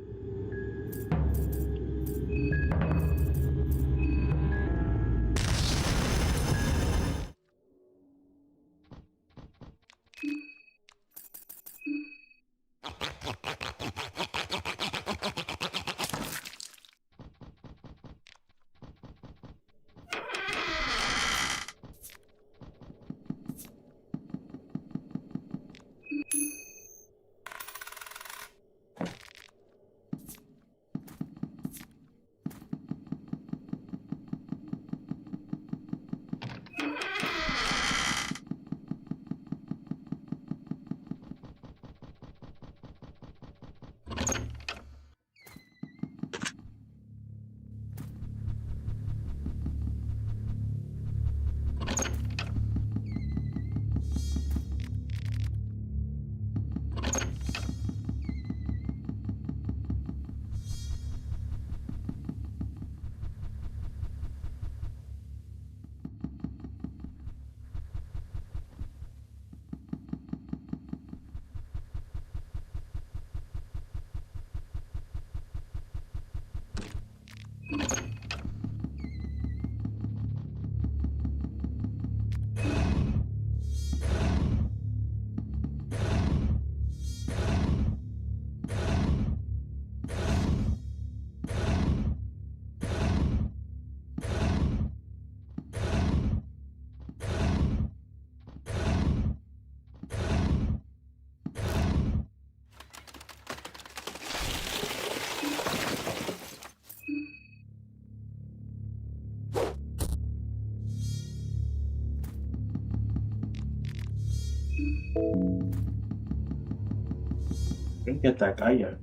Didn't get that guy yet.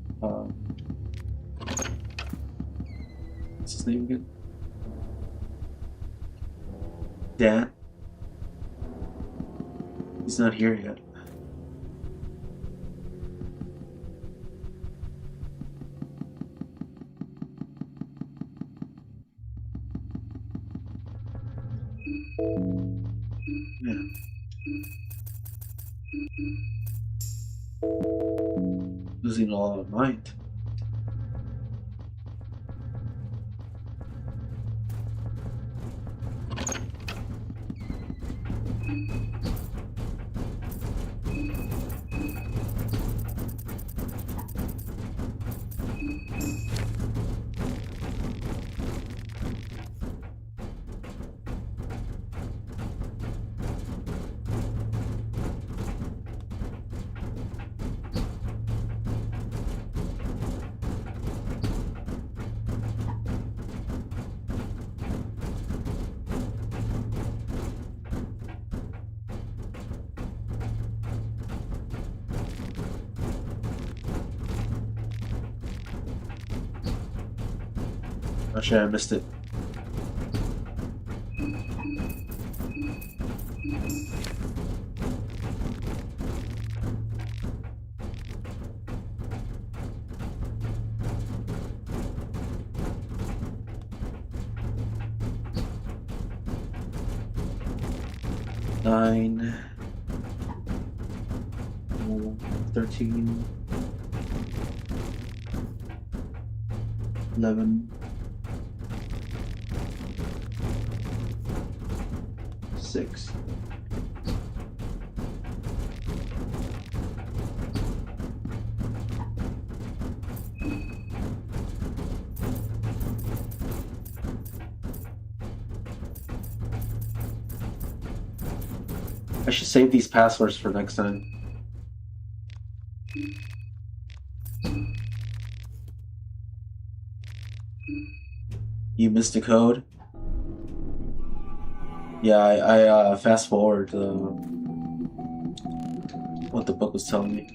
What's his name again? Dan? He's not here yet. Yeah. Losing all of mind. Actually, I missed it. Nine, 13, 11, 6. I should save these passwords for next time. You missed the code? Yeah, I fast forward what the book was telling me.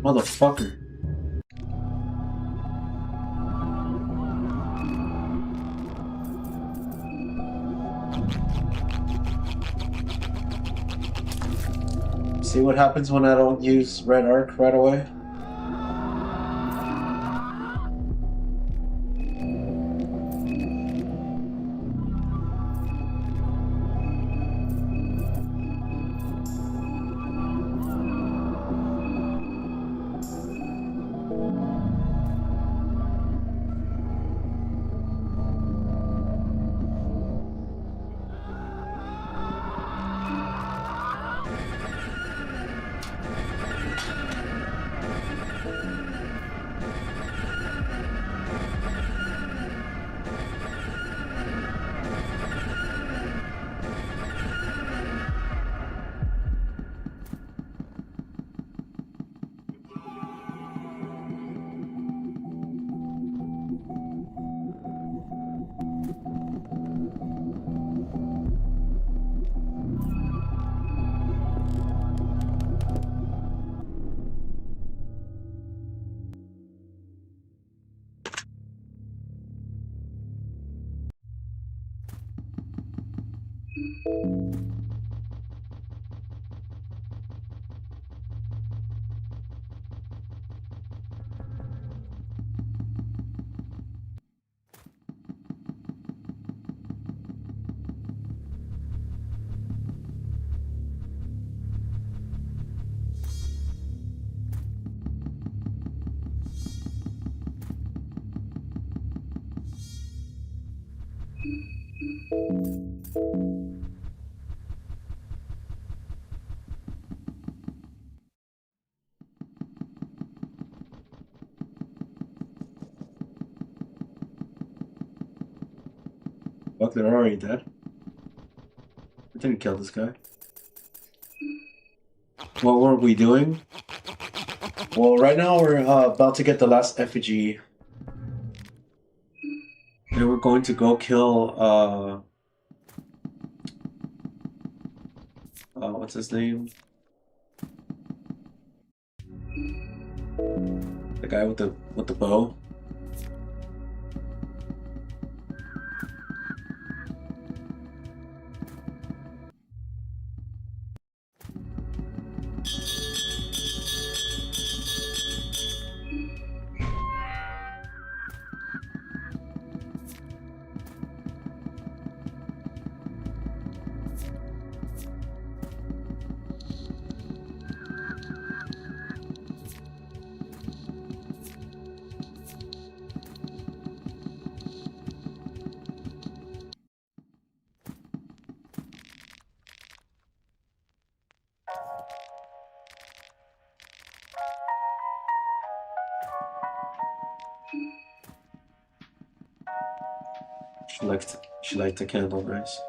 Motherfucker. See what happens when I don't use red arc right away? Fuck, they're already dead. I didn't kill this guy. What were we doing? Well, right now we're about to get the last effigy. And we're going to go kill, what's his name? The guy with the bow. She liked the candle, nice.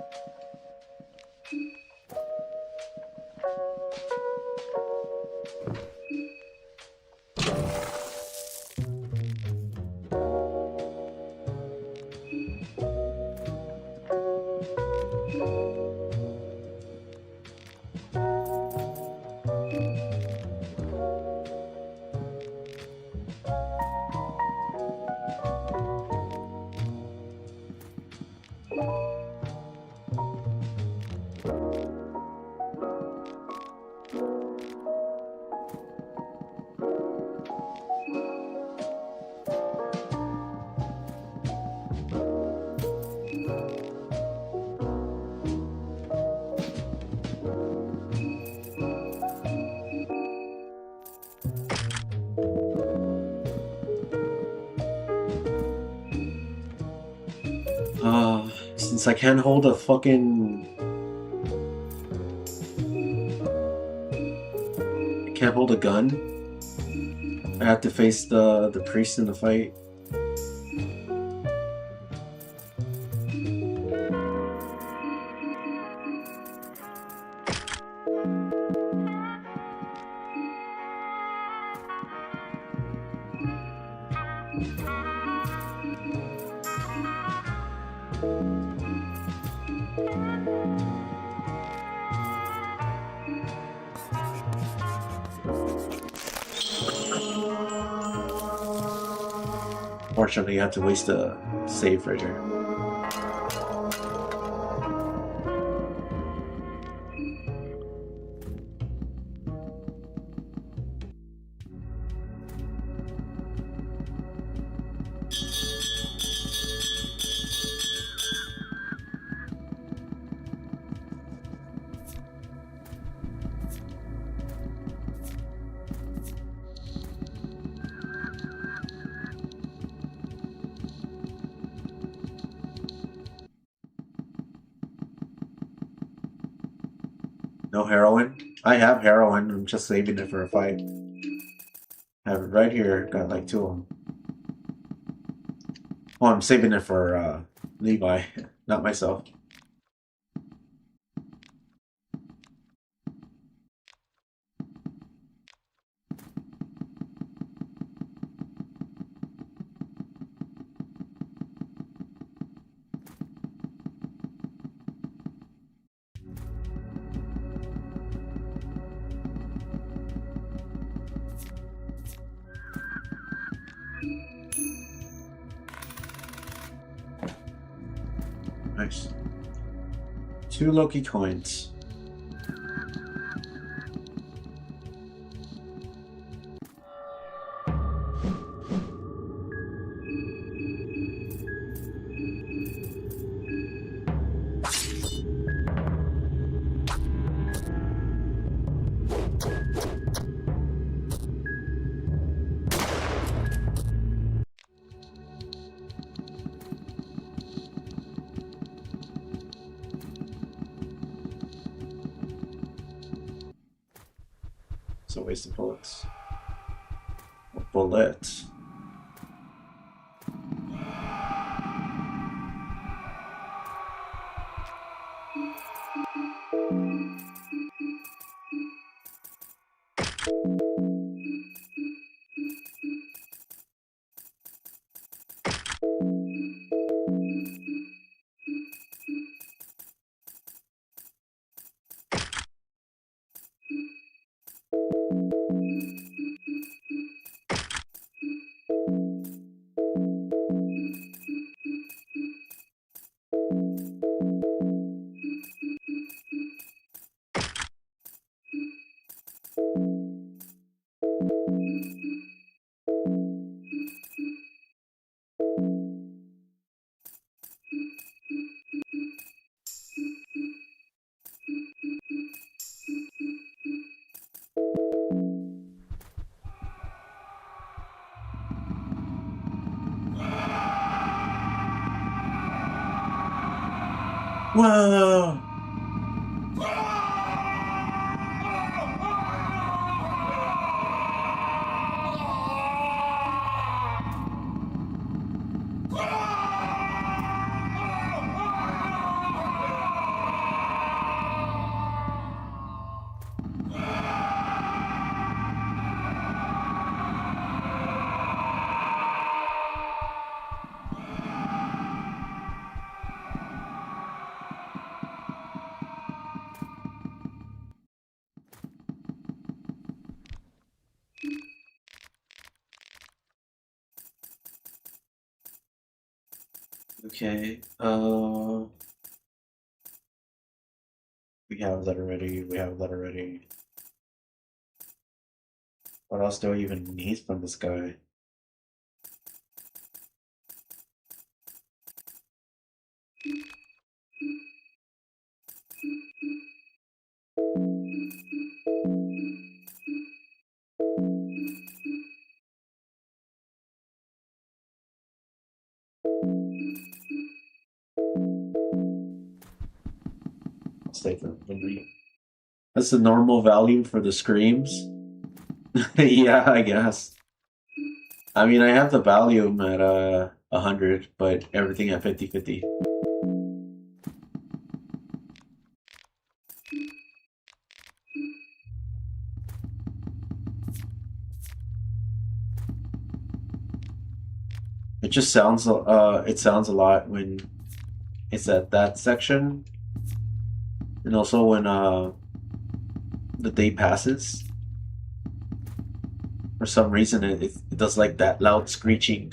Since I can't hold a fucking... I can't hold a gun. I have to face the priest in the fight. Fortunately, you have to waste a save right here. No heroin? I have heroin. I'm just saving it for a fight. I have it right here. Got like 2 of them. Oh, I'm saving it for Levi, not myself. Nice. 2 Loki coins. So waste of bullets. Bullets. Whoa! Okay, we have that already, we have that already. What else do I even need from this guy? I'll stay for the That's the normal value for the screams? Yeah, I guess. I mean, I have the volume at 100, but everything at 50/50. It just sounds it sounds a lot when it's at that section, and also when the day passes. For some reason, it does like that loud screeching.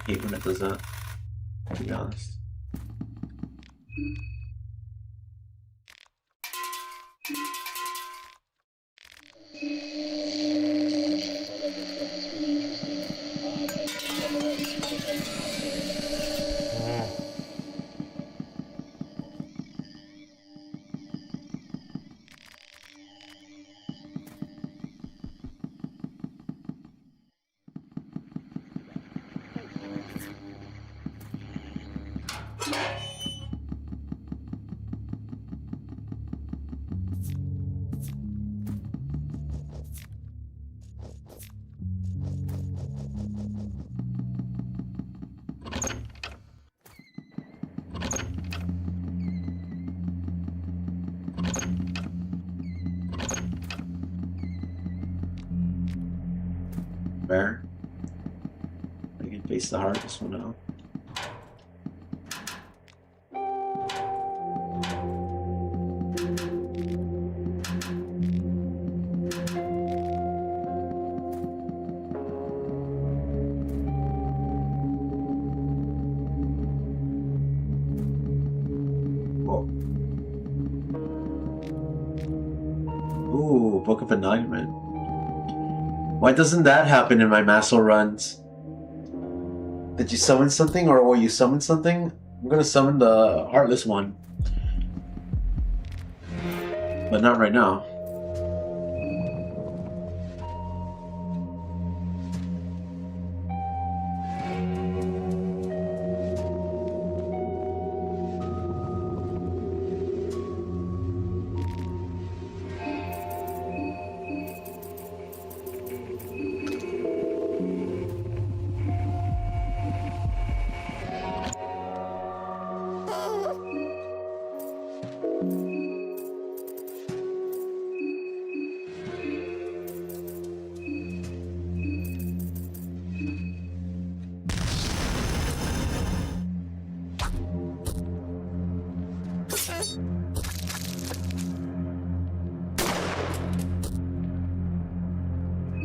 Hate when it does that, to be honest. Where? I can face the hardest one out. Book of Enlightenment. Why doesn't that happen in my Maso runs? Did you summon something, or will you summon something? I'm gonna summon the Heartless one. But not right now.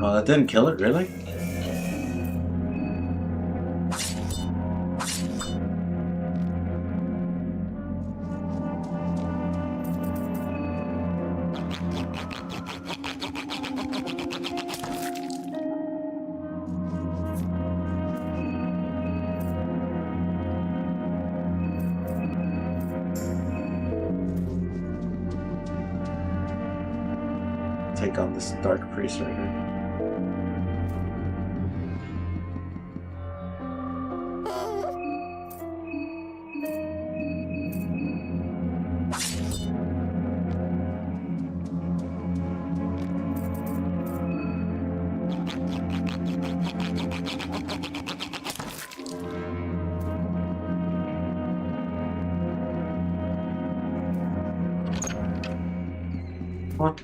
Oh, that didn't kill it, really? Take on this Dark Priest right here. Come on.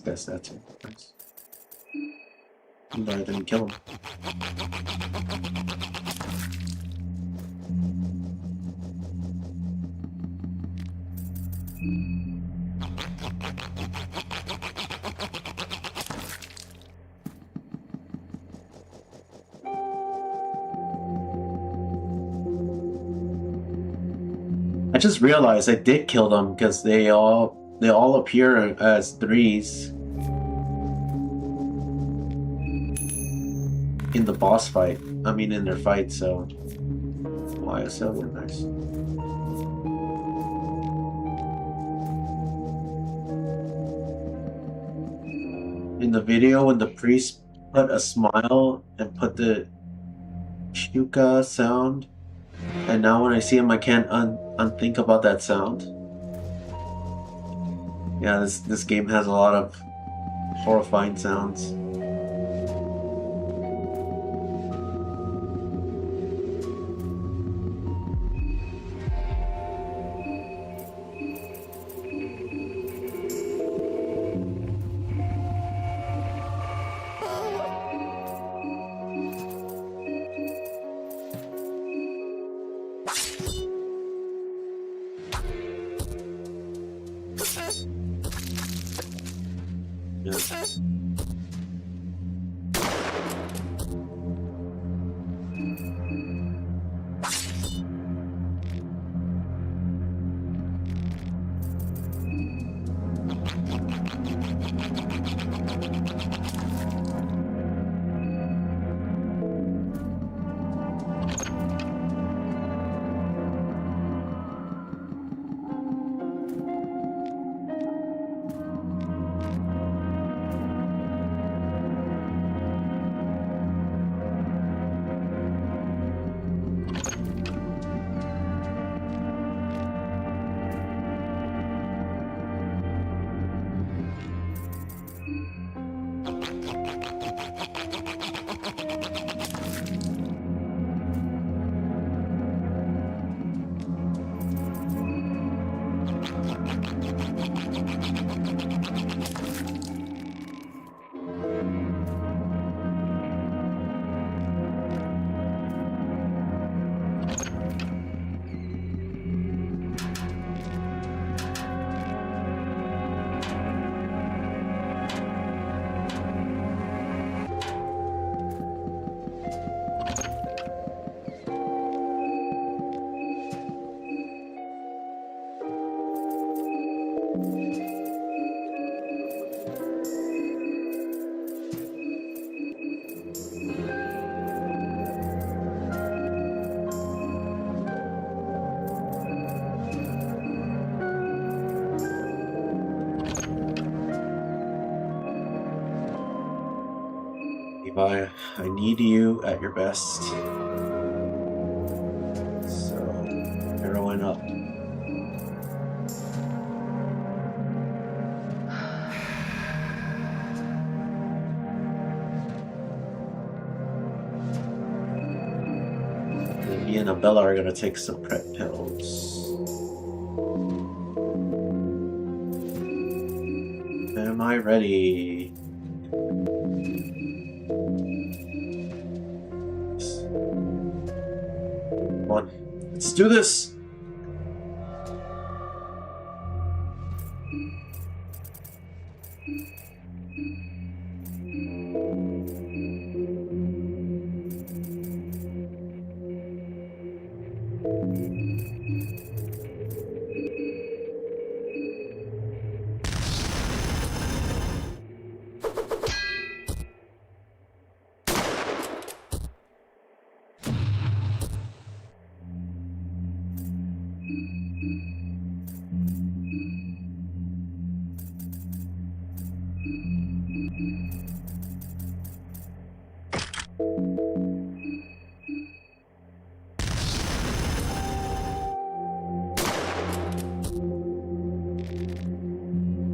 That's it. Nice. But I didn't kill him. I just realized I did kill them because they all appear as threes in the boss fight. I mean, in their fight. So YSL were nice. In the video, when the priest put a smile and put the shuka sound, and now when I see him, I can't unthink about that sound. Yeah, this game has a lot of horrifying sounds. Yeah. Levi, I need you at your best. So, heroin up. And me and Abella are gonna take some prep pills. Am I ready? Come on, let's do this!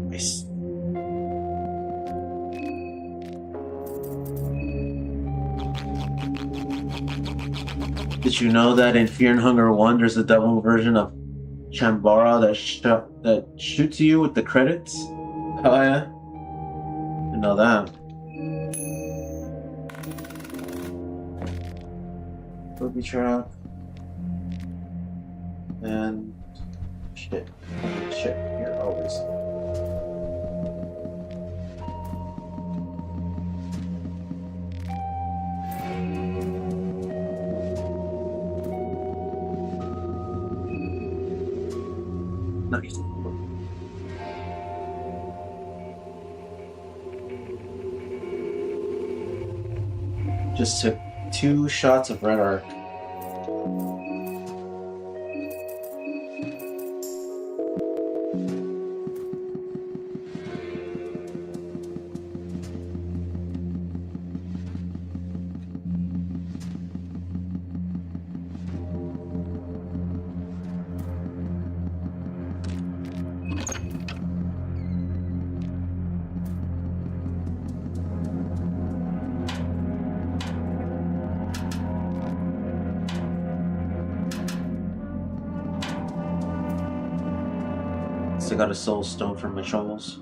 Nice. Did you know that in Fear and Hunger 1 there's a double version of Chambara that shoots you with the credits? Oh yeah? I know that. Booby trap. And shit. Shit. Here always. Nice. Just took 2 shots of red arc. I got a soul stone from my troubles.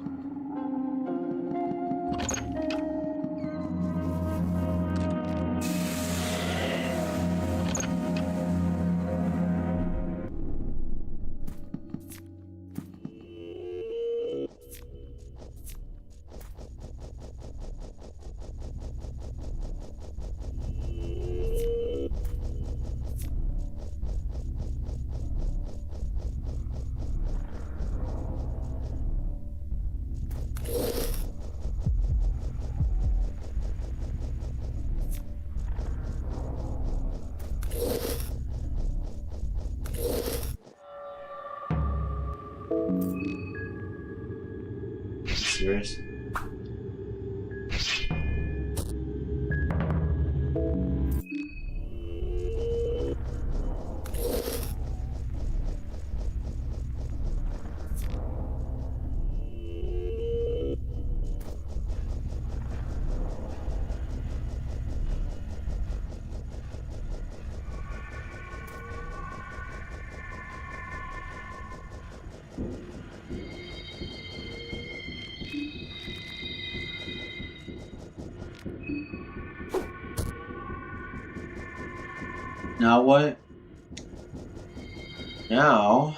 You serious? Now what? Now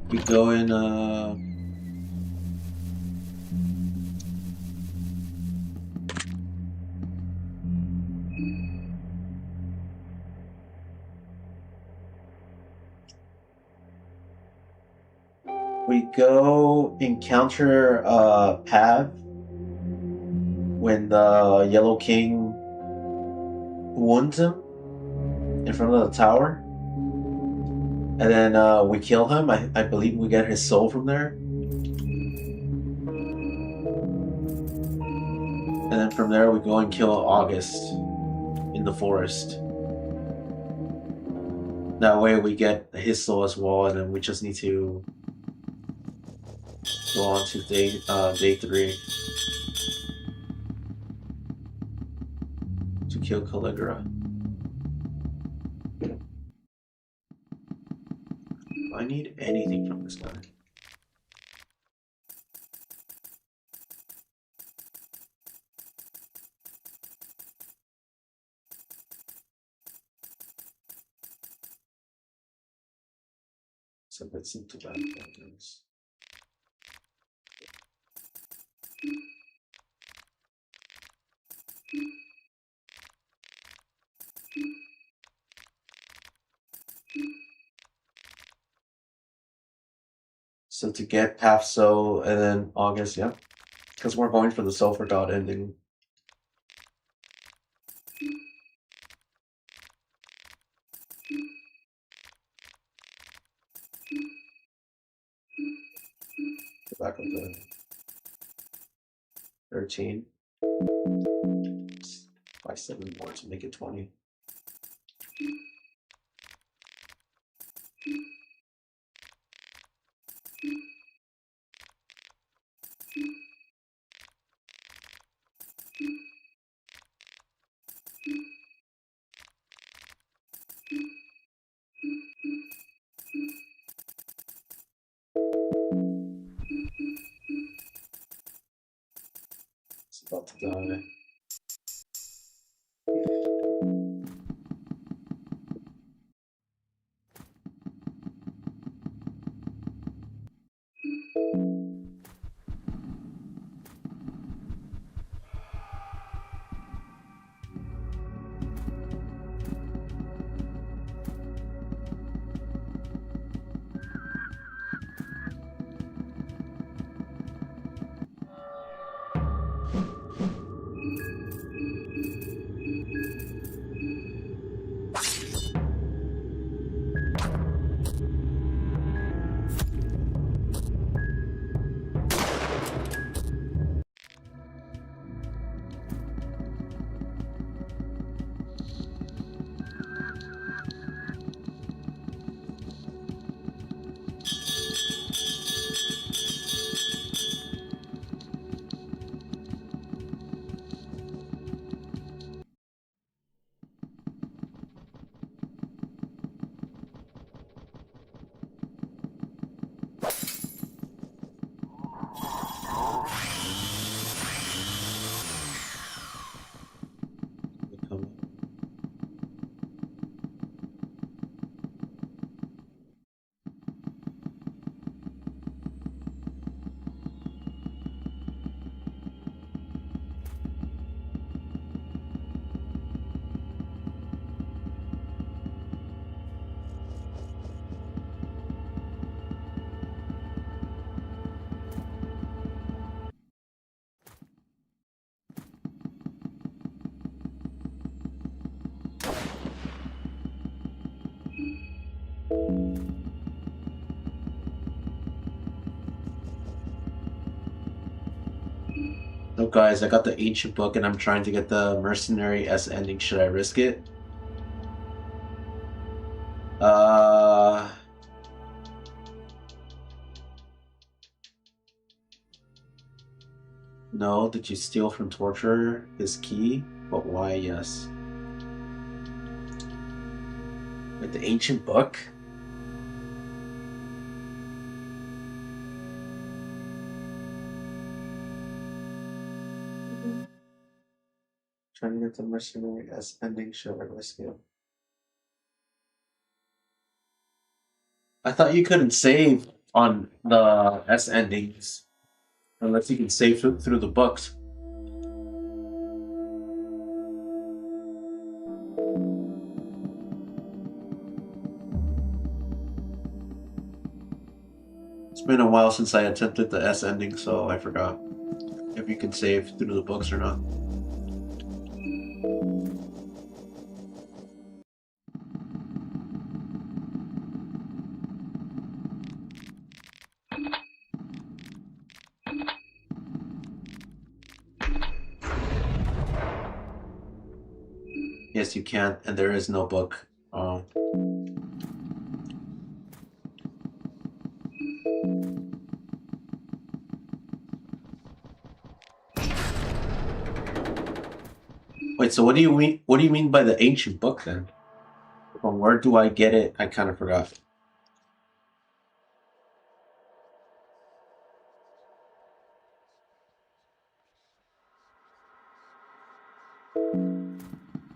we go in we go encounter Pav when the Yellow King wounds him in front of the tower. And then we kill him. I believe we get his soul from there. And then from there we go and kill August in the forest. That way we get his soul as well, and then we just need to go on to day 3 to kill Caligula. Do I need anything from this guy? So let's see to bad patterns. So to get Path Soul and then August, yeah. Because we're going for the Soul for God ending. Go back up to 13. By 7 more to make it 20. It's about to die. Oh, guys, I got the ancient book and I'm trying to get the mercenary S ending. Should I risk it? No. Did you steal from torturer his key? But why? Yes. With the ancient book? Trying to get the mercenary S ending. Should I risk it? I thought you couldn't save on the S endings unless you can save through the books. It's been a while since I attempted the S ending, so I forgot if you can save through the books or not. Yes, you can, and there is no book. Wait, so what do you mean? What do you mean by the ancient book then? From where do I get it? I kind of forgot.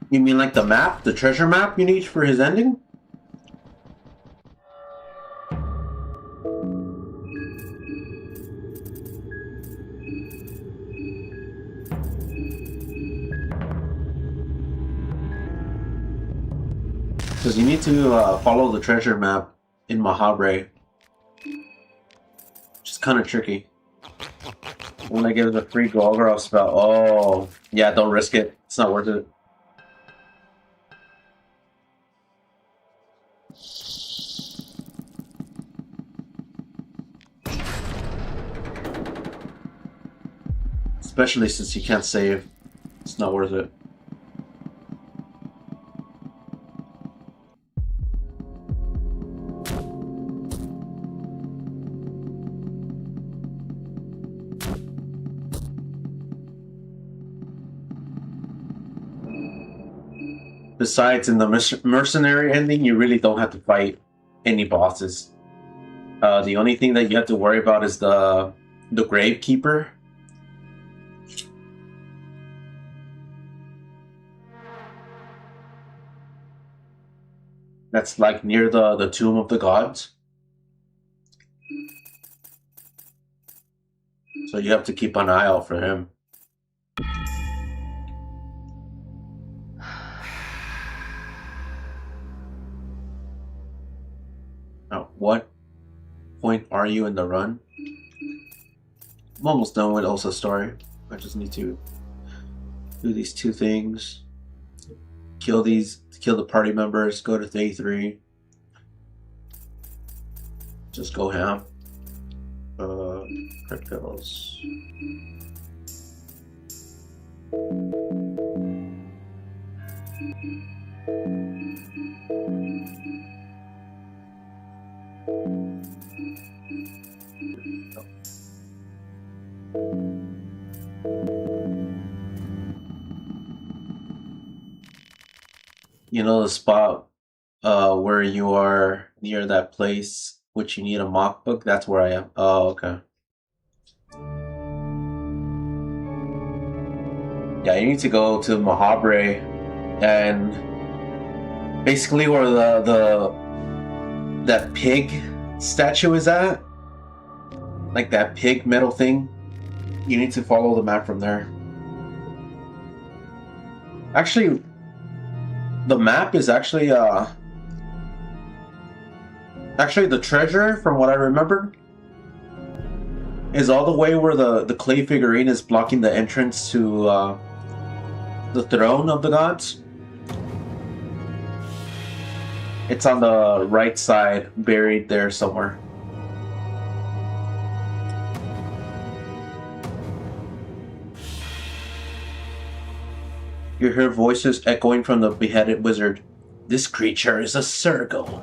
You mean like the map, the treasure map you need for his ending? Because you need to follow the treasure map in Mahabre. Which is kind of tricky. When I give the free Golgoroth spell. Oh, yeah, don't risk it. It's not worth it. Especially since you can't save. It's not worth it. Besides, in the mercenary ending, you really don't have to fight any bosses. The only thing that you have to worry about is the Gravekeeper. That's like near the Tomb of the Gods. So you have to keep an eye out for him. Now, what point are you in the run? I'm almost done with Elsa's story. I just need to do these two things. Kill the party members, go to day 3. Just go ham. Crit pills. You know the spot where you are near that place which you need a mock book? That's where I am. Oh, okay. Yeah, you need to go to Mahabre and basically where that pig statue is at, like that pig metal thing. You need to follow the map from there. Actually, the map is actually the treasure, from what I remember, is all the way where the clay figurine is blocking the entrance to the throne of the gods. It's on the right side, buried there somewhere. You hear voices echoing from the beheaded wizard. This creature is a Sergo.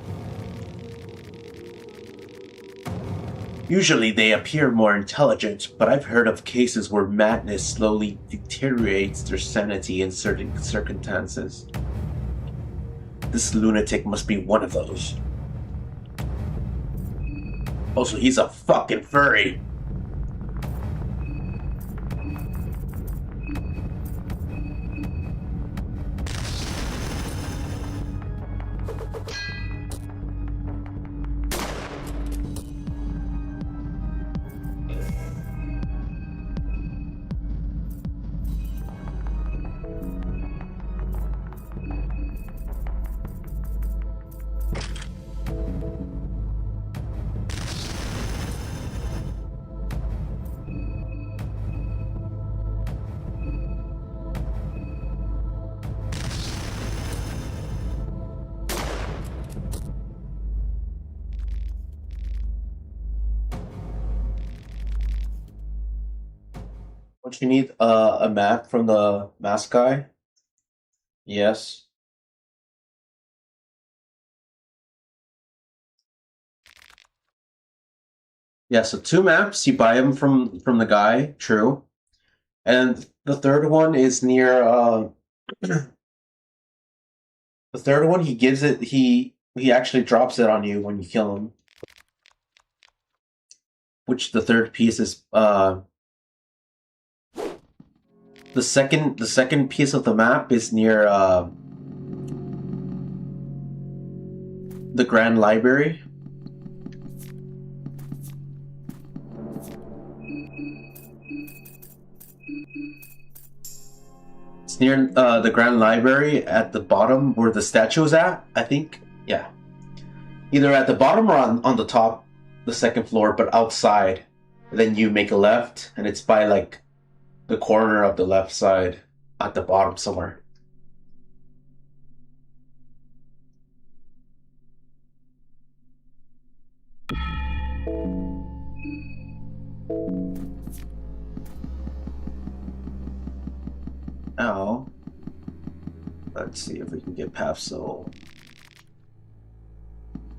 Usually they appear more intelligent, but I've heard of cases where madness slowly deteriorates their sanity in certain circumstances. This lunatic must be one of those. Also, he's a fucking furry. Don't you need a map from the mask guy? Yes. Yeah, so 2 maps, you buy them from the guy, true. And the third one is near the third one he gives it he actually drops it on you when you kill him. Which the third piece is the second piece of the map is near the Grand Library. It's near the Grand Library at the bottom where the statue is at, I think. Yeah. Either at the bottom or on the top, the second floor, but outside. Then you make a left, and it's by like the corner of the left side at the bottom somewhere. Now, let's see if we can get past Soul.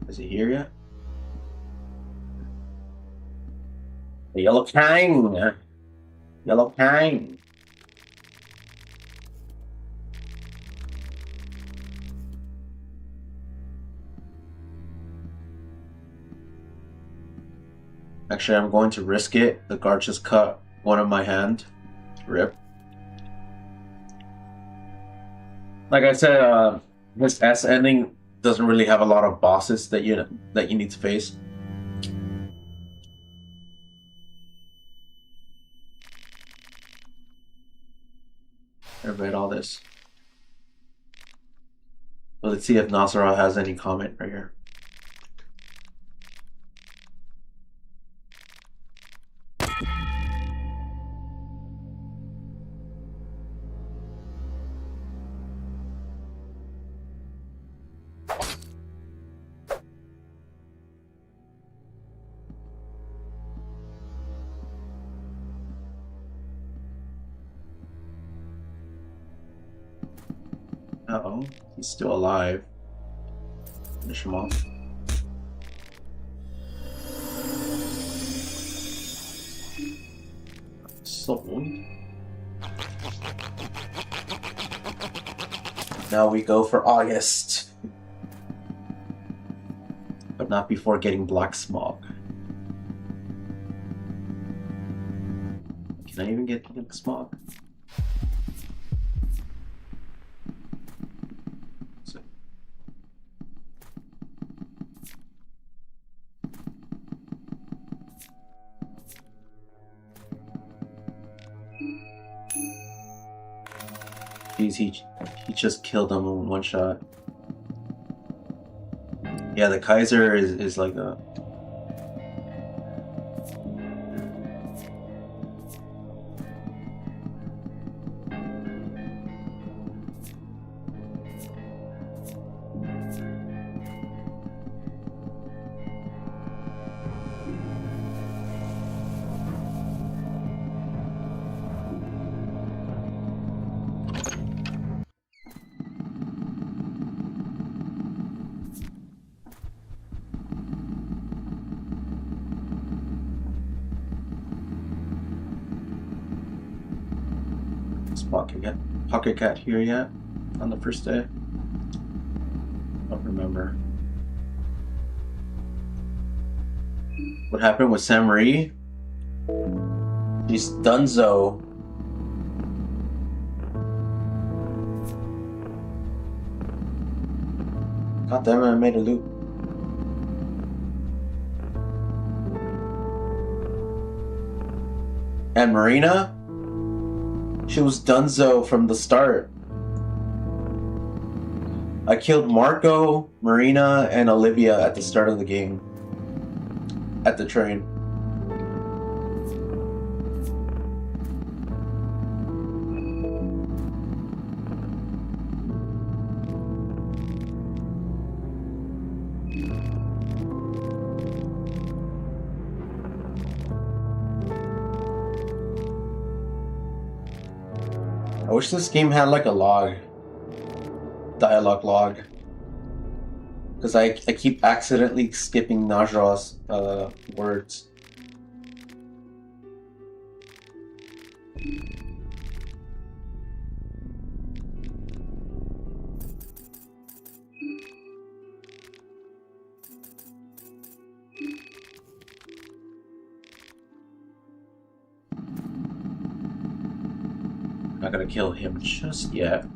Is he here yet? The Yellow King! Yellow King! Actually, I'm going to risk it. The guard just cut one of my hand. Rip. Like I said, this S ending doesn't really have a lot of bosses that you need to face. I read all this. But let's see if Nasara has any comment right here. Uh-oh, he's still alive. Finish him off. Sold. Now we go for August. But not before getting black smog. Can I even get black smog? Jeez, he just killed him in one shot. Yeah, the Kaiser is like a... Pocket Cat here yet on the first day? Don't remember. What happened with Sam Marie? She's donezo. God damn it, I made a loop. And Marina? She was donezo from the start. I killed Marco, Marina, and Olivia at the start of the game. At the train. I wish this game had like a log. Dialogue log. Because I keep accidentally skipping Najra's words. Not gonna kill him just yet.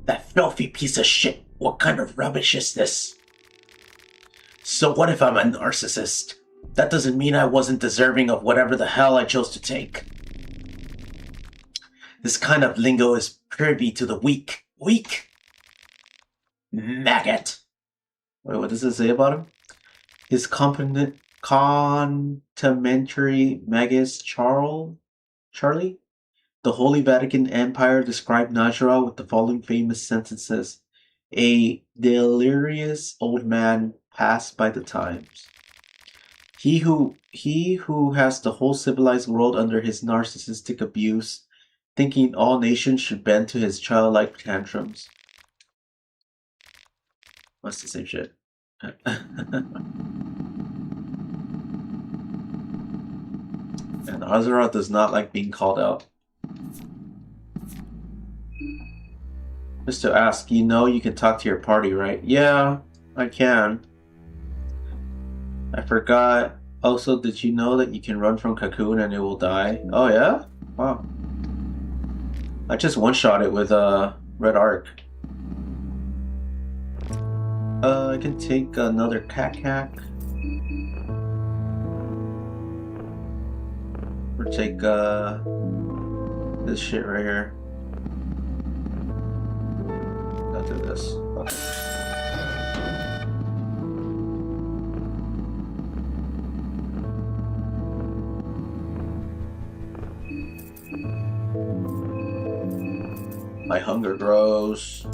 That filthy piece of shit. What kind of rubbish is this? So what if I'm a narcissist? That doesn't mean I wasn't deserving of whatever the hell I chose to take. This kind of lingo is privy to the weak. Weak? Maggot. Wait, what does it say about him? His contemporary Magus Charlie? The Holy Vatican Empire described Najra with the following famous sentences. A delirious old man passed by the times. He who has the whole civilized world under his narcissistic abuse, thinking all nations should bend to his childlike tantrums. What's the same shit? And Azura does not like being called out. Just to ask, you know you can talk to your party, right? Yeah, I can. I forgot. Also, did you know that you can run from Cocoon and it will die? Oh yeah? Wow. I just one-shot it with Red Arc. I can take another Cat. Or take this shit right here. I'll do this. Okay. My hunger grows.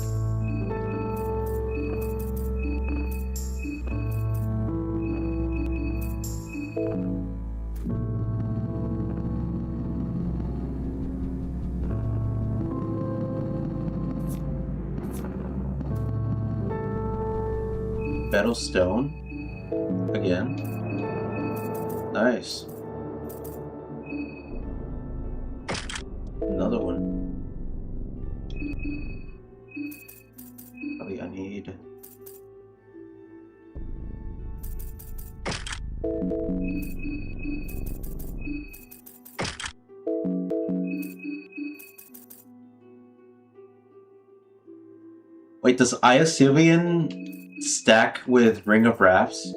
Metal stone. Again. Nice. Another one. Probably I need. Wait, does Aya Sylvian stack with Ring of Wraths?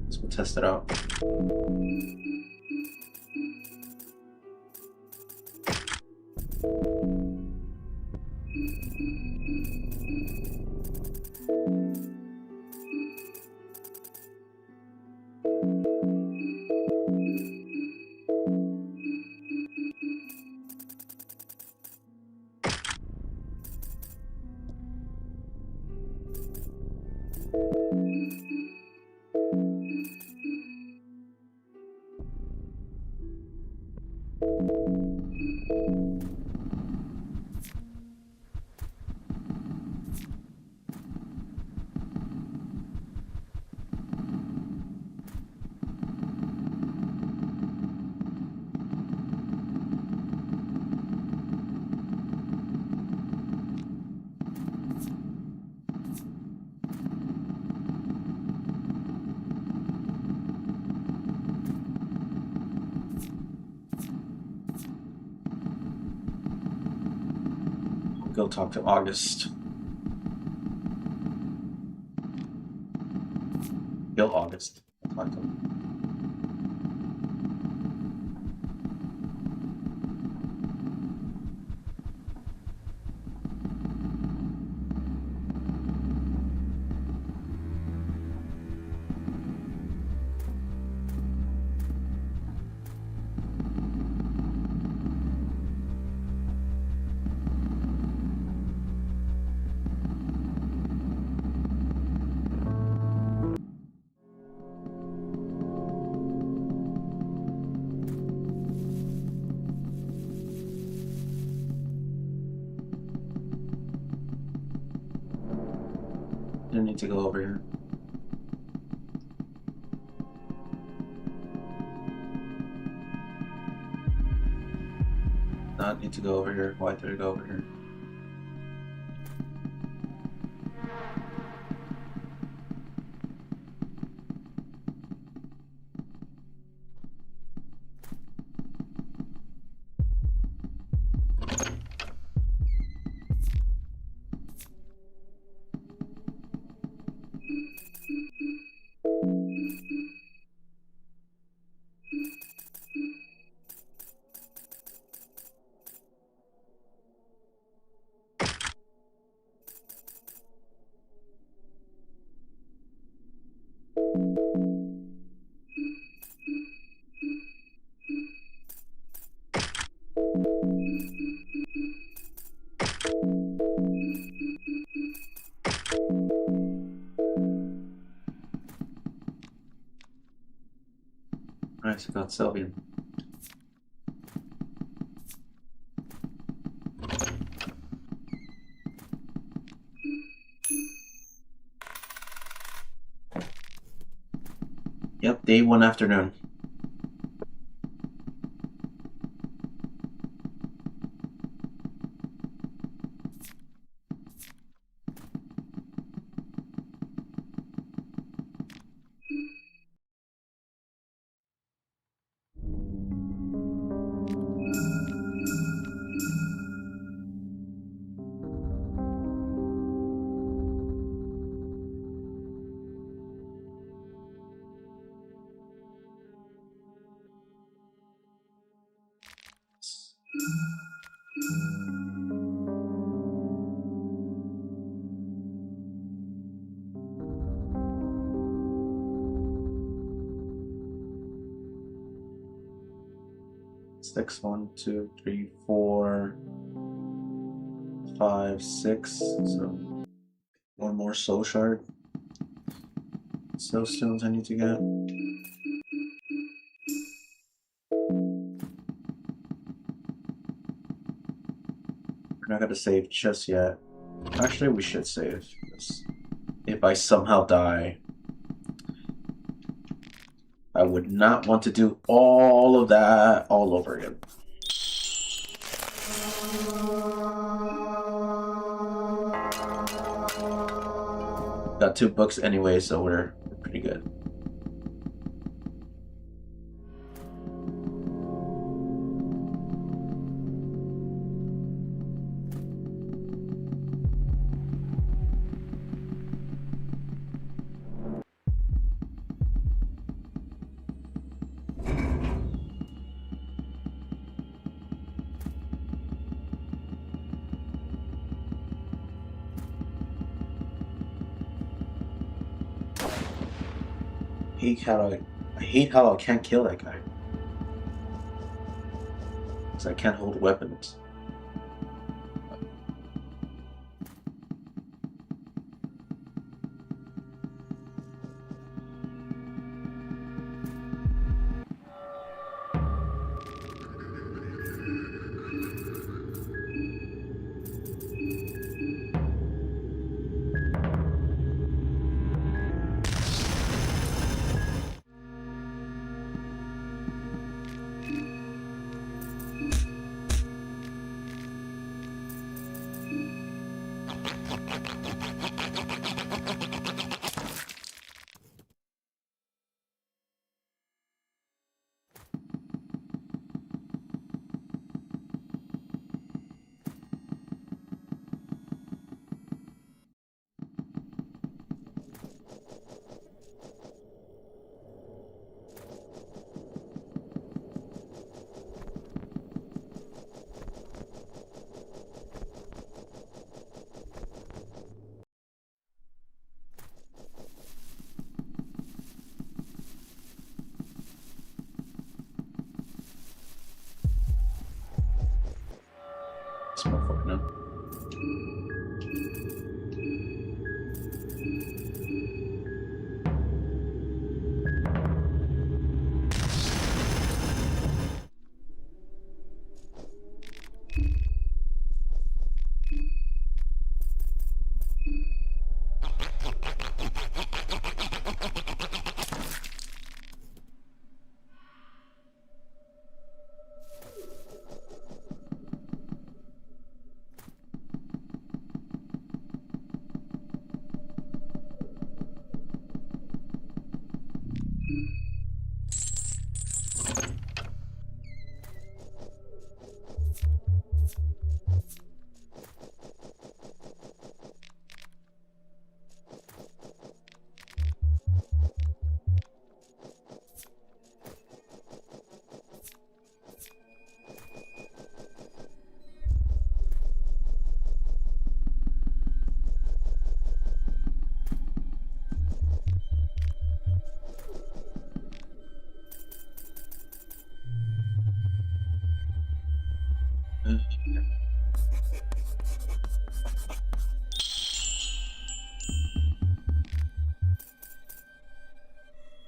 Let's test it out. go talk to August. Kill August. I'll talk to him. Didn't need to go over here. Not need to go over here. Why did I go over here? Alright, so got Sylvian. Yep, day 1 afternoon. Six, 1, 2, 3, 4, 5, 6. So one more soul shard. Soul stones I need to get. We're not gonna save just yet. Actually, we should save this. If I somehow die, I would not want to do all of that all over again. Got 2 books anyway, so we're pretty good. I hate how I can't kill that guy. Because I can't hold weapons.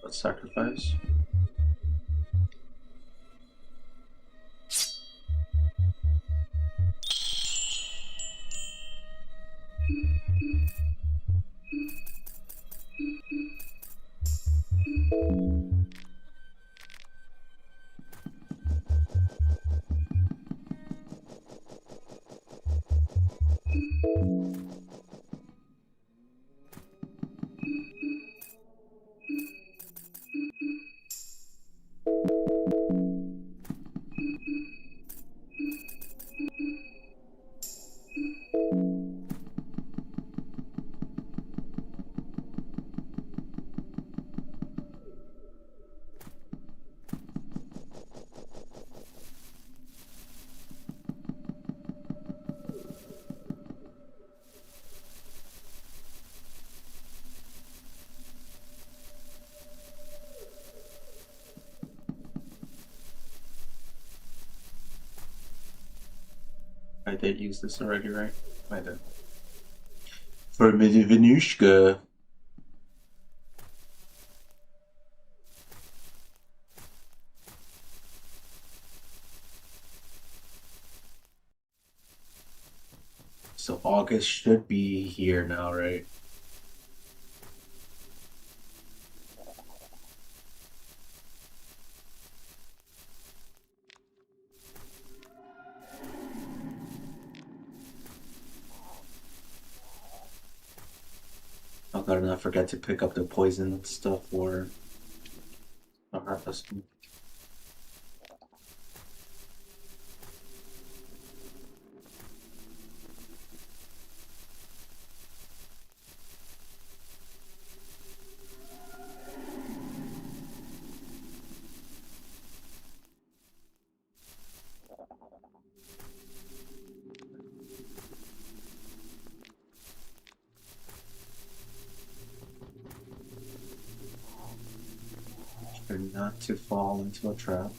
Let's sacrifice. I did use this already, right? I did. For Venushka. So August should be here now, right? I gotta not forget to pick up the poison stuff for the harvest. Try not to fall into a trap.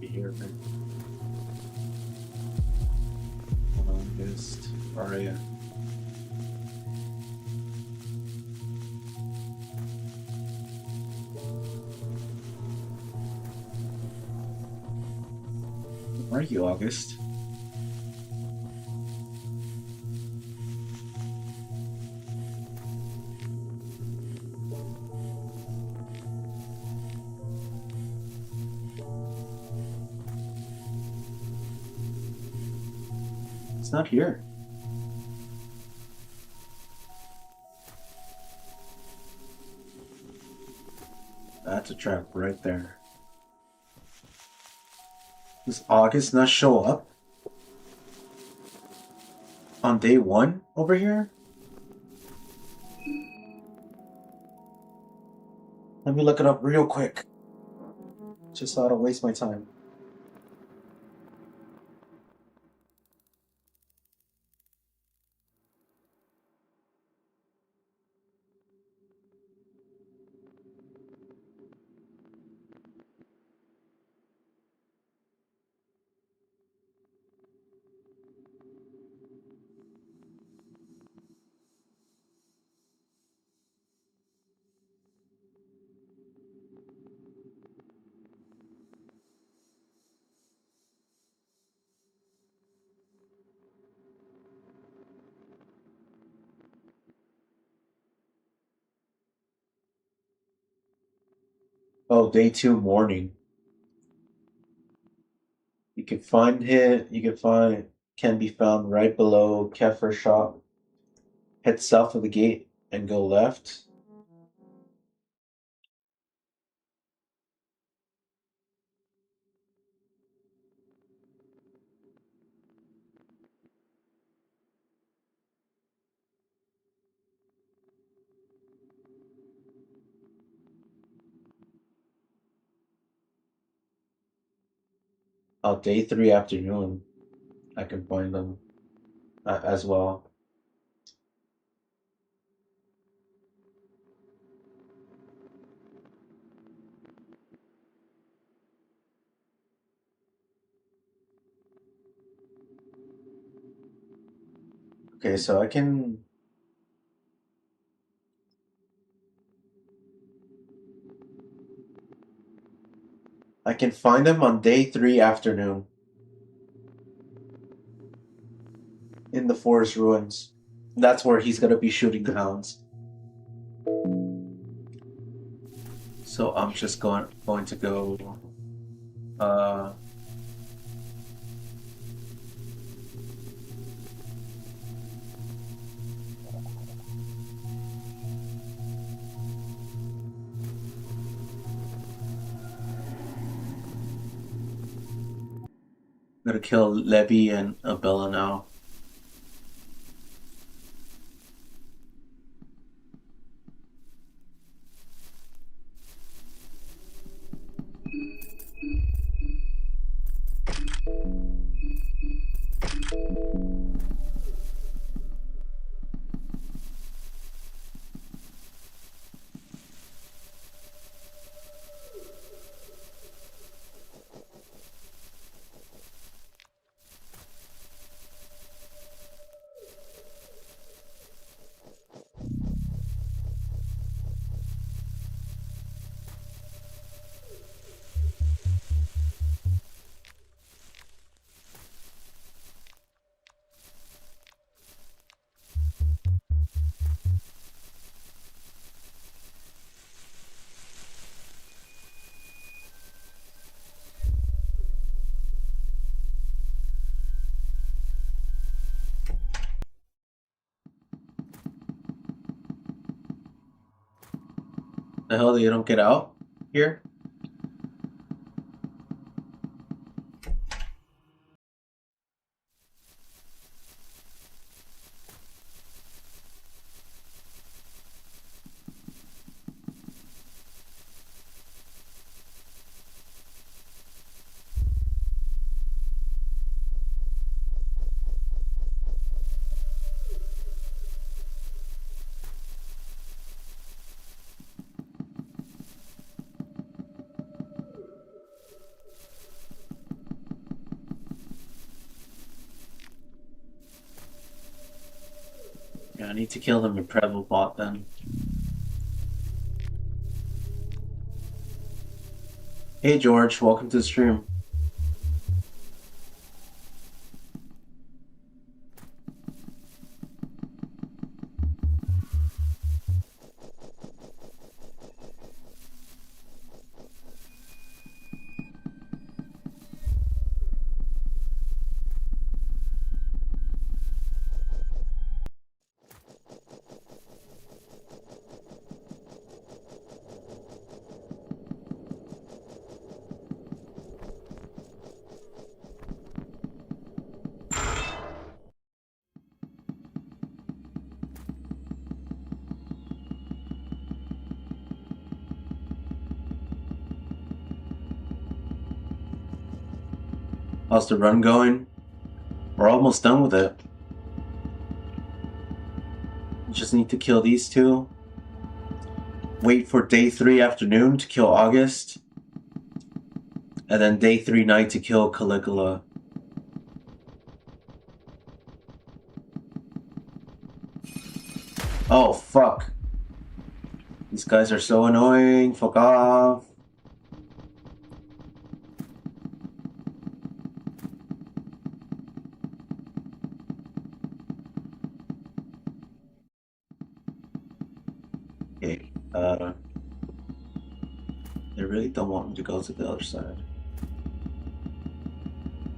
Be here, man. August. Aria. Where are you, August? It's not here. That's a trap right there. Does August not show up on day one over here? Let me look it up real quick. Just so I don't waste my time. Oh, day 2 morning. You can find it. You can find can be found right below Kefir shop. Head south of the gate and go left. Oh, day 3 afternoon. I can find them as well. Okay, so I can find them on day 3 afternoon in the forest ruins. That's where he's gonna be shooting the hounds. So I'm just going to go. Uh, gonna kill Levy and Abella now. The hell, you don't get out here? Yeah, I need to kill them with Preble Bot then. Hey George, welcome to the stream. How's the run going? We're almost done with it. Just need to kill these two. Wait for day 3 afternoon to kill August. And then day 3 night to kill Caligula. Oh, fuck. These guys are so annoying. Fuck off. Okay, They really don't want me to go to the other side.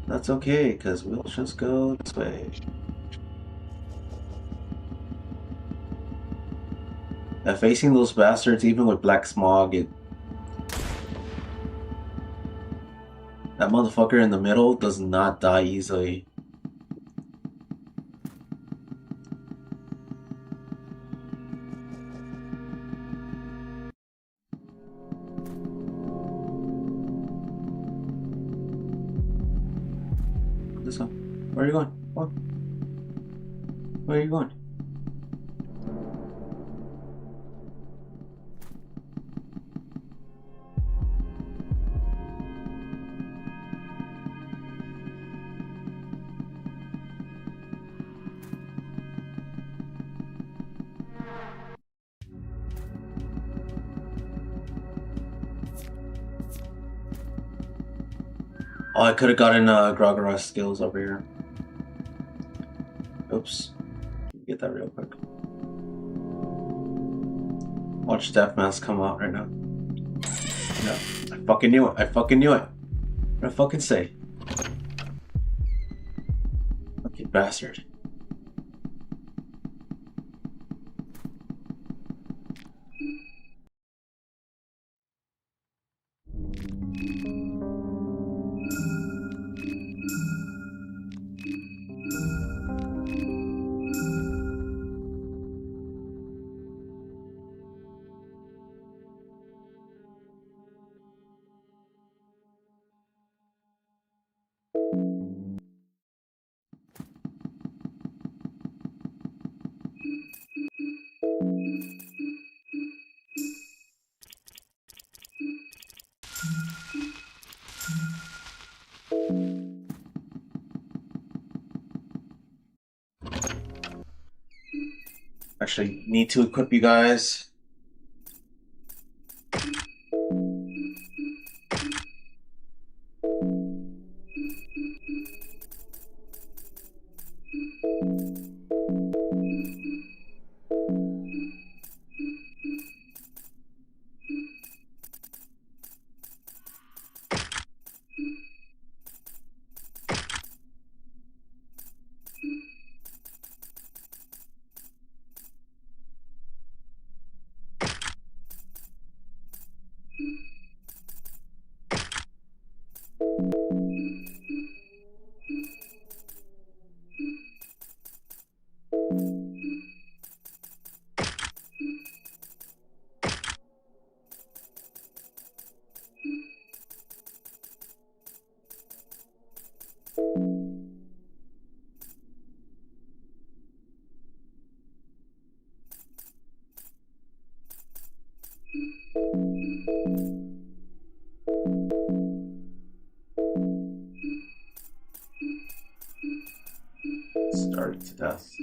That's okay, because we'll just go this way. Facing those bastards, even with black smog, that motherfucker in the middle does not die easily. This one. Where are you going? What? Where are you going? Oh, I could have gotten Grogara's skills over here. Oops. Get that real quick. Watch Death Mask come out right now. Yeah, I fucking knew it. I fucking knew it. What did I fucking say? Fucking bastard. Actually, need to equip you guys. Starting to death.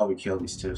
how we kill these two.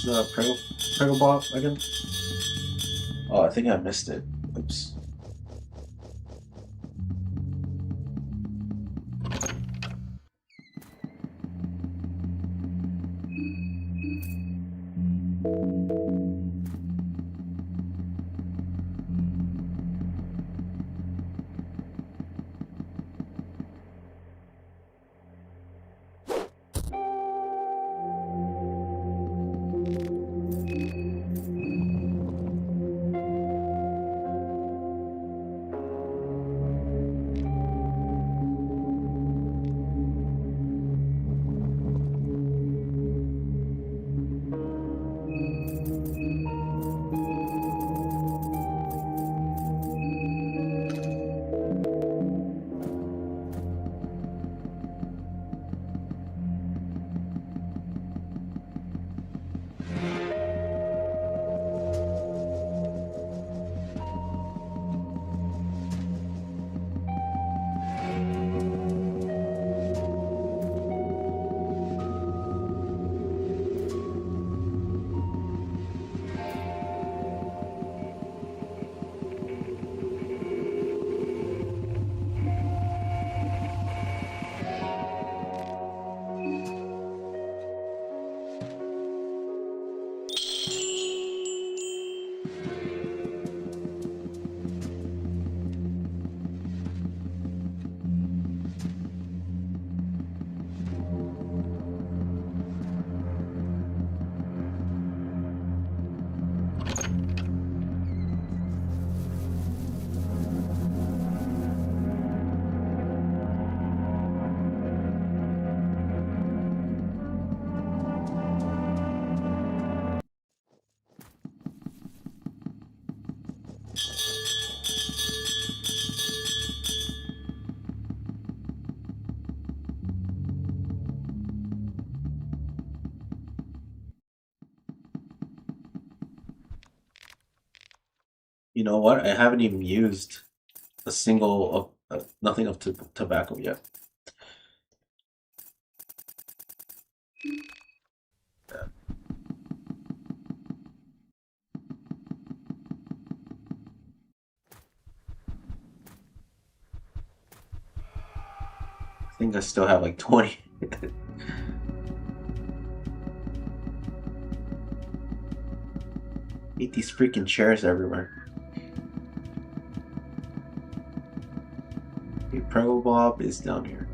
The Prego Bob again? Oh, I think I missed it. Oops. You know what? I haven't even used a single of nothing of tobacco yet. I think I still have like 20. Eat these freaking chairs everywhere. Okay, Pro Bob is down here.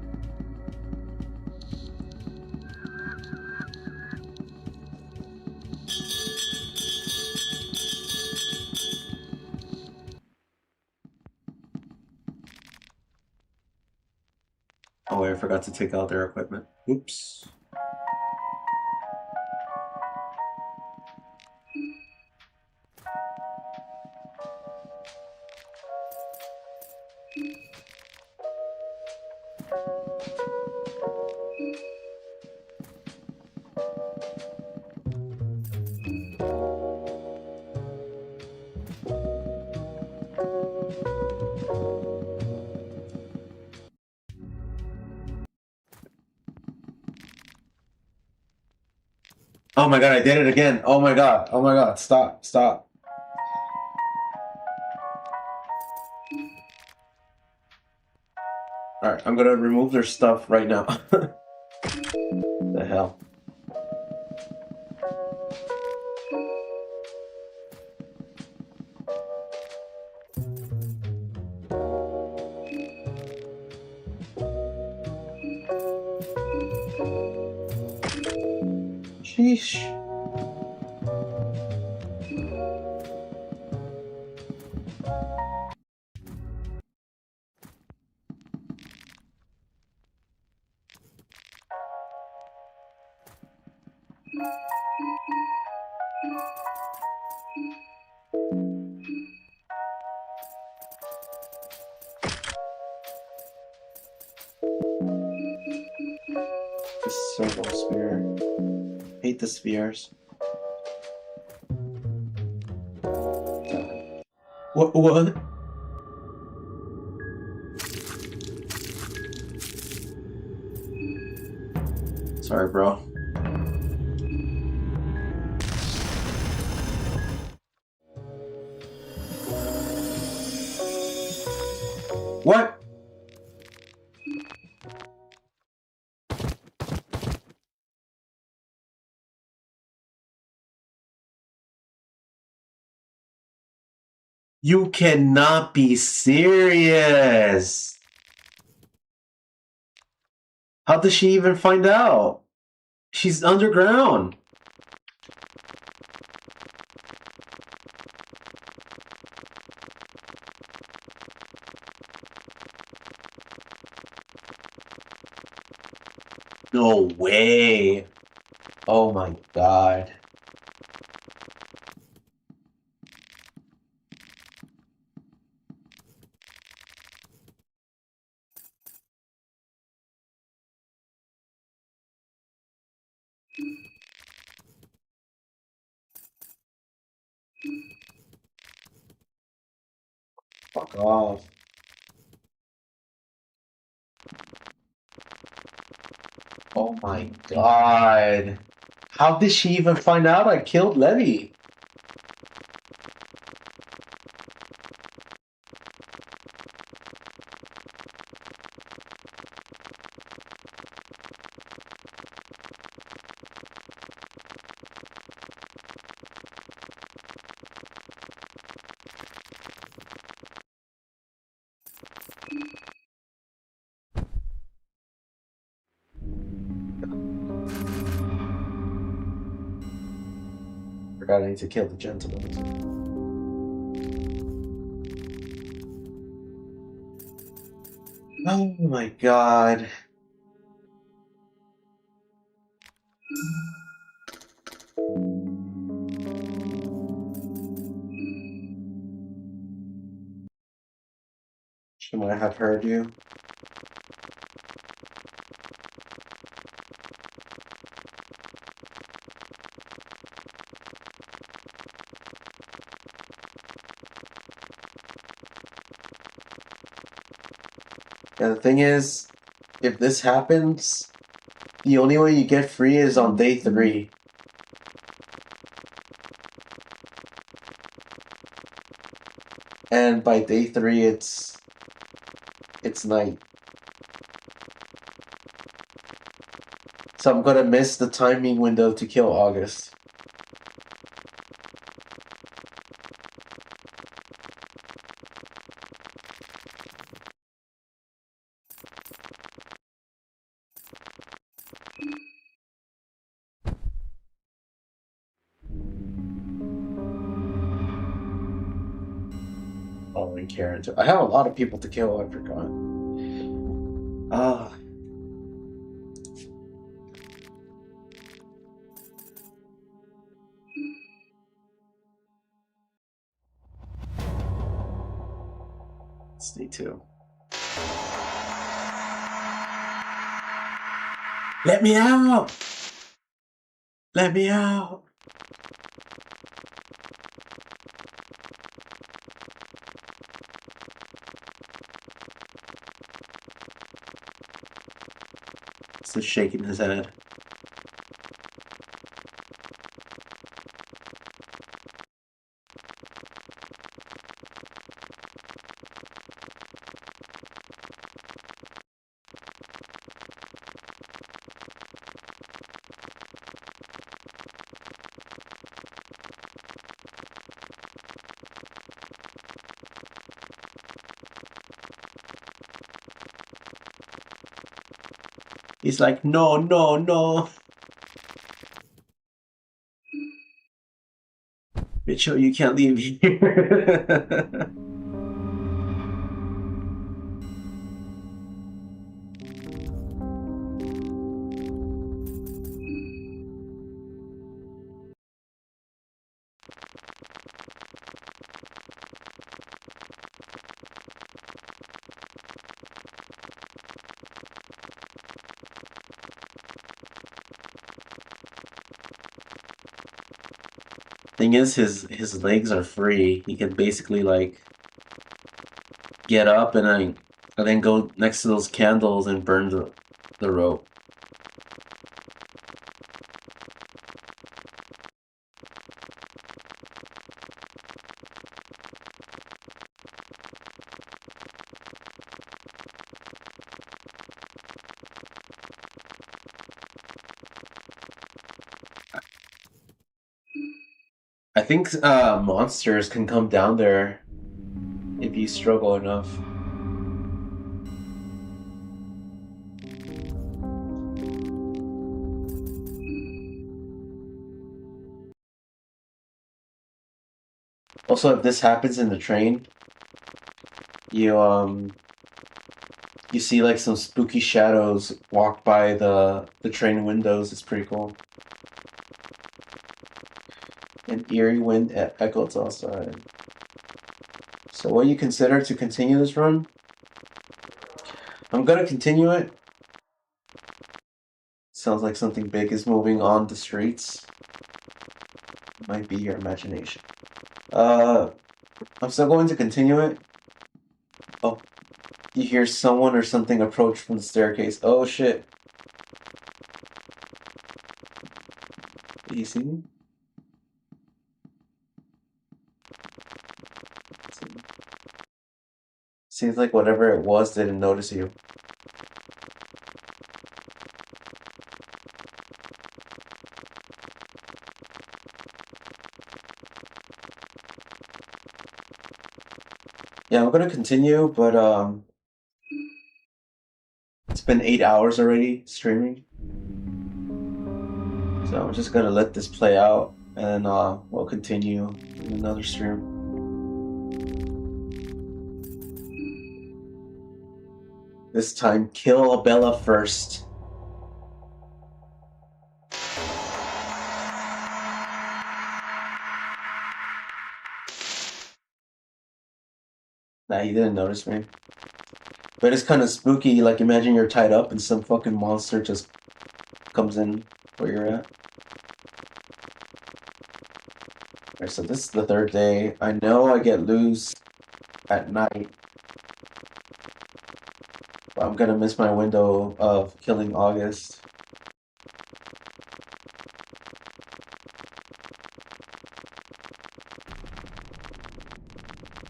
Oh, I forgot to take out their equipment. Oops. Oh my god, I did it again. Oh my god. Oh my god. Stop. Stop. Alright, I'm gonna remove their stuff right now. The hell? Sheesh. This circle sphere. Hate the spheres. What? Sorry, bro. What? You cannot be serious. How does she even find out? She's underground. No way. Oh my god. Fuck off. Oh my god. How did she even find out I killed Levy? Forgot I need to kill the gentleman. Oh my god. She might have heard you. Yeah, the thing is, if this happens, the only way you get free is on day 3. And by day 3, it's night. So I'm gonna miss the timing window to kill August. Oh, and Karin too. I have a lot of people to kill, I forgot. Ah. Stay tuned. Let me out! Let me out! He's shaking his head. He's like, no, no, no. Mitchell, you can't leave here. Thing is, his legs are free. He can basically like get up and then go next to those candles and burn the rope. I think monsters can come down there if you struggle enough. Also, if this happens in the train, you you see like some spooky shadows walk by the train windows. It's pretty cool. An eerie wind echoes outside. So, what do you consider to continue this run? I'm gonna continue it. Sounds like something big is moving on the streets. Might be your imagination. I'm still going to continue it. Oh, you hear someone or something approach from the staircase. Oh shit. Did you see me? Seems like whatever it was didn't notice you. Yeah, I'm gonna continue, but it's been 8 hours already streaming. So I'm just gonna let this play out and we'll continue in another stream. This time, kill Bella first. Nah, he didn't notice me. But it's kind of spooky. Like, imagine you're tied up and some fucking monster just comes in where you're at. Alright, so this is the third day. I know I get loose at night. But I'm gonna miss my window of killing August.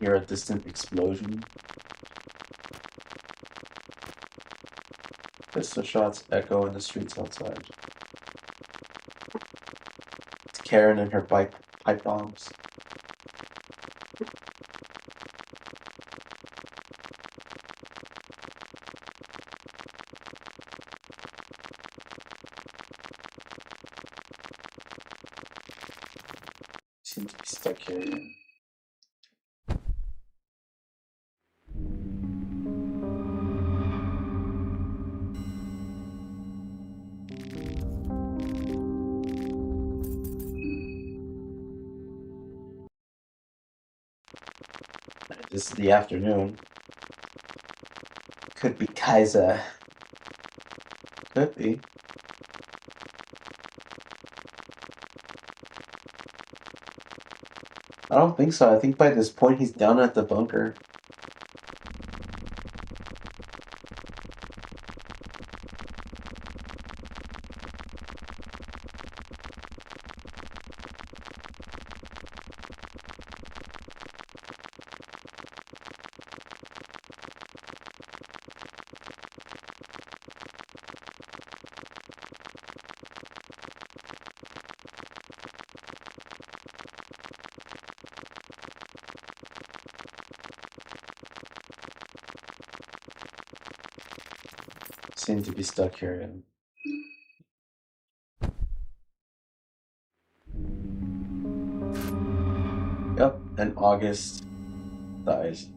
Hear a distant explosion. Pistol shots echo in the streets outside. It's Karin and her pipe bombs. Seem to be stuck here. This is the afternoon. Could be Kaiser. Could be. I don't think so. I think by this point he's down at the bunker. seem to be stuck here. Yep, and August dies.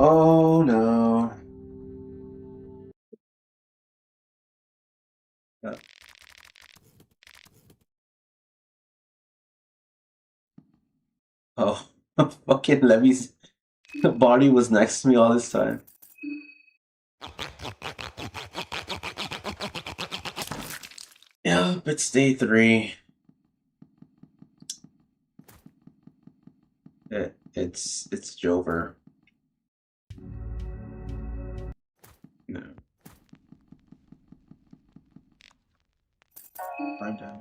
Oh no. Yeah. Oh, fucking Levy's body was next to me all this time. Yeah, it's day 3. It's Jover. No. I'm done.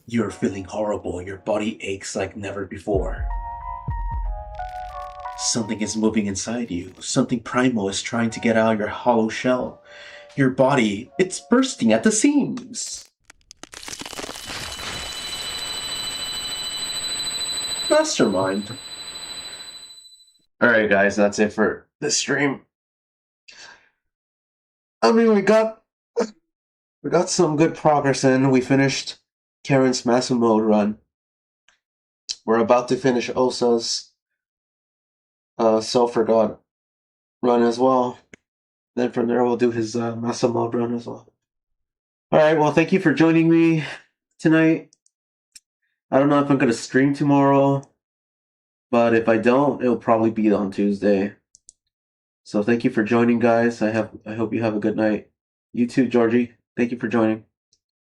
You're feeling horrible. Your body aches like never before. Something is moving inside you. Something primal is trying to get out of your hollow shell. Your body, it's bursting at the seams. Mastermind. Alright guys, that's it for the stream. I mean, we got some good progress in. We finished Karen's Maso mode run. We're about to finish Osa's Sulfur God run as well. Then from there we'll do his Maso mode run as well. Alright, well thank you for joining me tonight. I don't know if I'm gonna stream tomorrow, but if I don't, it'll probably be on Tuesday. So thank you for joining, guys. I hope you have a good night. You too, Georgie. Thank you for joining.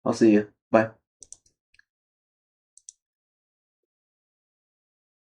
I'll see you. Bye.